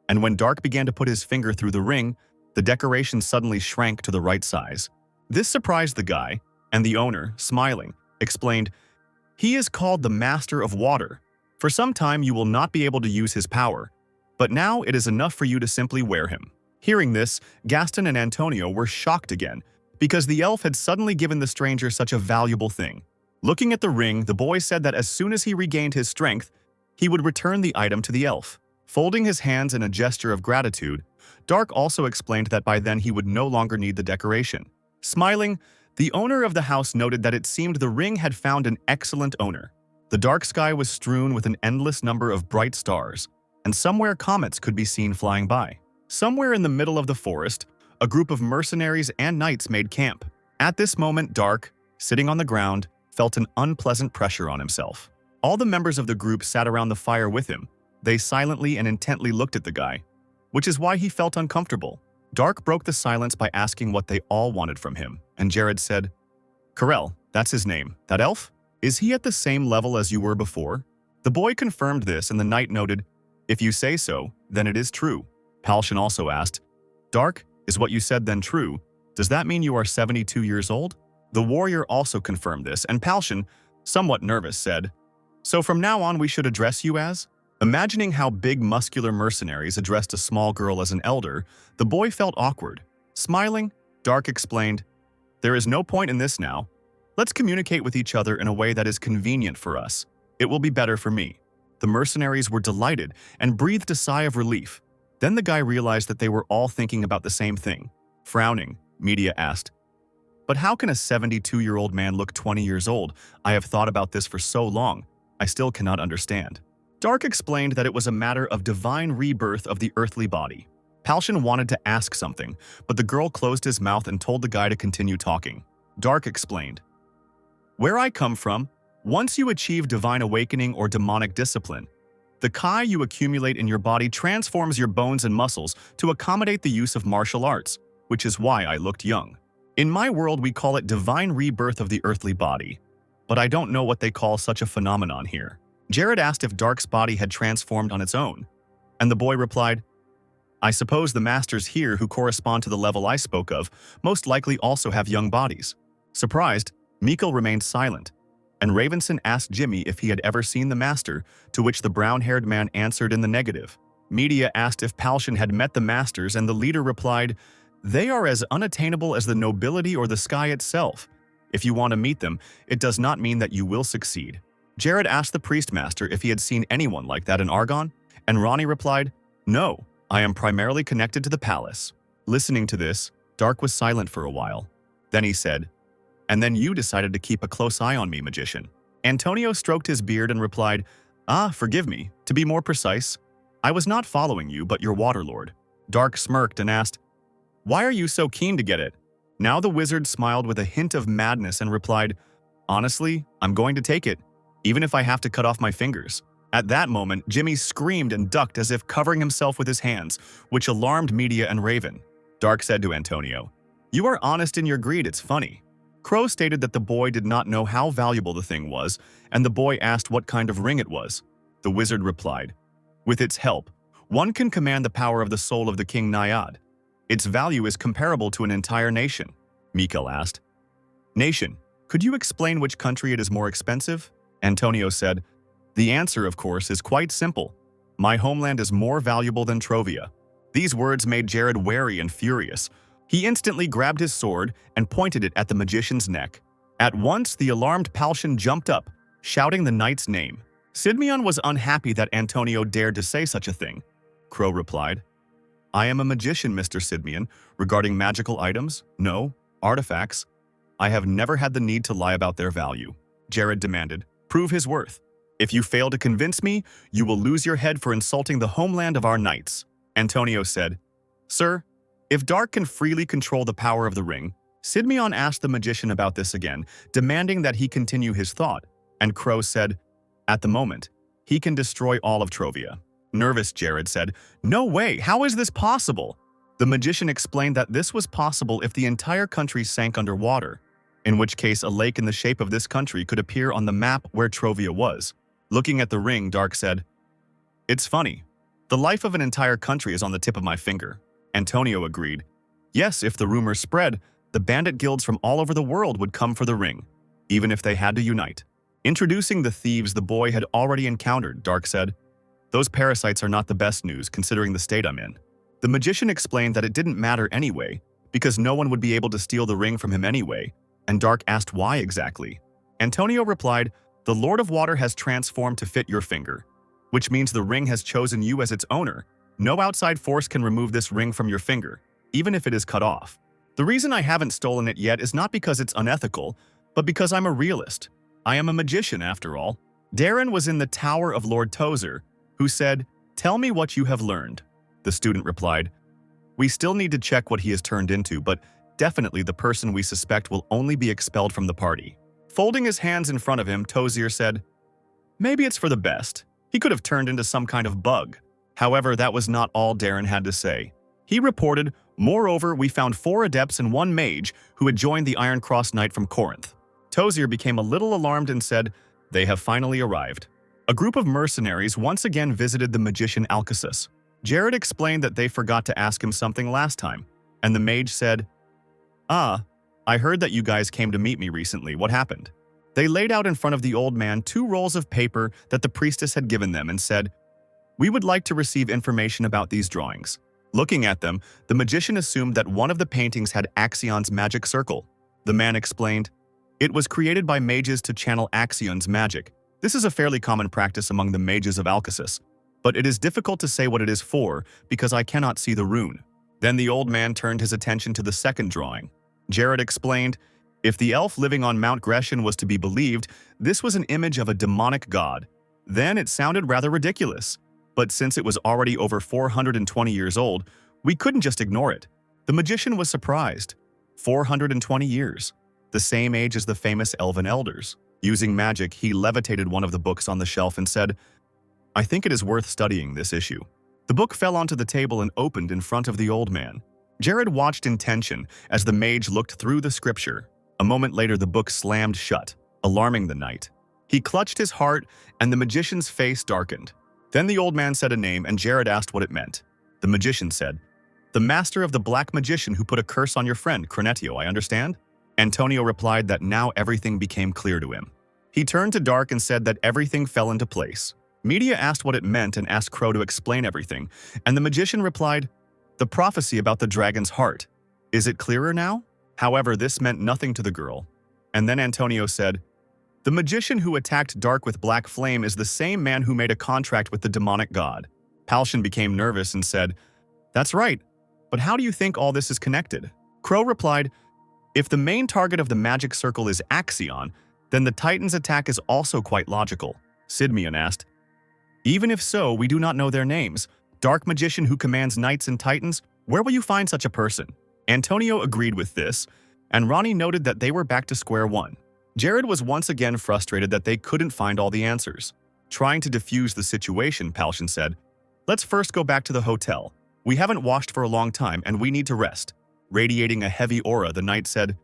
and when Dark began to put his finger through the ring, the decoration suddenly shrank to the right size. This surprised the guy, and the owner, smiling, explained, "He is called the Master of Water. For some time you will not be able to use his power, but now it is enough for you to simply wear him." Hearing this, Gaston and Antonio were shocked again, because the elf had suddenly given the stranger such a valuable thing. Looking at the ring, the boy said that as soon as he regained his strength, he would return the item to the elf. Folding his hands in a gesture of gratitude, Dark also explained that by then he would no longer need the decoration. Smiling, the owner of the house noted that it seemed the ring had found an excellent owner. The dark sky was strewn with an endless number of bright stars, and somewhere comets could be seen flying by. Somewhere in the middle of the forest, a group of mercenaries and knights made camp. At this moment, Dark, sitting on the ground, felt an unpleasant pressure on himself. All the members of the group sat around the fire with him. They silently and intently looked at the guy, which is why he felt uncomfortable. Dark broke the silence by asking what they all wanted from him, and Jared said, "Karel, that's his name. That elf? Is he at the same level as you were before?" The boy confirmed this, and the knight noted, "If you say so, then it is true." Palshan also asked, "Dark, is what you said then true? Does that mean you are 72 years old?" The warrior also confirmed this, and Palshan, somewhat nervous, said, So from now on we should address you as? Imagining how big muscular mercenaries addressed a small girl as an elder, the boy felt awkward. Smiling, Dark explained, "There is no point in this now. Let's communicate with each other in a way that is convenient for us. It will be better for me." The mercenaries were delighted and breathed a sigh of relief. Then the guy realized that they were all thinking about the same thing. Frowning, Media asked, "But how can a 72-year-old man look 20 years old? I have thought about this for so long. I still cannot understand." Dark explained that it was a matter of divine rebirth of the earthly body. Palshan wanted to ask something, but the girl closed his mouth and told the guy to continue talking. Dark explained, "Where I come from, once you achieve divine awakening or demonic discipline, the Kai you accumulate in your body transforms your bones and muscles to accommodate the use of martial arts, which is why I looked young. In my world we call it divine rebirth of the earthly body, but I don't know what they call such a phenomenon here." Jared asked if Dark's body had transformed on its own, and the boy replied, "I suppose the masters here who correspond to the level I spoke of most likely also have young bodies." Surprised, Mikkel remained silent, and Ravenson asked Jimmy if he had ever seen the master, to which the brown-haired man answered in the negative. Media asked if Palshan had met the masters, and the leader replied, "They are as unattainable as the nobility or the sky itself. If you want to meet them, it does not mean that you will succeed." Jared asked the priestmaster if he had seen anyone like that in Argon, and Ronnie replied, "No, I am primarily connected to the palace." Listening to this, Dark was silent for a while. Then he said, "And then you decided to keep a close eye on me, magician." Antonio stroked his beard and replied, Forgive me. To be more precise, I was not following you, but your waterlord." Dark smirked and asked, "Why are you so keen to get it?" Now the wizard smiled with a hint of madness and replied, "Honestly, I'm going to take it, even if I have to cut off my fingers." At that moment, Jimmy screamed and ducked as if covering himself with his hands, which alarmed Media and Raven. Dark said to Antonio, "You are honest in your greed, it's funny." Crow stated that the boy did not know how valuable the thing was, and the boy asked what kind of ring it was. The wizard replied, "With its help, one can command the power of the soul of the king Naiad. Its value is comparable to an entire nation." Mikkel asked, "Nation, could you explain which country it is more expensive?" Antonio said, "The answer, of course, is quite simple. My homeland is more valuable than Trovia." These words made Jared wary and furious. He instantly grabbed his sword and pointed it at the magician's neck. At once, the alarmed Palshan jumped up, shouting the knight's name. Sidmion was unhappy that Antonio dared to say such a thing. Crow replied, "I am a magician, Mr. Sidmion. Regarding magical items, no, artifacts, I have never had the need to lie about their value." Jared demanded, "Prove his worth. If you fail to convince me, you will lose your head for insulting the homeland of our knights." Antonio said, "Sir, if Dark can freely control the power of the ring," Sidmion asked the magician about this again, demanding that he continue his thought, and Crow said, "At the moment, he can destroy all of Trovia." Nervous Jared said, "No way, how is this possible?" The magician explained that this was possible if the entire country sank underwater, in which case a lake in the shape of this country could appear on the map where Trovia was. Looking at the ring, Dark said, "It's funny. The life of an entire country is on the tip of my finger." Antonio agreed. Yes, if the rumors spread, the bandit guilds from all over the world would come for the ring, even if they had to unite. Introducing the thieves the boy had already encountered, Dark said, "Those parasites are not the best news, considering the state I'm in." The magician explained that it didn't matter anyway, because no one would be able to steal the ring from him anyway, and Dark asked why exactly. Antonio replied, "The Lord of Water has transformed to fit your finger, which means the ring has chosen you as its owner. No outside force can remove this ring from your finger, even if it is cut off. The reason I haven't stolen it yet is not because it's unethical, but because I'm a realist. I am a magician, after all." Darren was in the tower of Lord Tozer, who said, "Tell me what you have learned." The student replied, "We still need to check what he has turned into, but definitely the person we suspect will only be expelled from the party." Folding his hands in front of him, Tozier said, "Maybe it's for the best. He could have turned into some kind of bug." However, that was not all Darren had to say. He reported, "Moreover, we found 4 adepts and 1 mage who had joined the Iron Cross Knight from Corinth." Tozier became a little alarmed and said, "They have finally arrived." A group of mercenaries once again visited the magician Alcasus. Jared explained that they forgot to ask him something last time, and the mage said, I heard that you guys came to meet me recently. What happened?" They laid out in front of the old man 2 rolls of paper that the priestess had given them and said, "We would like to receive information about these drawings." Looking at them, the magician assumed that one of the paintings had Axion's magic circle. The man explained, "It was created by mages to channel Axion's magic. This is a fairly common practice among the mages of Alcasis, but it is difficult to say what it is for because I cannot see the rune." Then the old man turned his attention to the second drawing. Jared explained, if the elf living on Mount Grecian was to be believed, this was an image of a demonic god. Then it sounded rather ridiculous. But since it was already over 420 years old, we couldn't just ignore it. The magician was surprised. 420 years. The same age as the famous elven elders. Using magic, he levitated one of the books on the shelf and said, "I think it is worth studying this issue." The book fell onto the table and opened in front of the old man. Jared watched in tension as the mage looked through the scripture. A moment later, the book slammed shut, alarming the knight. He clutched his heart, and the magician's face darkened. Then the old man said a name, and Jared asked what it meant. The magician said, "The master of the black magician who put a curse on your friend, Cronetio, I understand?" Antonio replied that now everything became clear to him. He turned to Dark and said that everything fell into place. Media asked what it meant and asked Crow to explain everything, and the magician replied, "The prophecy about the dragon's heart. Is it clearer now?" However, this meant nothing to the girl. And then Antonio said, "The magician who attacked Dark with black flame is the same man who made a contract with the demonic god." Palshan became nervous and said, "That's right, but how do you think all this is connected?" Crow replied, "If the main target of the magic circle is Axion, then the Titan's attack is also quite logical." Sidmian asked, "Even if so, we do not know their names. Dark magician who commands knights and titans, where will you find such a person?" Antonio agreed with this, and Ronnie noted that they were back to square one. Jared was once again frustrated that they couldn't find all the answers. Trying to defuse the situation, Palshan said, "Let's first go back to the hotel. We haven't washed for a long time and we need to rest." Radiating a heavy aura, the knight said,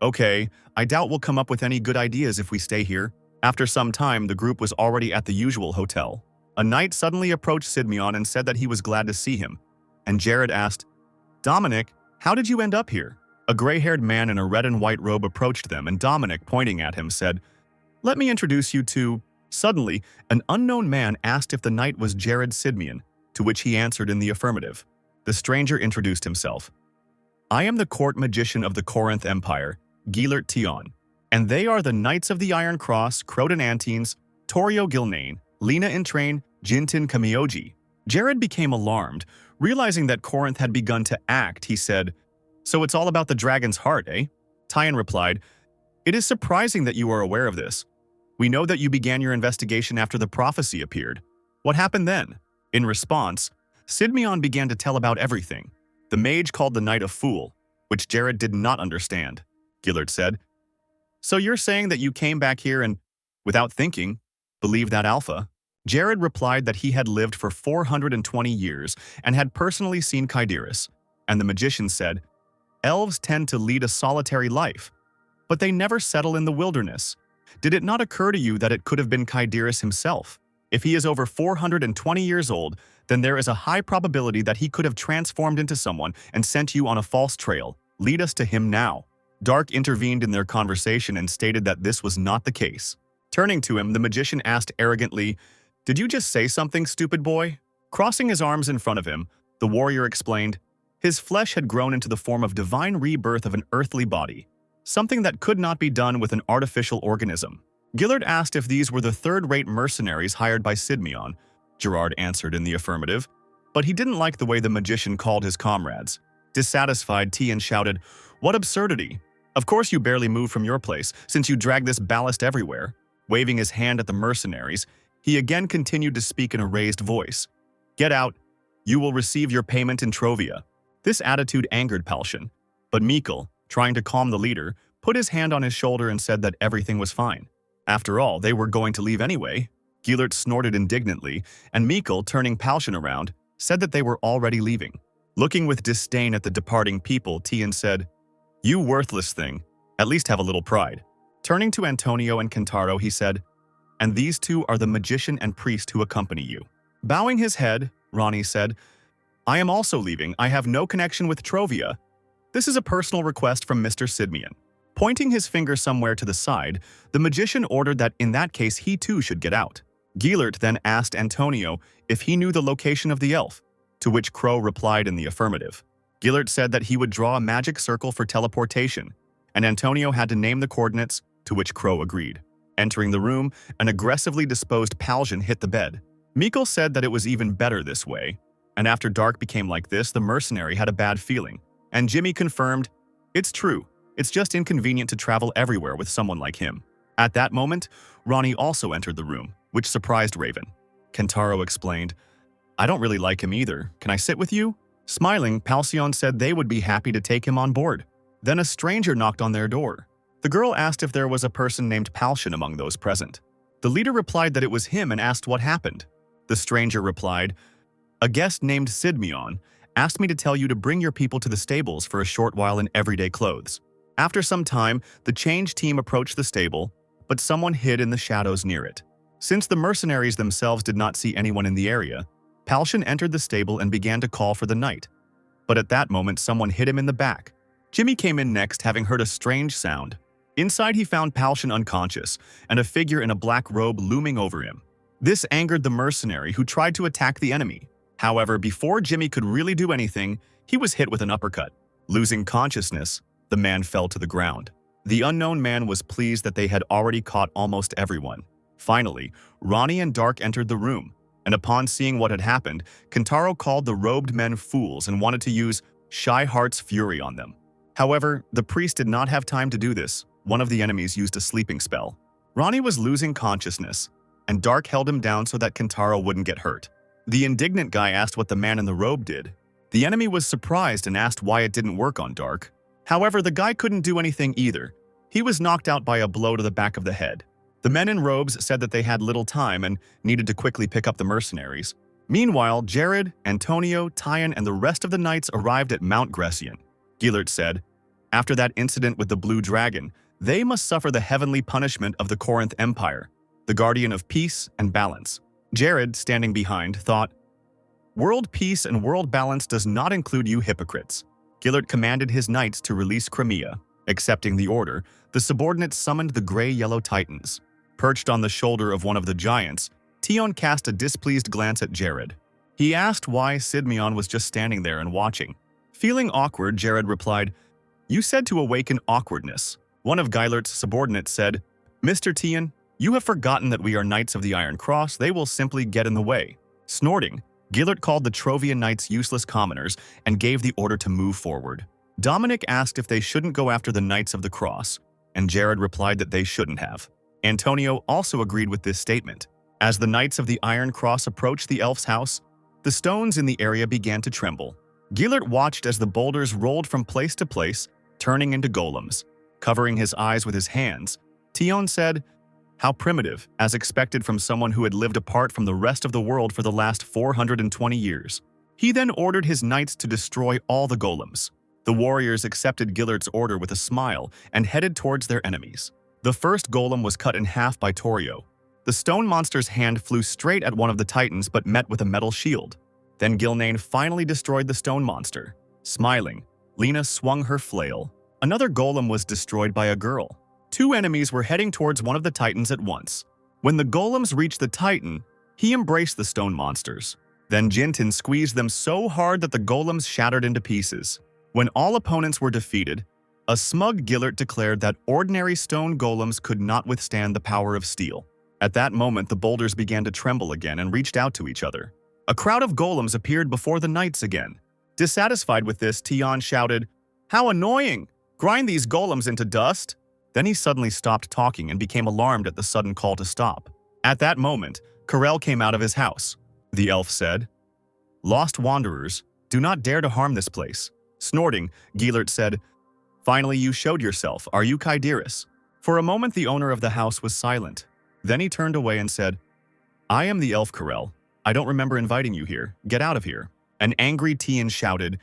"Okay, I doubt we'll come up with any good ideas if we stay here." After some time, the group was already at the usual hotel. A knight suddenly approached Sidmion and said that he was glad to see him. And Jared asked, "Dominic, how did you end up here?" A gray-haired man in a red and white robe approached them, and Dominic, pointing at him, said, "Let me introduce you to..." Suddenly, an unknown man asked if the knight was Jared Sidmion, to which he answered in the affirmative. The stranger introduced himself. "I am the court magician of the Corinth Empire, Gilert Tion, and they are the Knights of the Iron Cross, Croton Antines, Torio Gilnane, Lena Intrain, Jintin Kamioji." Jared became alarmed. Realizing that Corinth had begun to act, he said, "So it's all about the dragon's heart, eh?" Tyan replied, "It is surprising that you are aware of this. We know that you began your investigation after the prophecy appeared. What happened then?" In response, Sidmion began to tell about everything. The mage called the knight a fool, which Jared did not understand. Gillard said, "So you're saying that you came back here and, without thinking, believed that alpha?" Jared replied that he had lived for 420 years and had personally seen Kaidiris, and the magician said, "Elves tend to lead a solitary life, but they never settle in the wilderness. Did it not occur to you that it could have been Kaidiris himself? If he is over 420 years old, then there is a high probability that he could have transformed into someone and sent you on a false trail. Lead us to him now." Dark intervened in their conversation and stated that this was not the case. Turning to him, the magician asked arrogantly, "Did you just say something, stupid boy?" Crossing his arms in front of him, the warrior explained, his flesh had grown into the form of divine rebirth of an earthly body, something that could not be done with an artificial organism. Gillard asked if these were the third-rate mercenaries hired by Sidmion. Gerard answered in the affirmative, but he didn't like the way the magician called his comrades. Dissatisfied, Tian shouted, "What absurdity! Of course you barely moved from your place, since you drag this ballast everywhere." Waving his hand at the mercenaries, he again continued to speak in a raised voice. "Get out. You will receive your payment in Trovia." This attitude angered Palshan, but Mikkel, trying to calm the leader, put his hand on his shoulder and said that everything was fine. After all, they were going to leave anyway. Gilert snorted indignantly, and Mikkel, turning Palshan around, said that they were already leaving. Looking with disdain at the departing people, Tian said, "You worthless thing, at least have a little pride." Turning to Antonio and Kentaro, he said, "And these two are the magician and priest who accompany you." Bowing his head, Ronnie said, "I am also leaving. I have no connection with Trovia. This is a personal request from Mr. Sidmion." Pointing his finger somewhere to the side, the magician ordered that in that case he too should get out. Gilert then asked Antonio if he knew the location of the elf, to which Crow replied in the affirmative. Gilert said that he would draw a magic circle for teleportation, and Antonio had to name the coordinates, to which Crow agreed. Entering the room, an aggressively disposed Paljan hit the bed. Mikkel said that it was even better this way, and after Dark became like this, the mercenary had a bad feeling, and Jimmy confirmed, "It's true, it's just inconvenient to travel everywhere with someone like him." At that moment, Ronnie also entered the room, which surprised Raven. Kentaro explained, "I don't really like him either. Can I sit with you?" Smiling, Palsion said they would be happy to take him on board. Then a stranger knocked on their door. The girl asked if there was a person named Palsion among those present. The leader replied that it was him and asked what happened. The stranger replied, "A guest named Sidmion asked me to tell you to bring your people to the stables for a short while in everyday clothes." After some time, the change team approached the stable, but someone hid in the shadows near it. Since the mercenaries themselves did not see anyone in the area, Palsion entered the stable and began to call for the knight. But at that moment, someone hit him in the back. Jimmy came in next, having heard a strange sound. Inside, he found Palsion unconscious and a figure in a black robe looming over him. This angered the mercenary, who tried to attack the enemy. However, before Jimmy could really do anything, he was hit with an uppercut. Losing consciousness, the man fell to the ground. The unknown man was pleased that they had already caught almost everyone. Finally, Ronnie and Dark entered the room, and upon seeing what had happened, Kentaro called the robed men fools and wanted to use Shy Heart's fury on them. However, the priest did not have time to do this. One of the enemies used a sleeping spell. Ronnie was losing consciousness, and Dark held him down so that Kentaro wouldn't get hurt. The indignant guy asked what the man in the robe did. The enemy was surprised and asked why it didn't work on Dark. However, the guy couldn't do anything either. He was knocked out by a blow to the back of the head. The men in robes said that they had little time and needed to quickly pick up the mercenaries. Meanwhile, Jared, Antonio, Tyan, and the rest of the knights arrived at Mount Grecian. Gilert said, after that incident with the Blue Dragon, they must suffer the heavenly punishment of the Corinth Empire, the guardian of peace and balance. Jared, standing behind, thought, "World peace and world balance does not include you hypocrites." Gilert commanded his knights to release Crimea. Accepting the order, the subordinates summoned the gray-yellow titans. Perched on the shoulder of one of the giants, Tion cast a displeased glance at Jared. He asked why Sidmion was just standing there and watching. Feeling awkward, Jared replied, "You said to awaken awkwardness." One of Gilert's subordinates said, "Mr. Tion, you have forgotten that we are Knights of the Iron Cross. They will simply get in the way." Snorting, Gilert called the Trovian Knights useless commoners and gave the order to move forward. Dominic asked if they shouldn't go after the Knights of the Cross, and Jared replied that they shouldn't have. Antonio also agreed with this statement. As the Knights of the Iron Cross approached the elf's house, the stones in the area began to tremble. Gilert watched as the boulders rolled from place to place, turning into golems. Covering his eyes with his hands, Tion said, "How primitive, as expected from someone who had lived apart from the rest of the world for the last 420 years. He then ordered his knights to destroy all the golems. The warriors accepted Gilert's order with a smile and headed towards their enemies. The first golem was cut in half by Torio. The stone monster's hand flew straight at one of the titans but met with a metal shield. Then Gilnane finally destroyed the stone monster. Smiling, Lena swung her flail. Another golem was destroyed by a girl. Two enemies were heading towards one of the titans at once. When the golems reached the titan, he embraced the stone monsters. Then Jintin squeezed them so hard that the golems shattered into pieces. When all opponents were defeated, a smug Gilert declared that ordinary stone golems could not withstand the power of steel. At that moment, the boulders began to tremble again and reached out to each other. A crowd of golems appeared before the knights again. Dissatisfied with this, Tion shouted, "How annoying! Grind these golems into dust!" Then he suddenly stopped talking and became alarmed at the sudden call to stop. At that moment, Karel came out of his house. The elf said, "Lost wanderers, do not dare to harm this place." Snorting, Gilert said, "Finally you showed yourself, are you Kaidiris?" For a moment the owner of the house was silent. Then he turned away and said, "I am the elf Karel. I don't remember inviting you here. Get out of here." An angry Tian shouted,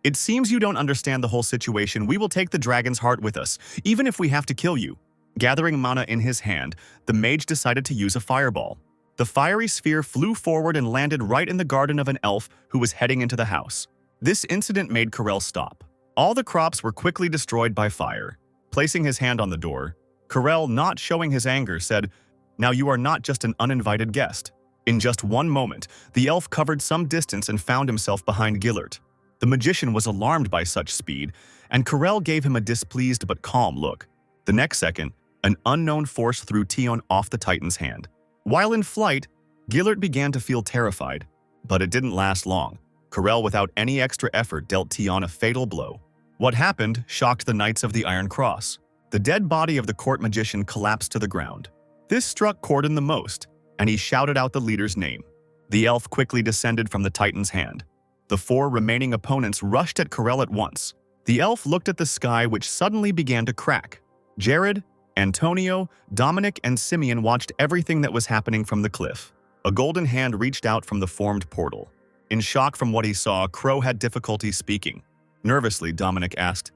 "It seems you don't understand the whole situation. We will take the dragon's heart with us, even if we have to kill you." Gathering mana in his hand, the mage decided to use a fireball. The fiery sphere flew forward and landed right in the garden of an elf who was heading into the house. This incident made Karel stop. All the crops were quickly destroyed by fire. Placing his hand on the door, Carell, not showing his anger, said, "Now you are not just an uninvited guest." In just one moment, the elf covered some distance and found himself behind Gillert. The magician was alarmed by such speed, and Carell gave him a displeased but calm look. The next second, an unknown force threw Tion off the Titan's hand. While in flight, Gillert began to feel terrified, but it didn't last long. Carell, without any extra effort, dealt Tion a fatal blow. What happened shocked the Knights of the Iron Cross. The dead body of the court magician collapsed to the ground. This struck Corden the most, and he shouted out the leader's name. The elf quickly descended from the Titan's hand. The 4 remaining opponents rushed at Carell at once. The elf looked at the sky, which suddenly began to crack. Jared, Antonio, Dominic, and Simeon watched everything that was happening from the cliff. A golden hand reached out from the formed portal. In shock from what he saw, Crow had difficulty speaking. Nervously, Dominic asked,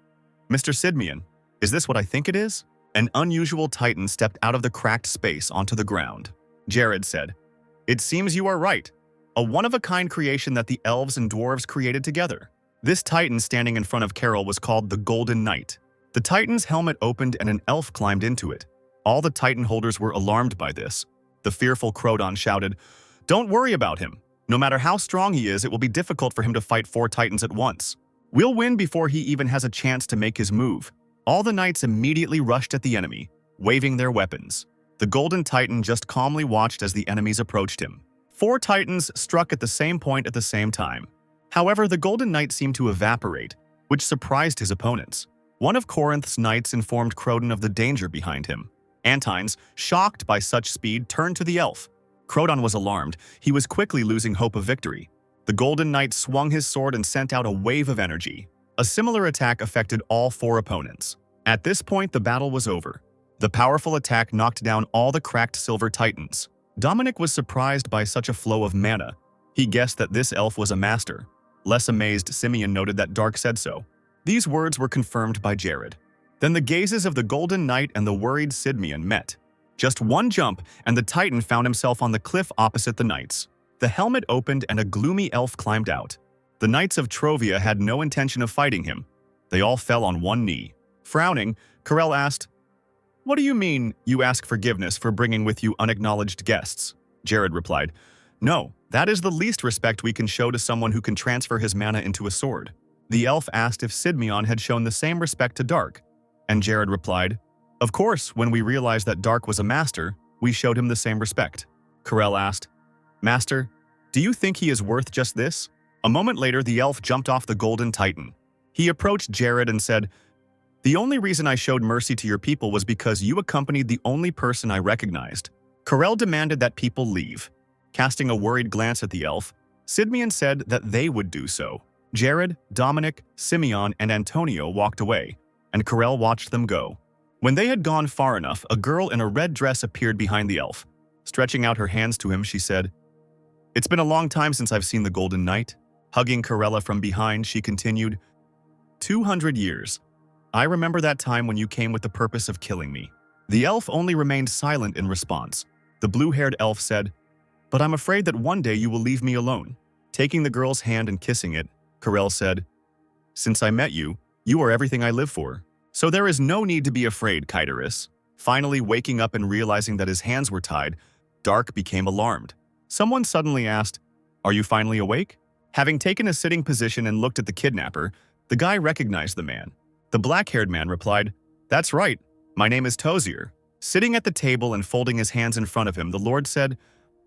"Mr. Simeon, is this what I think it is?" An unusual Titan stepped out of the cracked space onto the ground. Jared said, "It seems you are right. A one-of-a-kind creation that the elves and dwarves created together." This Titan standing in front of Carell was called the Golden Knight. The Titan's helmet opened and an elf climbed into it. All the Titan holders were alarmed by this. The fearful Crodon shouted, "Don't worry about him. No matter how strong he is, it will be difficult for him to fight 4 Titans at once. We'll win before he even has a chance to make his move." All the knights immediately rushed at the enemy, waving their weapons. The Golden Titan just calmly watched as the enemies approached him. 4 Titans struck at the same point at the same time. However, the Golden Knight seemed to evaporate, which surprised his opponents. One of Corinth's knights informed Crodon of the danger behind him. Antines, shocked by such speed, turned to the elf. Crodon was alarmed. He was quickly losing hope of victory. The Golden Knight swung his sword and sent out a wave of energy. A similar attack affected all 4 opponents. At this point, the battle was over. The powerful attack knocked down all the cracked silver titans. Dominic was surprised by such a flow of mana. He guessed that this elf was a master. Less amazed, Simeon noted that Dark said so. These words were confirmed by Jared. Then the gazes of the Golden Knight and the worried Simeon met. Just one jump, and the Titan found himself on the cliff opposite the knights. The helmet opened and a gloomy elf climbed out. The Knights of Trovia had no intention of fighting him. They all fell on one knee. Frowning, Carell asked, "What do you mean, you ask forgiveness for bringing with you unacknowledged guests?" Jared replied, "No, that is the least respect we can show to someone who can transfer his mana into a sword." The elf asked if Simeon had shown the same respect to Dark, and Jared replied, "Of course, when we realized that Dark was a master, we showed him the same respect." Carell asked, "Master, do you think he is worth just this?" A moment later, the elf jumped off the Golden Titan. He approached Jared and said, "The only reason I showed mercy to your people was because you accompanied the only person I recognized." Carell demanded that people leave. Casting a worried glance at the elf, Simeon said that they would do so. Jared, Dominic, Simeon, and Antonio walked away, and Carell watched them go. When they had gone far enough, a girl in a red dress appeared behind the elf. Stretching out her hands to him, she said, "It's been a long time since I've seen the Golden Knight." Hugging Carella from behind, she continued, 200 years. I remember that time when you came with the purpose of killing me." The elf only remained silent in response. The blue-haired elf said, "But I'm afraid that one day you will leave me alone." Taking the girl's hand and kissing it, Carell said, "Since I met you, you are everything I live for. So there is no need to be afraid, Kyderis." Finally waking up and realizing that his hands were tied, Dark became alarmed. Someone suddenly asked, "Are you finally awake?" Having taken a sitting position and looked at the kidnapper, the guy recognized the man. The black-haired man replied, "That's right, my name is Tozier." Sitting at the table and folding his hands in front of him, the Lord said,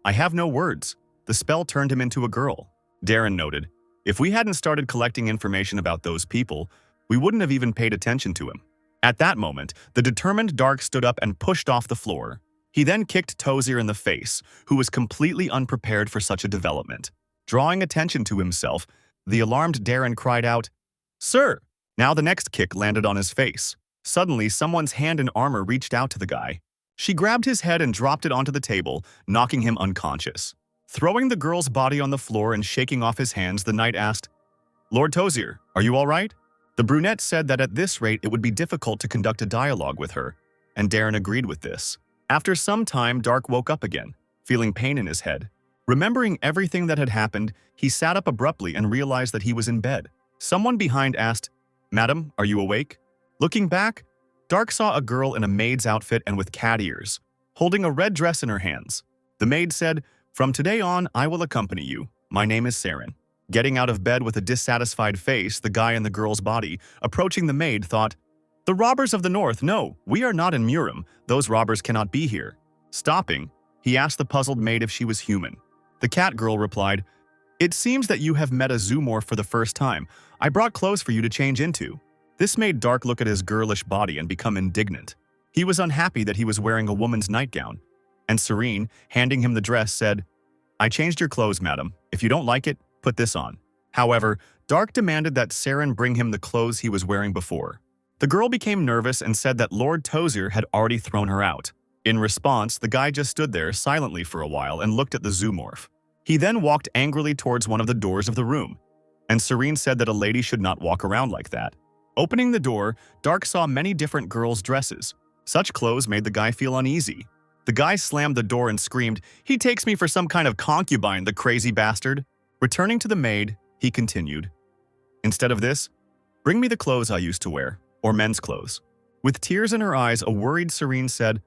"I have no words." The spell turned him into a girl. Darren noted, "If we hadn't started collecting information about those people, we wouldn't have even paid attention to him." At that moment, the determined Dark stood up and pushed off the floor. He then kicked Tozier in the face, who was completely unprepared for such a development. Drawing attention to himself, the alarmed Darren cried out, "Sir!" Now the next kick landed on his face. Suddenly, someone's hand in armor reached out to the guy. She grabbed his head and dropped it onto the table, knocking him unconscious. Throwing the girl's body on the floor and shaking off his hands, the knight asked, "Lord Tozier, are you all right?" The brunette said that at this rate it would be difficult to conduct a dialogue with her, and Darren agreed with this. After some time, Dark woke up again, feeling pain in his head. Remembering everything that had happened, he sat up abruptly and realized that he was in bed. Someone behind asked, "Madam, are you awake?" Looking back, Dark saw a girl in a maid's outfit and with cat ears, holding a red dress in her hands. The maid said, "From today on, I will accompany you. My name is Saren." Getting out of bed with a dissatisfied face, the guy in the girl's body, approaching the maid, thought, "The robbers of the north, no, we are not in Murim. Those robbers cannot be here." Stopping, he asked the puzzled maid if she was human. The cat girl replied, "It seems that you have met a zoomorph for the first time. I brought clothes for you to change into." This made Dark look at his girlish body and become indignant. He was unhappy that he was wearing a woman's nightgown. And Serene, handing him the dress, said, "I changed your clothes, madam. If you don't like it, put this on." However, Dark demanded that Saren bring him the clothes he was wearing before. The girl became nervous and said that Lord Tozier had already thrown her out. In response, the guy just stood there silently for a while and looked at the zoomorph. He then walked angrily towards one of the doors of the room, and Serene said that a lady should not walk around like that. Opening the door, Dark saw many different girls' dresses. Such clothes made the guy feel uneasy. The guy slammed the door and screamed, "He takes me for some kind of concubine, the crazy bastard." Returning to the maid, he continued, "Instead of this, bring me the clothes I used to wear, or men's clothes." With tears in her eyes, a worried Serene said,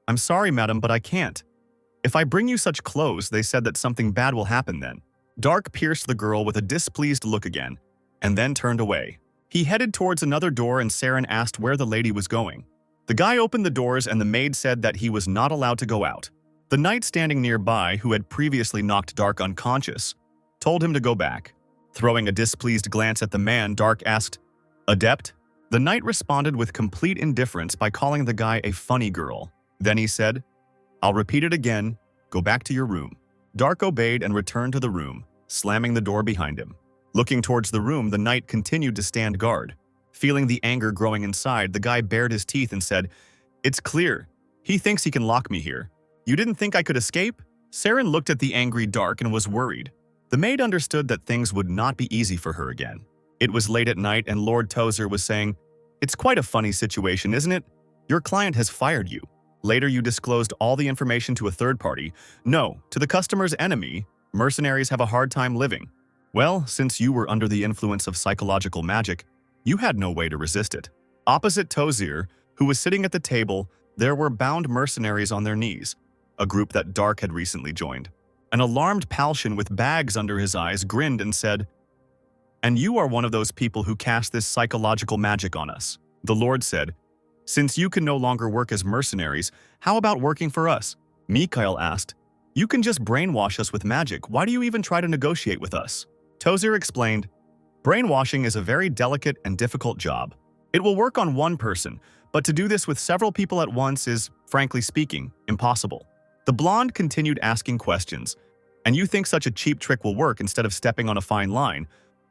"I'm sorry, madam, but I can't. If I bring you such clothes, they said that something bad will happen then." Dark pierced the girl with a displeased look again, and then turned away. He headed towards another door and Saren asked where the lady was going. The guy opened the doors and the maid said that he was not allowed to go out. The knight standing nearby, who had previously knocked Dark unconscious, told him to go back. Throwing a displeased glance at the man, Dark asked, "Adept?" The knight responded with complete indifference by calling the guy a funny girl. Then he said, "I'll repeat it again. Go back to your room." Dark obeyed and returned to the room, slamming the door behind him. Looking towards the room, the knight continued to stand guard. Feeling the anger growing inside, the guy bared his teeth and said, "It's clear. He thinks he can lock me here. You didn't think I could escape?" Saren looked at the angry Dark and was worried. The maid understood that things would not be easy for her again. It was late at night and Lord Tozer was saying, "It's quite a funny situation, isn't it? Your client has fired you. Later you disclosed all the information to a third party. No, to the customer's enemy, mercenaries have a hard time living. Well, since you were under the influence of psychological magic, you had no way to resist it." Opposite Tozier, who was sitting at the table, there were bound mercenaries on their knees, a group that Dark had recently joined. An alarmed Palshan with bags under his eyes grinned and said, "And you are one of those people who cast this psychological magic on us." The Lord said, "Since you can no longer work as mercenaries, how about working for us?" Mikhail asked, "You can just brainwash us with magic. Why do you even try to negotiate with us?" Tozier explained, "Brainwashing is a very delicate and difficult job. It will work on one person, but to do this with several people at once is, frankly speaking, impossible." The blonde continued asking questions. "And you think such a cheap trick will work instead of stepping on a fine line?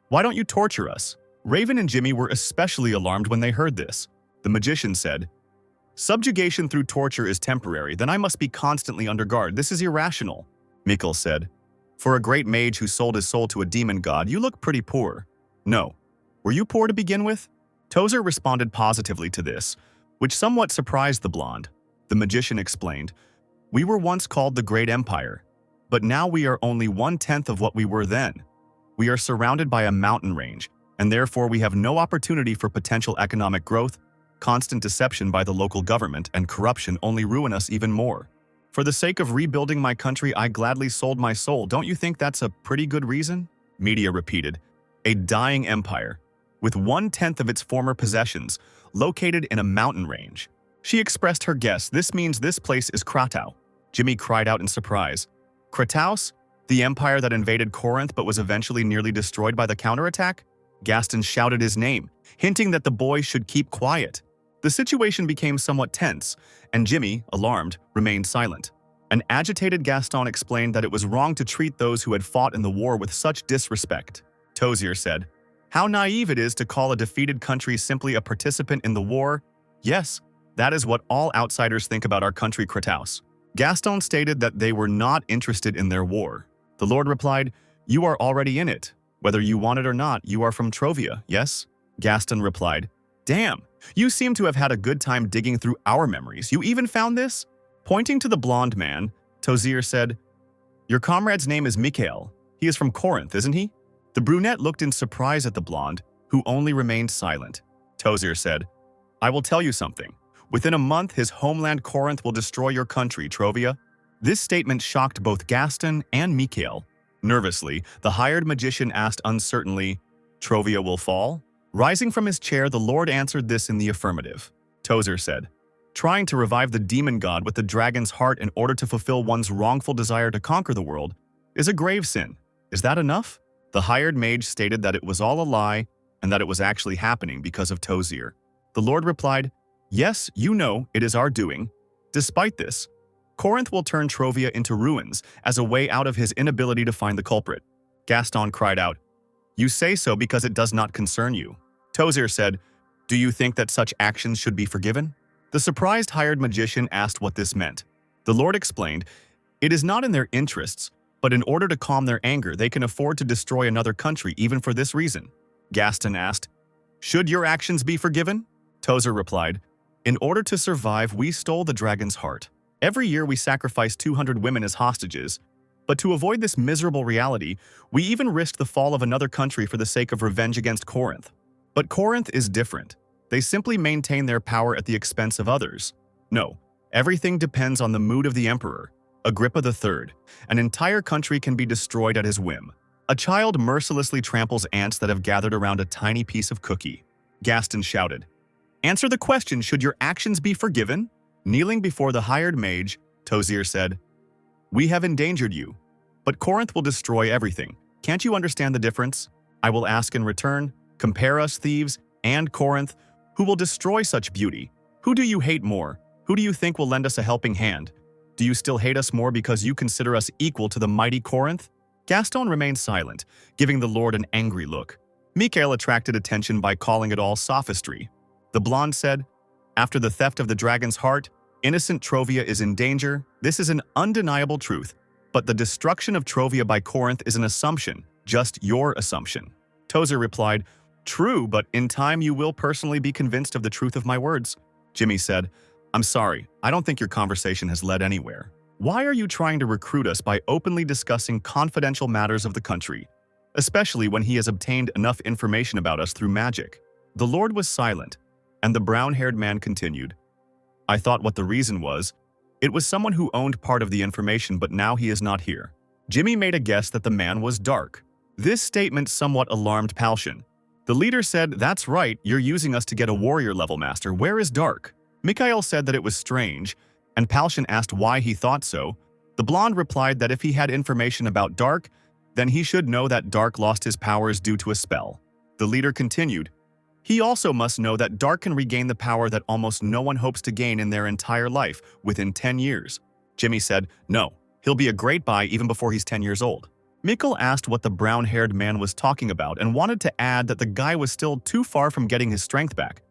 Why don't you torture us?" Raven and Jimmy were especially alarmed when they heard this. The magician said, "Subjugation through torture is temporary, then I must be constantly under guard. This is irrational." Mikkel said, "For a great mage who sold his soul to a demon god, you look pretty poor." "No. Were you poor to begin with?" Tozer responded positively to this, which somewhat surprised the blonde. The magician explained, "We were once called the Great Empire, but now we are only 1/10 of what we were then. We are surrounded by a mountain range, and therefore we have no opportunity for potential economic growth. Constant deception by the local government and corruption only ruin us even more. For the sake of rebuilding my country, I gladly sold my soul. Don't you think that's a pretty good reason?" Media repeated, "A dying empire, with 1/10 of its former possessions, located in a mountain range." She expressed her guess. "This means this place is Kratau." Jimmy cried out in surprise. "Krataus? The empire that invaded Corinth but was eventually nearly destroyed by the counterattack?" Gaston shouted his name, hinting that the boy should keep quiet. The situation became somewhat tense, and Jimmy, alarmed, remained silent. An agitated Gaston explained that it was wrong to treat those who had fought in the war with such disrespect. Tozier said, "How naive it is to call a defeated country simply a participant in the war. Yes, that is what all outsiders think about our country Krataus." Gaston stated that they were not interested in their war. The Lord replied, "You are already in it. Whether you want it or not, you are from Trovia, yes?" Gaston replied, "Damn, you seem to have had a good time digging through our memories. You even found this?" Pointing to the blonde man, Tozier said, "Your comrade's name is Mikhail. He is from Corinth, isn't he?" The brunette looked in surprise at the blonde, who only remained silent. Tozier said, I will tell you something. Within a month, his homeland Corinth will destroy your country, Trovia. This statement shocked both Gaston and Mikhail. Nervously, the hired magician asked uncertainly, Trovia will fall? Rising from his chair, the Lord answered this in the affirmative. Tozer said, trying to revive the demon god with the dragon's heart in order to fulfill one's wrongful desire to conquer the world is a grave sin. Is that enough? The hired mage stated that it was all a lie and that it was actually happening because of Tozier. The Lord replied, yes, you know, it is our doing. Despite this, Corinth will turn Trovia into ruins as a way out of his inability to find the culprit. Gaston cried out, you say so because it does not concern you. Tozier said, do you think that such actions should be forgiven? The surprised hired magician asked what this meant. The Lord explained, it is not in their interests, but in order to calm their anger, they can afford to destroy another country even for this reason. Gaston asked, should your actions be forgiven? Tozer replied, in order to survive, we stole the dragon's heart. Every year we sacrifice 200 women as hostages, but to avoid this miserable reality, we even risked the fall of another country for the sake of revenge against Corinth. But Corinth is different. They simply maintain their power at the expense of others. No, everything depends on the mood of the emperor. Agrippa III. An entire country can be destroyed at his whim. A child mercilessly tramples ants that have gathered around a tiny piece of cookie. Gaston shouted, answer the question, should your actions be forgiven? Kneeling before the hired mage, Tozier said, we have endangered you, but Corinth will destroy everything. Can't you understand the difference? I will ask in return, compare us thieves and Corinth, who will destroy such beauty? Who do you hate more? Who do you think will lend us a helping hand? Do you still hate us more because you consider us equal to the mighty Corinth? Gaston remained silent, giving the Lord an angry look. Mikhail attracted attention by calling it all sophistry. The blonde said, after the theft of the dragon's heart, innocent Trovia is in danger. This is an undeniable truth, but the destruction of Trovia by Corinth is an assumption, just your assumption. Tozer replied, true, but in time you will personally be convinced of the truth of my words. Jimmy said, I'm sorry, I don't think your conversation has led anywhere. Why are you trying to recruit us by openly discussing confidential matters of the country, especially when he has obtained enough information about us through magic? The Lord was silent, and the brown-haired man continued, I thought what the reason was. It was someone who owned part of the information, but now he is not here. Jimmy made a guess that the man was Dark. This statement somewhat alarmed Palshan. The leader said, that's right, you're using us to get a warrior-level master. Where is Dark? Mikhail said that it was strange, and Palshan asked why he thought so. The blonde replied that if he had information about Dark, then he should know that Dark lost his powers due to a spell. The leader continued, he also must know that Dark can regain the power that almost no one hopes to gain in their entire life within 10 years. Jimmy said, no, he'll be a great buy even before he's 10 years old. Mikhail asked what the brown-haired man was talking about and wanted to add that the guy was still too far from getting his strength back.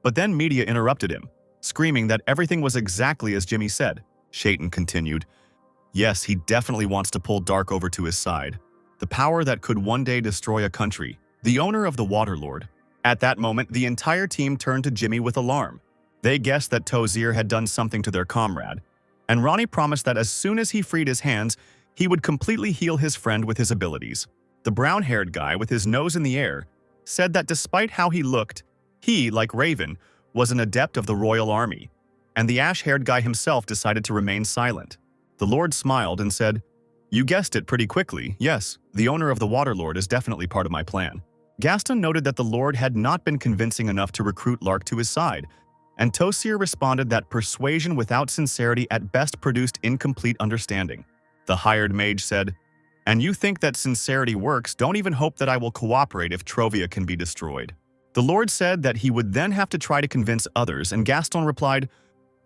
But then Media interrupted him, screaming that everything was exactly as Jimmy said. Shaitan continued, yes, he definitely wants to pull Dark over to his side. The power that could one day destroy a country, the owner of the Waterlord. At that moment, the entire team turned to Jimmy with alarm. They guessed that Tozier had done something to their comrade, and Ronnie promised that as soon as he freed his hands, he would completely heal his friend with his abilities. The brown-haired guy with his nose in the air said that despite how he looked, he, like Raven, was an adept of the royal army, and the ash-haired guy himself decided to remain silent. The Lord smiled and said, you guessed it pretty quickly. Yes, the owner of the Waterlord is definitely part of my plan. Gaston noted that the Lord had not been convincing enough to recruit Lark to his side, and Tozier responded that persuasion without sincerity at best produced incomplete understanding. The hired mage said, and you think that sincerity works, don't even hope that I will cooperate if Trovia can be destroyed. The Lord said that he would then have to try to convince others, and Gaston replied,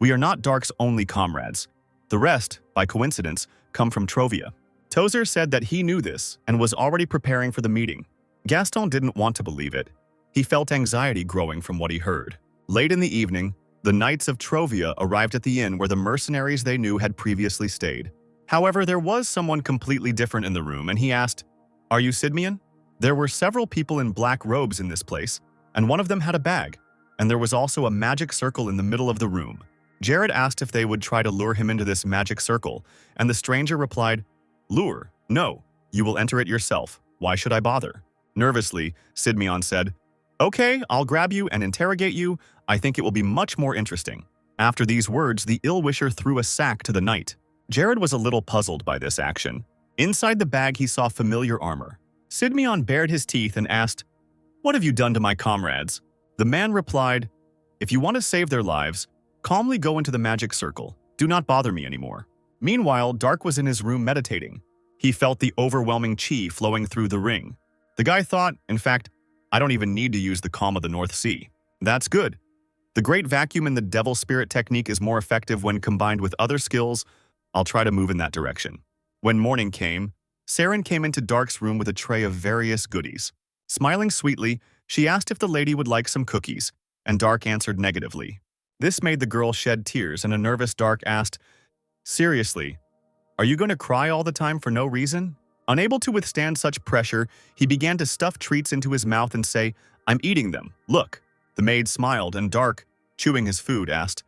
we are not Dark's only comrades. The rest, by coincidence, come from Trovia. Tozer said that he knew this and was already preparing for the meeting. Gaston didn't want to believe it. He felt anxiety growing from what he heard. Late in the evening, the Knights of Trovia arrived at the inn where the mercenaries they knew had previously stayed. However, there was someone completely different in the room, and he asked, are you Sidmian? There were several people in black robes in this place, and one of them had a bag, and there was also a magic circle in the middle of the room. Jared asked if they would try to lure him into this magic circle, and the stranger replied, lure? No, you will enter it yourself. Why should I bother? Nervously, Sidmian said, Okay, I'll grab you and interrogate you. I think it will be much more interesting. After these words, the ill-wisher threw a sack to the knight. Jared was a little puzzled by this action. Inside the bag, he saw familiar armor. Sidmion bared his teeth and asked, "What have you done to my comrades?" The man replied, "If you want to save their lives, calmly go into the magic circle. Do not bother me anymore." Meanwhile, Dark was in his room meditating. He felt the overwhelming chi flowing through the ring. The guy thought, in fact, I don't even need to use the calm of the North Sea. That's good. The Great Vacuum in the Devil Spirit technique is more effective when combined with other skills. I'll try to move in that direction. When morning came, Saren came into Dark's room with a tray of various goodies. Smiling sweetly, she asked if the lady would like some cookies, and Dark answered negatively. This made the girl shed tears, and a nervous Dark asked, "Seriously, are you going to cry all the time for no reason?" Unable to withstand such pressure, he began to stuff treats into his mouth and say, "I'm eating them. Look." The maid smiled, and Dark, chewing his food, asked,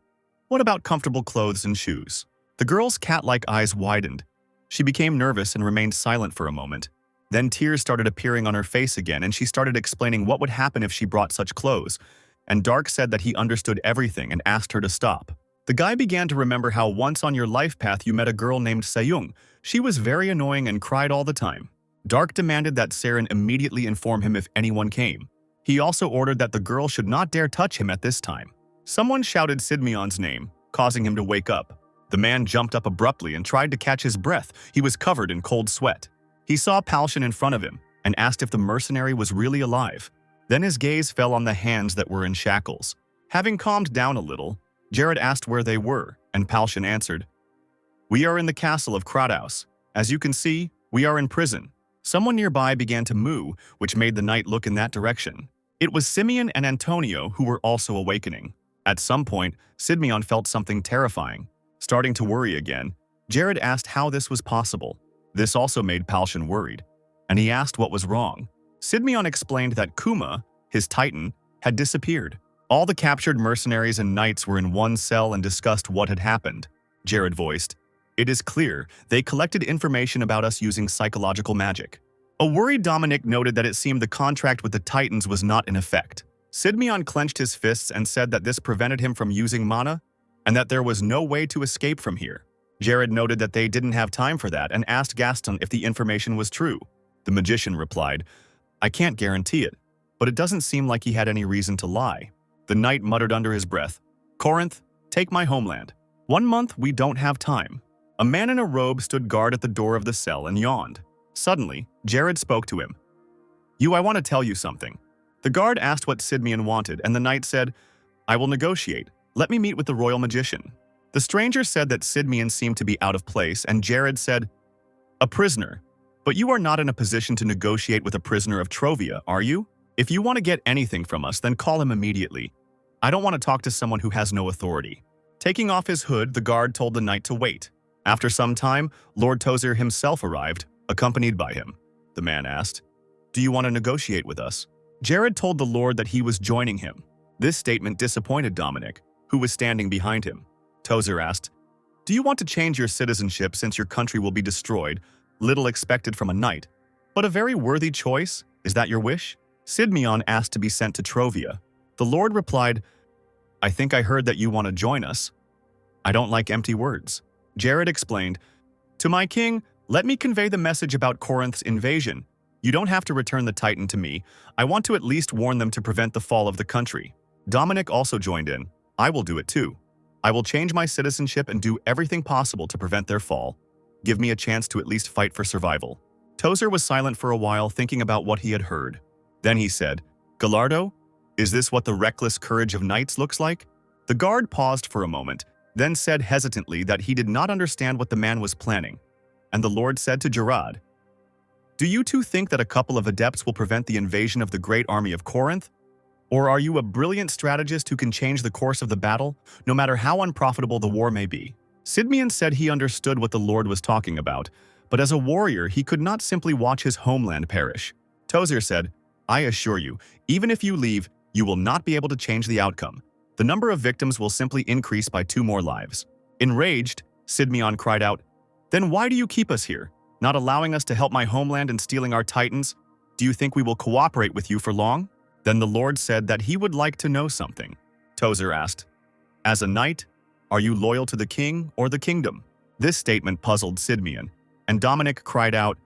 "What about comfortable clothes and shoes?" The girl's cat-like eyes widened. She became nervous and remained silent for a moment. Then tears started appearing on her face again, and she started explaining what would happen if she brought such clothes. And Dark said that he understood everything and asked her to stop. The guy began to remember how once on your life path you met a girl named Sayung. She was very annoying and cried all the time. Dark demanded that Saren immediately inform him if anyone came. He also ordered that the girl should not dare touch him at this time. Someone shouted Sidmion's name, causing him to wake up. The man jumped up abruptly and tried to catch his breath. He was covered in cold sweat. He saw Palshan in front of him and asked if the mercenary was really alive. Then his gaze fell on the hands that were in shackles. Having calmed down a little, Jared asked where they were, and Palshan answered, "We are in the castle of Kratos. As you can see, we are in prison." Someone nearby began to moo, which made the knight look in that direction. It was Simeon and Antonio who were also awakening. At some point, Sidmion felt something terrifying. Starting to worry again, Jared asked how this was possible. This also made Palshan worried, and he asked what was wrong. Sidmion explained that Kuma, his titan, had disappeared. All the captured mercenaries and knights were in one cell and discussed what had happened. Jared voiced, "It is clear they collected information about us using psychological magic." A worried Dominic noted that it seemed the contract with the Titans was not in effect. Sidmion clenched his fists and said that this prevented him from using mana, and that there was no way to escape from here. Jared noted that they didn't have time for that and asked Gaston if the information was true. The magician replied, "I can't guarantee it, but it doesn't seem like he had any reason to lie." The knight muttered under his breath, "Corinth, take my homeland. 1 month, we don't have time." A man in a robe stood guard at the door of the cell and yawned. Suddenly, Jared spoke to him. "I want to tell you something." The guard asked what Sidmion wanted, and the knight said, "I will negotiate. Let me meet with the royal magician." The stranger said that Sidmion seemed to be out of place, and Jared said, "A prisoner. But you are not in a position to negotiate with a prisoner of Trovia, are you? If you want to get anything from us, then call him immediately. I don't want to talk to someone who has no authority." Taking off his hood, the guard told the knight to wait. After some time, Lord Tozer himself arrived, accompanied by him. The man asked, "Do you want to negotiate with us?" Jared told the Lord that he was joining him. This statement disappointed Dominic, who was standing behind him. Tozer asked, "Do you want to change your citizenship since your country will be destroyed? Little expected from a knight, but a very worthy choice. Is that your wish?" Sidmion asked to be sent to Trovia. The Lord replied, "I think I heard that you want to join us. I don't like empty words." Jared explained, "To my king, let me convey the message about Corinth's invasion. You don't have to return the Titan to me. I want to at least warn them to prevent the fall of the country." Dominic also joined in. "I will do it too. I will change my citizenship and do everything possible to prevent their fall. Give me a chance to at least fight for survival." Tozer was silent for a while, thinking about what he had heard. Then he said, "Gallardo, is this what the reckless courage of knights looks like?" The guard paused for a moment, then said hesitantly that he did not understand what the man was planning. And the Lord said to Gerard, "Do you two think that a couple of adepts will prevent the invasion of the great army of Corinth? Or are you a brilliant strategist who can change the course of the battle, no matter how unprofitable the war may be?" Sidmion said he understood what the Lord was talking about, but as a warrior, he could not simply watch his homeland perish. Tozer said, "I assure you, even if you leave, you will not be able to change the outcome. The number of victims will simply increase by 2 more lives." Enraged, Sidmion cried out, "Then why do you keep us here, not allowing us to help my homeland and stealing our titans? Do you think we will cooperate with you for long?" Then the Lord said that he would like to know something. Tozer asked, "As a knight, are you loyal to the king or the kingdom?" This statement puzzled Sidmian, and Dominic cried out,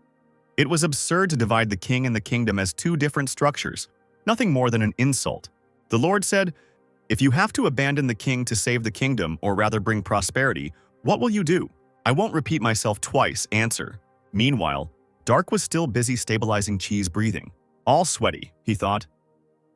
"It was absurd to divide the king and the kingdom as two different structures, nothing more than an insult." The Lord said, "If you have to abandon the king to save the kingdom, or rather bring prosperity, what will you do?" "I won't repeat myself twice, answer." Meanwhile, Dark was still busy stabilizing Chi's breathing. All sweaty, he thought.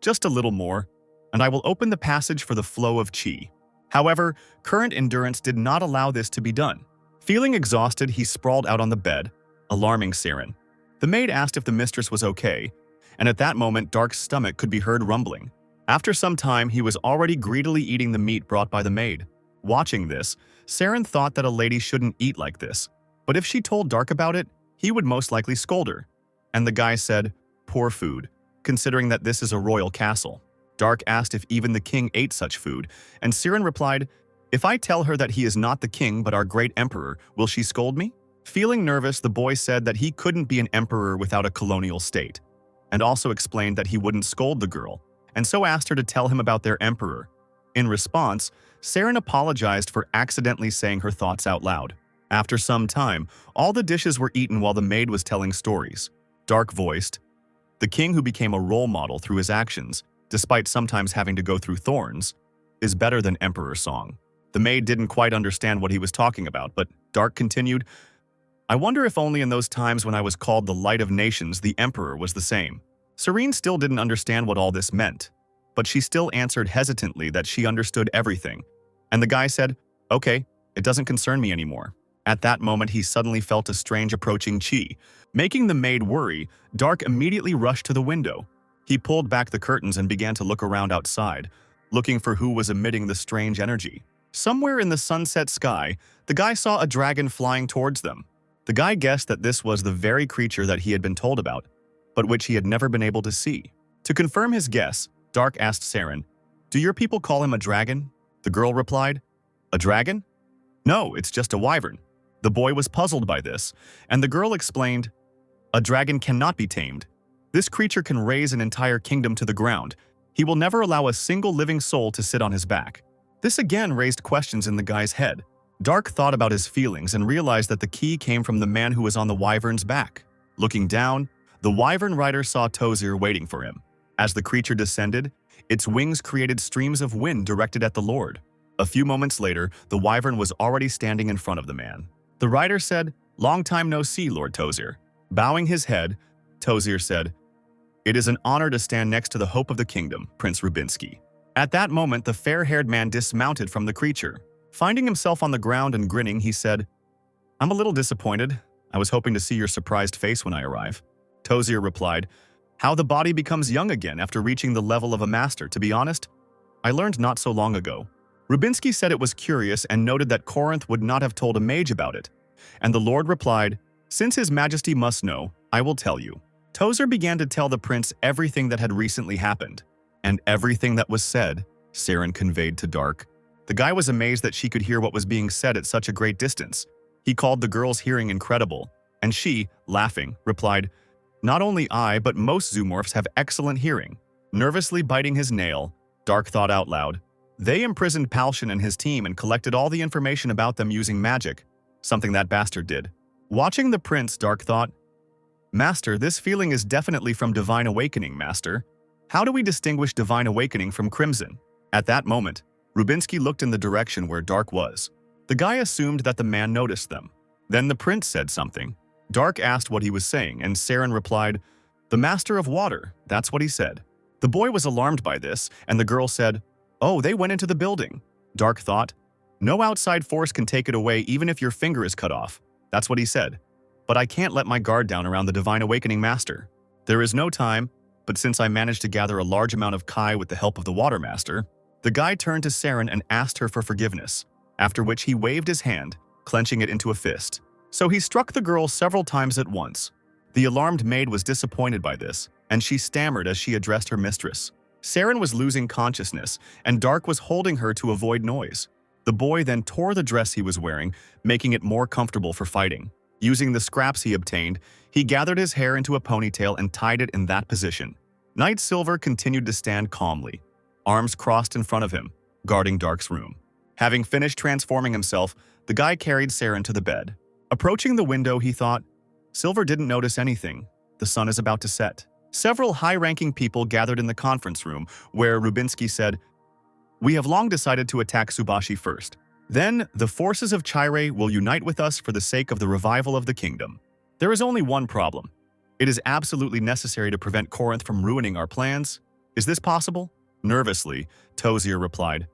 Just a little more, and I will open the passage for the flow of Chi. However, current endurance did not allow this to be done. Feeling exhausted, he sprawled out on the bed, alarming Siren. The maid asked if the mistress was okay, and at that moment Dark's stomach could be heard rumbling. After some time, he was already greedily eating the meat brought by the maid. Watching this, Siren thought that a lady shouldn't eat like this, but if she told Dark about it, he would most likely scold her. And the guy said, "Poor food, considering that this is a royal castle." Dark asked if even the king ate such food, and Siren replied, "If I tell her that he is not the king but our great emperor, will she scold me?" Feeling nervous, the boy said that he couldn't be an emperor without a colonial state, and also explained that he wouldn't scold the girl, and so asked her to tell him about their emperor. In response, Siren apologized for accidentally saying her thoughts out loud. After some time, all the dishes were eaten while the maid was telling stories. Dark voiced, "The king who became a role model through his actions, despite sometimes having to go through thorns, is better than Emperor Song." The maid didn't quite understand what he was talking about, but Dark continued, "I wonder if only in those times when I was called the Light of Nations, the Emperor was the same." Serene still didn't understand what all this meant, but she still answered hesitantly that she understood everything. And the guy said, "Okay, it doesn't concern me anymore." At that moment, he suddenly felt a strange approaching chi. Making the maid worry, Dark immediately rushed to the window. He pulled back the curtains and began to look around outside, looking for who was emitting the strange energy. Somewhere in the sunset sky, the guy saw a dragon flying towards them. The guy guessed that this was the very creature that he had been told about, but which he had never been able to see. To confirm his guess, Dark asked Siren, "Do your people call him a dragon?" The girl replied, "A dragon? No, it's just a wyvern." The boy was puzzled by this, and the girl explained, "A dragon cannot be tamed. This creature can raise an entire kingdom to the ground. He will never allow a single living soul to sit on his back." This again raised questions in the guy's head. Dark thought about his feelings and realized that the key came from the man who was on the wyvern's back. Looking down, the wyvern rider saw Tozer waiting for him. As the creature descended, its wings created streams of wind directed at the Lord. A few moments later, the wyvern was already standing in front of the man. The rider said, "Long time no see, Lord Tozer." Bowing his head, Tozer said, "It is an honor to stand next to the hope of the kingdom, Prince Rubinsky." At that moment, the fair-haired man dismounted from the creature. Finding himself on the ground and grinning, he said, "I'm a little disappointed. I was hoping to see your surprised face when I arrive." Tozer replied, "How the body becomes young again after reaching the level of a master, to be honest, I learned not so long ago." Rubinsky said it was curious and noted that Corinth would not have told a mage about it. And the Lord replied, "Since His Majesty must know, I will tell you." Tozer began to tell the prince everything that had recently happened. And everything that was said, Siren conveyed to Dark. The guy was amazed that she could hear what was being said at such a great distance. He called the girl's hearing incredible, and she, laughing, replied, "Not only I, but most zoomorphs have excellent hearing." Nervously biting his nail, Dark thought out loud, "They imprisoned Palshan and his team and collected all the information about them using magic, something that bastard did." Watching the prince, Dark thought, "Master, this feeling is definitely from Divine Awakening, Master. How do we distinguish Divine Awakening from Crimson?" At that moment, Rubinsky looked in the direction where Dark was. The guy assumed that the man noticed them. Then the prince said something. Dark asked what he was saying, and Siren replied, "The Master of Water, that's what he said." The boy was alarmed by this, and the girl said, "Oh, they went into the building." Dark thought, "No outside force can take it away even if your finger is cut off." That's what he said. "But I can't let my guard down around the Divine Awakening Master. There is no time, but since I managed to gather a large amount of Kai with the help of the Water Master." The guy turned to Siren and asked her for forgiveness, after which he waved his hand, clenching it into a fist. So he struck the girl several times at once. The alarmed maid was disappointed by this, and she stammered as she addressed her mistress. Siren was losing consciousness, and Dark was holding her to avoid noise. The boy then tore the dress he was wearing, making it more comfortable for fighting. Using the scraps he obtained, he gathered his hair into a ponytail and tied it in that position. Knight Silver continued to stand calmly, arms crossed in front of him, guarding Dark's room. Having finished transforming himself, the guy carried Saren to the bed. Approaching the window, he thought, Silver didn't notice anything. The sun is about to set. Several high-ranking people gathered in the conference room, where Rubinsky said, "We have long decided to attack Subashi first. Then, the forces of Chire will unite with us for the sake of the revival of the kingdom. There is only one problem. It is absolutely necessary to prevent Corinth from ruining our plans. Is this possible?" Nervously, Tozier replied,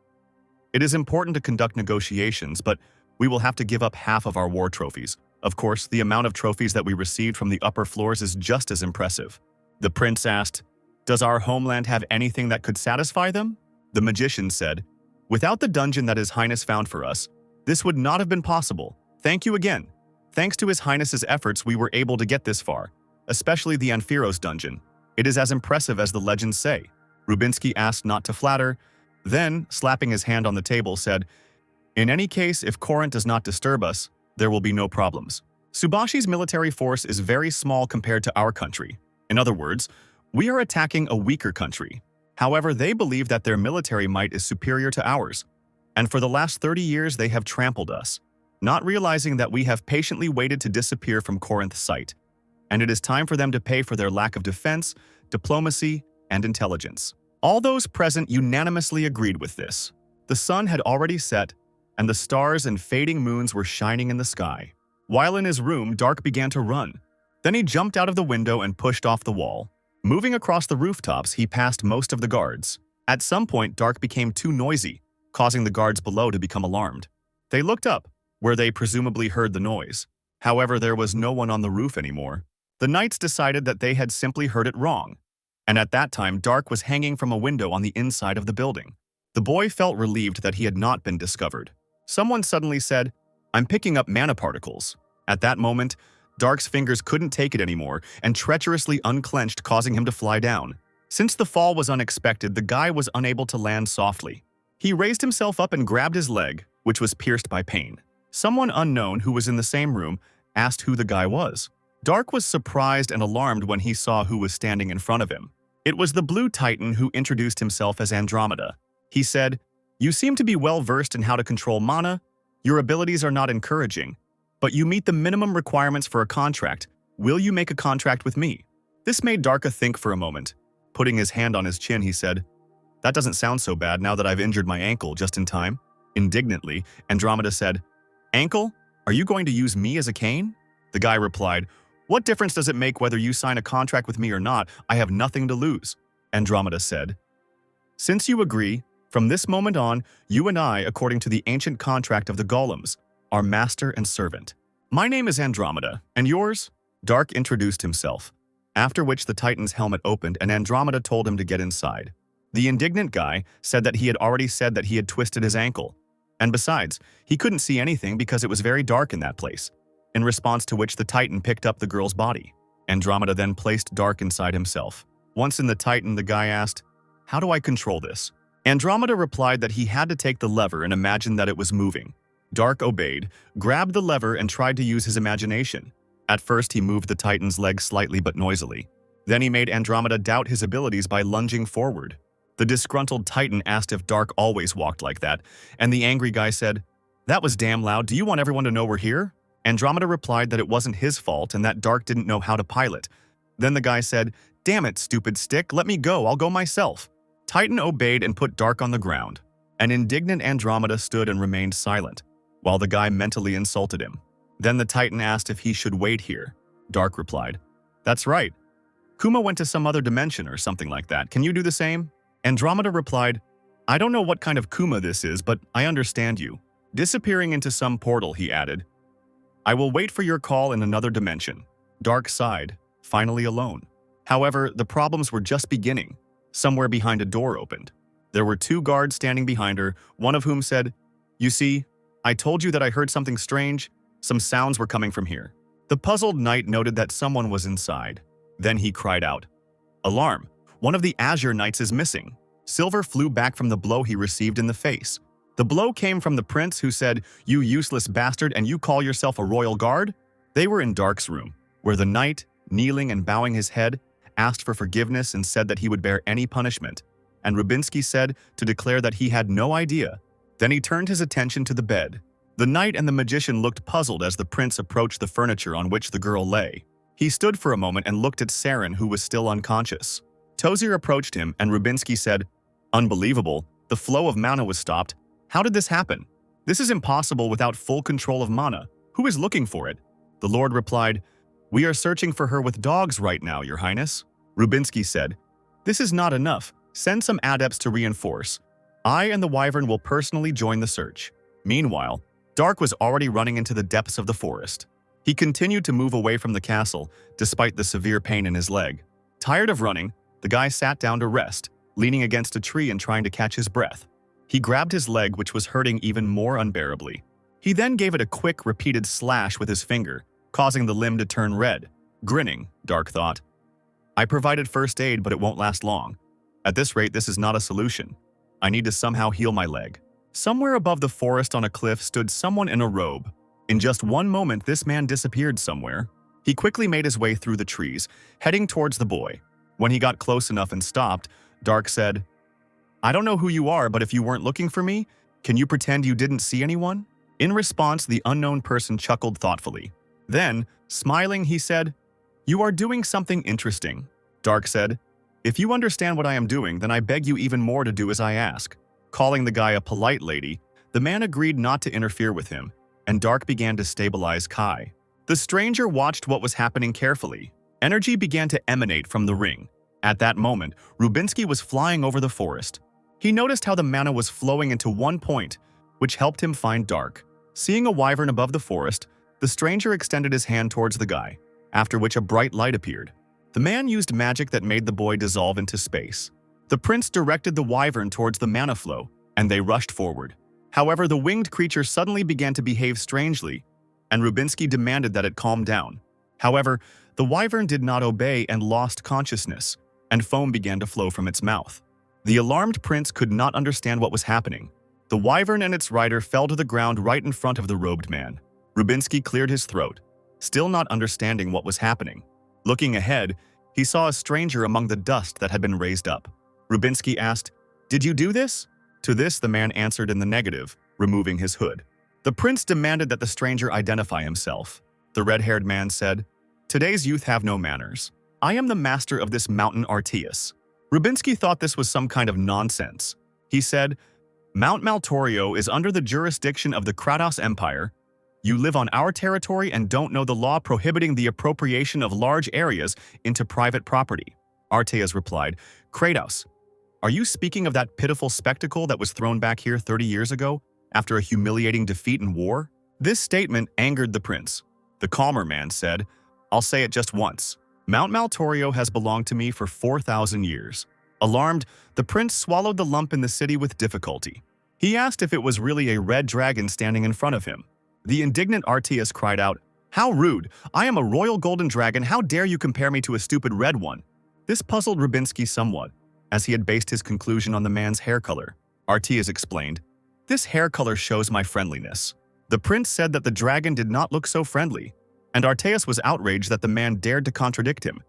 "It is important to conduct negotiations, but we will have to give up half of our war trophies. Of course, the amount of trophies that we received from the upper floors is just as impressive." The prince asked, "Does our homeland have anything that could satisfy them?" The magician said, "Without the dungeon that His Highness found for us, this would not have been possible. Thank you again. Thanks to His Highness's efforts, we were able to get this far, especially the Amphiros dungeon. It is as impressive as the legends say." Rubinsky asked not to flatter, then, slapping his hand on the table, said, "In any case, if Corinth does not disturb us, there will be no problems. Subashi's military force is very small compared to our country. In other words, we are attacking a weaker country. However, they believe that their military might is superior to ours, and for the last 30 years they have trampled us, not realizing that we have patiently waited to disappear from Corinth's sight, and it is time for them to pay for their lack of defense, diplomacy, and intelligence." All those present unanimously agreed with this. The sun had already set, and the stars and fading moons were shining in the sky. While in his room, Dark began to run. Then he jumped out of the window and pushed off the wall. Moving across the rooftops, he passed most of the guards. At some point, Dark became too noisy, causing the guards below to become alarmed. They looked up, where they presumably heard the noise. However, there was no one on the roof anymore. The knights decided that they had simply heard it wrong, and at that time, Dark was hanging from a window on the inside of the building. The boy felt relieved that he had not been discovered. Someone suddenly said, "I'm picking up mana particles." At that moment, Dark's fingers couldn't take it anymore and treacherously unclenched, causing him to fly down. Since the fall was unexpected, the guy was unable to land softly. He raised himself up and grabbed his leg, which was pierced by pain. Someone unknown who was in the same room asked who the guy was. Dark was surprised and alarmed when he saw who was standing in front of him. It was the Blue Titan who introduced himself as Andromeda. He said, "You seem to be well versed in how to control mana. Your abilities are not encouraging, but you meet the minimum requirements for a contract. Will you make a contract with me?" This made Darka think for a moment. Putting his hand on his chin, he said, "That doesn't sound so bad now that I've injured my ankle just in time." Indignantly, Andromeda said, "Ankle? Are you going to use me as a cane?" The guy replied, "What difference does it make whether you sign a contract with me or not? I have nothing to lose." Andromeda said, "Since you agree, from this moment on, you and I, according to the ancient contract of the golems, are master and servant. My name is Andromeda, and yours?" Dark introduced himself, after which the Titan's helmet opened and Andromeda told him to get inside. The indignant guy said that he had already said that he had twisted his ankle, and besides, he couldn't see anything because it was very dark in that place, in response to which the Titan picked up the girl's body. Andromeda then placed Dark inside himself. Once in the Titan, the guy asked, "How do I control this?" Andromeda replied that he had to take the lever and imagine that it was moving. Dark obeyed, grabbed the lever, and tried to use his imagination. At first, he moved the Titan's leg slightly but noisily. Then he made Andromeda doubt his abilities by lunging forward. The disgruntled Titan asked if Dark always walked like that, and the angry guy said, "That was damn loud. Do you want everyone to know we're here?" Andromeda replied that it wasn't his fault and that Dark didn't know how to pilot. Then the guy said, "Damn it, stupid stick, let me go, I'll go myself." Titan obeyed and put Dark on the ground. An indignant Andromeda stood and remained silent, while the guy mentally insulted him. Then the Titan asked if he should wait here. Dark replied, "That's right. Kuma went to some other dimension or something like that. Can you do the same?" Andromeda replied, "I don't know what kind of Kuma this is, but I understand you." Disappearing into some portal, he added, "I will wait for your call in another dimension." Dark sighed, finally alone. However, the problems were just beginning. Somewhere behind a door opened. There were two guards standing behind her, one of whom said, "You see, I told you that I heard something strange. Some sounds were coming from here." The puzzled knight noted that someone was inside. Then he cried out, "Alarm! One of the Azure Knights is missing." Silver flew back from the blow he received in the face. The blow came from the prince, who said, "You useless bastard, and you call yourself a royal guard?" They were in Dark's room, where the knight, kneeling and bowing his head, asked for forgiveness and said that he would bear any punishment, and Rubinsky said to declare that he had no idea. Then he turned his attention to the bed. The knight and the magician looked puzzled as the prince approached the furniture on which the girl lay. He stood for a moment and looked at Saren, who was still unconscious. Tozier approached him, and Rubinsky said, "Unbelievable, the flow of mana was stopped. How did this happen? This is impossible without full control of mana. Who is looking for it?" The lord replied, "We are searching for her with dogs right now, your highness." Rubinsky said, "This is not enough. Send some adepts to reinforce. I and the wyvern will personally join the search." Meanwhile, Dark was already running into the depths of the forest. He continued to move away from the castle, despite the severe pain in his leg. Tired of running, the guy sat down to rest, leaning against a tree and trying to catch his breath. He grabbed his leg, which was hurting even more unbearably. He then gave it a quick, repeated slash with his finger, causing the limb to turn red. Grinning, Dark thought, "I provided first aid, but it won't last long. At this rate, this is not a solution. I need to somehow heal my leg." Somewhere above the forest on a cliff stood someone in a robe. In just one moment, this man disappeared somewhere. He quickly made his way through the trees, heading towards the boy. When he got close enough and stopped, Dark said, "I don't know who you are, but if you weren't looking for me, can you pretend you didn't see anyone?" In response, the unknown person chuckled thoughtfully. Then, smiling, he said, "You are doing something interesting." Dark said, "If you understand what I am doing, then I beg you even more to do as I ask." Calling the guy a polite lady, the man agreed not to interfere with him, and Dark began to stabilize Kai. The stranger watched what was happening carefully. Energy began to emanate from the ring. At that moment, Rubinsky was flying over the forest. He noticed how the mana was flowing into one point, which helped him find Dark. Seeing a wyvern above the forest, the stranger extended his hand towards the guy, after which a bright light appeared. The man used magic that made the boy dissolve into space. The prince directed the wyvern towards the mana flow, and they rushed forward. However, the winged creature suddenly began to behave strangely, and Rubinsky demanded that it calm down. However, the wyvern did not obey and lost consciousness, and foam began to flow from its mouth. The alarmed prince could not understand what was happening. The wyvern and its rider fell to the ground right in front of the robed man. Rubinsky cleared his throat, still not understanding what was happening. Looking ahead, he saw a stranger among the dust that had been raised up. Rubinsky asked, "Did you do this?" To this, the man answered in the negative, removing his hood. The prince demanded that the stranger identify himself. The red-haired man said, "Today's youth have no manners. I am the master of this mountain Artias." Rubinsky thought this was some kind of nonsense. He said, "Mount Maltorio is under the jurisdiction of the Kratos Empire. You live on our territory and don't know the law prohibiting the appropriation of large areas into private property." Artias replied, "Kratos, are you speaking of that pitiful spectacle that was thrown back here 30 years ago after a humiliating defeat in war?" This statement angered the prince. The calmer man said, "I'll say it just once. Mount Maltorio has belonged to me for 4,000 years. Alarmed, the prince swallowed the lump in the city with difficulty. He asked if it was really a red dragon standing in front of him. The indignant Artias cried out, "How rude! I am a royal golden dragon. How dare you compare me to a stupid red one?" This puzzled Rubinsky somewhat, as he had based his conclusion on the man's hair color. Artias explained, "This hair color shows my friendliness." The prince said that the dragon did not look so friendly, and Artias was outraged that the man dared to contradict him,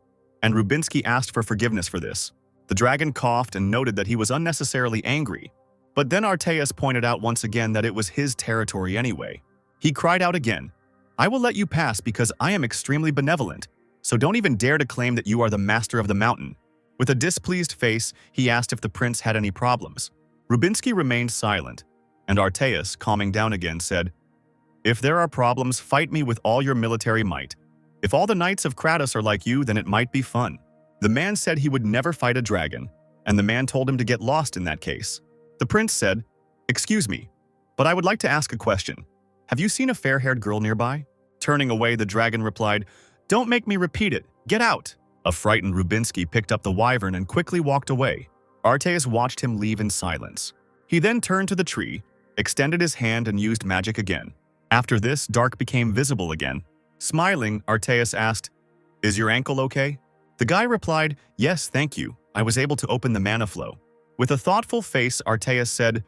and Rubinsky asked for forgiveness for this. The dragon coughed and noted that he was unnecessarily angry, but then Artias pointed out once again that it was his territory anyway. He cried out again, "I will let you pass because I am extremely benevolent, so don't even dare to claim that you are the master of the mountain." With a displeased face, he asked if the prince had any problems. Rubinsky remained silent, and Artias, calming down again, said, "If there are problems, fight me with all your military might. If all the knights of Kratos are like you, then it might be fun." The man said he would never fight a dragon, and the man told him to get lost in that case. The prince said, "Excuse me, but I would like to ask a question. Have you seen a fair-haired girl nearby?" Turning away, the dragon replied, "Don't make me repeat it. Get out." A frightened Rubinsky picked up the wyvern and quickly walked away. Artias watched him leave in silence. He then turned to the tree, extended his hand and used magic again. After this, Dark became visible again. Smiling, Artias asked, "Is your ankle okay?" The guy replied, "Yes, thank you. I was able to open the mana flow." With a thoughtful face, Artias said,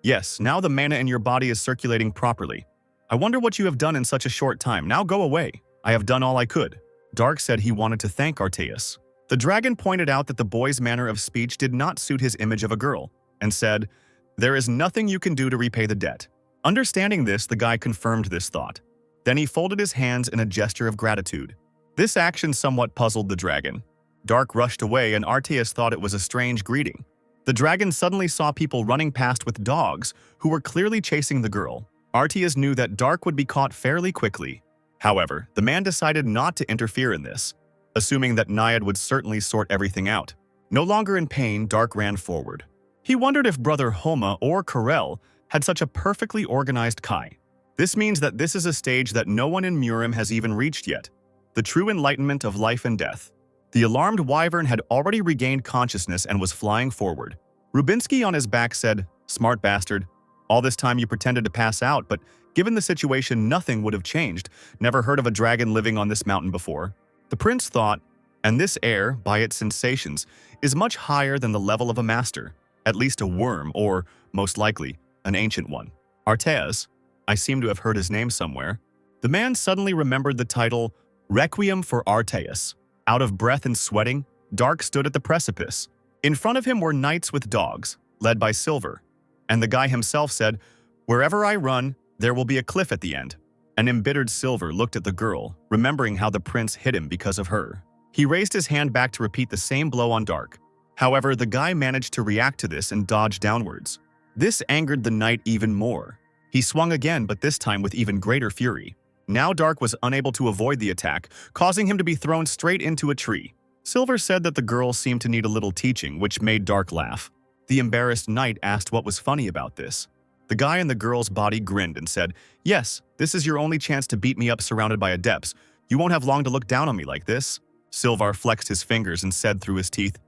"Yes, now the mana in your body is circulating properly. I wonder what you have done in such a short time. Now go away. I have done all I could." Dark said he wanted to thank Artias. The dragon pointed out that the boy's manner of speech did not suit his image of a girl, and said, "There is nothing you can do to repay the debt." Understanding this, the guy confirmed this thought. Then he folded his hands in a gesture of gratitude. This action somewhat puzzled the dragon. Dark rushed away, and Arteus thought it was a strange greeting. The dragon suddenly saw people running past with dogs who were clearly chasing the girl. Arteus knew that Dark would be caught fairly quickly. However, the man decided not to interfere in this, assuming that Naiad would certainly sort everything out. No longer in pain, Dark ran forward. He wondered if Brother Homa or Karel had such a perfectly organized Kai. This means that this is a stage that no one in Murim has even reached yet, the true enlightenment of life and death. The alarmed wyvern had already regained consciousness and was flying forward. Rubinsky on his back said, "Smart bastard. All this time you pretended to pass out, but given the situation, nothing would have changed. Never heard of a dragon living on this mountain before." The prince thought, and this air, by its sensations, is much higher than the level of a master, at least a worm or, most likely, an ancient one. Arteas, I seem to have heard his name somewhere. The man suddenly remembered the title Requiem for Arteas. Out of breath and sweating, Dark stood at the precipice. In front of him were knights with dogs, led by Silver, and the guy himself said, "Wherever I run, there will be a cliff at the end." An embittered Silver looked at the girl, remembering how the prince hit him because of her. He raised his hand back to repeat the same blow on Dark. However, the guy managed to react to this and dodge downwards. This angered the knight even more. He swung again, but this time with even greater fury. Now Dark was unable to avoid the attack, causing him to be thrown straight into a tree. Silver said that the girl seemed to need a little teaching, which made Dark laugh. The embarrassed knight asked what was funny about this. The guy in the girl's body grinned and said, "Yes, this is your only chance to beat me up surrounded by adepts. You won't have long to look down on me like this." Silvar flexed his fingers and said through his teeth,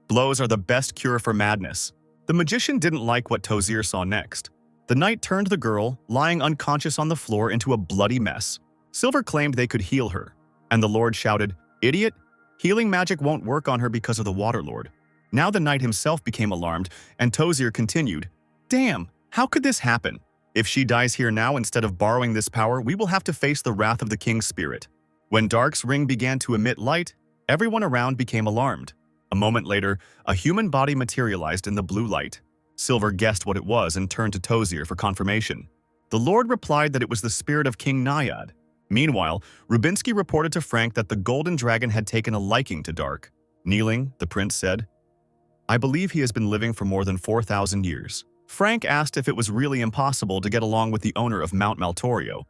"Blows are the best cure for madness." The magician didn't like what Tozir saw next. The knight turned the girl, lying unconscious on the floor, into a bloody mess. Silver claimed they could heal her, and the lord shouted, "Idiot! Healing magic won't work on her because of the Water Lord." Now the knight himself became alarmed, and Tozir continued, "Damn, how could this happen? If she dies here now instead of borrowing this power, we will have to face the wrath of the king's spirit." When Dark's ring began to emit light, everyone around became alarmed. A moment later, a human body materialized in the blue light. Silver guessed what it was and turned to Tozir for confirmation. The lord replied that it was the spirit of King Naiad. Meanwhile, Rubinsky reported to Frank that the golden dragon had taken a liking to Dark. Kneeling, the prince said, "I believe he has been living for more than 4,000 years. Frank asked if it was really impossible to get along with the owner of Mount Maltorio,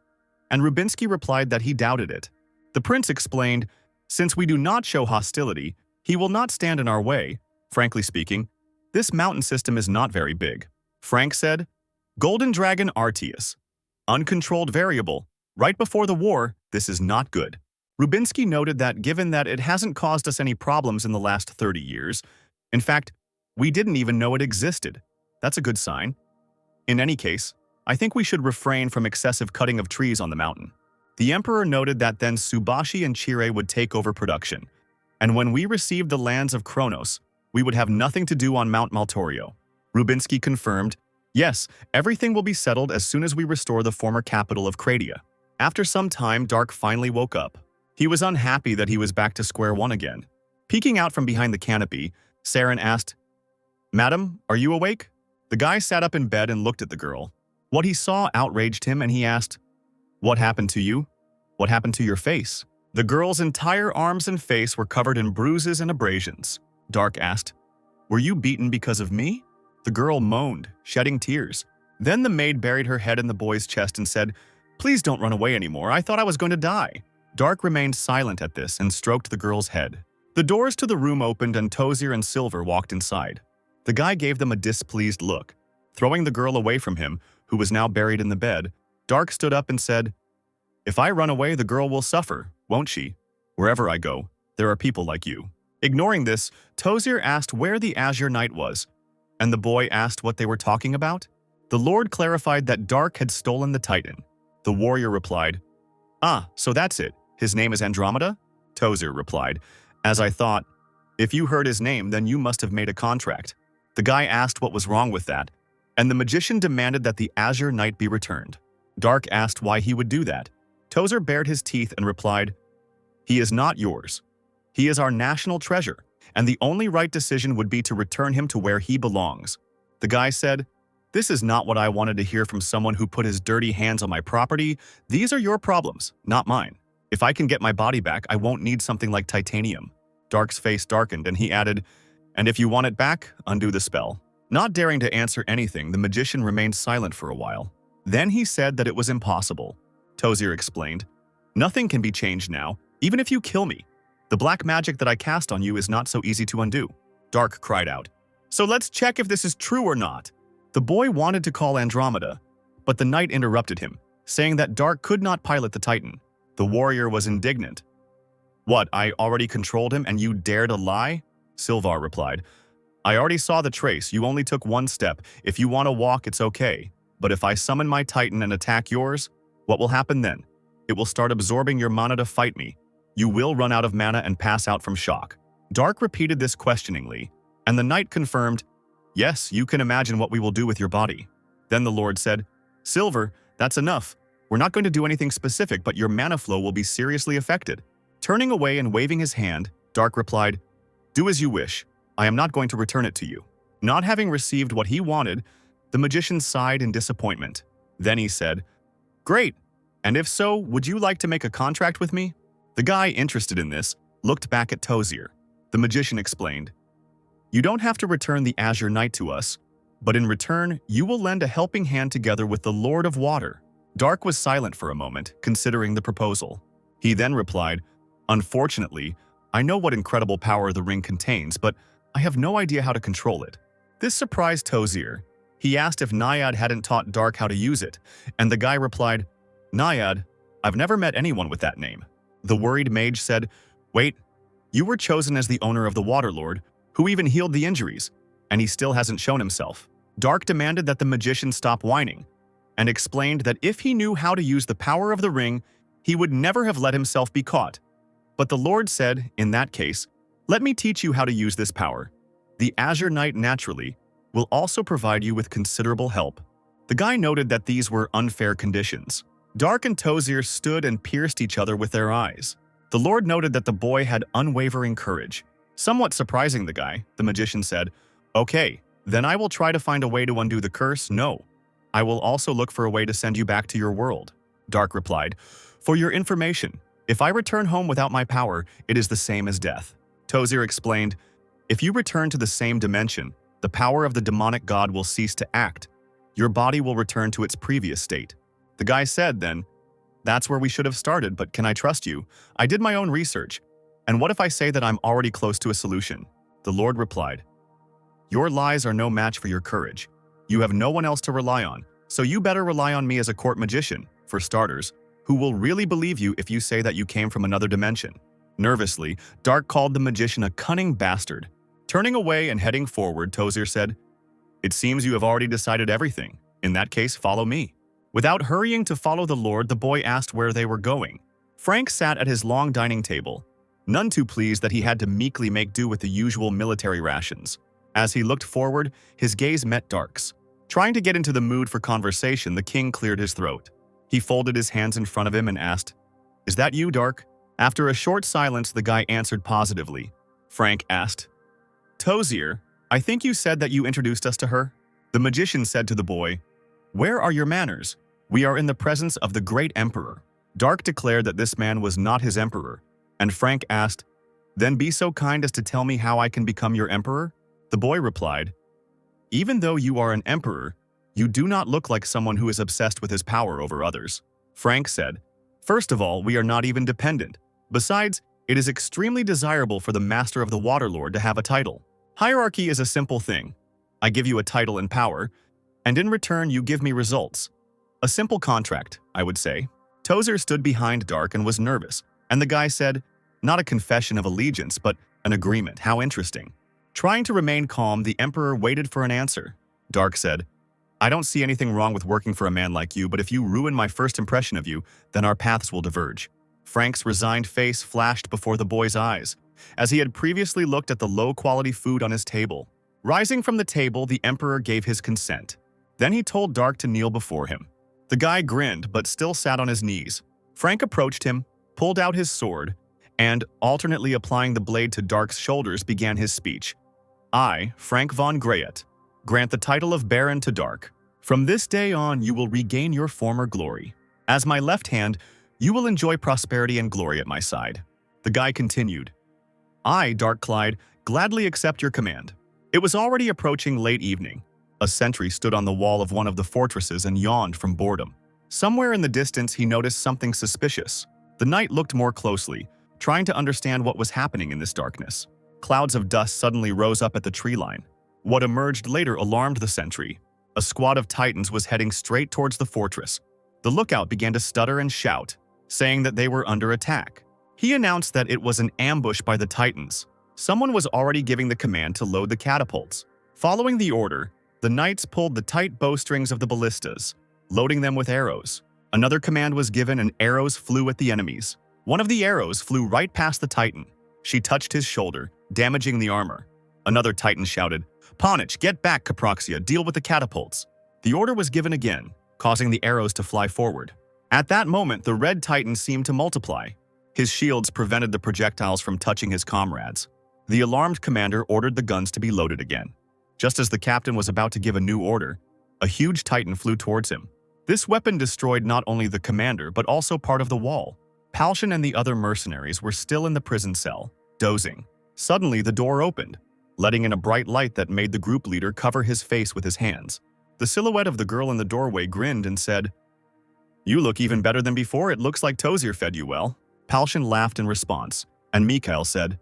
and Rubinsky replied that he doubted it. The prince explained, "Since we do not show hostility, he will not stand in our way. Frankly speaking, this mountain system is not very big." Frank said, "Golden Dragon Arteus. Uncontrolled variable. Right before the war, this is not good." Rubinsky noted that given that it hasn't caused us any problems in the last 30 years, in fact, we didn't even know it existed. That's a good sign. In any case, I think we should refrain from excessive cutting of trees on the mountain. The emperor noted that then Subashi and Chire would take over production, and when we received the lands of Kronos, we would have nothing to do on Mount Maltorio. Rubinsky confirmed, "Yes, everything will be settled as soon as we restore the former capital of Cradia." After some time, Dark finally woke up. He was unhappy that he was back to square one again. Peeking out from behind the canopy, Saren asked, "Madam, are you awake?" The guy sat up in bed and looked at the girl. What he saw outraged him, and he asked, "What happened to you? What happened to your face?" The girl's entire arms and face were covered in bruises and abrasions. Dark asked, "Were you beaten because of me?" The girl moaned, shedding tears. Then the maid buried her head in the boy's chest and said, "Please don't run away anymore. I thought I was going to die." Dark remained silent at this and stroked the girl's head. The doors to the room opened and Tozir and Silver walked inside. The guy gave them a displeased look. Throwing the girl away from him, who was now buried in the bed, Dark stood up and said, "If I run away, the girl will suffer, won't she? Wherever I go, there are people like you." Ignoring this, Tozir asked where the Azure Knight was, and the boy asked what they were talking about. The Lord clarified that Dark had stolen the Titan. The warrior replied, "Ah, so that's it. His name is Andromeda?" Tozir replied, "As I thought. If you heard his name, then you must have made a contract." The guy asked what was wrong with that, and the magician demanded that the Azure Knight be returned. Dark asked why he would do that. Tozir bared his teeth and replied, "He is not yours. He is our national treasure, and the only right decision would be to return him to where he belongs. The guy said, "This is not what I wanted to hear from someone who put his dirty hands on my property. These are your problems, not mine. If I can get my body back, I won't need something like titanium." Dark's face darkened, and he added, "And if you want it back, undo the spell." Not daring to answer anything, the magician remained silent for a while. Then he said that it was impossible. Tozier explained, "Nothing can be changed now, even if you kill me. The black magic that I cast on you is not so easy to undo." Dark cried out, "So let's check if this is true or not." The boy wanted to call Andromeda, but the knight interrupted him, saying that Dark could not pilot the Titan. The warrior was indignant. "What, I already controlled him and you dare to lie?" Silvar replied, "I already saw the trace, you only took one step. If you want to walk, it's okay. But if I summon my Titan and attack yours, what will happen then? It will start absorbing your mana to fight me. You will run out of mana and pass out from shock." Dark repeated this questioningly, and the knight confirmed, "Yes, you can imagine what we will do with your body." Then the Lord said, "Silver, that's enough. We're not going to do anything specific, but your mana flow will be seriously affected." Turning away and waving his hand, Dark replied, "Do as you wish. I am not going to return it to you." Not having received what he wanted, the magician sighed in disappointment. Then he said, "Great. And if so, would you like to make a contract with me?" The guy, interested in this, looked back at Tozier. The magician explained, "You don't have to return the Azure Knight to us, but in return, you will lend a helping hand together with the Lord of Water." Dark was silent for a moment, considering the proposal. He then replied, "Unfortunately, I know what incredible power the ring contains, but I have no idea how to control it." This surprised Tozier. He asked if Naiad hadn't taught Dark how to use it, and the guy replied, "Naiad, I've never met anyone with that name." The worried mage said, "Wait, you were chosen as the owner of the Waterlord, who even healed the injuries, and he still hasn't shown himself." Dark demanded that the magician stop whining, and explained that if he knew how to use the power of the ring, he would never have let himself be caught. But the Lord said, "In that case, let me teach you how to use this power. The Azure Knight naturally will also provide you with considerable help." The guy noted that these were unfair conditions. Dark and Tozier stood and pierced each other with their eyes. The Lord noted that the boy had unwavering courage. Somewhat surprising the guy, the magician said, "Okay, then I will try to find a way to undo the curse. No, I will also look for a way to send you back to your world." Dark replied, "For your information, if I return home without my power, it is the same as death." Tozier explained, "If you return to the same dimension, the power of the demonic god will cease to act. Your body will return to its previous state." The guy said then, "That's where we should have started, but can I trust you? I did my own research. And what if I say that I'm already close to a solution?" The Lord replied, "Your lies are no match for your courage. You have no one else to rely on, so you better rely on me as a court magician, for starters, who will really believe you if you say that you came from another dimension." Nervously, Dark called the magician a cunning bastard. Turning away and heading forward, Tozier said, "It seems you have already decided everything. In that case, follow me." Without hurrying to follow the Lord, the boy asked where they were going. Frank sat at his long dining table, none too pleased that he had to meekly make do with the usual military rations. As he looked forward, his gaze met Dark's. Trying to get into the mood for conversation, the king cleared his throat. He folded his hands in front of him and asked, "Is that you, Dark?" After a short silence, the guy answered positively. Frank asked, "Tozier, I think you said that you introduced us to her?" The magician said to the boy, "Where are your manners? We are in the presence of the great emperor." Dark declared that this man was not his emperor, and Frank asked, "Then be so kind as to tell me how I can become your emperor?" The boy replied, "Even though you are an emperor, you do not look like someone who is obsessed with his power over others." Frank said, "First of all, we are not even dependent. Besides, it is extremely desirable for the master of the Waterlord to have a title. Hierarchy is a simple thing. I give you a title and power, and in return you give me results. A simple contract, I would say." Tozier stood behind Dark and was nervous, and the guy said, "Not a confession of allegiance, but an agreement. How interesting." Trying to remain calm, the emperor waited for an answer. Dark said, "I don't see anything wrong with working for a man like you, but if you ruin my first impression of you, then our paths will diverge." Frank's resigned face flashed before the boy's eyes, as he had previously looked at the low-quality food on his table. Rising from the table, the emperor gave his consent. Then he told Dark to kneel before him. The guy grinned, but still sat on his knees. Frank approached him, pulled out his sword, and, alternately applying the blade to Dark's shoulders, began his speech. I, Frank von Greyet, grant the title of Baron to Dark. From this day on, you will regain your former glory. As my left hand, you will enjoy prosperity and glory at my side. The guy continued. I, Dark Clyde, gladly accept your command. It was already approaching late evening. A sentry stood on the wall of one of the fortresses and yawned from boredom. Somewhere in the distance, he noticed something suspicious. The knight looked more closely, trying to understand what was happening in this darkness. Clouds of dust suddenly rose up at the tree line. What emerged later alarmed the sentry. A squad of titans was heading straight towards the fortress. The lookout began to stutter and shout, saying that they were under attack. He announced that it was an ambush by the titans. Someone was already giving the command to load the catapults. Following the order, the knights pulled the tight bowstrings of the ballistas, loading them with arrows. Another command was given and arrows flew at the enemies. One of the arrows flew right past the titan. She touched his shoulder, damaging the armor. Another titan shouted, "Ponich, get back, Caproxia, deal with the catapults." The order was given again, causing the arrows to fly forward. At that moment, the red titan seemed to multiply. His shields prevented the projectiles from touching his comrades. The alarmed commander ordered the guns to be loaded again. Just as the captain was about to give a new order, a huge titan flew towards him. This weapon destroyed not only the commander but also part of the wall. Palshan and the other mercenaries were still in the prison cell, dozing. Suddenly, the door opened, letting in a bright light that made the group leader cover his face with his hands. The silhouette of the girl in the doorway grinned and said, "You look even better than before. It looks like Tozier fed you well." Palshan laughed in response, and Mikhail said,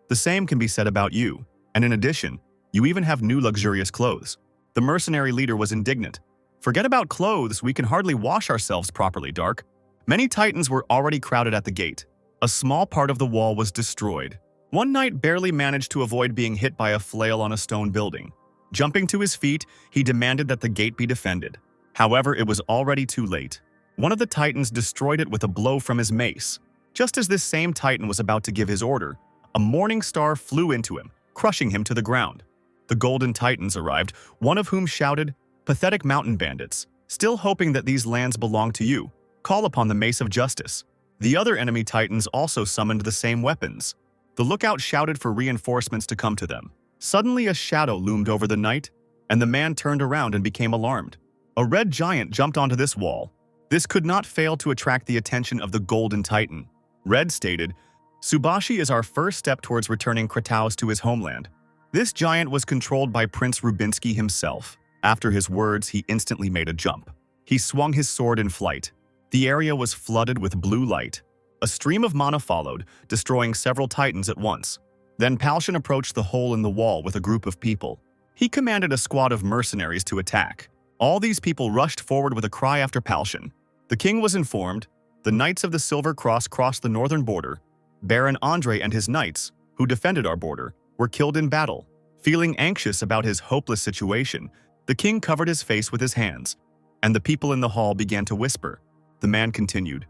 "The same can be said about you, and in addition, you even have new luxurious clothes." The mercenary leader was indignant. "Forget about clothes, we can hardly wash ourselves properly, Dark." Many titans were already crowded at the gate. A small part of the wall was destroyed. One knight barely managed to avoid being hit by a flail on a stone building. Jumping to his feet, he demanded that the gate be defended. However, it was already too late. One of the titans destroyed it with a blow from his mace. Just as this same titan was about to give his order, a morning star flew into him, crushing him to the ground. The golden titans arrived, one of whom shouted, "Pathetic mountain bandits, still hoping that these lands belong to you. Call upon the Mace of Justice." The other enemy titans also summoned the same weapons. The lookout shouted for reinforcements to come to them. Suddenly a shadow loomed over the knight, and the man turned around and became alarmed. A red giant jumped onto this wall. This could not fail to attract the attention of the golden titan. Red stated, "Subashi is our first step towards returning Krataus to his homeland." This giant was controlled by Prince Rubinsky himself. After his words, he instantly made a jump. He swung his sword in flight. The area was flooded with blue light. A stream of mana followed, destroying several titans at once. Then Palshan approached the hole in the wall with a group of people. He commanded a squad of mercenaries to attack. All these people rushed forward with a cry after Palshan. The king was informed. The Knights of the Silver Cross crossed the northern border. Baron Andre and his knights, who defended our border, were killed in battle. Feeling anxious about his hopeless situation, the king covered his face with his hands, and the people in the hall began to whisper. The man continued,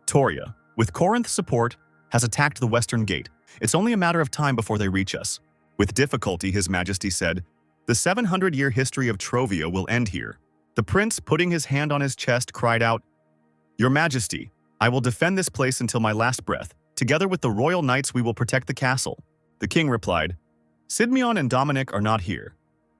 "Toria, with Corinth's support, has attacked the western gate. It's only a matter of time before they reach us." With difficulty, His Majesty said, "The 700-year history of Trovia will end here." The prince, putting his hand on his chest, cried out, "Your Majesty, I will defend this place until my last breath. Together with the royal knights, we will protect the castle." The king replied, "Sidmion and Dominic are not here.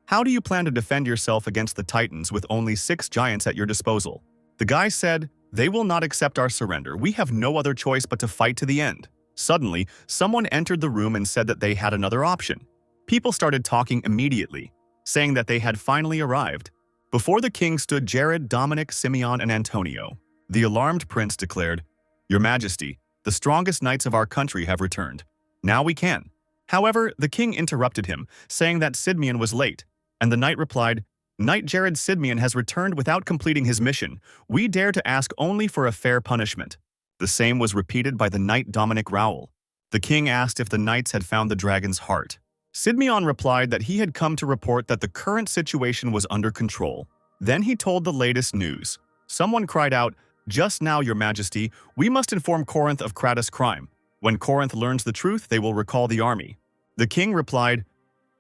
How do you plan to defend yourself against the titans with only 6 giants at your disposal?" The guy said, "They will not accept our surrender. We have no other choice but to fight to the end." Suddenly, someone entered the room and said that they had another option. People started talking immediately, saying that they had finally arrived. Before the king stood Jared, Dominic, Simeon, and Antonio. The alarmed prince declared, "Your Majesty, the strongest knights of our country have returned. Now we can." However, the king interrupted him, saying that Sidmion was late, and the knight replied, "Knight Jared Sidmion has returned without completing his mission. We dare to ask only for a fair punishment." The same was repeated by the knight Dominic Rowell. The king asked if the knights had found the dragon's heart. Sidmion replied that he had come to report that the current situation was under control. Then he told the latest news. Someone cried out, "Just now, Your Majesty, we must inform Corinth of Kratos' crime. When Corinth learns the truth, they will recall the army." The king replied,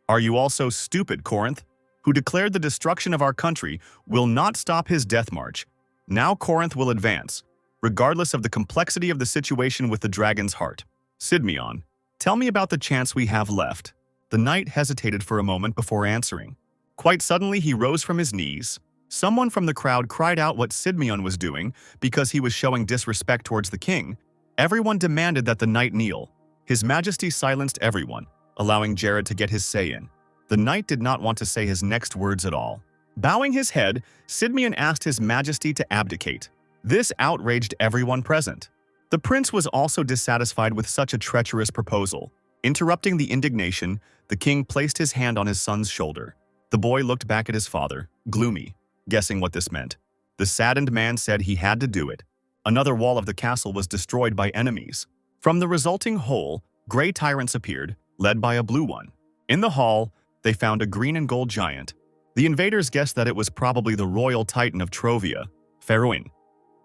"Are you also stupid, Corinth, who declared the destruction of our country, will not stop his death march? Now Corinth will advance, regardless of the complexity of the situation with the dragon's heart." Sidmeon, tell me about the chance we have left. The knight hesitated for a moment before answering. Quite suddenly, he rose from his knees. Someone from the crowd cried out what Sidmeon was doing because he was showing disrespect towards the king. Everyone demanded that the knight kneel. His Majesty silenced everyone, allowing Jared to get his say in. The knight did not want to say his next words at all. Bowing his head, Sidmeon asked His Majesty to abdicate. This outraged everyone present. The prince was also dissatisfied with such a treacherous proposal. Interrupting the indignation, the king placed his hand on his son's shoulder. The boy looked back at his father, gloomy, guessing what this meant. The saddened man said he had to do it. Another wall of the castle was destroyed by enemies. From the resulting hole, gray tyrants appeared, led by a blue one. In the hall, they found a green and gold giant. The invaders guessed that it was probably the royal titan of Trovia, Feroin.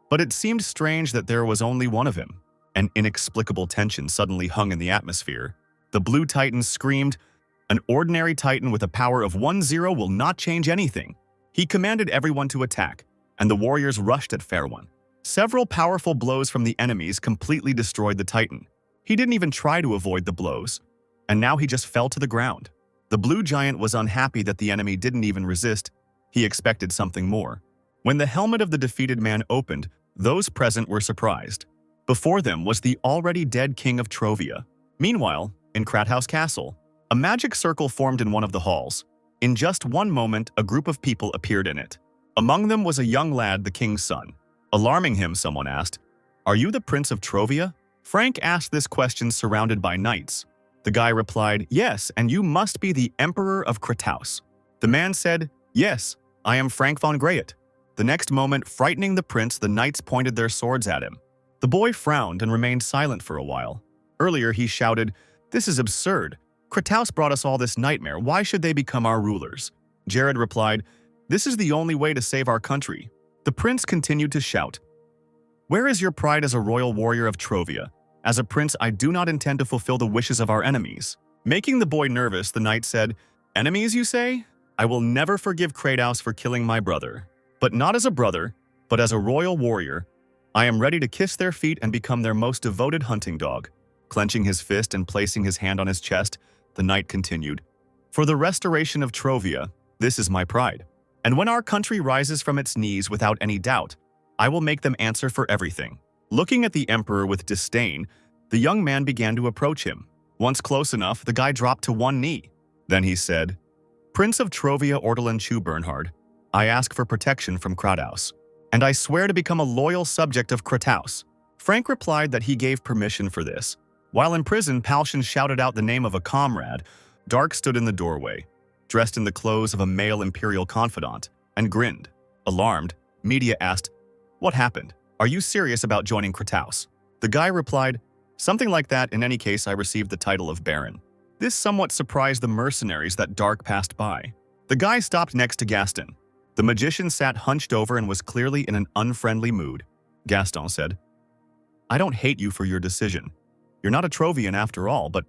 But it seemed strange that there was only one of him. An inexplicable tension suddenly hung in the atmosphere. The blue titan screamed, "An ordinary titan with a power of 1-0 will not change anything." He commanded everyone to attack, and the warriors rushed at Feroin. Several powerful blows from the enemies completely destroyed the titan. He didn't even try to avoid the blows, and now he just fell to the ground. The blue giant was unhappy that the enemy didn't even resist. He expected something more. When the helmet of the defeated man opened, those present were surprised. Before them was the already dead king of Trovia. Meanwhile, in Krathaus Castle, a magic circle formed in one of the halls. In just one moment, a group of people appeared in it. Among them was a young lad, the king's son. Alarming him, someone asked, "Are you the prince of Trovia?" Frank asked this question surrounded by knights. The guy replied, "Yes, and you must be the Emperor of Krathaus." The man said, "Yes, I am Frank von Greyet." The next moment, frightening the prince, the knights pointed their swords at him. The boy frowned and remained silent for a while. Earlier, he shouted, "This is absurd. Krathaus brought us all this nightmare. Why should they become our rulers?" Jared replied, "This is the only way to save our country." The prince continued to shout, "Where is your pride as a royal warrior of Trovia? As a prince, I do not intend to fulfill the wishes of our enemies." Making the boy nervous, the knight said, "Enemies, you say? I will never forgive Krathaus for killing my brother. But not as a brother, but as a royal warrior. I am ready to kiss their feet and become their most devoted hunting dog." Clenching his fist and placing his hand on his chest, the knight continued, "For the restoration of Trovia, this is my pride. And when our country rises from its knees without any doubt, I will make them answer for everything." Looking at the emperor with disdain, the young man began to approach him. Once close enough, the guy dropped to one knee. Then he said, "Prince of Trovia Ortolan Chu Bernhard, I ask for protection from Krathaus, and I swear to become a loyal subject of Krathaus." Frank replied that he gave permission for this. While in prison, Palshan shouted out the name of a comrade. Dark stood in the doorway, dressed in the clothes of a male imperial confidant, and grinned. Alarmed, Media asked, "What happened? Are you serious about joining Krathaus?" The guy replied, "Something like that. In any case, I received the title of Baron." This somewhat surprised the mercenaries that Dark passed by. The guy stopped next to Gaston. The magician sat hunched over and was clearly in an unfriendly mood. Gaston said, "I don't hate you for your decision. You're not a Trovian after all, but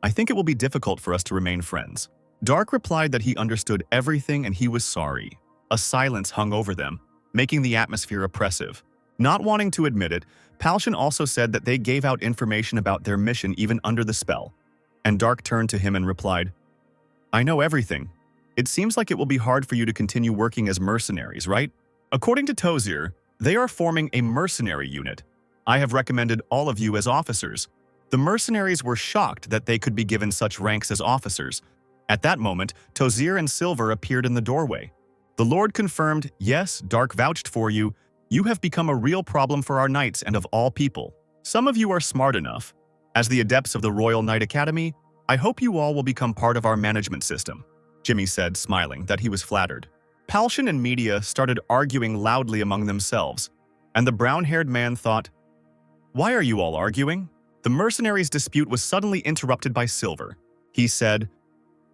I think it will be difficult for us to remain friends." Dark replied that he understood everything and he was sorry. A silence hung over them, making the atmosphere oppressive. Not wanting to admit it, Palshan also said that they gave out information about their mission even under the spell. And Dark turned to him and replied, "I know everything. It seems like it will be hard for you to continue working as mercenaries, right? According to Tozir, they are forming a mercenary unit. I have recommended all of you as officers." The mercenaries were shocked that they could be given such ranks as officers. At that moment, Tozir and Silver appeared in the doorway. The Lord confirmed, "Yes, Dark vouched for you. You have become a real problem for our knights and of all people. Some of you are smart enough. As the adepts of the Royal Knight Academy, I hope you all will become part of our management system." Jimmy said, smiling, that he was flattered. Palshan and Media started arguing loudly among themselves, and the brown-haired man thought, "Why are you all arguing?" The mercenaries' dispute was suddenly interrupted by Silver. He said,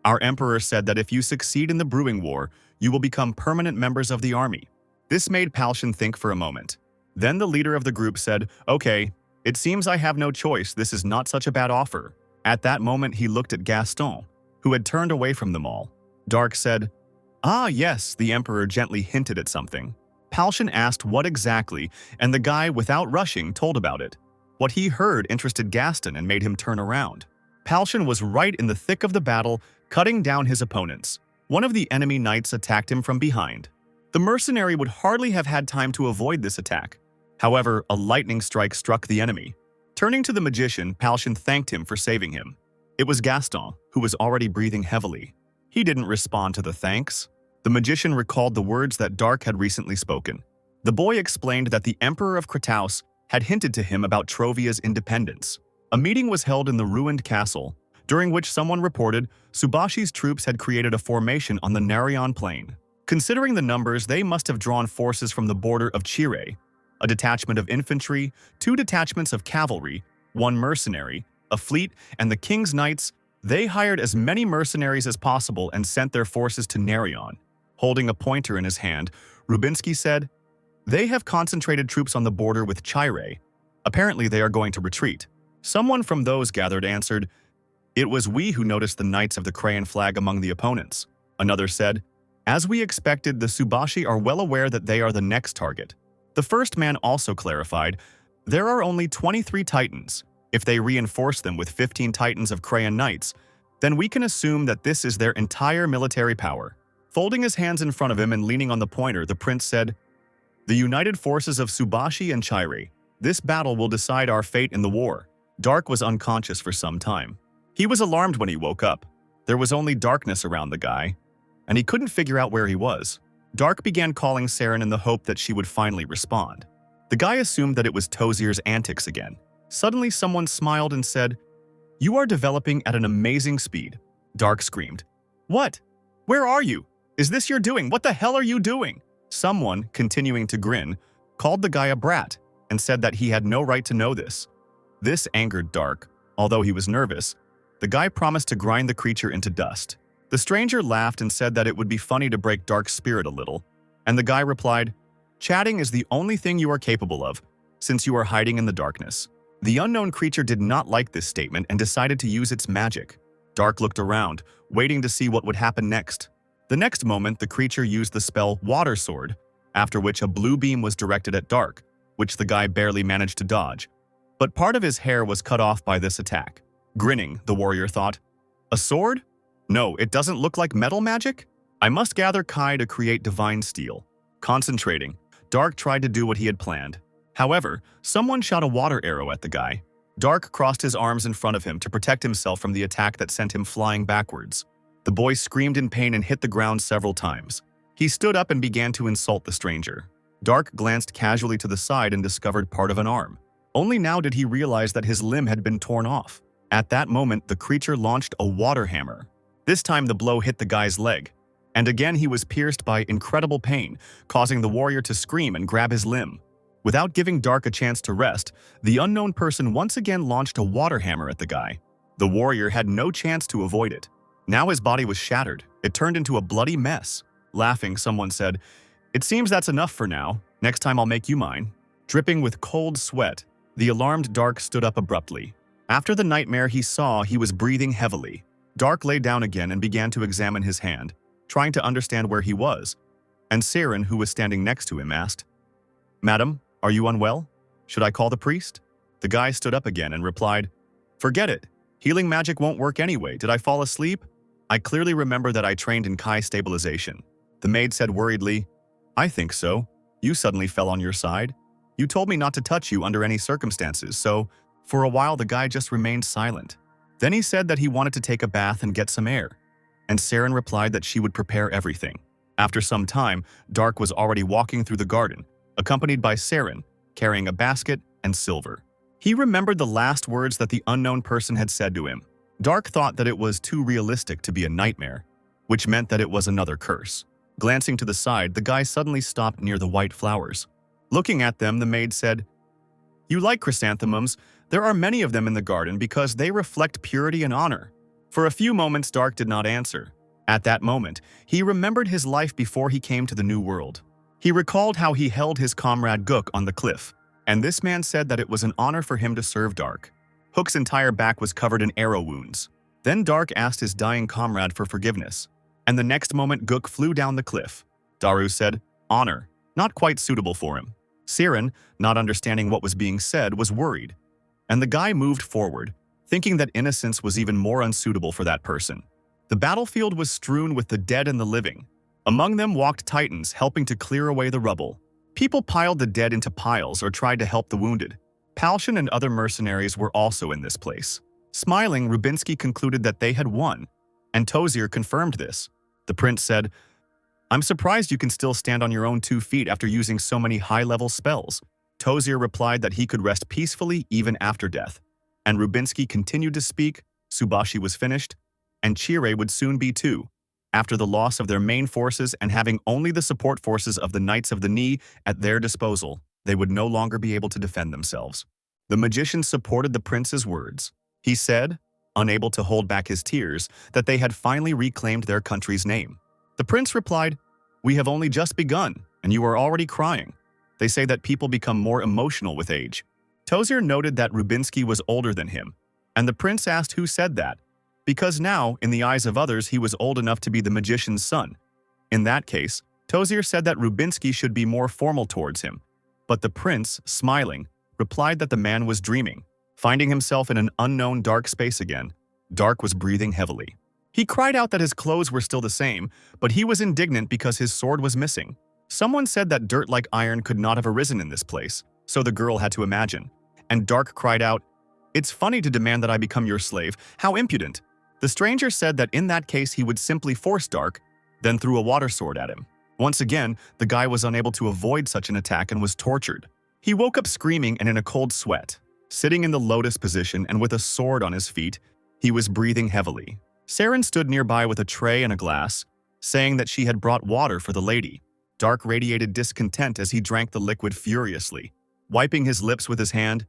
"Our emperor said that if you succeed in the brewing war, you will become permanent members of the army." This made Palshan think for a moment. Then the leader of the group said, "Okay, it seems I have no choice. This is not such a bad offer." At that moment, he looked at Gaston, who had turned away from them all. Dark said, "Ah, yes," the emperor gently hinted at something. Palshan asked what exactly, and the guy, without rushing, told about it. What he heard interested Gaston and made him turn around. Palshan was right in the thick of the battle, cutting down his opponents. One of the enemy knights attacked him from behind. The mercenary would hardly have had time to avoid this attack. However, a lightning strike struck the enemy. Turning to the magician, Palshan thanked him for saving him. It was Gaston, who was already breathing heavily. He didn't respond to the thanks. The magician recalled the words that Dark had recently spoken. The boy explained that the Emperor of Krataus had hinted to him about Trovia's independence. A meeting was held in the ruined castle, during which someone reported Subashi's troops had created a formation on the Narion plain. Considering the numbers, they must have drawn forces from the border of Chire, a detachment of infantry, 2 detachments of cavalry, 1 mercenary, a fleet, and the king's knights. They hired as many mercenaries as possible and sent their forces to Narion. Holding a pointer in his hand, Rubinsky said, "They have concentrated troops on the border with Chire. Apparently they are going to retreat." Someone from those gathered answered, "It was we who noticed the Knights of the Crayon flag among the opponents." Another said, "As we expected, the Subashi are well aware that they are the next target." The first man also clarified, "There are only 23 Titans. If they reinforce them with 15 Titans of Crayon Knights, then we can assume that this is their entire military power." Folding his hands in front of him and leaning on the pointer, the prince said, "The united forces of Subashi and Chire. This battle will decide our fate in the war." Dark was unconscious for some time. He was alarmed when he woke up. There was only darkness around the guy, and he couldn't figure out where he was. Dark began calling Saren in the hope that she would finally respond. The guy assumed that it was Tozier's antics again. Suddenly, someone smiled and said, "You are developing at an amazing speed." Dark screamed, "What? Where are you? Is this your doing? What the hell are you doing?" Someone, continuing to grin, called the guy a brat and said that he had no right to know this. This angered Dark. Although he was nervous, the guy promised to grind the creature into dust. The stranger laughed and said that it would be funny to break Dark's spirit a little, and the guy replied, "Chatting is the only thing you are capable of, since you are hiding in the darkness." The unknown creature did not like this statement and decided to use its magic. Dark looked around, waiting to see what would happen next. The next moment, the creature used the spell Water Sword, after which a blue beam was directed at Dark, which the guy barely managed to dodge. But part of his hair was cut off by this attack. Grinning, the warrior thought, "A sword? No, it doesn't look like metal magic? I must gather Kai to create divine steel." Concentrating, Dark tried to do what he had planned. However, someone shot a water arrow at the guy. Dark crossed his arms in front of him to protect himself from the attack that sent him flying backwards. The boy screamed in pain and hit the ground several times. He stood up and began to insult the stranger. Dark glanced casually to the side and discovered part of an arm. Only now did he realize that his limb had been torn off. At that moment, the creature launched a water hammer. This time the blow hit the guy's leg, and again he was pierced by incredible pain, causing the warrior to scream and grab his limb. Without giving Dark a chance to rest, the unknown person once again launched a water hammer at the guy. The warrior had no chance to avoid it. Now his body was shattered. It turned into a bloody mess. Laughing, someone said, "It seems that's enough for now. Next time I'll make you mine." Dripping with cold sweat, the alarmed Dark stood up abruptly. After the nightmare he saw, he was breathing heavily. Dark lay down again and began to examine his hand, trying to understand where he was. And Saren, who was standing next to him, asked, "Madam, are you unwell? Should I call the priest?" The guy stood up again and replied, "Forget it. Healing magic won't work anyway. Did I fall asleep? I clearly remember that I trained in Kai stabilization." The maid said worriedly, "I think so. You suddenly fell on your side. You told me not to touch you under any circumstances, so..." For a while the guy just remained silent. Then he said that he wanted to take a bath and get some air, and Saren replied that she would prepare everything. After some time, Dark was already walking through the garden, accompanied by Saren, carrying a basket and silver. He remembered the last words that the unknown person had said to him. Dark thought that it was too realistic to be a nightmare, which meant that it was another curse. Glancing to the side, the guy suddenly stopped near the white flowers. Looking at them, the maid said, "You like chrysanthemums. There are many of them in the garden because they reflect purity and honor." For a few moments, Dark did not answer. At that moment, he remembered his life before he came to the new world. He recalled how he held his comrade Gook on the cliff, and this man said that it was an honor for him to serve Dark. Hook's entire back was covered in arrow wounds. Then Dark asked his dying comrade for forgiveness, and the next moment Gook flew down the cliff. Daru said, "Honor, not quite suitable for him." Siren, not understanding what was being said, was worried. and the guy moved forward, thinking that innocence was even more unsuitable for that person. The battlefield was strewn with the dead and the living. Among them walked titans, helping to clear away the rubble. People piled the dead into piles or tried to help the wounded. Palshan and other mercenaries were also in this place. Smiling, Rubinsky concluded that they had won, and Tozier confirmed this. The prince said, "I'm surprised you can still stand on your own 2 feet after using so many high-level spells." Tozier replied that he could rest peacefully even after death. And Rubinsky continued to speak, Subashi was finished, and Chire would soon be too. After the loss of their main forces and having only the support forces of the Knights of the Knee at their disposal, they would no longer be able to defend themselves. The magician supported the prince's words. He said, unable to hold back his tears, that they had finally reclaimed their country's name. The prince replied, "We have only just begun, and you are already crying. They say that people become more emotional with age." Tozier noted that Rubinsky was older than him, and the prince asked who said that, because now, in the eyes of others, he was old enough to be the magician's son. In that case, Tozier said that Rubinsky should be more formal towards him, but the prince, smiling, replied that the man was dreaming. Finding himself in an unknown dark space again, Dark was breathing heavily. He cried out that his clothes were still the same, but he was indignant because his sword was missing. Someone said that dirt like iron could not have arisen in this place, so the girl had to imagine. And Dark cried out, "It's funny to demand that I become your slave. How impudent!" The stranger said that in that case he would simply force Dark, then threw a water sword at him. Once again, the guy was unable to avoid such an attack and was tortured. He woke up screaming and in a cold sweat. Sitting in the lotus position and with a sword on his feet, he was breathing heavily. Saren stood nearby with a tray and a glass, saying that she had brought water for the lady. Dark radiated discontent as he drank the liquid furiously. Wiping his lips with his hand,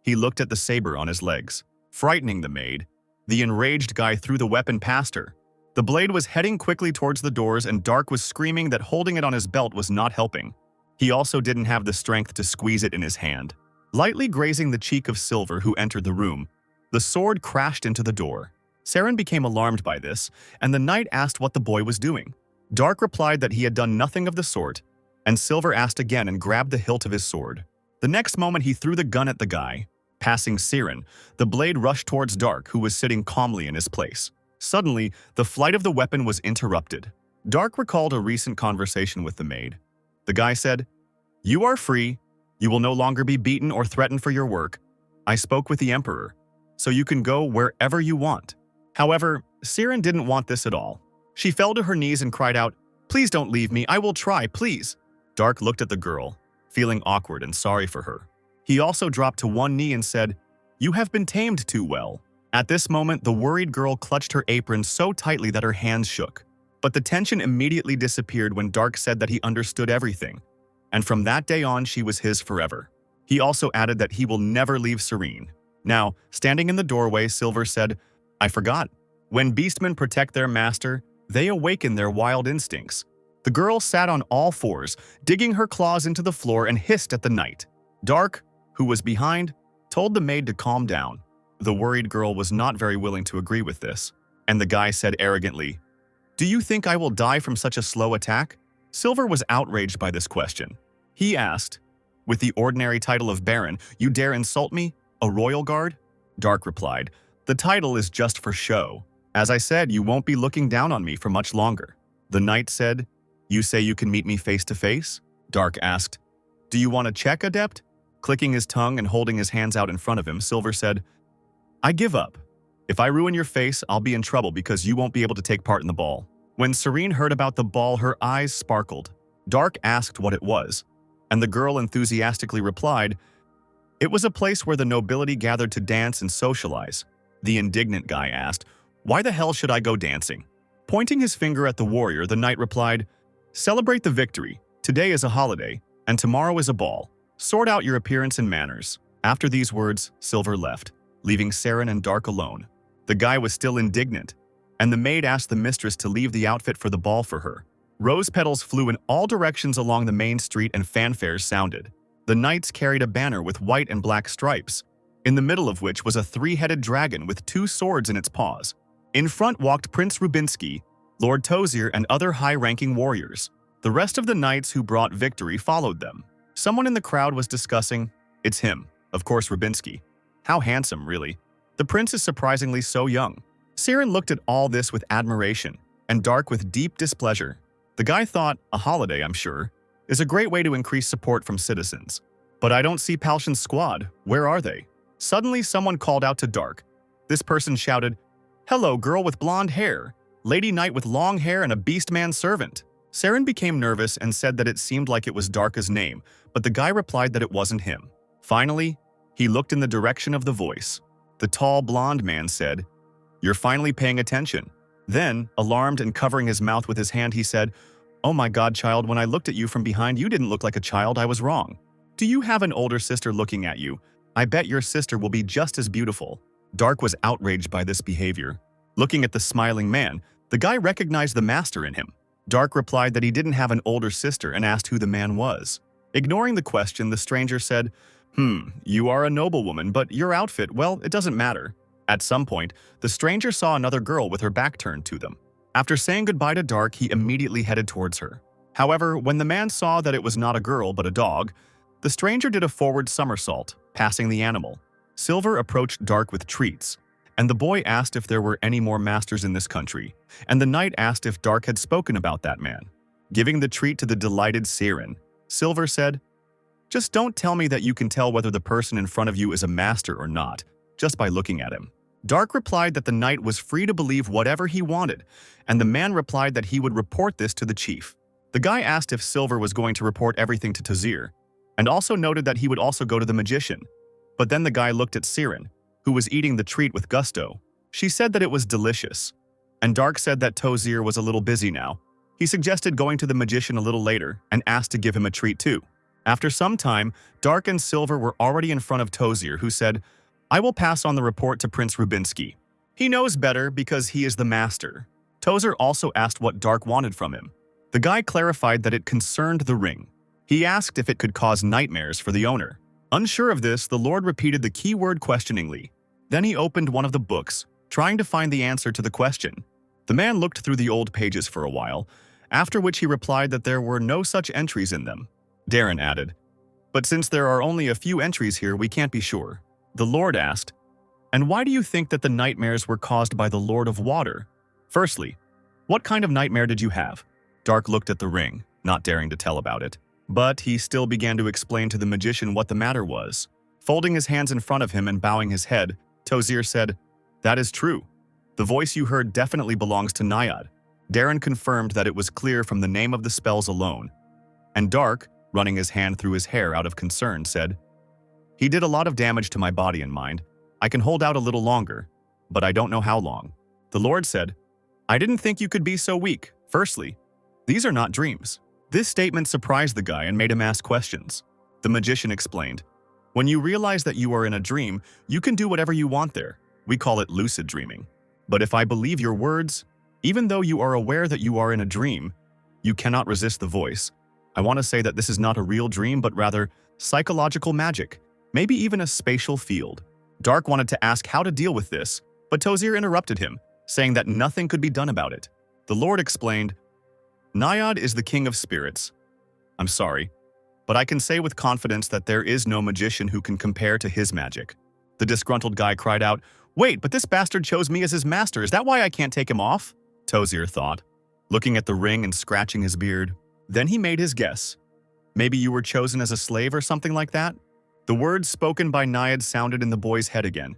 he looked at the saber on his legs, frightening the maid. The enraged guy threw the weapon past her. The blade was heading quickly towards the doors and Dark was screaming that holding it on his belt was not helping. He also didn't have the strength to squeeze it in his hand. Lightly grazing the cheek of Silver, who entered the room, the sword crashed into the door. Saren became alarmed by this, and the knight asked what the boy was doing. Dark replied that he had done nothing of the sort, and Silver asked again and grabbed the hilt of his sword. The next moment he threw the gun at the guy. Passing Siren, the blade rushed towards Dark, who was sitting calmly in his place. Suddenly, the flight of the weapon was interrupted. Dark recalled a recent conversation with the maid. The guy said, "You are free. You will no longer be beaten or threatened for your work. I spoke with the Emperor, so you can go wherever you want." However, Siren didn't want this at all. She fell to her knees and cried out, "Please don't leave me. I will try, please." Dark looked at the girl, feeling awkward and sorry for her. He also dropped to one knee and said, "You have been tamed too well." At this moment, the worried girl clutched her apron so tightly that her hands shook. But the tension immediately disappeared when Dark said that he understood everything, and from that day on she was his forever. He also added that he will never leave Serene. Now, standing in the doorway, Silver said, "I forgot. When beastmen protect their master, they awaken their wild instincts." The girl sat on all fours, digging her claws into the floor and hissed at the knight. Dark, who was behind, told the maid to calm down. The worried girl was not very willing to agree with this, and the guy said arrogantly, "Do you think I will die from such a slow attack?" Silver was outraged by this question. He asked, "With the ordinary title of Baron, you dare insult me, a royal guard?" Dark replied, "The title is just for show. As I said, you won't be looking down on me for much longer." The knight said, "You say you can meet me face to face?" Dark asked, "Do you want to check, Adept?" Clicking his tongue and holding his hands out in front of him, Silver said, "I give up. If I ruin your face, I'll be in trouble because you won't be able to take part in the ball." When Serene heard about the ball, her eyes sparkled. Dark asked what it was, and the girl enthusiastically replied, "It was a place where the nobility gathered to dance and socialize." The indignant guy asked, "Why the hell should I go dancing?" Pointing his finger at the warrior, the knight replied, "Celebrate the victory. Today is a holiday, and tomorrow is a ball. Sort out your appearance and manners." After these words, Silver left, leaving Saren and Dark alone. The guy was still indignant, and the maid asked the mistress to leave the outfit for the ball for her. Rose petals flew in all directions along the main street and fanfares sounded. The knights carried a banner with white and black stripes, in the middle of which was a three-headed dragon with two swords in its paws. In front walked Prince Rubinsky, Lord Tozier, and other high-ranking warriors. The rest of the knights who brought victory followed them. Someone in the crowd was discussing, "It's him, of course, Rubinsky. How handsome, really. The prince is surprisingly so young. Siren looked at all this with admiration, and Dark with deep displeasure. The guy thought, a holiday, I'm sure, is a great way to increase support from citizens. But I don't see Palshan's squad. Where are they? Suddenly, someone called out to Dark. This person shouted, "Hello, girl with blonde hair. Lady knight with long hair and a beast-man servant." Siren became nervous and said that it seemed like it was Darka's name, but the guy replied that it wasn't him. Finally, he looked in the direction of the voice. The tall, blonde man said, "You're finally paying attention." Then, alarmed and covering his mouth with his hand, he said, "Oh my God, child, when I looked at you from behind, you didn't look like a child. I was wrong. Do you have an older sister looking at you? I bet your sister will be just as beautiful." Dark was outraged by this behavior. Looking at the smiling man, the guy recognized the master in him. Dark replied that he didn't have an older sister and asked who the man was. Ignoring the question, the stranger said, You are a noblewoman, but your outfit, well, it doesn't matter." At some point, the stranger saw another girl with her back turned to them. After saying goodbye to Dark, he immediately headed towards her. However, when the man saw that it was not a girl but a dog, the stranger did a forward somersault, passing the animal. Silver approached Dark with treats, and the boy asked if there were any more masters in this country, and the knight asked if Dark had spoken about that man. Giving the treat to the delighted Siren, Silver said, "Just don't tell me that you can tell whether the person in front of you is a master or not, just by looking at him." Dark replied that the knight was free to believe whatever he wanted, and the man replied that he would report this to the chief. The guy asked if Silver was going to report everything to Tozir, and also noted that he would also go to the magician. But then the guy looked at Siren, who was eating the treat with gusto. She said that it was delicious, and Dark said that Tozir was a little busy now. He suggested going to the magician a little later and asked to give him a treat too. After some time, Dark and Silver were already in front of Tozir, who said, "I will pass on the report to Prince Rubinsky. He knows better because he is the master." Tozir also asked what Dark wanted from him. The guy clarified that it concerned the ring. He asked if it could cause nightmares for the owner. Unsure of this, the Lord repeated the key word questioningly. Then he opened one of the books, trying to find the answer to the question. The man looked through the old pages for a while, after which he replied that there were no such entries in them. Darren added, "But since there are only a few entries here, we can't be sure." The Lord asked, "And why do you think that the nightmares were caused by the Lord of Water? Firstly, what kind of nightmare did you have?" Dark looked at the ring, not daring to tell about it. But he still began to explain to the magician what the matter was. Folding his hands in front of him and bowing his head, Tozir said, "That is true. The voice you heard definitely belongs to Naiad." Darren confirmed that it was clear from the name of the spells alone. And Dark, running his hand through his hair out of concern, said, "He did a lot of damage to my body and mind. I can hold out a little longer, but I don't know how long." The Lord said, "I didn't think you could be so weak. Firstly, these are not dreams." This statement surprised the guy and made him ask questions. The magician explained, "When you realize that you are in a dream, you can do whatever you want there. We call it lucid dreaming. But if I believe your words, even though you are aware that you are in a dream, you cannot resist the voice. I want to say that this is not a real dream, but rather psychological magic, maybe even a spatial field." Dark wanted to ask how to deal with this, but Tozir interrupted him, saying that nothing could be done about it. The Lord explained, "Naiad is the king of spirits. I'm sorry, but I can say with confidence that there is no magician who can compare to his magic." The disgruntled guy cried out, "Wait, but this bastard chose me as his master. Is that why I can't take him off?" Tozir thought, looking at the ring and scratching his beard. Then he made his guess. "Maybe you were chosen as a slave or something like that?" The words spoken by Naiad sounded in the boy's head again.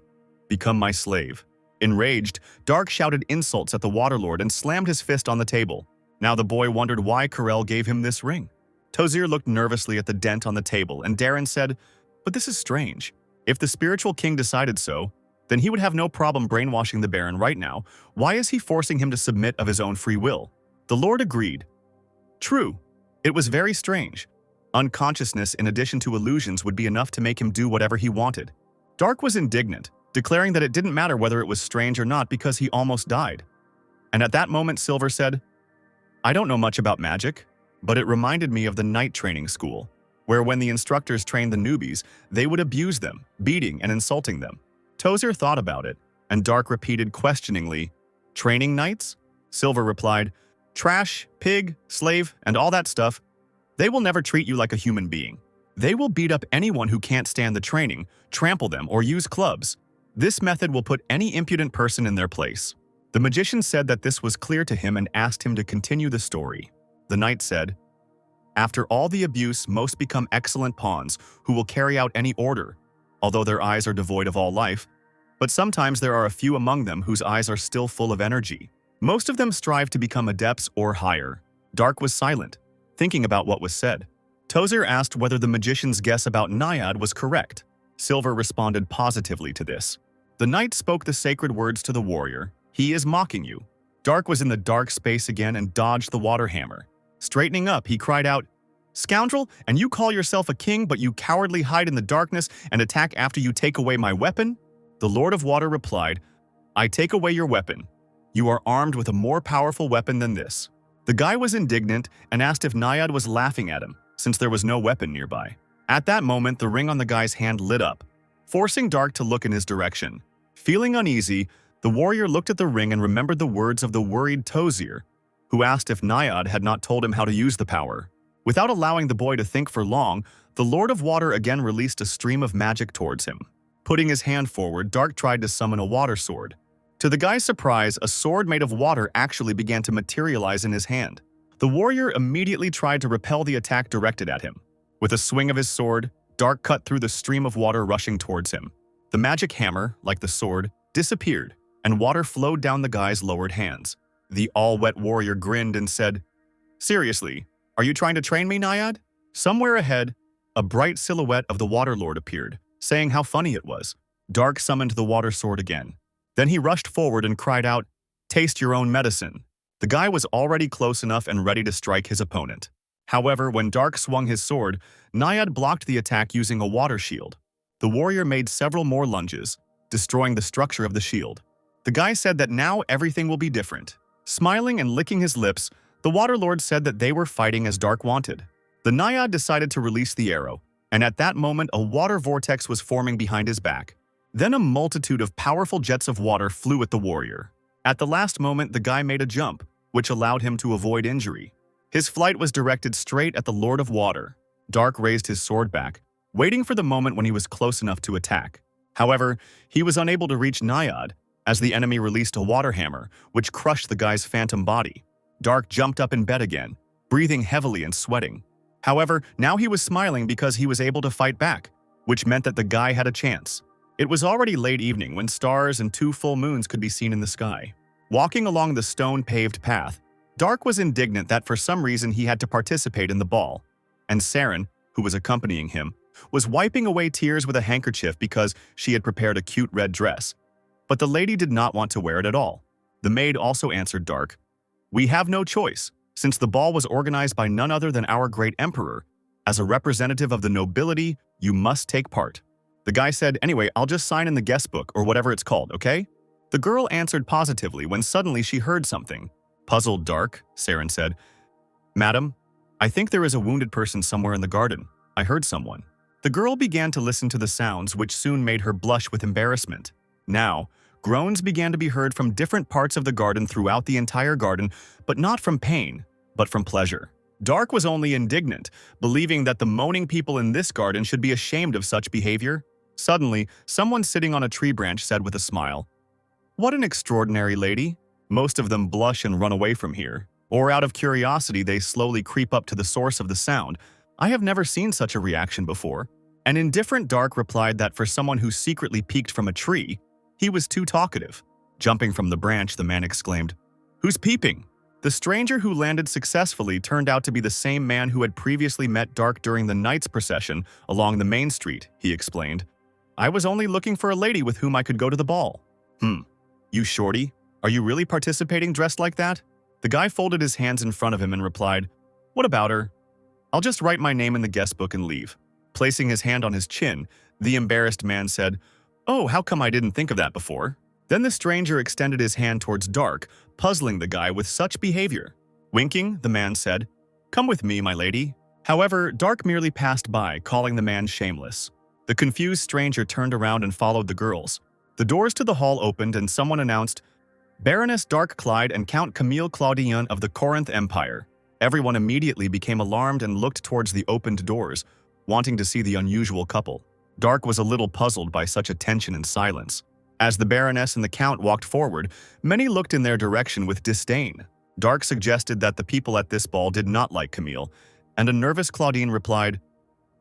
"Become my slave." Enraged, Dark shouted insults at the Waterlord and slammed his fist on the table. Now the boy wondered why Karel gave him this ring. Tozir looked nervously at the dent on the table, and Darren said, "But this is strange. If the spiritual king decided so, then he would have no problem brainwashing the Baron right now. Why is he forcing him to submit of his own free will?" The Lord agreed. True, it was very strange. Unconsciousness in addition to illusions would be enough to make him do whatever he wanted. Dark was indignant, declaring that it didn't matter whether it was strange or not because he almost died. And at that moment Silver said, "I don't know much about magic, but it reminded me of the night training school, where when the instructors trained the newbies, they would abuse them, beating and insulting them." Tozir thought about it, and Dark repeated questioningly, "Training knights?" Silver replied, "Trash, pig, slave, and all that stuff. They will never treat you like a human being. They will beat up anyone who can't stand the training, trample them, or use clubs. This method will put any impudent person in their place. The magician said that this was clear to him and asked him to continue the story. The knight said, "After all the abuse, most become excellent pawns who will carry out any order, although their eyes are devoid of all life. But sometimes there are a few among them whose eyes are still full of energy. Most of them strive to become adepts or higher." Dark was silent, thinking about what was said. Tozer asked whether the magician's guess about Naiad was correct. Silver responded positively to this. The knight spoke the sacred words to the warrior. "He is mocking you." Dark was in the dark space again and dodged the water hammer. Straightening up, he cried out, "Scoundrel, and you call yourself a king, but you cowardly hide in the darkness and attack after you take away my weapon?" The Lord of Water replied, "I take away your weapon. You are armed with a more powerful weapon than this." The guy was indignant and asked if Naiad was laughing at him, since there was no weapon nearby. At that moment, the ring on the guy's hand lit up, forcing Dark to look in his direction. Feeling uneasy, the warrior looked at the ring and remembered the words of the worried Tozier, who asked if Naiad had not told him how to use the power. Without allowing the boy to think for long, the Lord of Water again released a stream of magic towards him. Putting his hand forward, Dark tried to summon a water sword. To the guy's surprise, a sword made of water actually began to materialize in his hand. The warrior immediately tried to repel the attack directed at him. With a swing of his sword, Dark cut through the stream of water rushing towards him. The magic hammer, like the sword, disappeared, and water flowed down the guy's lowered hands. The all-wet warrior grinned and said, "Seriously, are you trying to train me, Naiad?" Somewhere ahead, a bright silhouette of the Water Lord appeared, saying how funny it was. Dark summoned the water sword again. Then he rushed forward and cried out, "Taste your own medicine." The guy was already close enough and ready to strike his opponent. However, when Dark swung his sword, Naiad blocked the attack using a water shield. The warrior made several more lunges, destroying the structure of the shield. The guy said that now everything will be different. Smiling and licking his lips, the Water Lord said that they were fighting as Dark wanted. The Naiad decided to release the arrow, and at that moment a water vortex was forming behind his back. Then a multitude of powerful jets of water flew at the warrior. At the last moment, the guy made a jump, which allowed him to avoid injury. His flight was directed straight at the Lord of Water. Dark raised his sword back, waiting for the moment when he was close enough to attack. However, he was unable to reach Naiad, as the enemy released a water hammer, which crushed the guy's phantom body. Dark jumped up in bed again, breathing heavily and sweating. However, now he was smiling because he was able to fight back, which meant that the guy had a chance. It was already late evening when stars and 2 full moons could be seen in the sky. Walking along the stone-paved path, Dark was indignant that for some reason he had to participate in the ball, and Saren, who was accompanying him, was wiping away tears with a handkerchief because she had prepared a cute red dress. But the lady did not want to wear it at all. The maid also answered Dark, "We have no choice, since the ball was organized by none other than our great emperor. As a representative of the nobility, you must take part." The guy said, "Anyway, I'll just sign in the guest book or whatever it's called, okay?" The girl answered positively when suddenly she heard something. Puzzled Dark, Saren said, "Madam, I think there is a wounded person somewhere in the garden. I heard someone." The girl began to listen to the sounds, which soon made her blush with embarrassment. Now, groans began to be heard from different parts of the garden throughout the entire garden, but not from pain, but from pleasure. Dark was only indignant, believing that the moaning people in this garden should be ashamed of such behavior. Suddenly, someone sitting on a tree branch said with a smile, "What an extraordinary lady." Most of them blush and run away from here, or out of curiosity they slowly creep up to the source of the sound. I have never seen such a reaction before. An indifferent Dark replied that for someone who secretly peeked from a tree, he was too talkative. Jumping from the branch, the man exclaimed, "Who's peeping?" The stranger who landed successfully turned out to be the same man who had previously met Dark during the knight's procession along the main street, he explained. "I was only looking for a lady with whom I could go to the ball." You shorty, are you really participating dressed like that?" The guy folded his hands in front of him and replied, "What about her? I'll just write my name in the guest book and leave." Placing his hand on his chin, the embarrassed man said, "Oh, how come I didn't think of that before?" Then the stranger extended his hand towards Dark, puzzling the guy with such behavior. Winking, the man said, "Come with me, my lady." However, Dark merely passed by, calling the man shameless. The confused stranger turned around and followed the girls. The doors to the hall opened and someone announced, "Baroness Dark Clyde and Count Camille Claudien of the Corinth Empire." Everyone immediately became alarmed and looked towards the opened doors. wanting to see the unusual couple. Dark was a little puzzled by such attention and silence. As the Baroness and the Count walked forward, many looked in their direction with disdain. Dark suggested that the people at this ball did not like Camille, and a nervous Claudine replied,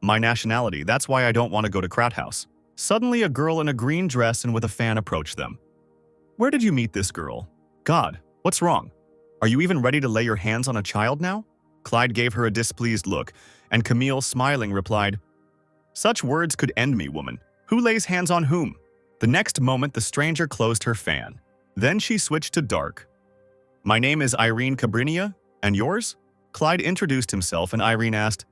"My nationality, that's why I don't want to go to Krat House." Suddenly, a girl in a green dress and with a fan approached them. "Where did you meet this girl? God, what's wrong? Are you even ready to lay your hands on a child now?" Clyde gave her a displeased look, and Camille, smiling, replied, "Such words could end me, woman. Who lays hands on whom?" The next moment, the stranger closed her fan. Then she switched to Dark. "My name is Irene Cabrinia, and yours?" Clyde introduced himself, and Irene asked,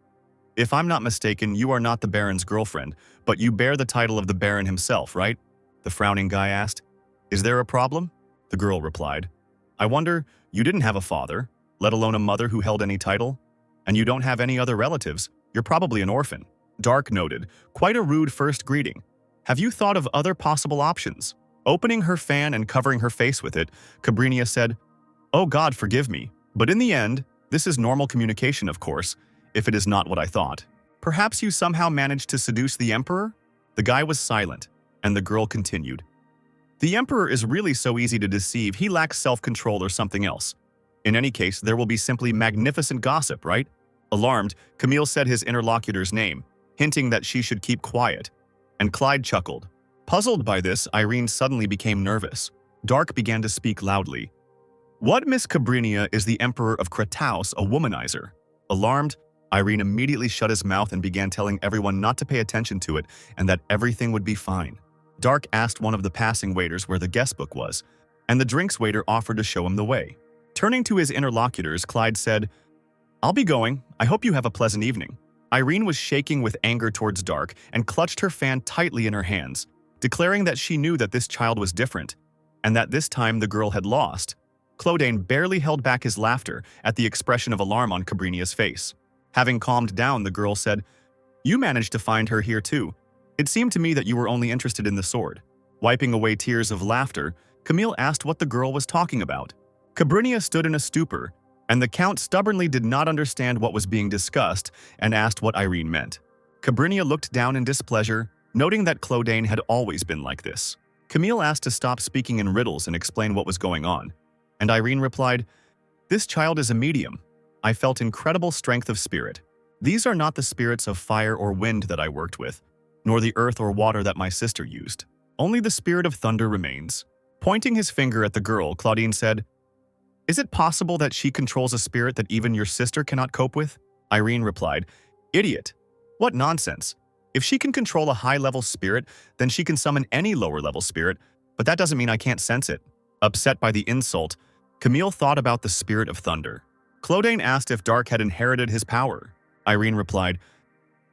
"If I'm not mistaken, you are not the Baron's girlfriend, but you bear the title of the Baron himself, right?" The frowning guy asked. "Is there a problem?" The girl replied, "I wonder, you didn't have a father, let alone a mother who held any title, and you don't have any other relatives. You're probably an orphan." Dark noted, "Quite a rude first greeting. Have you thought of other possible options?" Opening her fan and covering her face with it, Cabrinia said, "Oh God, forgive me, but in the end, this is normal communication, of course, if it is not what I thought. Perhaps you somehow managed to seduce the Emperor?" The guy was silent, and the girl continued, "The Emperor is really so easy to deceive, he lacks self-control or something else. In any case, there will be simply magnificent gossip, right?" Alarmed, Camille said his interlocutor's name, hinting that she should keep quiet, and Clyde chuckled. Puzzled by this, Irene suddenly became nervous. Dark began to speak loudly. "What, Miss Cabrinia, is the Emperor of Krataus a womanizer?" Alarmed, Irene immediately shut his mouth and began telling everyone not to pay attention to it and that everything would be fine. Dark asked one of the passing waiters where the guest book was, and the drinks waiter offered to show him the way. Turning to his interlocutors, Clyde said, "I'll be going. I hope you have a pleasant evening." Irene was shaking with anger towards Dark and clutched her fan tightly in her hands, declaring that she knew that this child was different, and that this time the girl had lost. Claudine barely held back his laughter at the expression of alarm on Cabrinia's face. Having calmed down, the girl said, "You managed to find her here too. It seemed to me that you were only interested in the sword." Wiping away tears of laughter, Camille asked what the girl was talking about. Cabrinia stood in a stupor, and the Count stubbornly did not understand what was being discussed and asked what Irene meant. Cabrinia looked down in displeasure, noting that Claudine had always been like this. Camille asked to stop speaking in riddles and explain what was going on, and Irene replied, "This child is a medium. I felt incredible strength of spirit. These are not the spirits of fire or wind that I worked with, nor the earth or water that my sister used. Only the spirit of thunder remains." Pointing his finger at the girl, Claudine said, "Is it possible that she controls a spirit that even your sister cannot cope with?" Irene replied, "Idiot. What nonsense. If she can control a high-level spirit, then she can summon any lower-level spirit, but that doesn't mean I can't sense it." Upset by the insult, Camille thought about the spirit of thunder. Claudine asked if Dark had inherited his power. Irene replied,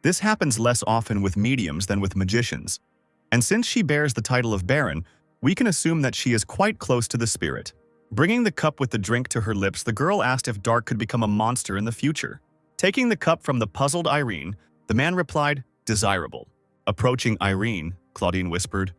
"This happens less often with mediums than with magicians, and since she bears the title of Baron, we can assume that she is quite close to the spirit." Bringing the cup with the drink to her lips, the girl asked if Dark could become a monster in the future. Taking the cup from the puzzled Irene, the man replied, "Desirable." Approaching Irene, Claudine whispered,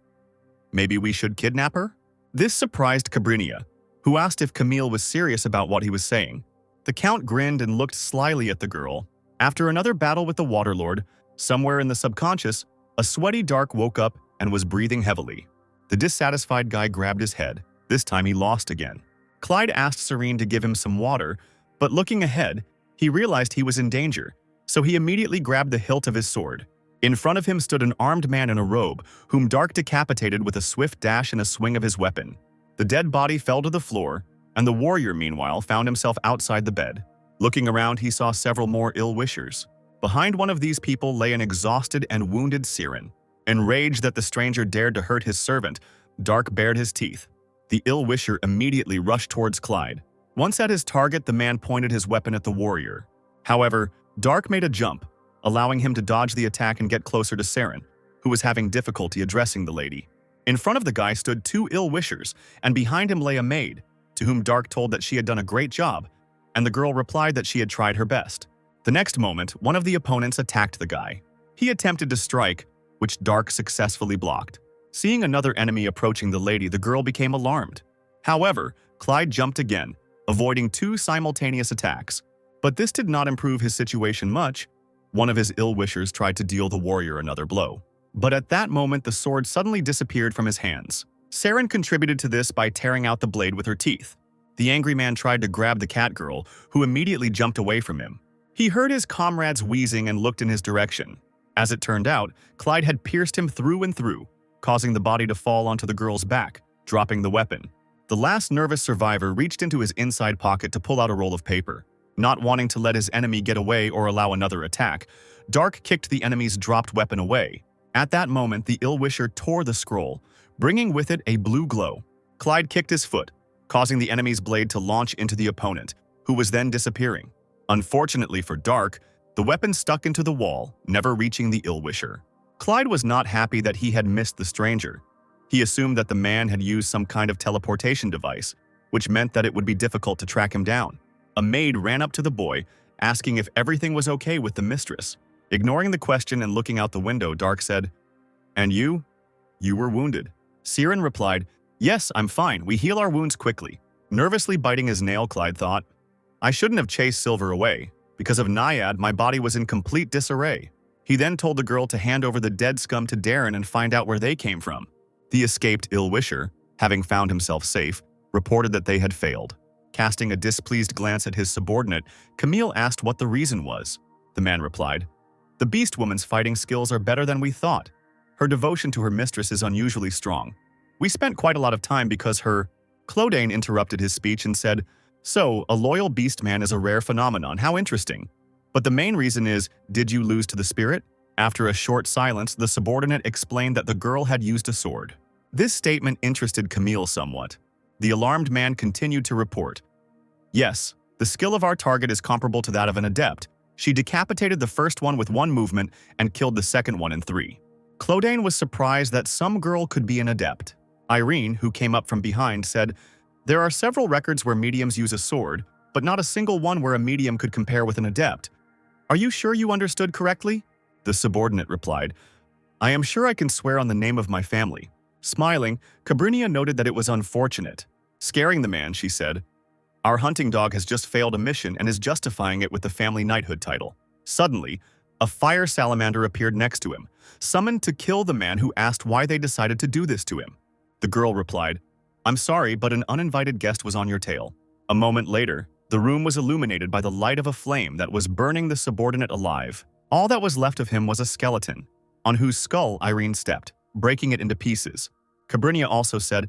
"Maybe we should kidnap her?" This surprised Cabrinia, who asked if Camille was serious about what he was saying. The Count grinned and looked slyly at the girl. After another battle with the Waterlord, somewhere in the subconscious, a sweaty Dark woke up and was breathing heavily. The dissatisfied guy grabbed his head. This time he lost again. Clyde asked Serene to give him some water, but looking ahead, he realized he was in danger, so he immediately grabbed the hilt of his sword. In front of him stood an armed man in a robe, whom Dark decapitated with a swift dash and a swing of his weapon. The dead body fell to the floor, and the warrior, meanwhile, found himself outside the bed. Looking around, he saw several more ill-wishers. Behind one of these people lay an exhausted and wounded Siren. Enraged that the stranger dared to hurt his servant, Dark bared his teeth. The ill-wisher immediately rushed towards Clyde. Once at his target, the man pointed his weapon at the warrior. However, Dark made a jump, allowing him to dodge the attack and get closer to Siren, who was having difficulty addressing the lady. In front of the guy stood two ill-wishers, and behind him lay a maid, to whom Dark told that she had done a great job, and the girl replied that she had tried her best. The next moment, one of the opponents attacked the guy. He attempted to strike, which Dark successfully blocked. Seeing another enemy approaching the lady, the girl became alarmed. However, Clyde jumped again, avoiding two simultaneous attacks. But this did not improve his situation much. One of his ill-wishers tried to deal the warrior another blow. But at that moment, the sword suddenly disappeared from his hands. Saren contributed to this by tearing out the blade with her teeth. The angry man tried to grab the cat girl, who immediately jumped away from him. He heard his comrades wheezing and looked in his direction. As it turned out, Clyde had pierced him through and through, causing the body to fall onto the girl's back, dropping the weapon. The last nervous survivor reached into his inside pocket to pull out a roll of paper. Not wanting to let his enemy get away or allow another attack, Dark kicked the enemy's dropped weapon away. At that moment, the ill-wisher tore the scroll, bringing with it a blue glow. Clyde kicked his foot, causing the enemy's blade to launch into the opponent, who was then disappearing. Unfortunately for Dark, the weapon stuck into the wall, never reaching the ill-wisher. Clyde was not happy that he had missed the stranger. He assumed that the man had used some kind of teleportation device, which meant that it would be difficult to track him down. A maid ran up to the boy, asking if everything was okay with the mistress. Ignoring the question and looking out the window, Dark said, "And you? You were wounded." Siren replied, "Yes, I'm fine. We heal our wounds quickly." Nervously biting his nail, Clyde thought, "I shouldn't have chased Silver away. Because of Naiad, my body was in complete disarray." He then told the girl to hand over the dead scum to Darren and find out where they came from. The escaped ill-wisher, having found himself safe, reported that they had failed. Casting a displeased glance at his subordinate, Camille asked what the reason was. The man replied, "The beast woman's fighting skills are better than we thought. Her devotion to her mistress is unusually strong. We spent quite a lot of time because her—" Clodane interrupted his speech and said, "So, a loyal beast man is a rare phenomenon, how interesting. But the main reason is, did you lose to the spirit?" After a short silence, the subordinate explained that the girl had used a sword. This statement interested Camille somewhat. The alarmed man continued to report, "Yes, the skill of our target is comparable to that of an adept. She decapitated the first one with one movement and killed the second one in 3. Clodane was surprised that some girl could be an adept. Irene, who came up from behind, said, "There are several records where mediums use a sword, but not a single one where a medium could compare with an adept. Are you sure you understood correctly?" The subordinate replied, "I am sure I can swear on the name of my family." Smiling, Cabrinia noted that it was unfortunate. Scaring the man, she said, "Our hunting dog has just failed a mission and is justifying it with the family knighthood title." Suddenly, a fire salamander appeared next to him, summoned to kill the man who asked why they decided to do this to him. The girl replied, "I'm sorry, but an uninvited guest was on your tail." A moment later, the room was illuminated by the light of a flame that was burning the subordinate alive. All that was left of him was a skeleton, on whose skull Irene stepped, breaking it into pieces. Cabrinia also said,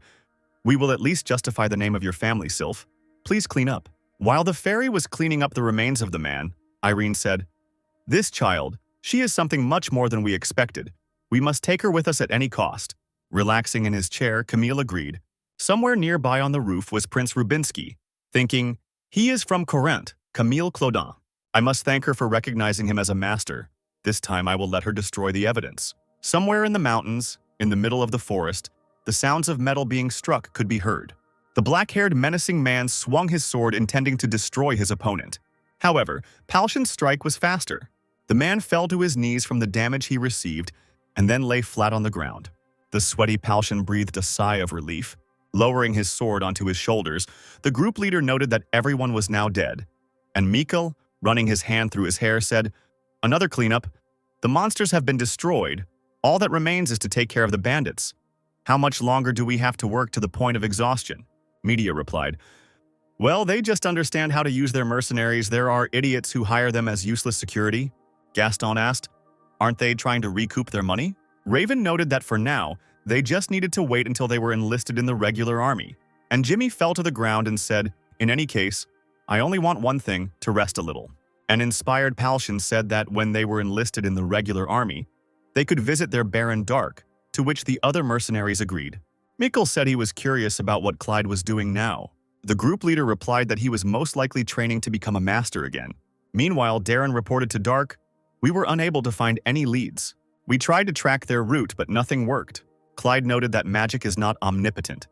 "We will at least justify the name of your family, Sylph. Please clean up." While the fairy was cleaning up the remains of the man, Irene said, "This child, she is something much more than we expected. We must take her with us at any cost." Relaxing in his chair, Camille agreed. Somewhere nearby on the roof was Prince Rubinsky, thinking, "He is from Corinth, Camille Clodin. I must thank her for recognizing him as a master. This time I will let her destroy the evidence." Somewhere in the mountains, in the middle of the forest, the sounds of metal being struck could be heard. The black-haired menacing man swung his sword intending to destroy his opponent. However, Palshan's strike was faster. The man fell to his knees from the damage he received and then lay flat on the ground. The sweaty Palshan breathed a sigh of relief. Lowering his sword onto his shoulders, the group leader noted that everyone was now dead. And Mikkel, running his hand through his hair, said, "Another cleanup. The monsters have been destroyed. All that remains is to take care of the bandits. How much longer do we have to work to the point of exhaustion?" Media replied, "Well, they just understand how to use their mercenaries. There are idiots who hire them as useless security." Gaston asked, "Aren't they trying to recoup their money?" Raven noted that for now, they just needed to wait until they were enlisted in the regular army. And Jimmy fell to the ground and said, "In any case, I only want one thing, to rest a little." An inspired Palshan said that when they were enlisted in the regular army, they could visit their Baron Dark, to which the other mercenaries agreed. Mikkel said he was curious about what Clyde was doing now. The group leader replied that he was most likely training to become a master again. Meanwhile, Darren reported to Dark, "We were unable to find any leads. We tried to track their route, but nothing worked." Clyde noted that magic is not omnipotent,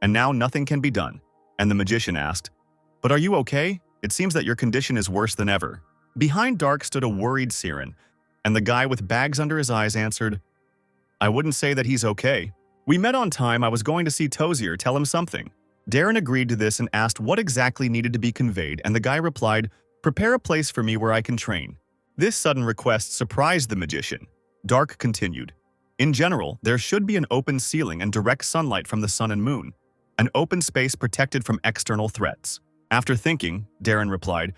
and now nothing can be done. And the magician asked, "But are you okay? It seems that your condition is worse than ever." Behind Dark stood a worried Siren, and the guy with bags under his eyes answered, "I wouldn't say that he's okay. We met on time. I was going to see Tozier, tell him something." Darren agreed to this and asked what exactly needed to be conveyed, and the guy replied, "Prepare a place for me where I can train. This sudden request surprised the magician. Dark continued. In general, there should be an open ceiling and direct sunlight from the sun and moon. An open space protected from external threats. After thinking, Darren replied,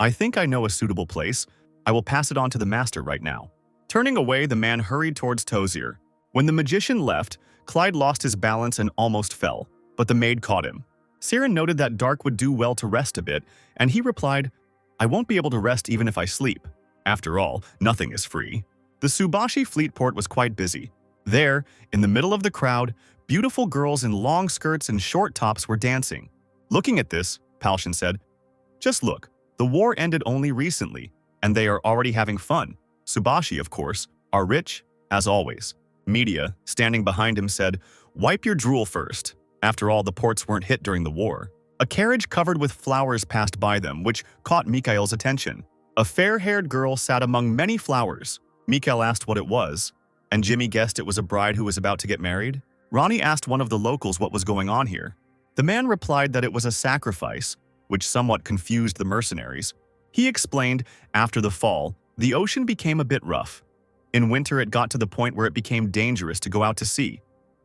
I think I know a suitable place. I will pass it on to the master right now. Turning away, the man hurried towards Tozier. When the magician left, Clyde lost his balance and almost fell, but the maid caught him. Siren noted that Dark would do well to rest a bit, and he replied, I won't be able to rest even if I sleep. After all, nothing is free. The Subashi fleet port was quite busy. There, in the middle of the crowd, beautiful girls in long skirts and short tops were dancing. Looking at this, Palshan said, Just look, the war ended only recently, and they are already having fun. Subashi, of course, are rich, as always. Media, standing behind him, said, Wipe your drool first. After all, the ports weren't hit during the war. A carriage covered with flowers passed by them, which caught Mikhail's attention. A fair-haired girl sat among many flowers. Mikhail asked what it was, and Jimmy guessed it was a bride who was about to get married. Ronnie asked one of the locals what was going on here. The man replied that it was a sacrifice, which somewhat confused the mercenaries. He explained, after the fall, the ocean became a bit rough. In winter, it got to the point where it became dangerous to go out to sea.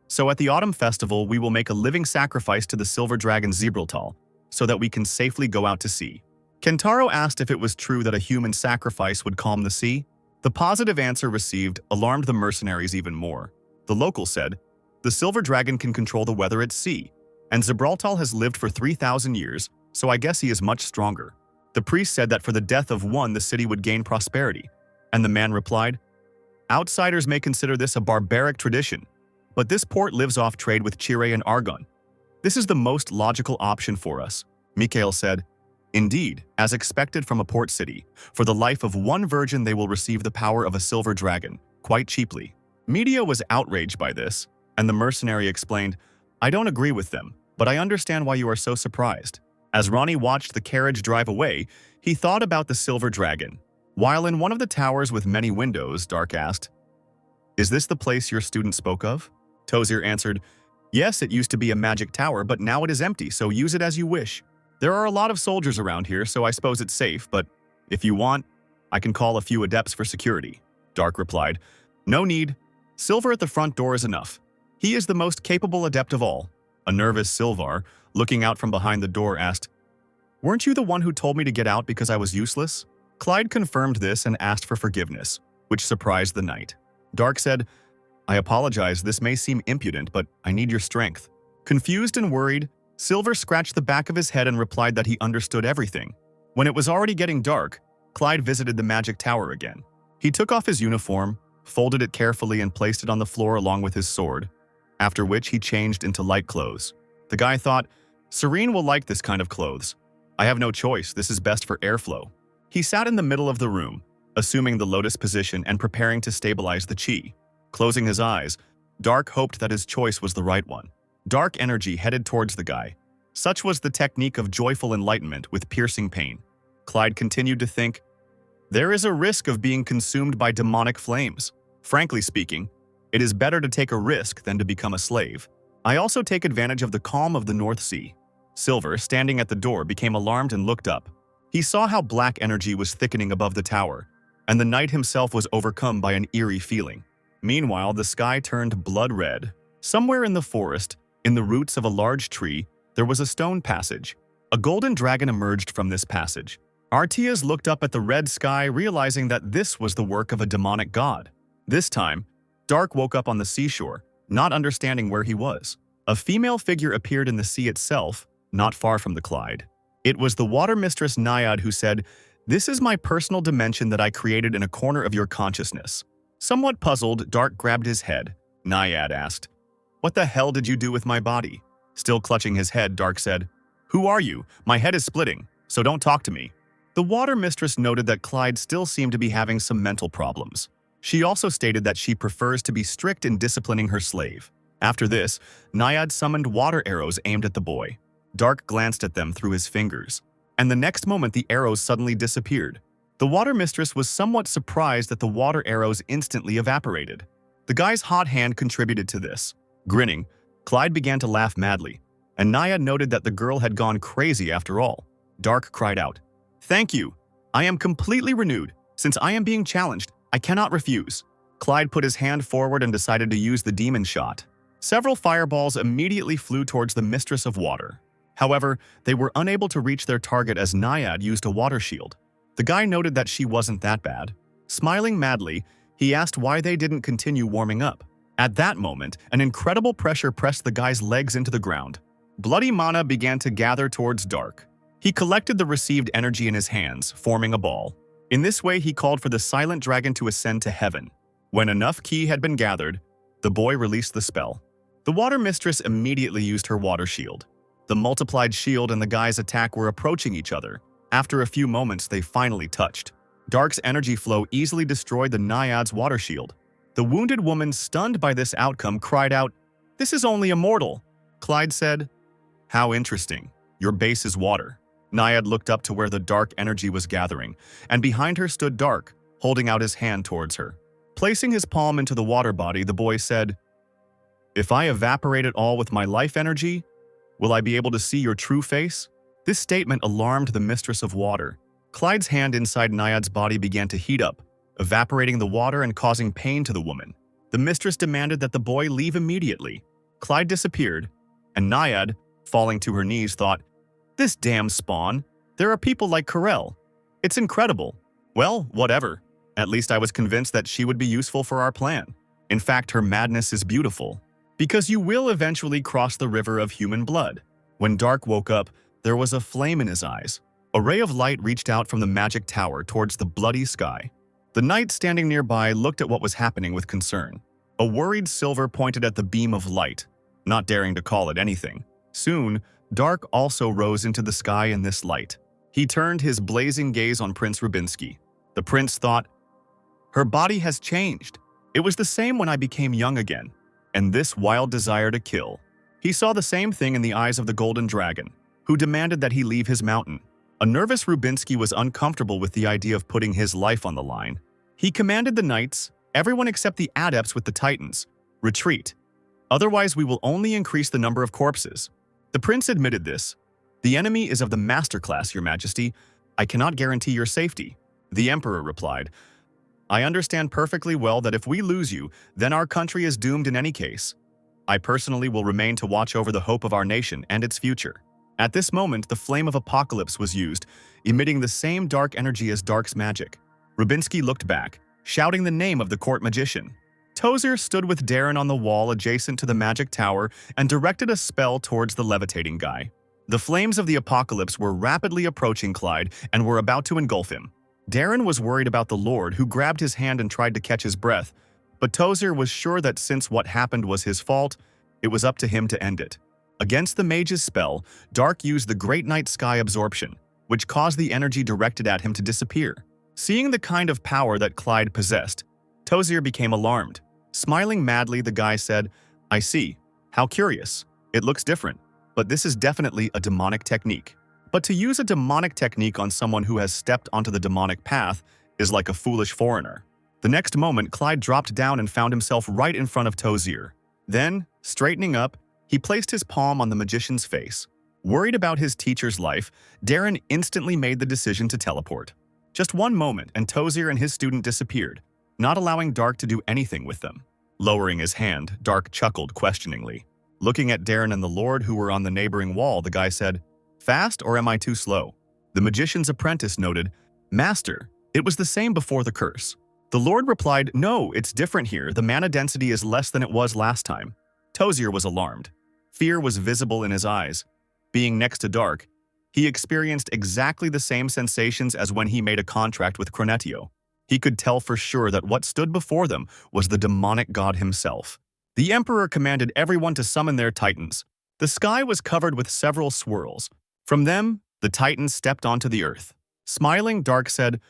So at the autumn festival, we will make a living sacrifice to the silver dragon Zebraltal, so that we can safely go out to sea. Kentaro asked if it was true that a human sacrifice would calm the sea. The positive answer received alarmed the mercenaries even more. The local said, The silver dragon can control the weather at sea, and Zebraltal has lived for 3,000 years, so I guess he is much stronger. The priest said that for the death of one, the city would gain prosperity, and the man replied, Outsiders may consider this a barbaric tradition, but this port lives off trade with Chire and Argon. This is the most logical option for us. Mikhail said, Indeed, as expected from a port city, for the life of one virgin they will receive the power of a silver dragon, quite cheaply. Media was outraged by this, and the mercenary explained, I don't agree with them, but I understand why you are so surprised. As Ronnie watched the carriage drive away, he thought about the silver dragon. While in one of the towers with many windows, Dark asked, Is this the place your student spoke of? Tozier answered, Yes, it used to be a magic tower, but now it is empty, so use it as you wish. There are a lot of soldiers around here, so I suppose it's safe, but if you want, I can call a few adepts for security. Dark replied, No need. Silver at the front door is enough. He is the most capable adept of all. A nervous Silvar, looking out from behind the door, asked, Weren't you the one who told me to get out because I was useless? Clyde confirmed this and asked for forgiveness, which surprised the knight. Dark said, I apologize, this may seem impudent, but I need your strength. Confused and worried, Silver scratched the back of his head and replied that he understood everything. When it was already getting dark, Clyde visited the magic tower again. He took off his uniform, folded it carefully and placed it on the floor along with his sword, after which he changed into light clothes. The guy thought, Serene will like this kind of clothes. I have no choice, this is best for airflow. He sat in the middle of the room, assuming the lotus position and preparing to stabilize the chi. Closing his eyes, Dark hoped that his choice was the right one. Dark energy headed towards the guy. Such was the technique of joyful enlightenment with piercing pain. Clyde continued to think, There is a risk of being consumed by demonic flames. Frankly speaking, it is better to take a risk than to become a slave. I also take advantage of the calm of the North Sea. Silver, standing at the door, became alarmed and looked up. He saw how black energy was thickening above the tower, and the knight himself was overcome by an eerie feeling. Meanwhile, the sky turned blood red. Somewhere in the forest, in the roots of a large tree, there was a stone passage. A golden dragon emerged from this passage. Artias looked up at the red sky, realizing that this was the work of a demonic god. This time, Dark woke up on the seashore, not understanding where he was. A female figure appeared in the sea itself, not far from the Clyde. It was the water mistress Naiad who said, This is my personal dimension that I created in a corner of your consciousness. Somewhat puzzled, Dark grabbed his head. Naiad asked, What the hell did you do with my body? Still clutching his head, Dark said, Who are you? My head is splitting, so don't talk to me. The water mistress noted that Clyde still seemed to be having some mental problems. She also stated that she prefers to be strict in disciplining her slave. After this, Naiad summoned water arrows aimed at the boy. Dark glanced at them through his fingers, and the next moment the arrows suddenly disappeared. The water mistress was somewhat surprised that the water arrows instantly evaporated. The guy's hot hand contributed to this. Grinning, Clyde began to laugh madly, and Naiad noted that the girl had gone crazy after all. Dark cried out, Thank you! I am completely renewed. Since I am being challenged, I cannot refuse. Clyde put his hand forward and decided to use the demon shot. Several fireballs immediately flew towards the Mistress of Water. However, they were unable to reach their target as Naiad used a water shield. The guy noted that she wasn't that bad. Smiling madly, he asked why they didn't continue warming up. At that moment, an incredible pressure pressed the guy's legs into the ground. Bloody mana began to gather towards Dark. He collected the received energy in his hands, forming a ball. In this way, he called for the silent dragon to ascend to heaven. When enough ki had been gathered, the boy released the spell. The water mistress immediately used her water shield. The multiplied shield and the guy's attack were approaching each other. After a few moments, they finally touched. Dark's energy flow easily destroyed the Naiad's water shield. The wounded woman, stunned by this outcome, cried out, "This is only a mortal." Clyde said, "How interesting. Your base is water." Naiad looked up to where the dark energy was gathering, and behind her stood Dark, holding out his hand towards her. Placing his palm into the water body, the boy said, "If I evaporate it all with my life energy, will I be able to see your true face?" This statement alarmed the Mistress of Water. Clyde's hand inside Naiad's body began to heat up, evaporating the water and causing pain to the woman. The mistress demanded that the boy leave immediately. Clyde disappeared, and Naiad, falling to her knees, thought, "This damn spawn. There are people like Corel. It's incredible. Well, whatever. At least I was convinced that she would be useful for our plan. In fact, her madness is beautiful. Because you will eventually cross the river of human blood." When Dark woke up, there was a flame in his eyes. A ray of light reached out from the magic tower towards the bloody sky. The knight standing nearby looked at what was happening with concern. A worried Silver pointed at the beam of light, not daring to call it anything. Soon, Dark also rose into the sky in this light. He turned his blazing gaze on Prince Rubinsky. The prince thought, "Her body has changed. It was the same when I became young again. And this wild desire to kill." He saw the same thing in the eyes of the Golden Dragon, who demanded that he leave his mountain. A nervous Rubinsky was uncomfortable with the idea of putting his life on the line. He commanded the knights, everyone except the adepts with the titans, retreat. Otherwise, we will only increase the number of corpses. The prince admitted this. "The enemy is of the master class, Your Majesty. I cannot guarantee your safety." The emperor replied, "I understand perfectly well that if we lose you, then our country is doomed in any case. I personally will remain to watch over the hope of our nation and its future." At this moment, the flame of apocalypse was used, emitting the same dark energy as Dark's magic. Rubinsky looked back, shouting the name of the court magician. Tozer stood with Darren on the wall adjacent to the magic tower and directed a spell towards the levitating guy. The flames of the apocalypse were rapidly approaching Clyde and were about to engulf him. Darren was worried about the Lord, who grabbed his hand and tried to catch his breath, but Tozer was sure that since what happened was his fault, it was up to him to end it. Against the mage's spell, Dark used the Great Night Sky Absorption, which caused the energy directed at him to disappear. Seeing the kind of power that Clyde possessed, Tozer became alarmed. Smiling madly, the guy said, "I see. How curious. It looks different, but this is definitely a demonic technique. But to use a demonic technique on someone who has stepped onto the demonic path is like a foolish foreigner." The next moment, Clyde dropped down and found himself right in front of Tozer. Then, straightening up, he placed his palm on the magician's face. Worried about his teacher's life, Darren instantly made the decision to teleport. Just one moment, and Tozer and his student disappeared, not allowing Dark to do anything with them. Lowering his hand, Dark chuckled questioningly. Looking at Darren and the Lord, who were on the neighboring wall, the guy said, "Fast, or am I too slow?" The magician's apprentice noted, "Master, it was the same before the curse." The Lord replied, "No, it's different here. The mana density is less than it was last time." Tozer was alarmed. Fear was visible in his eyes. Being next to Dark, he experienced exactly the same sensations as when he made a contract with Cronetio. He could tell for sure that what stood before them was the demonic god himself. The Emperor commanded everyone to summon their titans. The sky was covered with several swirls. From them, the titans stepped onto the earth. Smiling, Dark said,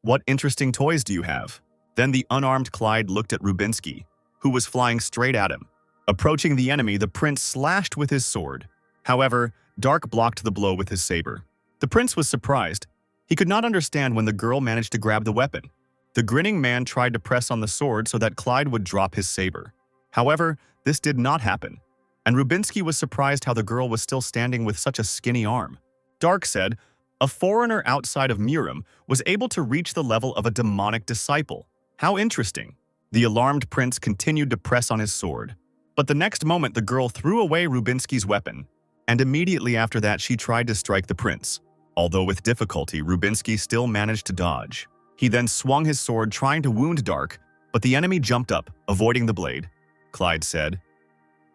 "What interesting toys do you have?" Then the unarmed Clyde looked at Rubinsky, who was flying straight at him. Approaching the enemy, the prince slashed with his sword. However, Dark blocked the blow with his saber. The prince was surprised. He could not understand when the girl managed to grab the weapon. The grinning man tried to press on the sword so that Clyde would drop his saber. However, this did not happen, and Rubinsky was surprised how the girl was still standing with such a skinny arm. Dark said, A foreigner outside of Miram was able to reach the level of a demonic disciple. How interesting. The alarmed prince continued to press on his sword. But the next moment the girl threw away Rubinsky's weapon, and immediately after that she tried to strike the prince. Although with difficulty, Rubinsky still managed to dodge. He then swung his sword trying to wound Dark, but the enemy jumped up, avoiding the blade. Clyde said,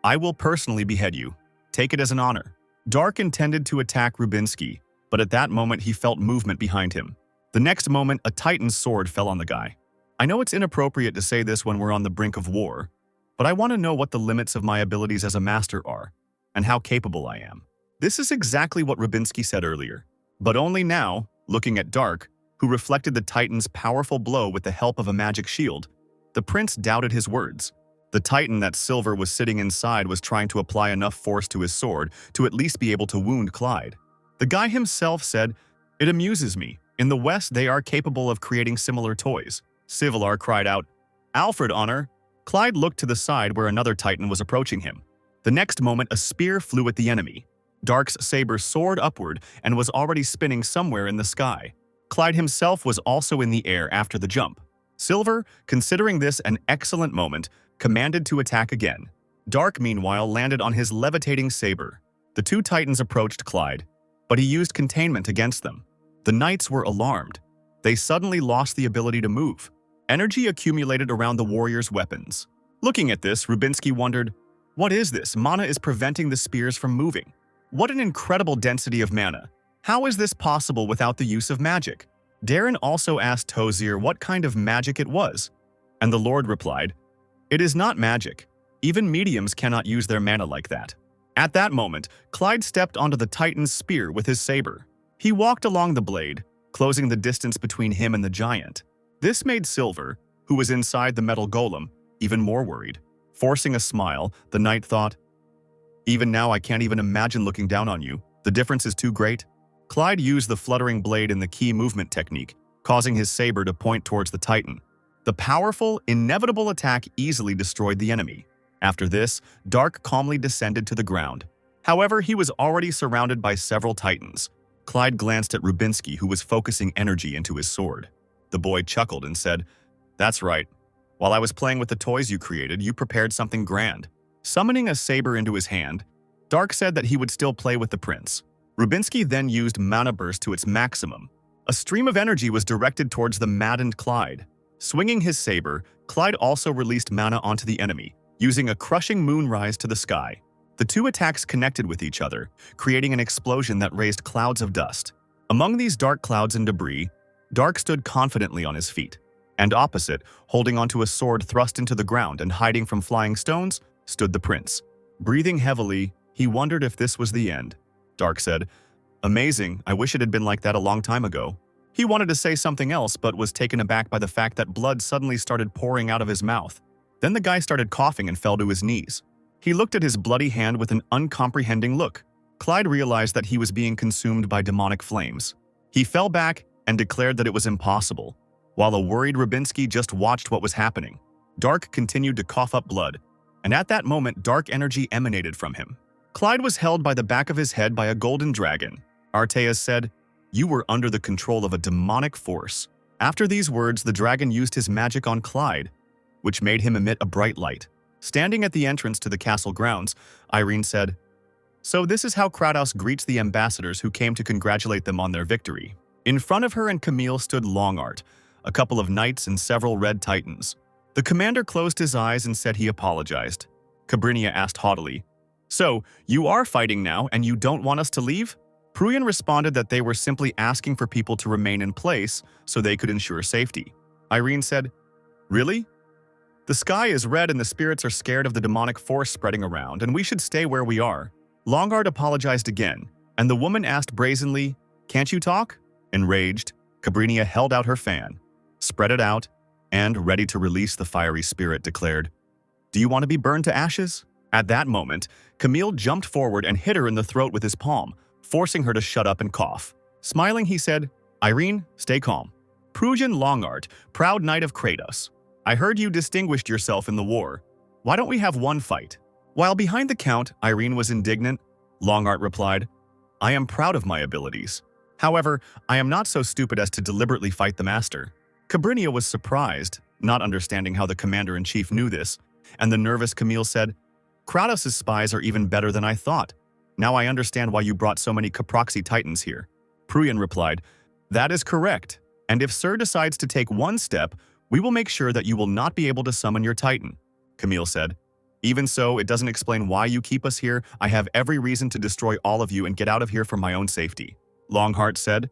"I will personally behead you. Take it as an honor." Dark intended to attack Rubinsky, but at that moment he felt movement behind him. The next moment, a Titan's sword fell on the guy. I know it's inappropriate to say this when we're on the brink of war, but I want to know what the limits of my abilities as a master are, and how capable I am. This is exactly what Rubinsky said earlier, but only now, looking at Dark, who reflected the Titan's powerful blow with the help of a magic shield, the prince doubted his words. The Titan that Silver was sitting inside was trying to apply enough force to his sword to at least be able to wound Clyde. The guy himself said, "It amuses me. In the West, they are capable of creating similar toys." Civilar cried out, "Alfred, honor!" Clyde looked to the side where another Titan was approaching him. The next moment, a spear flew at the enemy. Dark's saber soared upward and was already spinning somewhere in the sky. Clyde himself was also in the air after the jump. Silver, considering this an excellent moment, commanded to attack again. Dark, meanwhile, landed on his levitating saber. The two Titans approached Clyde, but he used containment against them. The knights were alarmed. They suddenly lost the ability to move. Energy accumulated around the warriors' weapons. Looking at this, Rubinsky wondered, "What is this? Mana is preventing the spears from moving. What an incredible density of mana. How is this possible without the use of magic?" Darren also asked Tozier what kind of magic it was, and the Lord replied, "It is not magic. Even mediums cannot use their mana like that." At that moment, Clyde stepped onto the Titan's spear with his saber. He walked along the blade, closing the distance between him and the giant. This made Silver, who was inside the metal golem, even more worried. Forcing a smile, the knight thought, "Even now I can't even imagine looking down on you. The difference is too great." Clyde used the fluttering blade in the key movement technique, causing his saber to point towards the Titan. The powerful, inevitable attack easily destroyed the enemy. After this, Dark calmly descended to the ground. However, he was already surrounded by several Titans. Clyde glanced at Rubinsky, who was focusing energy into his sword. The boy chuckled and said, "That's right. While I was playing with the toys you created, you prepared something grand." Summoning a saber into his hand, Dark said that he would still play with the prince. Rubinsky then used Mana Burst to its maximum. A stream of energy was directed towards the maddened Clyde. Swinging his saber, Clyde also released mana onto the enemy, using a crushing moonrise to the sky. The two attacks connected with each other, creating an explosion that raised clouds of dust. Among these dark clouds and debris, Dark stood confidently on his feet, and opposite, holding onto a sword thrust into the ground and hiding from flying stones, stood the prince. Breathing heavily, he wondered if this was the end. Dark said, "Amazing, I wish it had been like that a long time ago." He wanted to say something else but was taken aback by the fact that blood suddenly started pouring out of his mouth. Then the guy started coughing and fell to his knees. He looked at his bloody hand with an uncomprehending look. Clyde realized that he was being consumed by demonic flames. He fell back and declared that it was impossible, while a worried Rubinsky just watched what was happening. Dark continued to cough up blood, and at that moment dark energy emanated from him. Clyde was held by the back of his head by a golden dragon. Arteas said, "You were under the control of a demonic force." After these words, the dragon used his magic on Clyde, which made him emit a bright light. Standing at the entrance to the castle grounds, Irene said, "So this is how Kratos greets the ambassadors who came to congratulate them on their victory." In front of her and Camille stood Longart, a couple of knights and several red titans. The commander closed his eyes and said he apologized. Cabrinia asked haughtily, "So, you are fighting now and you don't want us to leave?" Pruian responded that they were simply asking for people to remain in place so they could ensure safety. Irene said, "Really? The sky is red and the spirits are scared of the demonic force spreading around, and we should stay where we are." Longard apologized again, and the woman asked brazenly, "Can't you talk?" Enraged, Cabrinia held out her fan, spread it out, and, ready to release the fiery spirit, declared, "Do you want to be burned to ashes?" At that moment, Camille jumped forward and hit her in the throat with his palm, forcing her to shut up and cough. Smiling, he said, "Irene, stay calm. Prusian Longart, proud knight of Kratos. I heard you distinguished yourself in the war. Why don't we have one fight?" While behind the count, Irene was indignant. Longart replied, "I am proud of my abilities. However, I am not so stupid as to deliberately fight the master. Cabrinia was surprised, not understanding how the commander-in-chief knew this, and the nervous Camille said, Kratos' spies are even better than I thought. Now I understand why you brought so many Caproxy Titans here. Pruyan replied, That is correct, and if Sir decides to take one step, we will make sure that you will not be able to summon your Titan. Camille said, Even so, it doesn't explain why you keep us here. I have every reason to destroy all of you and get out of here for my own safety. Longheart said,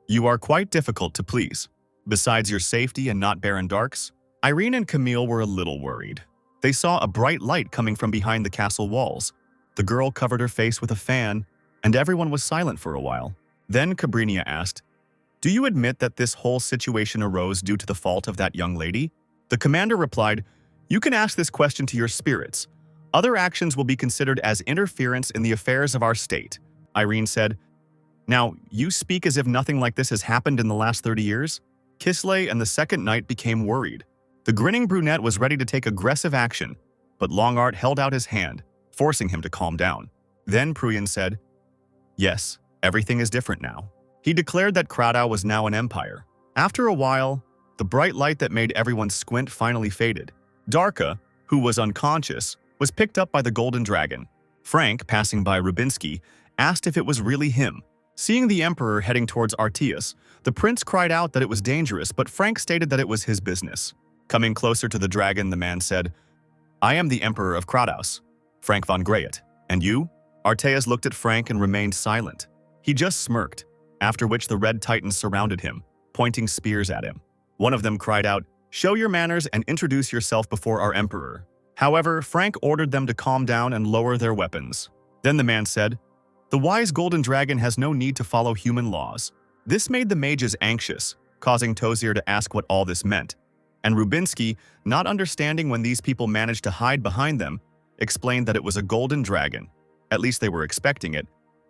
You are quite difficult to please. Besides your safety and not Baron Dark's, Irene and Camille were a little worried. They saw a bright light coming from behind the castle walls. The girl covered her face with a fan, and everyone was silent for a while. Then Cabrinia asked, Do you admit that this whole situation arose due to the fault of that young lady? The commander replied, You can ask this question to your spirits. Other actions will be considered as interference in the affairs of our state. Irene said, Now, you speak as if nothing like this has happened in the last 30 years? Kisley and the second knight became worried. The grinning brunette was ready to take aggressive action, but Longart held out his hand, forcing him to calm down. Then Pruyan said, Yes, everything is different now. He declared that Kratos was now an empire. After a while, the bright light that made everyone squint finally faded. Darka, who was unconscious, was picked up by the Golden Dragon. Frank, passing by Rubinsky, asked if it was really him. Seeing the Emperor heading towards Artias, the prince cried out that it was dangerous, but Frank stated that it was his business. Coming closer to the dragon, the man said, I am the Emperor of Kratos, Frank von Greyet. And you? Artias looked at Frank and remained silent. He just smirked, after which the Red Titans surrounded him, pointing spears at him. One of them cried out, Show your manners and introduce yourself before our Emperor. However, Frank ordered them to calm down and lower their weapons. Then the man said, The wise Golden Dragon has no need to follow human laws. This made the mages anxious, causing Tozier to ask what all this meant. And Rubinsky, not understanding when these people managed to hide behind them, explained that it was a golden dragon. At least they were expecting it.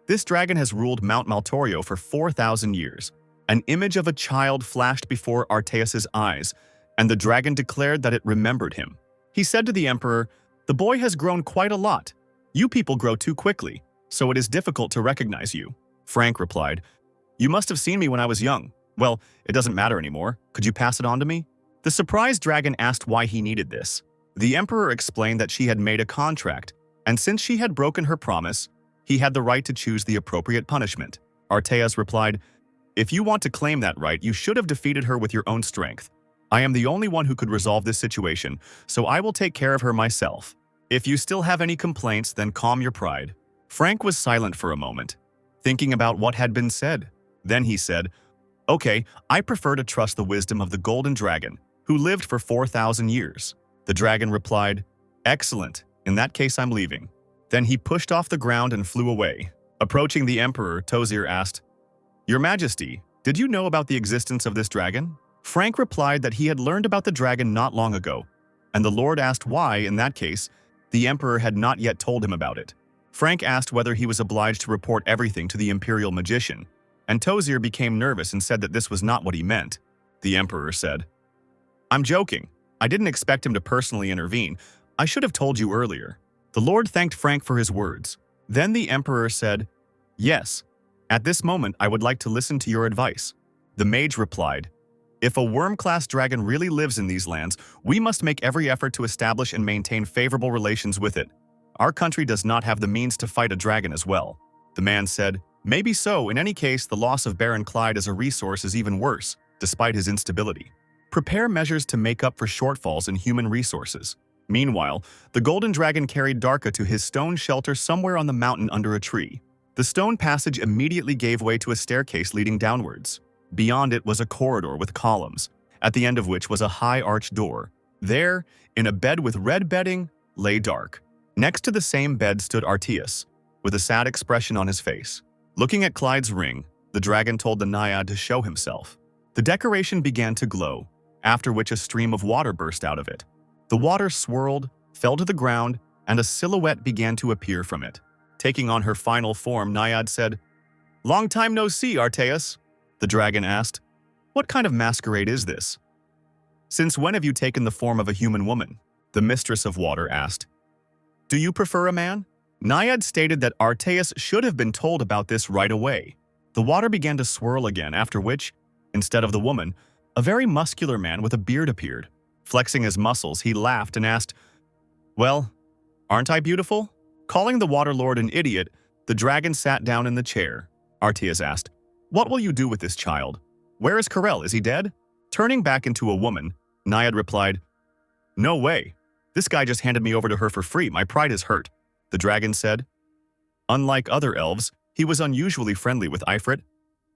This dragon has ruled Mount Maltorio for 4,000 years. An image of a child flashed before Artias' eyes, and the dragon declared that it remembered him. He said to the Emperor, The boy has grown quite a lot. You people grow too quickly, so it is difficult to recognize you. Frank replied, You must have seen me when I was young. Well, it doesn't matter anymore. Could you pass it on to me? The surprised dragon asked why he needed this. The Emperor explained that she had made a contract, and since she had broken her promise, he had the right to choose the appropriate punishment. Artias replied, If you want to claim that right, you should have defeated her with your own strength. I am the only one who could resolve this situation, so I will take care of her myself. If you still have any complaints, then calm your pride. Frank was silent for a moment, thinking about what had been said. Then he said, Okay, I prefer to trust the wisdom of the Golden Dragon, who lived for 4,000 years. The dragon replied, Excellent, in that case I'm leaving. Then he pushed off the ground and flew away. Approaching the Emperor, Tozier asked, Your Majesty, did you know about the existence of this dragon? Frank replied that he had learned about the dragon not long ago, and the Lord asked why, in that case, the Emperor had not yet told him about it. Frank asked whether he was obliged to report everything to the Imperial Magician, and Tozier became nervous and said that this was not what he meant. The Emperor said, I'm joking. I didn't expect him to personally intervene. I should have told you earlier. The Lord thanked Frank for his words. Then the Emperor said, Yes, at this moment I would like to listen to your advice. The mage replied, If a worm-class dragon really lives in these lands, we must make every effort to establish and maintain favorable relations with it. Our country does not have the means to fight a dragon as well. The man said, Maybe so. In any case, the loss of Baron Clyde as a resource is even worse, despite his instability. Prepare measures to make up for shortfalls in human resources. Meanwhile, the Golden Dragon carried Darka to his stone shelter somewhere on the mountain under a tree. The stone passage immediately gave way to a staircase leading downwards. Beyond it was a corridor with columns, at the end of which was a high arched door. There, in a bed with red bedding, lay Dark. Next to the same bed stood Artias, with a sad expression on his face. Looking at Clyde's ring, the dragon told the naiad to show himself. The decoration began to glow, after which a stream of water burst out of it. The water swirled, fell to the ground, and a silhouette began to appear from it. Taking on her final form, Naiad said, Long time no see, Artias. The dragon asked, What kind of masquerade is this? Since when have you taken the form of a human woman? The mistress of water asked. Do you prefer a man? Naiad stated that Artias should have been told about this right away. The The water began to swirl again, after which, instead of the woman, a very muscular man with a beard appeared. Flexing his muscles, he laughed and asked, "Well, aren't I beautiful?" Calling the water lord an idiot, the dragon sat down in the chair. Arteas asked, "What will you do with this child? Where is Karel? Is he dead?" Turning back into a woman, Naiad replied, "No way. This guy just handed me over to her for free. My pride is hurt." The dragon said, "Unlike other elves, he was unusually friendly with Ifrit.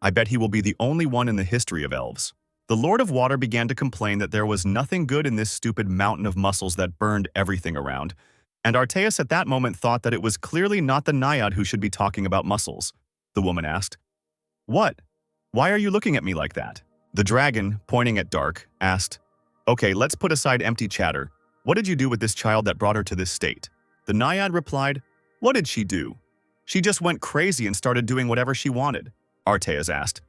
I bet he will be the only one in the history of elves." The Lord of Water began to complain that there was nothing good in this stupid mountain of muscles that burned everything around, and Arteas at that moment thought that it was clearly not the Naiad who should be talking about muscles. The woman asked, "What? Why are you looking at me like that?" The dragon, pointing at Dark, asked, "Okay, let's put aside empty chatter. What did you do with this child that brought her to this state?" The Naiad replied, "What did she do? She just went crazy and started doing whatever she wanted." Arteas asked,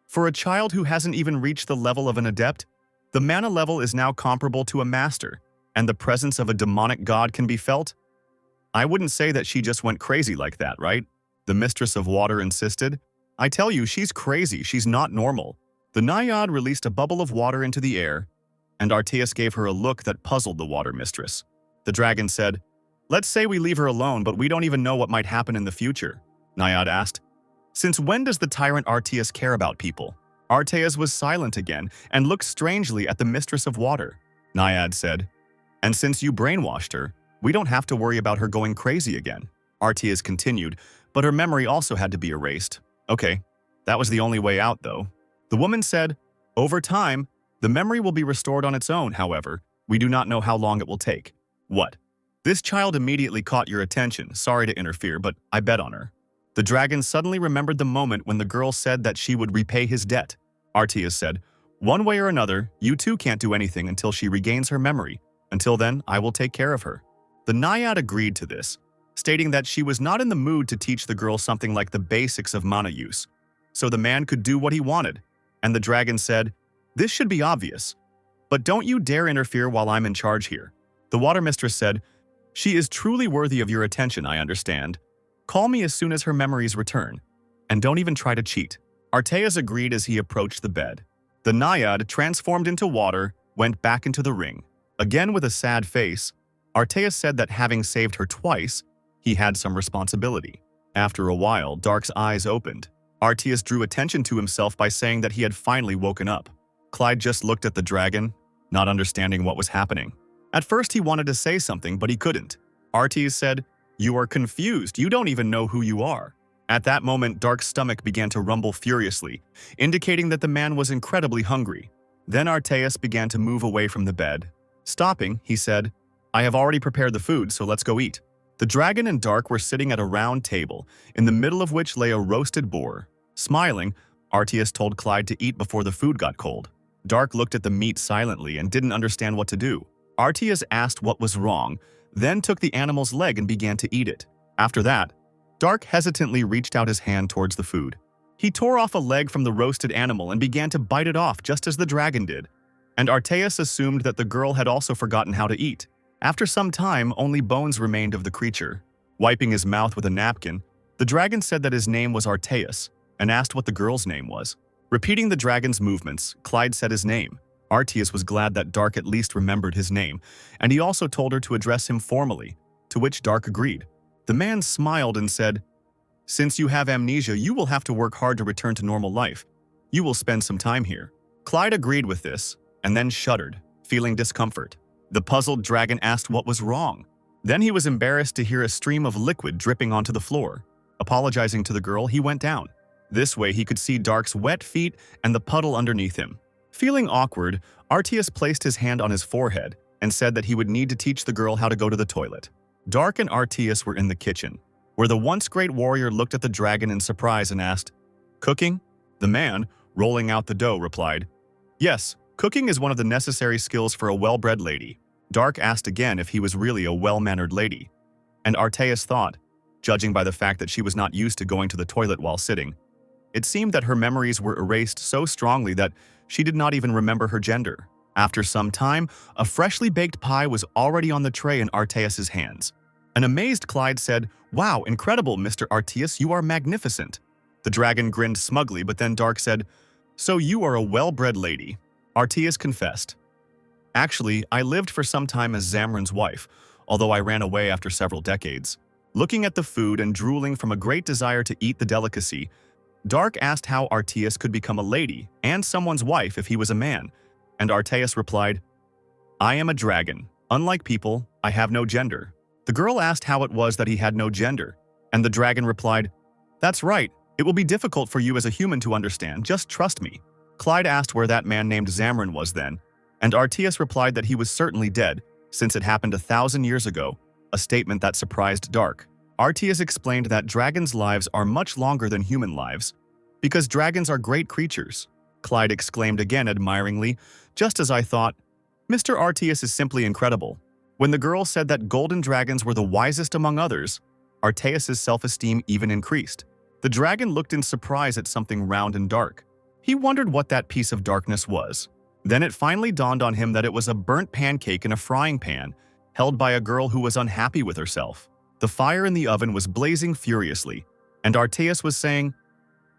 "For a child who hasn't even reached the level of an adept, the mana level is now comparable to a master, and the presence of a demonic god can be felt? I wouldn't say that she just went crazy like that, right?" The Mistress of Water insisted. "I tell you, she's crazy. She's not normal." The Naiad released a bubble of water into the air, and Arteas gave her a look that puzzled the water mistress. The dragon said, "Let's say we leave her alone, but we don't even know what might happen in the future." Naiad asked, "Since when does the tyrant Arteas care about people?" Arteas was silent again and looked strangely at the Mistress of Water. Naiad said, "And since you brainwashed her, we don't have to worry about her going crazy again." Arteas continued, but her memory also had to be erased. "Okay, that was the only way out, though." The woman said, "Over time, the memory will be restored on its own, however. We do not know how long it will take." "What?" "This child immediately caught your attention. Sorry to interfere, but I bet on her." The dragon suddenly remembered the moment when the girl said that she would repay his debt. Arteas said, "One way or another, you too can't do anything until she regains her memory. Until then, I will take care of her." The Naiad agreed to this, stating that she was not in the mood to teach the girl something like the basics of mana use, so the man could do what he wanted. And the dragon said, "This should be obvious, but don't you dare interfere while I'm in charge here." The water mistress said, "She is truly worthy of your attention, I understand. Call me as soon as her memories return, and don't even try to cheat." Arteas agreed as he approached the bed. The Naiad, transformed into water, went back into the ring. Again with a sad face, Arteas said that having saved her twice, he had some responsibility. After a while, Dark's eyes opened. Arteas drew attention to himself by saying that he had finally woken up. Clyde just looked at the dragon, not understanding what was happening. At first he wanted to say something, but he couldn't. Arteas said, "You are confused. You don't even know who you are." At that moment, Dark's stomach began to rumble furiously, indicating that the man was incredibly hungry. Then Arteas began to move away from the bed. Stopping, he said, "I have already prepared the food, so let's go eat." The dragon and Dark were sitting at a round table, in the middle of which lay a roasted boar. Smiling, Arteas told Clyde to eat before the food got cold. Dark looked at the meat silently and didn't understand what to do. Arteas asked what was wrong, then took the animal's leg and began to eat it. After that, Dark hesitantly reached out his hand towards the food. He tore off a leg from the roasted animal and began to bite it off just as the dragon did. And Arteas assumed that the girl had also forgotten how to eat. After some time, only bones remained of the creature. Wiping his mouth with a napkin, the dragon said that his name was Arteas, and asked what the girl's name was. Repeating the dragon's movements, Clyde said his name. Arteas was glad that Dark at least remembered his name, and he also told her to address him formally, to which Dark agreed. The man smiled and said, "Since you have amnesia, you will have to work hard to return to normal life. You will spend some time here." Clyde agreed with this, and then shuddered, feeling discomfort. The puzzled dragon asked what was wrong. Then he was embarrassed to hear a stream of liquid dripping onto the floor. Apologizing to the girl, he went down. This way he could see Dark's wet feet and the puddle underneath him. Feeling awkward, Arteas placed his hand on his forehead and said that he would need to teach the girl how to go to the toilet. Dark and Arteas were in the kitchen, where the once great warrior looked at the dragon in surprise and asked, "Cooking?" The man, rolling out the dough, replied, "Yes, cooking is one of the necessary skills for a well-bred lady." Dark asked again if he was really a well-mannered lady, and Arteas thought, judging by the fact that she was not used to going to the toilet while sitting, it seemed that her memories were erased so strongly that she did not even remember her gender. After some time, a freshly baked pie was already on the tray in Arteas's hands. An amazed Clyde said, "Wow, incredible, Mr. Arteas, you are magnificent." The dragon grinned smugly, but then Dark said, "So you are a well-bred lady." Arteas confessed, "Actually, I lived for some time as Zamran's wife, although I ran away after several decades." Looking at the food and drooling from a great desire to eat the delicacy, Dark asked how Arteas could become a lady and someone's wife if he was a man, and Arteas replied, "I am a dragon. Unlike people, I have no gender." The girl asked how it was that he had no gender, and the dragon replied, "That's right. It will be difficult for you as a human to understand. Just trust me." Clyde asked where that man named Zamran was then, and Arteas replied that he was certainly dead, since it happened 1,000 years ago, a statement that surprised Dark. Arteas explained that dragons' lives are much longer than human lives, because dragons are great creatures. Clyde exclaimed again admiringly, "Just as I thought. Mr. Arteas is simply incredible." When the girl said that golden dragons were the wisest among others, Arteas' self-esteem even increased. The dragon looked in surprise at something round and dark. He wondered what that piece of darkness was. Then it finally dawned on him that it was a burnt pancake in a frying pan, held by a girl who was unhappy with herself. The fire in the oven was blazing furiously, and Arteas was saying,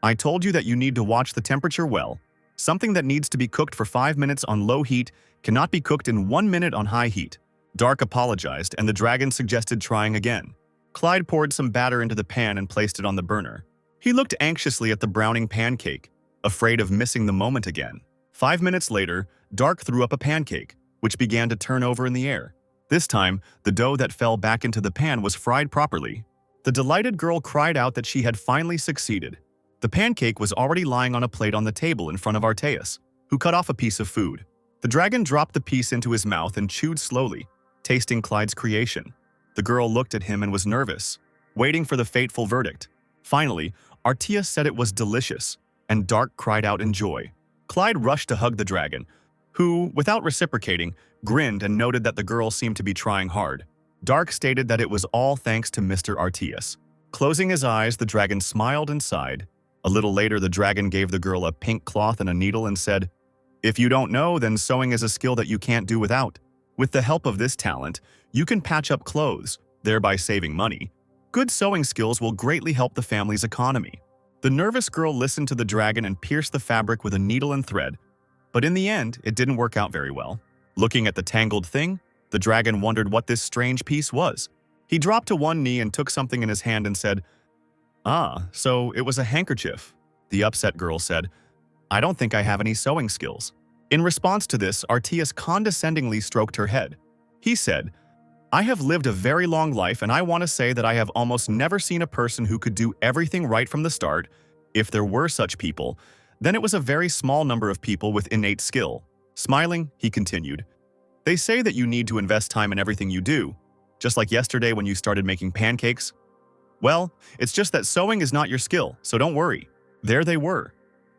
"I told you that you need to watch the temperature well. Something that needs to be cooked for 5 minutes on low heat cannot be cooked in 1 minute on high heat." Dark apologized, and the dragon suggested trying again. Clyde poured some batter into the pan and placed it on the burner. He looked anxiously at the browning pancake, afraid of missing the moment again. 5 minutes later, Dark threw up a pancake, which began to turn over in the air. This time, the dough that fell back into the pan was fried properly. The delighted girl cried out that she had finally succeeded. The pancake was already lying on a plate on the table in front of Arteas, who cut off a piece of food. The dragon dropped the piece into his mouth and chewed slowly, tasting Clyde's creation. The girl looked at him and was nervous, waiting for the fateful verdict. Finally, Arteas said it was delicious, and Dark cried out in joy. Clyde rushed to hug the dragon, who, without reciprocating, grinned and noted that the girl seemed to be trying hard. Dark stated that it was all thanks to Mr. Arteas. Closing his eyes, the dragon smiled and sighed. A little later, the dragon gave the girl a pink cloth and a needle and said, "If you don't know, then sewing is a skill that you can't do without. With the help of this talent, you can patch up clothes, thereby saving money. Good sewing skills will greatly help the family's economy." The nervous girl listened to the dragon and pierced the fabric with a needle and thread, but in the end, it didn't work out very well. Looking at the tangled thing, the dragon wondered what this strange piece was. He dropped to one knee and took something in his hand and said, "Ah, so it was a handkerchief." The upset girl said, "I don't think I have any sewing skills." In response to this, Arteas condescendingly stroked her head. He said, "I have lived a very long life, and I want to say that I have almost never seen a person who could do everything right from the start. If there were such people, then it was a very small number of people with innate skill." Smiling, he continued, "They say that you need to invest time in everything you do, just like yesterday when you started making pancakes. Well, it's just that sewing is not your skill, so don't worry." There they were,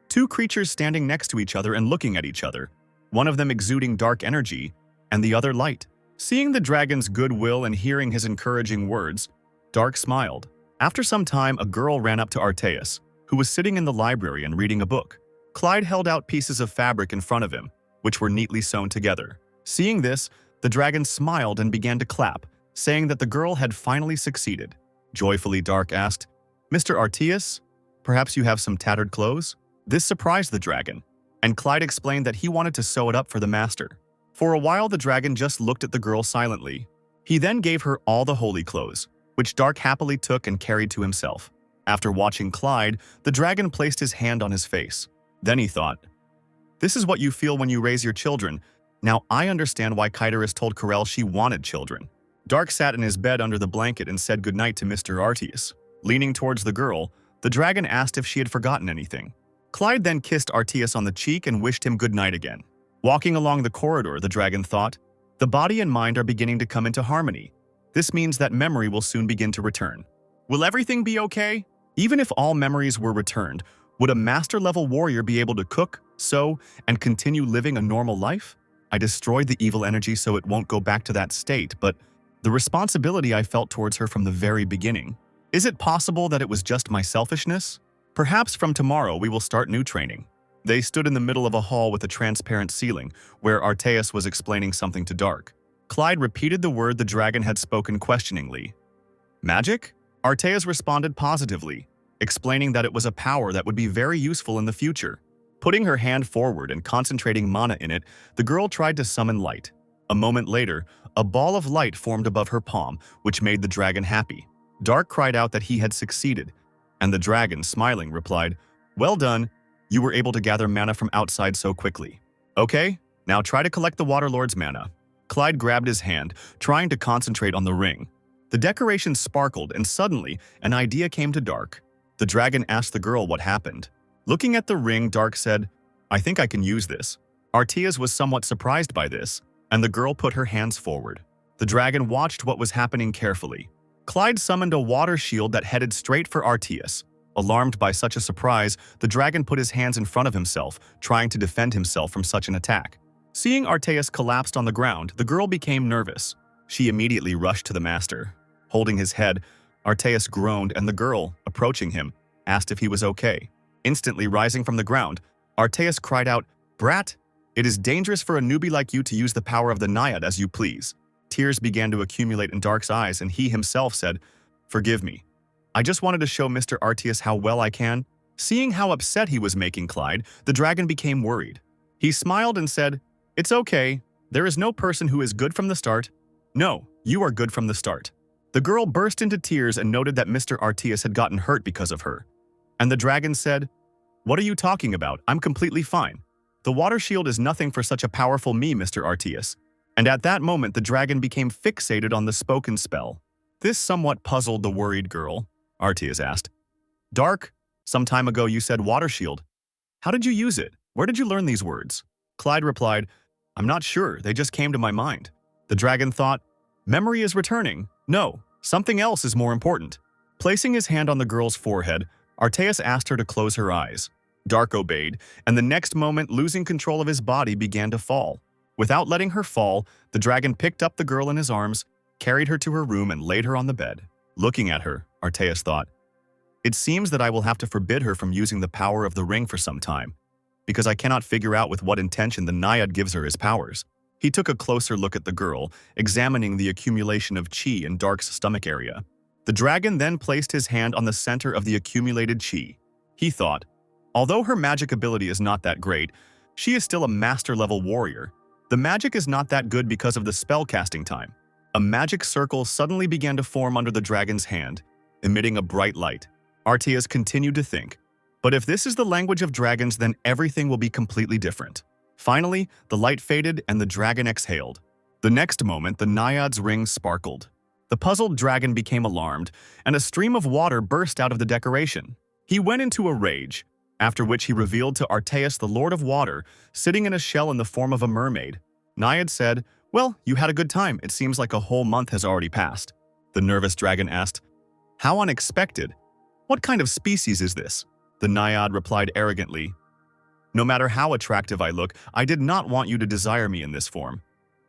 two creatures standing next to each other and looking at each other, one of them exuding dark energy and the other light. Seeing the dragon's goodwill and hearing his encouraging words, Dark smiled. After some time, a girl ran up to Arteas, who was sitting in the library and reading a book. Clyde held out pieces of fabric in front of him, which were neatly sewn together. Seeing this, the dragon smiled and began to clap, saying that the girl had finally succeeded. Joyfully, Dark asked, "Mr. Arteas, perhaps you have some tattered clothes?" This surprised the dragon, and Clyde explained that he wanted to sew it up for the master. For a while, the dragon just looked at the girl silently. He then gave her all the holy clothes, which Dark happily took and carried to himself. After watching Clyde, the dragon placed his hand on his face. Then he thought, "This is what you feel when you raise your children. Now I understand why Kyderis told Karel she wanted children." Dark sat in his bed under the blanket and said goodnight to Mr. Arteas. Leaning towards the girl, the dragon asked if she had forgotten anything. Clyde then kissed Arteas on the cheek and wished him goodnight again. Walking along the corridor, the dragon thought, "The body and mind are beginning to come into harmony. This means that memory will soon begin to return. Will everything be okay? Even if all memories were returned, would a master-level warrior be able to cook, sew, and continue living a normal life? I destroyed the evil energy so it won't go back to that state, but the responsibility I felt towards her from the very beginning. Is it possible that it was just my selfishness? Perhaps from tomorrow we will start new training." They stood in the middle of a hall with a transparent ceiling, where Arteas was explaining something to Dark. Clyde repeated the word the dragon had spoken questioningly. "Magic?" Arteas responded positively, explaining that it was a power that would be very useful in the future. Putting her hand forward and concentrating mana in it, the girl tried to summon light. A moment later, a ball of light formed above her palm, which made the dragon happy. Dark cried out that he had succeeded, and the dragon, smiling, replied, "Well done, you were able to gather mana from outside so quickly. Okay, now try to collect the Waterlord's mana." Clyde grabbed his hand, trying to concentrate on the ring. The decoration sparkled, and suddenly, an idea came to Dark. The dragon asked the girl what happened. Looking at the ring, Dark said, "I think I can use this." Artias was somewhat surprised by this, and the girl put her hands forward. The dragon watched what was happening carefully. Clyde summoned a water shield that headed straight for Artias. Alarmed by such a surprise, the dragon put his hands in front of himself, trying to defend himself from such an attack. Seeing Artias collapsed on the ground, the girl became nervous. She immediately rushed to the master. Holding his head, Artias groaned, and the girl, approaching him, asked if he was okay. Instantly rising from the ground, Artias cried out, "Brat, it is dangerous for a newbie like you to use the power of the Naiad as you please." Tears began to accumulate in Dark's eyes, and he himself said, "Forgive me. I just wanted to show Mr. Artias how well I can." Seeing how upset he was making Clyde, the dragon became worried. He smiled and said, "It's okay. There is no person who is good from the start. No, you are good from the start." The girl burst into tears and noted that Mr. Artias had gotten hurt because of her. And the dragon said, "What are you talking about? I'm completely fine. The water shield is nothing for such a powerful me, Mr. Artias." And at that moment, the dragon became fixated on the spoken spell. This somewhat puzzled the worried girl. Artias asked, "Dark, some time ago you said water shield. How did you use it? Where did you learn these words?" Clyde replied, "I'm not sure, they just came to my mind." The dragon thought, "Memory is returning. No, something else is more important." Placing his hand on the girl's forehead, Artias asked her to close her eyes. Dark obeyed, and the next moment, losing control of his body, began to fall. Without letting her fall, the dragon picked up the girl in his arms, carried her to her room, and laid her on the bed. Looking at her, Artias thought, "It seems that I will have to forbid her from using the power of the ring for some time, because I cannot figure out with what intention the Naiad gives her his powers." He took a closer look at the girl, examining the accumulation of chi in Dark's stomach area. The dragon then placed his hand on the center of the accumulated chi. He thought, although her magic ability is not that great, she is still a master-level warrior. The magic is not that good because of the spell-casting time. A magic circle suddenly began to form under the dragon's hand, emitting a bright light. Artias continued to think, but if this is the language of dragons, then everything will be completely different. Finally, the light faded and the dragon exhaled. The next moment, the Naiad's ring sparkled. The puzzled dragon became alarmed, and a stream of water burst out of the decoration. He went into a rage, after which he revealed to Artias the Lord of Water, sitting in a shell in the form of a mermaid. Naiad said, "Well, you had a good time. It seems like a whole month has already passed." The nervous dragon asked, "How unexpected. What kind of species is this?" The Naiad replied arrogantly, "No matter how attractive I look, I did not want you to desire me in this form.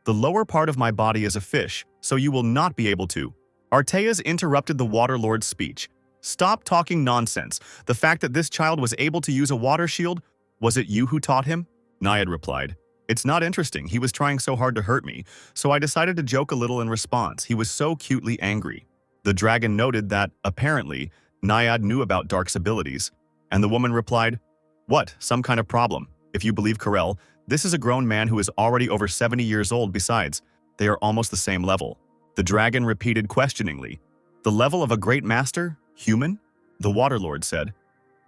The lower part of my body is a fish, so you will not be able to." Artias interrupted the Water Lord's speech. "Stop talking nonsense. The fact that this child was able to use a water shield, was it you who taught him?" Naiad replied, "It's not interesting. He was trying so hard to hurt me, so I decided to joke a little in response. He was so cutely angry." The dragon noted that, apparently, Naiad knew about Dark's abilities, and the woman replied, "What, some kind of problem? If you believe Karel, this is a grown man who is already over 70 years old. Besides, they are almost the same level." The dragon repeated questioningly, "The level of a great master? Human?" The Waterlord said,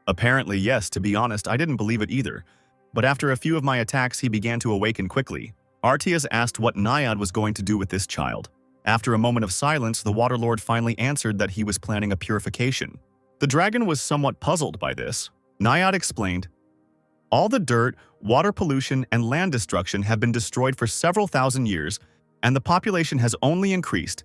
"Apparently yes, to be honest, I didn't believe it either. But after a few of my attacks, he began to awaken quickly." Artias asked what Naiad was going to do with this child. After a moment of silence, the Waterlord finally answered that he was planning a purification. The dragon was somewhat puzzled by this. Naiad explained, "All the dirt, water pollution, and land destruction have been destroyed for several thousand years, and the population has only increased.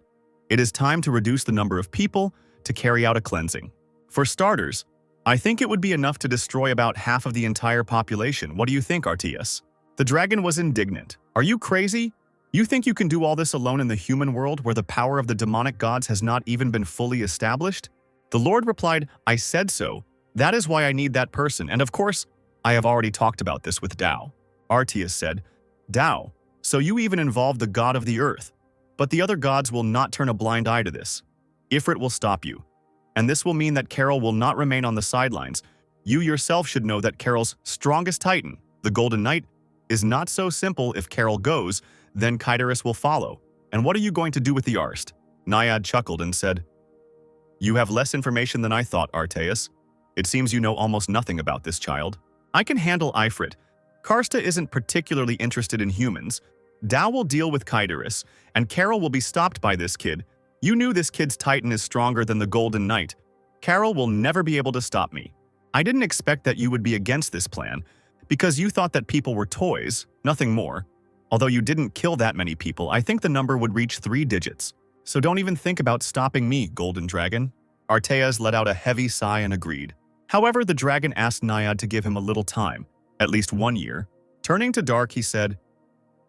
It is time to reduce the number of people to carry out a cleansing. For starters, I think it would be enough to destroy about half of the entire population. What do you think, Artias?" The dragon was indignant. "Are you crazy? You think you can do all this alone in the human world where the power of the demonic gods has not even been fully established?" The Lord replied, "I said so. That is why I need that person, and of course, I have already talked about this with Tao." Artias said, "Tao, so you even involved the god of the earth. But the other gods will not turn a blind eye to this. Ifrit will stop you. and this will mean that Carol will not remain on the sidelines. You yourself should know that Carol's strongest titan, the Golden Knight, is not so simple. If Carol goes, then Kyderis will follow. And what are you going to do with the Arst? Naiad chuckled and said, You have less information than I thought, Arteus. It seems you know almost nothing about this child. I can handle Ifrit. Karsta isn't particularly interested in humans. Dao will deal with Kyderis, and Carol will be stopped by this kid. You knew this kid's titan is stronger than the Golden Knight. Carol will never be able to stop me. I didn't expect that you would be against this plan, because you thought that people were toys, nothing more. Although you didn't kill that many people, I think the number would reach 3 digits. So don't even think about stopping me, Golden Dragon. Arteas let out a heavy sigh and agreed. However, the dragon asked Naiad to give him a little time, at least 1 year. Turning to Dark, he said,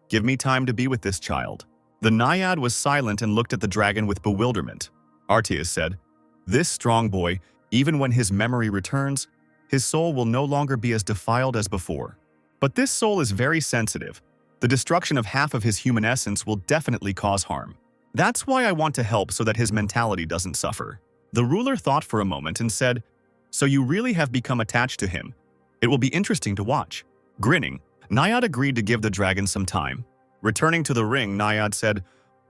Give me time to be with this child. The Naiad was silent and looked at the dragon with bewilderment. Arteas said, This strong boy, even when his memory returns, his soul will no longer be as defiled as before. But this soul is very sensitive. The destruction of half of his human essence will definitely cause harm. That's why I want to help so that his mentality doesn't suffer. The ruler thought for a moment and said, So you really have become attached to him. It will be interesting to watch. Grinning, Naiad agreed to give the dragon some time. Returning to the ring, Naiad said,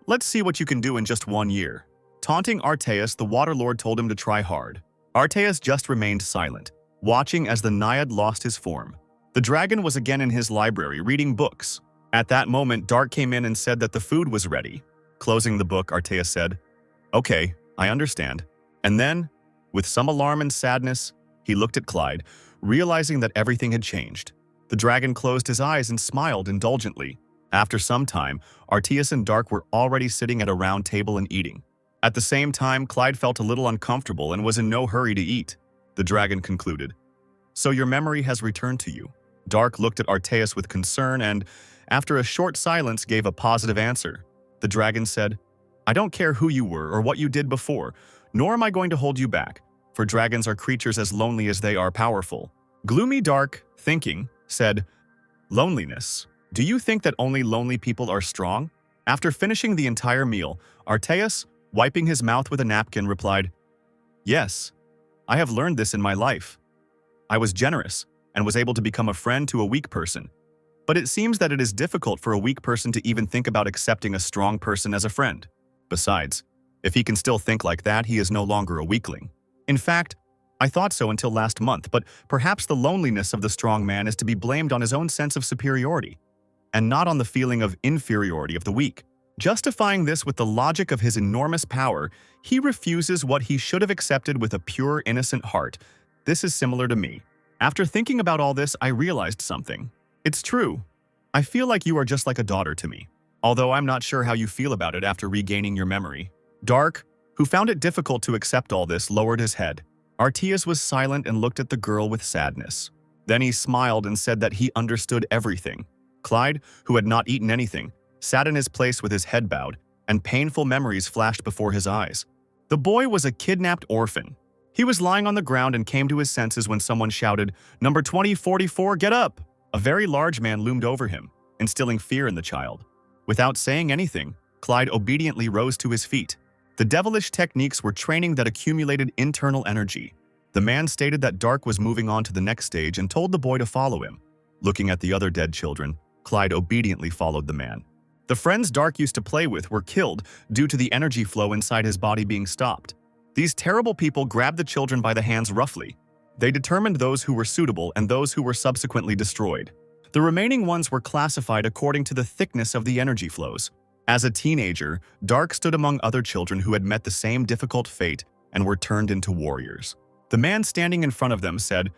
Let's see what you can do in just 1 year. Taunting Arteas, the Water Lord told him to try hard. Arteas just remained silent, watching as the Naiad lost his form. The dragon was again in his library, reading books. At that moment, Dark came in and said that the food was ready. Closing the book, Arteas said, Okay, I understand. And then, with some alarm and sadness, he looked at Clyde, realizing that everything had changed. The dragon closed his eyes and smiled indulgently. After some time, Arteas and Dark were already sitting at a round table and eating. At the same time, Clyde felt a little uncomfortable and was in no hurry to eat. The dragon concluded, So your memory has returned to you. Dark looked at Arteas with concern and, after a short silence, gave a positive answer. The dragon said, I don't care who you were or what you did before, nor am I going to hold you back, for dragons are creatures as lonely as they are powerful. Gloomy Dark, thinking, said, Loneliness. Do you think that only lonely people are strong? After finishing the entire meal, Arteas, wiping his mouth with a napkin, replied, Yes, I have learned this in my life. I was generous and was able to become a friend to a weak person. But it seems that it is difficult for a weak person to even think about accepting a strong person as a friend. Besides, if he can still think like that, he is no longer a weakling. In fact, I thought so until last month, but perhaps the loneliness of the strong man is to be blamed on his own sense of superiority, and not on the feeling of inferiority of the weak. Justifying this with the logic of his enormous power, he refuses what he should have accepted with a pure, innocent heart. This is similar to me. After thinking about all this, I realized something. It's true. I feel like you are just like a daughter to me, although I'm not sure how you feel about it after regaining your memory. Dark, who found it difficult to accept all this, lowered his head. Arteas was silent and looked at the girl with sadness. Then he smiled and said that he understood everything. Clyde, who had not eaten anything, sat in his place with his head bowed, and painful memories flashed before his eyes. The boy was a kidnapped orphan. He was lying on the ground and came to his senses when someone shouted, "Number 2044, get up!" A very large man loomed over him, instilling fear in the child. Without saying anything, Clyde obediently rose to his feet. The devilish techniques were training that accumulated internal energy. The man stated that Dark was moving on to the next stage and told the boy to follow him. Looking at the other dead children, Clyde obediently followed the man. The friends Dark used to play with were killed due to the energy flow inside his body being stopped. These terrible people grabbed the children by the hands roughly. They determined those who were suitable and those who were subsequently destroyed. The remaining ones were classified according to the thickness of the energy flows. As a teenager, Dark stood among other children who had met the same difficult fate and were turned into warriors. The man standing in front of them said,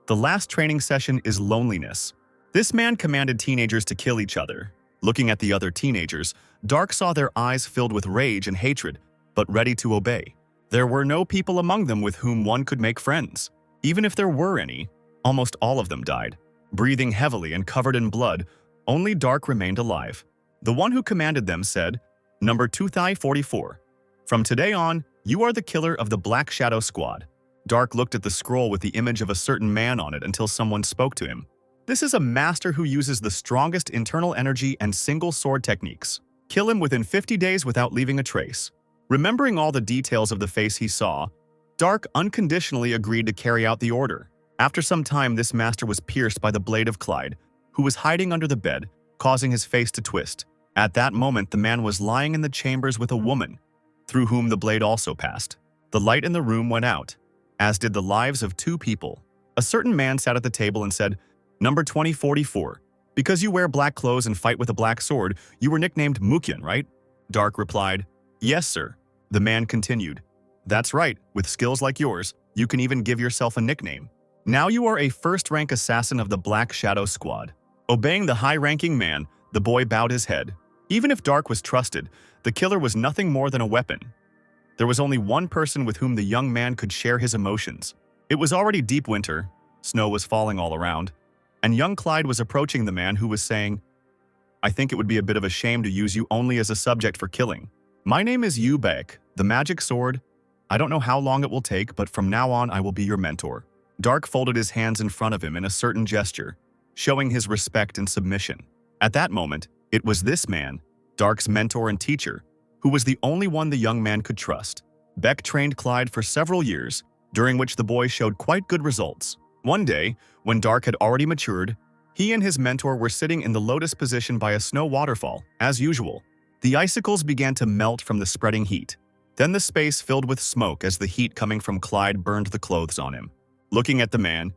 "The last training session is loneliness." This man commanded teenagers to kill each other. Looking at the other teenagers, Dark saw their eyes filled with rage and hatred, but ready to obey. There were no people among them with whom one could make friends. Even if there were any, almost all of them died. Breathing heavily and covered in blood, only Dark remained alive. The one who commanded them said, "Number 2044. From today on, you are the killer of the Black Shadow Squad." Dark looked at the scroll with the image of a certain man on it until someone spoke to him. This is a master who uses the strongest internal energy and single sword techniques. Kill him within 50 days without leaving a trace. Remembering all the details of the face he saw, Dark unconditionally agreed to carry out the order. After some time, this master was pierced by the blade of Clyde, who was hiding under the bed, causing his face to twist. At that moment, the man was lying in the chambers with a woman, through whom the blade also passed. The light in the room went out, as did the lives of two people. A certain man sat at the table and said, "Number 2044. Because you wear black clothes and fight with a black sword, you were nicknamed Mukyan, right?" Dark replied, "Yes, sir." The man continued, "That's right, with skills like yours, you can even give yourself a nickname. Now you are a first-rank assassin of the Black Shadow Squad." Obeying the high-ranking man, the boy bowed his head. Even if Dark was trusted, the killer was nothing more than a weapon. There was only one person with whom the young man could share his emotions. It was already deep winter, snow was falling all around, and young Clyde was approaching the man who was saying, "I think it would be a bit of a shame to use you only as a subject for killing. My name is Yubek, the magic sword. I don't know how long it will take, but from now on I will be your mentor." Dark folded his hands in front of him in a certain gesture, showing his respect and submission. At that moment, it was this man, Dark's mentor and teacher, who was the only one the young man could trust. Beck trained Clyde for several years, during which the boy showed quite good results. One day, when Dark had already matured, he and his mentor were sitting in the lotus position by a snow waterfall, as usual. The icicles began to melt from the spreading heat. Then the space filled with smoke as the heat coming from Clyde burned the clothes on him. Looking at the man,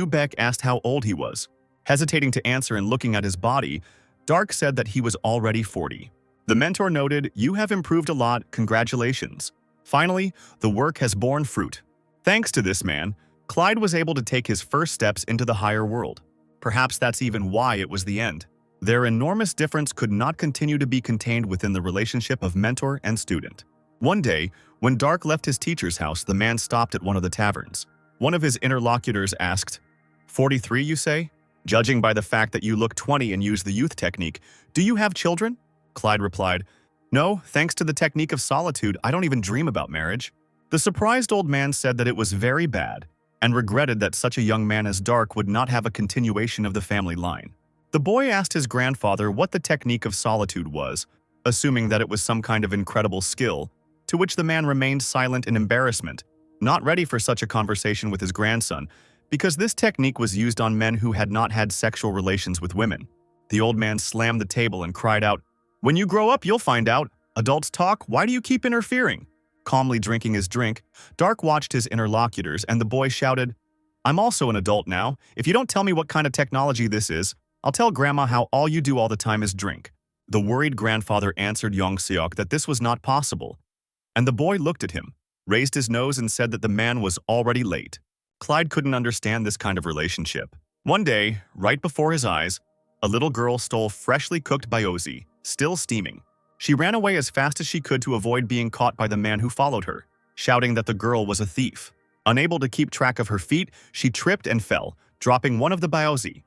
Beck asked how old he was. Hesitating to answer and looking at his body, Dark said that he was already 40. The mentor noted, "You have improved a lot, congratulations. Finally, the work has borne fruit." Thanks to this man, Clyde was able to take his first steps into the higher world. Perhaps that's even why it was the end. Their enormous difference could not continue to be contained within the relationship of mentor and student. One day, when Dark left his teacher's house, the man stopped at one of the taverns. One of his interlocutors asked, 43, you say? Judging by the fact that you look 20 and use the youth technique, do you have children?" Clyde replied, "No, thanks to the technique of solitude, I don't even dream about marriage." The surprised old man said that it was very bad, and regretted that such a young man as Dark would not have a continuation of the family line. The boy asked his grandfather what the technique of solitude was, assuming that it was some kind of incredible skill, to which the man remained silent in embarrassment, not ready for such a conversation with his grandson, because this technique was used on men who had not had sexual relations with women. The old man slammed the table and cried out, "When you grow up, you'll find out. Adults talk, why do you keep interfering?" Calmly drinking his drink, Dark watched his interlocutors and the boy shouted, "I'm also an adult now. If you don't tell me what kind of technology this is, I'll tell Grandma how all you do all the time is drink." The worried grandfather answered Yong Seok that this was not possible, and the boy looked at him, raised his nose and said that the man was already late. Clyde couldn't understand this kind of relationship. One day, right before his eyes, a little girl stole freshly cooked byozi, still steaming. She ran away as fast as she could to avoid being caught by the man who followed her, shouting that the girl was a thief. Unable to keep track of her feet, she tripped and fell, dropping one of the byozi.